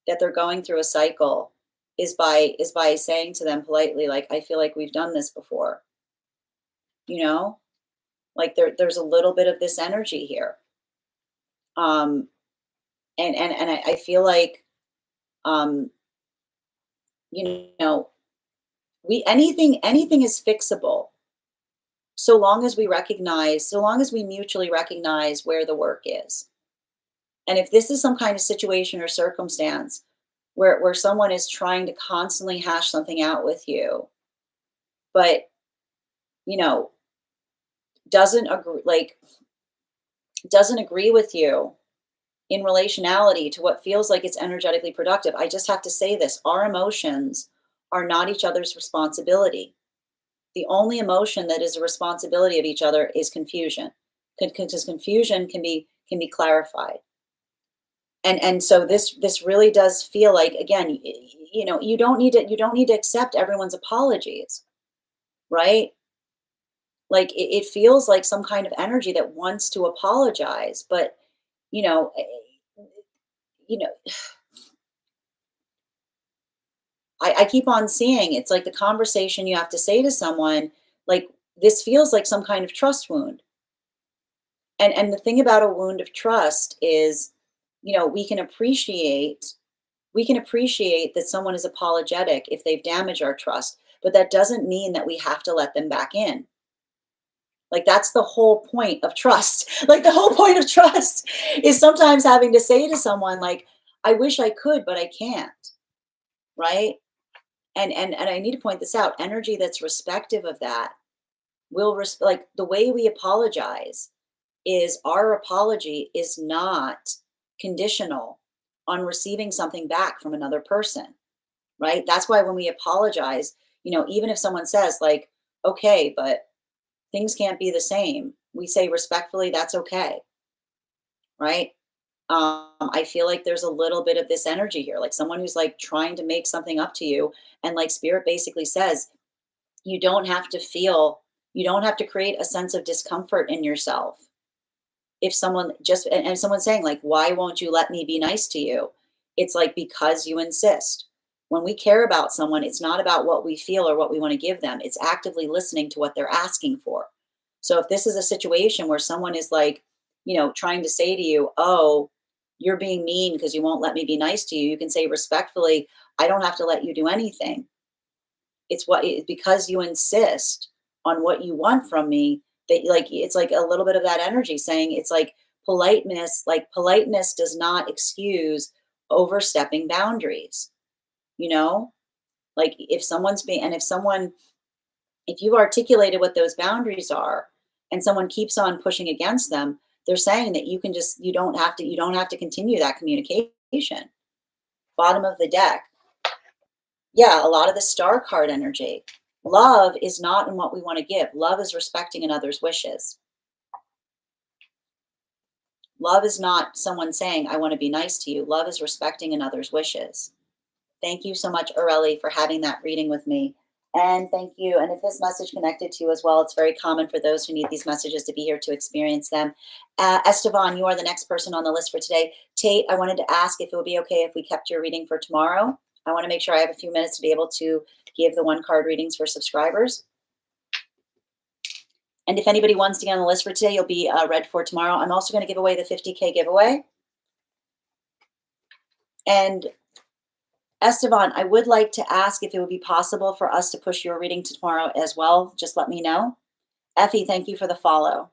that they're going through a cycle is by saying to them politely, like, I feel like we've done this before, you know? Like there's a little bit of this energy here. Um and I feel like um, you know, we anything is fixable so long as we mutually recognize where the work is. And if this is some kind of situation or circumstance where someone is trying to constantly hash something out with you, but you know, doesn't agree like doesn't agree with you in relationality to what feels like it's energetically productive. I just have to say this, our emotions are not each other's responsibility. The only emotion that is a responsibility of each other is confusion. Because confusion can be clarified. And so this really does feel like again, you know, you don't need to accept everyone's apologies, right? Like it feels like some kind of energy that wants to apologize, but you know, you know, I keep on seeing it's like the conversation you have to say to someone, like this feels like some kind of trust wound. And the thing about a wound of trust is, you know, we can appreciate that someone is apologetic if they've damaged our trust, but that doesn't mean that we have to let them back in. Like that's the whole point of trust. Like the whole point of trust is sometimes having to say to someone like, I wish I could, but I can't, right? And I need to point this out, energy that's respective of that like the way we apologize is our apology is not conditional on receiving something back from another person, right? That's why when we apologize, you know, even if someone says like, okay, but things can't be the same, we say respectfully, that's okay, right? I feel like there's a little bit of this energy here, like someone who's like trying to make something up to you, and like spirit basically says, you don't have to feel, you don't have to create a sense of discomfort in yourself. If someone just, and someone's saying like, why won't you let me be nice to you? It's like because you insist. When we care about someone, it's not about what we feel or what we want to give them. It's actively listening to what they're asking for. So if this is a situation where someone is like, trying to say to you, oh, you're being mean because you won't let me be nice to you, you can say respectfully, I don't have to let you do anything. It's because you insist on what you want from me that like it's like a little bit of that energy saying it's like politeness does not excuse overstepping boundaries, you know? Like if you've articulated what those boundaries are and someone keeps on pushing against them, they're saying that you don't have to continue that communication. Bottom of the deck. Yeah, a lot of the star card energy. Love is not in what we want to give. Love is respecting another's wishes. Love is not someone saying, I want to be nice to you. Love is respecting another's wishes. Thank you so much, Aurelie, for having that reading with me. And thank you. And if this message connected to you as well, it's very common for those who need these messages to be here to experience them. Esteban, you are the next person on the list for today. Tate, I wanted to ask if it would be okay if we kept your reading for tomorrow. I want to make sure I have a few minutes to be able to give the one card readings for subscribers. And if anybody wants to get on the list for today, you'll be read for tomorrow. I'm also going to give away the 50K giveaway. And Esteban, I would like to ask if it would be possible for us to push your reading to tomorrow as well. Just let me know. Effie, thank you for the follow.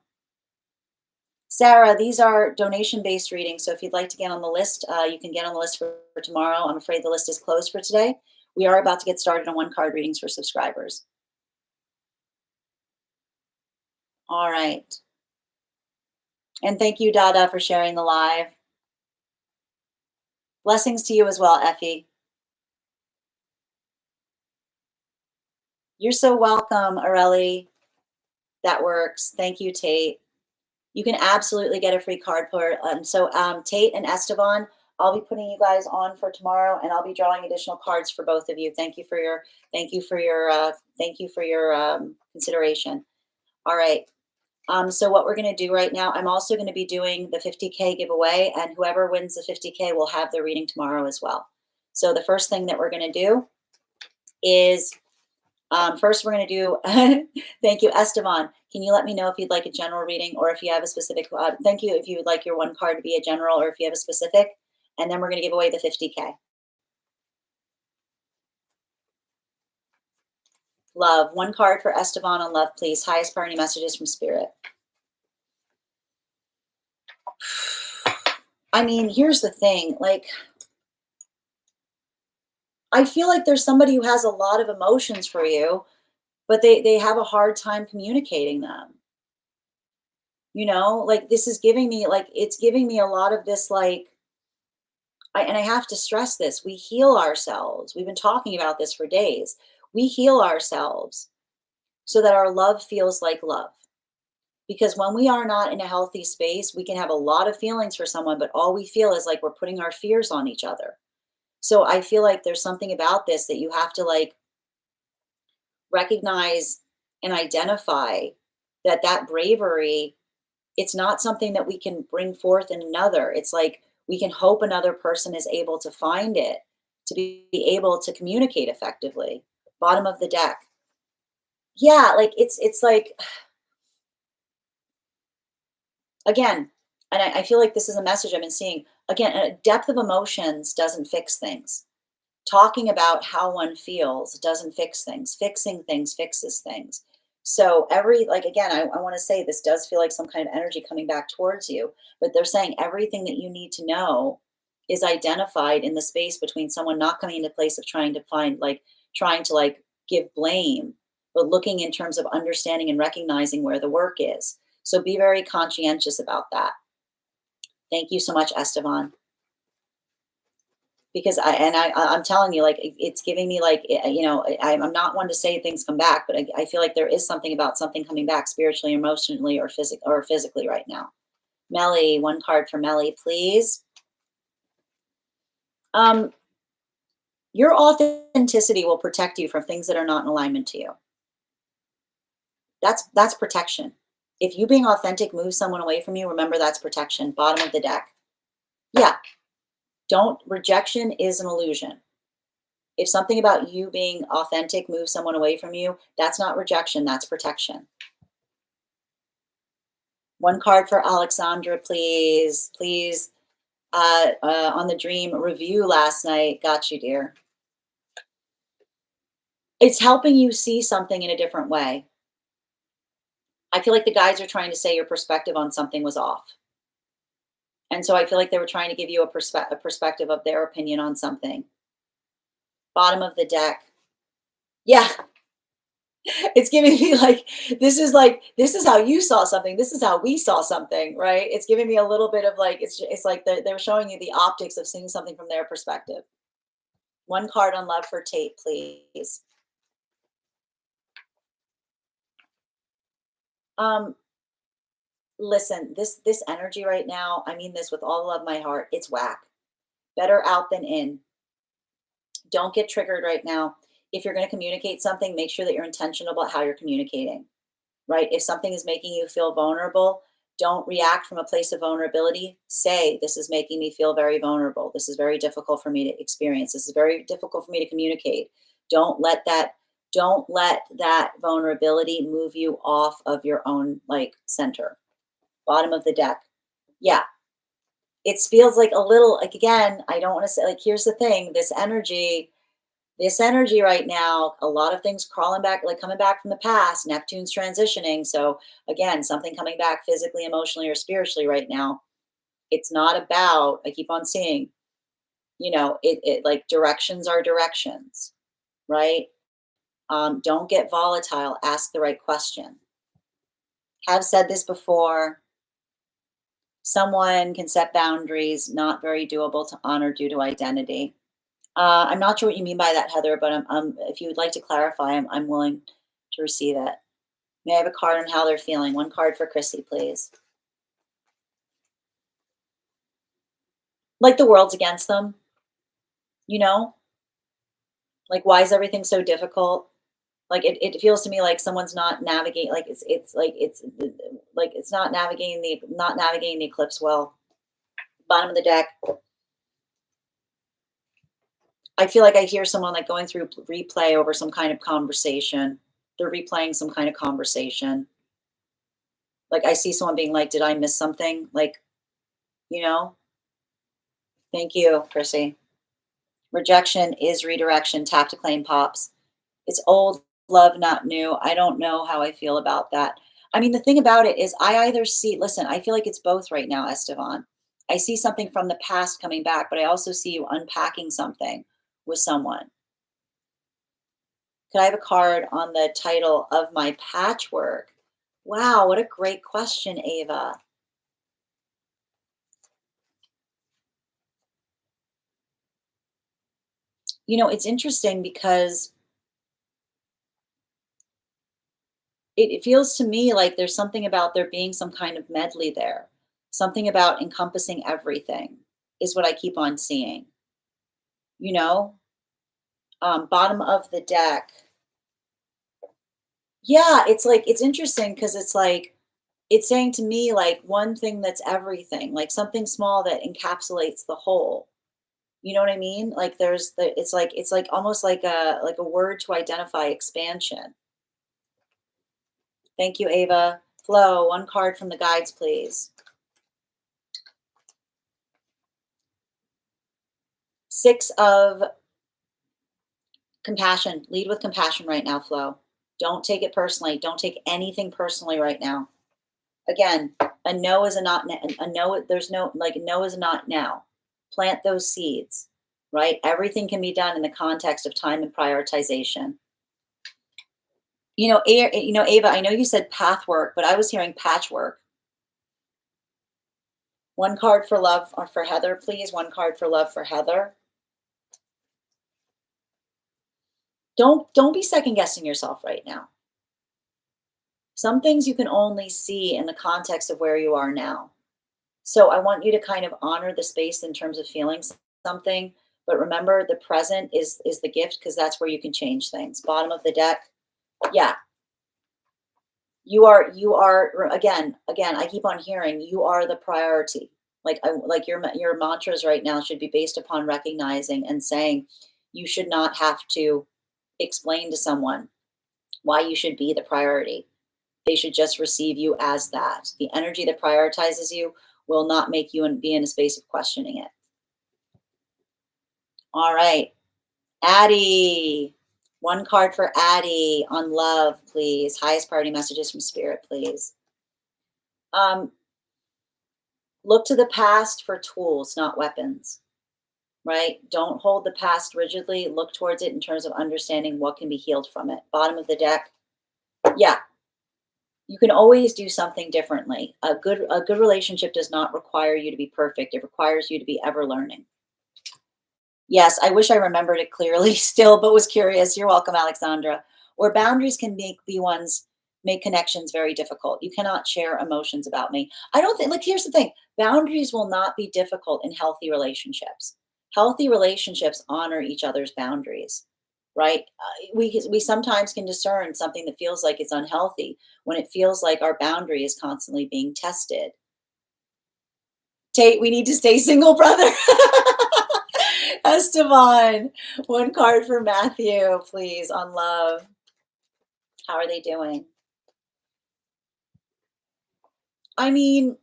Sarah, these are donation-based readings, so if you'd like to get on the list, you can get on the list for tomorrow. I'm afraid the list is closed for today. We are about to get started on one-card readings for subscribers. All right. And thank you, Dada, for sharing the live. Blessings to you as well, Effie. You're so welcome, Aurelie. That works. Thank you, Tate. You can absolutely get a free card pull. So Tate and Esteban, I'll be putting you guys on for tomorrow, and I'll be drawing additional cards for both of you. Thank you for your consideration. All right. So what we're going to do right now, I'm also going to be doing the 50K giveaway, and whoever wins the 50K will have the reading tomorrow as well. So the first thing that we're going to do is first, we're going to do, thank you, Esteban. Can you let me know if you'd like a general reading or if you have a specific, thank you if you would like your one card to be a general or if you have a specific, and then we're going to give away the 50K. Love, one card for Esteban on love, please. Highest priority messages from Spirit. I mean, here's the thing, like, I feel like there's somebody who has a lot of emotions for you, but they have a hard time communicating them. Like this is giving me like it's giving me a lot of this like and I have to stress this. We heal ourselves. We've been talking about this for days. We heal ourselves so that our love feels like love. Because when we are not in a healthy space, we can have a lot of feelings for someone, but all we feel is like we're putting our fears on each other. So I feel like there's something about this that you have to like recognize and identify that bravery, it's not something that we can bring forth in another. It's like we can hope another person is able to find it, to be able to communicate effectively. Bottom of the deck. Yeah, like it's like, again, and I feel like this is a message I've been seeing. Again, a depth of emotions doesn't fix things. Talking about how one feels doesn't fix things. Fixing things fixes things. So again, I want to say this does feel like some kind of energy coming back towards you, but they're saying everything that you need to know is identified in the space between someone not coming into place of trying to give blame, but looking in terms of understanding and recognizing where the work is. So be very conscientious about that. Thank you so much, Esteban. Because I'm telling you, like, it's giving me like, I'm not one to say things come back, but I feel like there is something about something coming back spiritually, emotionally, or physically right now. Melly, one card for Melly, please. Your authenticity will protect you from things that are not in alignment to you. That's protection. If you being authentic moves someone away from you, remember that's protection. Bottom of the deck. Yeah. Rejection is an illusion. If something about you being authentic moves someone away from you, that's not rejection, that's protection. One card for Alexandra, please. Please. On the dream review last night. Got you, dear. It's helping you see something in a different way. I feel like the guides are trying to say your perspective on something was off. And so I feel like they were trying to give you a perspective of their opinion on something. Bottom of the deck. Yeah, it's giving me like, this is how you saw something. This is how we saw something, right? It's giving me a little bit of like, it's like they're showing you the optics of seeing something from their perspective. One card on love for Tate, please. Um, Listen, this energy right now, I mean this with all the love of my heart, it's whack. Better out than in. Don't get triggered right now. If you're going to communicate something, make sure that you're intentional about how you're communicating, right? If something is making you feel vulnerable, don't react from a place of vulnerability. Say, this is making me feel very vulnerable. This is very difficult for me to experience. This is very difficult for me to communicate. Don't let that don't let that vulnerability move you off of your own like center. Bottom of the deck. Yeah, it feels like a little like, again, I don't want to say, like, here's the thing, this energy right now, a lot of things crawling back, like coming back from the past. Neptune's transitioning. So again, something coming back physically, emotionally, or spiritually right now. It's not about, I keep on seeing, it like directions are directions, right? Don't get volatile. Ask the right question. Have said this before. Someone can set boundaries, not very doable to honor due to identity. I'm not sure what you mean by that, Heather, but if you would like to clarify, I'm willing to receive it. May I have a card on how they're feeling? One card for Chrissy, please. Like the world's against them, you know? Like, why is everything so difficult? Like it feels to me like someone's not navigating, like it's not navigating the eclipse well. Bottom of the deck. I feel like I hear someone like going through replay over some kind of conversation. They're replaying some kind of conversation. Like I see someone being like, did I miss something? Like, you know, thank you, Chrissy. Rejection is redirection. Tap to claim pops. It's old love, not new. I don't know how I feel about that. I mean, the thing about it is I either see, listen, I feel like it's both right now, Estevan. I see something from the past coming back, but I also see you unpacking something with someone. Could I have a card on the title of my patchwork? Wow, what a great question, Ava. It's interesting because it feels to me like there's something about there being some kind of medley there. Something about encompassing everything is what I keep on seeing. You know, bottom of the deck. Yeah, it's like it's interesting because it's like it's saying to me like one thing that's everything, like something small that encapsulates the whole. You know what I mean? Like it's like almost like a word to identify expansion. Thank you, Ava. Flo, one card from the guides, please. Six of compassion. Lead with compassion right now, Flo. Don't take it personally. Don't take anything personally right now. Again, a no is a not, a no, there's no, like, no is a not now. Plant those seeds, right? Everything can be done in the context of time and prioritization. Ava, I know you said path work, but I was hearing patchwork. One card for love or for Heather, please. One card for love for Heather. Don't be second guessing yourself right now. Some things you can only see in the context of where you are now. So I want you to kind of honor the space in terms of feeling something, but remember the present is the gift because that's where you can change things. Bottom of the deck. Yeah. You are again, I keep on hearing you are the priority. Like your mantras right now should be based upon recognizing and saying you should not have to explain to someone why you should be the priority. They should just receive you as that. The energy that prioritizes you will not make you be in a space of questioning it. All right. Addie. One card for Addie on love, please. Highest priority messages from spirit, please. Look to the past for tools, not weapons, right? Don't hold the past rigidly. Look towards it in terms of understanding what can be healed from it. Bottom of the deck. Yeah, you can always do something differently. A good relationship does not require you to be perfect. It requires you to be ever learning. Yes, I wish I remembered it clearly still, but was curious. You're welcome, Alexandra. Or boundaries can make connections very difficult. You cannot share emotions about me. I don't think, like, here's the thing, boundaries will not be difficult in healthy relationships. Healthy relationships honor each other's boundaries, right? We sometimes can discern something that feels like it's unhealthy when it feels like our boundary is constantly being tested. Tate, we need to stay single, brother. Esteban, one card for Matthew, please, on love. How are they doing? I mean,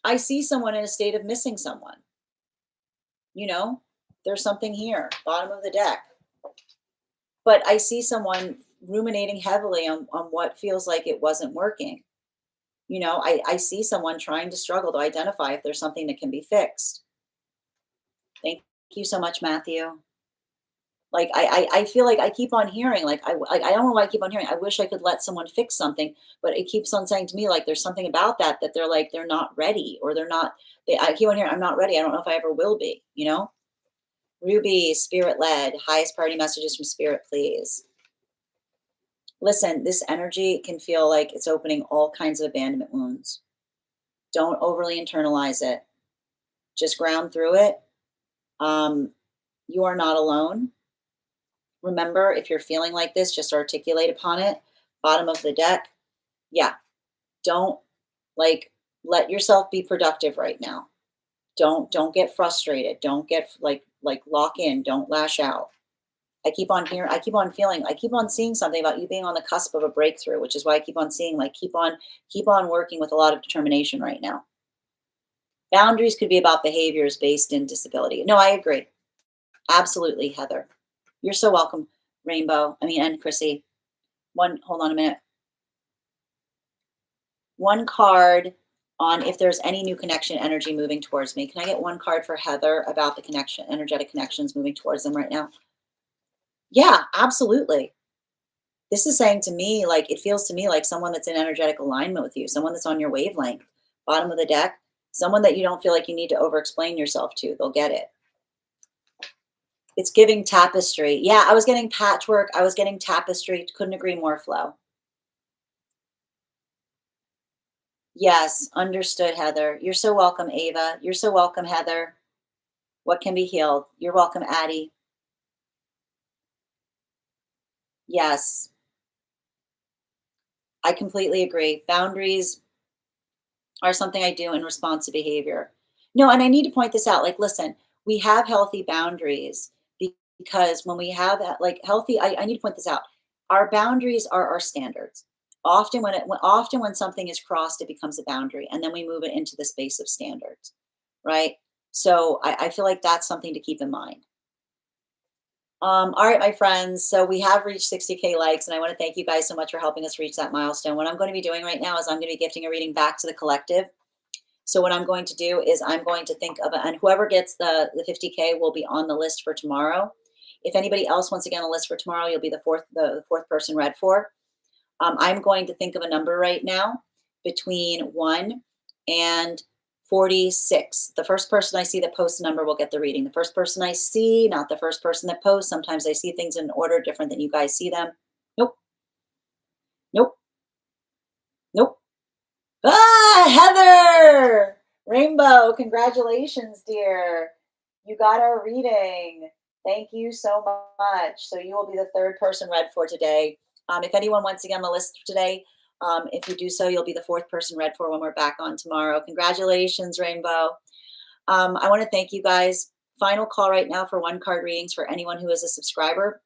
I see someone in a state of missing someone. You know, there's something here, bottom of the deck. But I see someone ruminating heavily on what feels like it wasn't working. I see someone trying to struggle to identify if there's something that can be fixed. Thank you so much, Matthew. Like I feel like I keep on hearing, I don't know why I keep on hearing. I wish I could let someone fix something, but it keeps on saying to me like there's something about that they're like they're not ready, or they're not. I keep on hearing I'm not ready. I don't know if I ever will be. Ruby, spirit led, highest priority messages from spirit, please. Listen, this energy can feel like it's opening all kinds of abandonment wounds. Don't overly internalize it. Just ground through it. You are not alone. Remember, if you're feeling like this, just articulate upon it. Bottom of the deck. Yeah. Don't let yourself be productive right now. Don't get frustrated. Don't get like lock in. Don't lash out. I keep on hearing, I keep on feeling, I keep on seeing something about you being on the cusp of a breakthrough, which is why I keep on seeing like keep on working with a lot of determination right now. Boundaries could be about behaviors based in disability. No, I agree. Absolutely, Heather. You're so welcome, Rainbow. And Chrissy. Hold on a minute. One card on if there's any new connection energy moving towards me. Can I get one card for Heather about the connection, energetic connections moving towards them right now? Yeah, absolutely. This is saying to me, like, it feels to me like someone that's in energetic alignment with you, someone that's on your wavelength. Bottom of the deck, someone that you don't feel like you need to over explain yourself to. They'll get it. It's giving tapestry. Yeah, I was getting patchwork. I was getting tapestry. Couldn't agree more, Flo. Yes, understood, Heather. You're so welcome, Ava. You're so welcome, Heather. What can be healed? You're welcome, Addie. Yes, I completely agree. Boundaries are something I do in response to behavior. No, and I need to point this out. Like, listen, we have healthy boundaries because when we have like healthy, I need to point this out. Our boundaries are our standards. Often when something is crossed, it becomes a boundary, and then we move it into the space of standards, right? So I feel like that's something to keep in mind. All right, my friends. So we have reached 60K likes, and I want to thank you guys so much for helping us reach that milestone. What I'm going to be doing right now is I'm going to be gifting a reading back to the collective. So what I'm going to do is I'm going to think of, and whoever gets the 50K will be on the list for tomorrow. If anybody else wants to get on the list for tomorrow, you'll be the fourth person read for. I'm going to think of a number right now between 1 and 46. The first person I see that posts a number will get the reading. The first person I see, not the first person that posts. Sometimes I see things in order different than you guys see them. Nope. Nope. Nope. Heather! Rainbow, congratulations, dear. You got our reading. Thank you so much. So you will be the third person read for today. If anyone wants to get on the list today, If you do so, you'll be the fourth person read for when we're back on tomorrow. Congratulations, Rainbow. I want to thank you guys. Final call right now for one card readings for anyone who is a subscriber.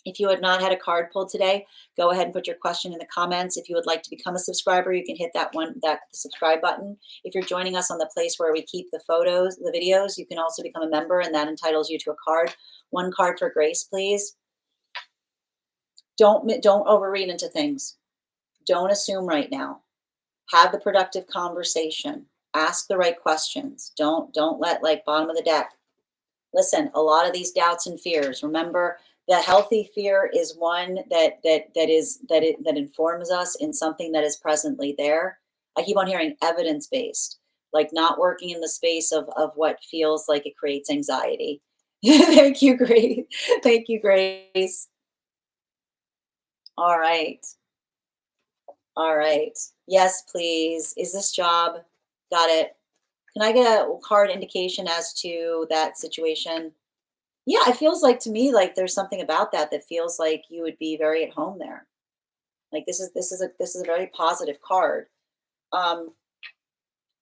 If you had not had a card pulled today, go ahead and put your question in the comments. If you would like to become a subscriber, you can hit that subscribe button. If you're joining us on the place where we keep the photos, the videos, you can also become a member, and that entitles you to a card. One card for Grace, please. Don't overread into things. Don't assume right now. Have the productive conversation. Ask the right questions. Don't let like bottom of the deck. Listen, a lot of these doubts and fears. Remember, the healthy fear is one that informs us in something that is presently there. I keep on hearing evidence based, like not working in the space of what feels like it creates anxiety. Thank you, Grace. Thank you, Grace. All right. All right. Yes, please. Is this job? Got it. Can I get a card indication as to that situation? Yeah, it feels like to me like there's something about that that feels like you would be very at home there. Like this is a very positive card. Um,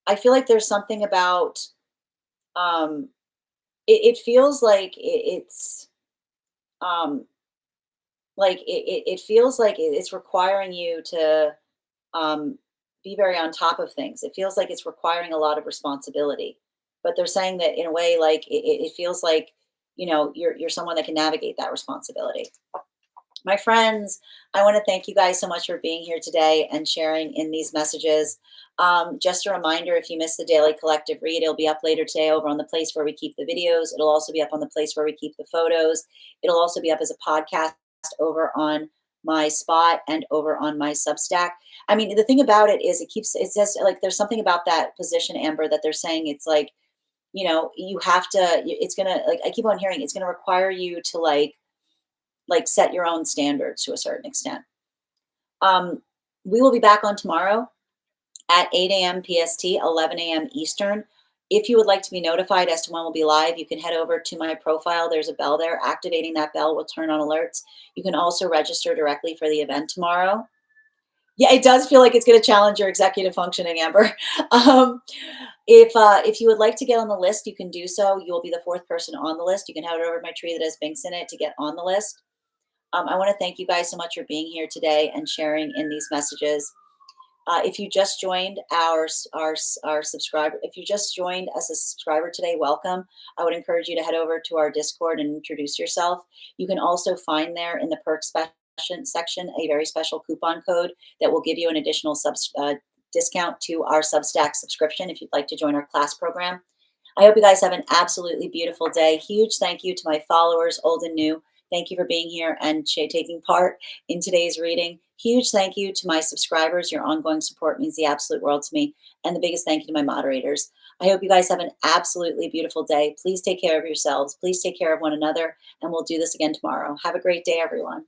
I feel like there's something about um, it feels um, like it feels like it's requiring you to um, be very on top of things. It feels like it's requiring a lot of responsibility. But they're saying that in a way, like it feels like you're someone that can navigate that responsibility. My friends, I want to thank you guys so much for being here today and sharing in these messages. Just a reminder, if you missed the daily collective read, it'll be up later today over on the place where we keep the videos. It'll also be up on the place where we keep the photos. It'll also be up as a podcast over on my spot and over on my Substack. I mean, the thing about it is it says like there's something about that position, Amber, that they're saying it's like, you have to, it's gonna, like I keep on hearing, it's gonna require you to like set your own standards to a certain extent. We will be back on tomorrow at 8 a.m. PST, 11 a.m. Eastern. If you would like to be notified as to when we'll be live, you can head over to my profile. There's a bell there. Activating that bell will turn on alerts. You can also register directly for the event tomorrow. Yeah, it does feel like it's going to challenge your executive functioning, Amber. Um, if you would like to get on the list, you can do so. You will be the fourth person on the list. You can head over to my tree that has Binks in it to get on the list. I want to thank you guys so much for being here today and sharing in these messages. If you just joined our subscriber, if you just joined as a subscriber today, welcome. I would encourage you to head over to our Discord and introduce yourself. You can also find there in the perks section a very special coupon code that will give you an additional discount to our Substack subscription if you'd like to join our class program. I hope you guys have an absolutely beautiful day. Huge thank you to my followers, old and new. Thank you for being here and taking part in today's reading. Huge thank you to my subscribers. Your ongoing support means the absolute world to me. And the biggest thank you to my moderators. I hope you guys have an absolutely beautiful day. Please take care of yourselves. Please take care of one another. And we'll do this again tomorrow. Have a great day, everyone.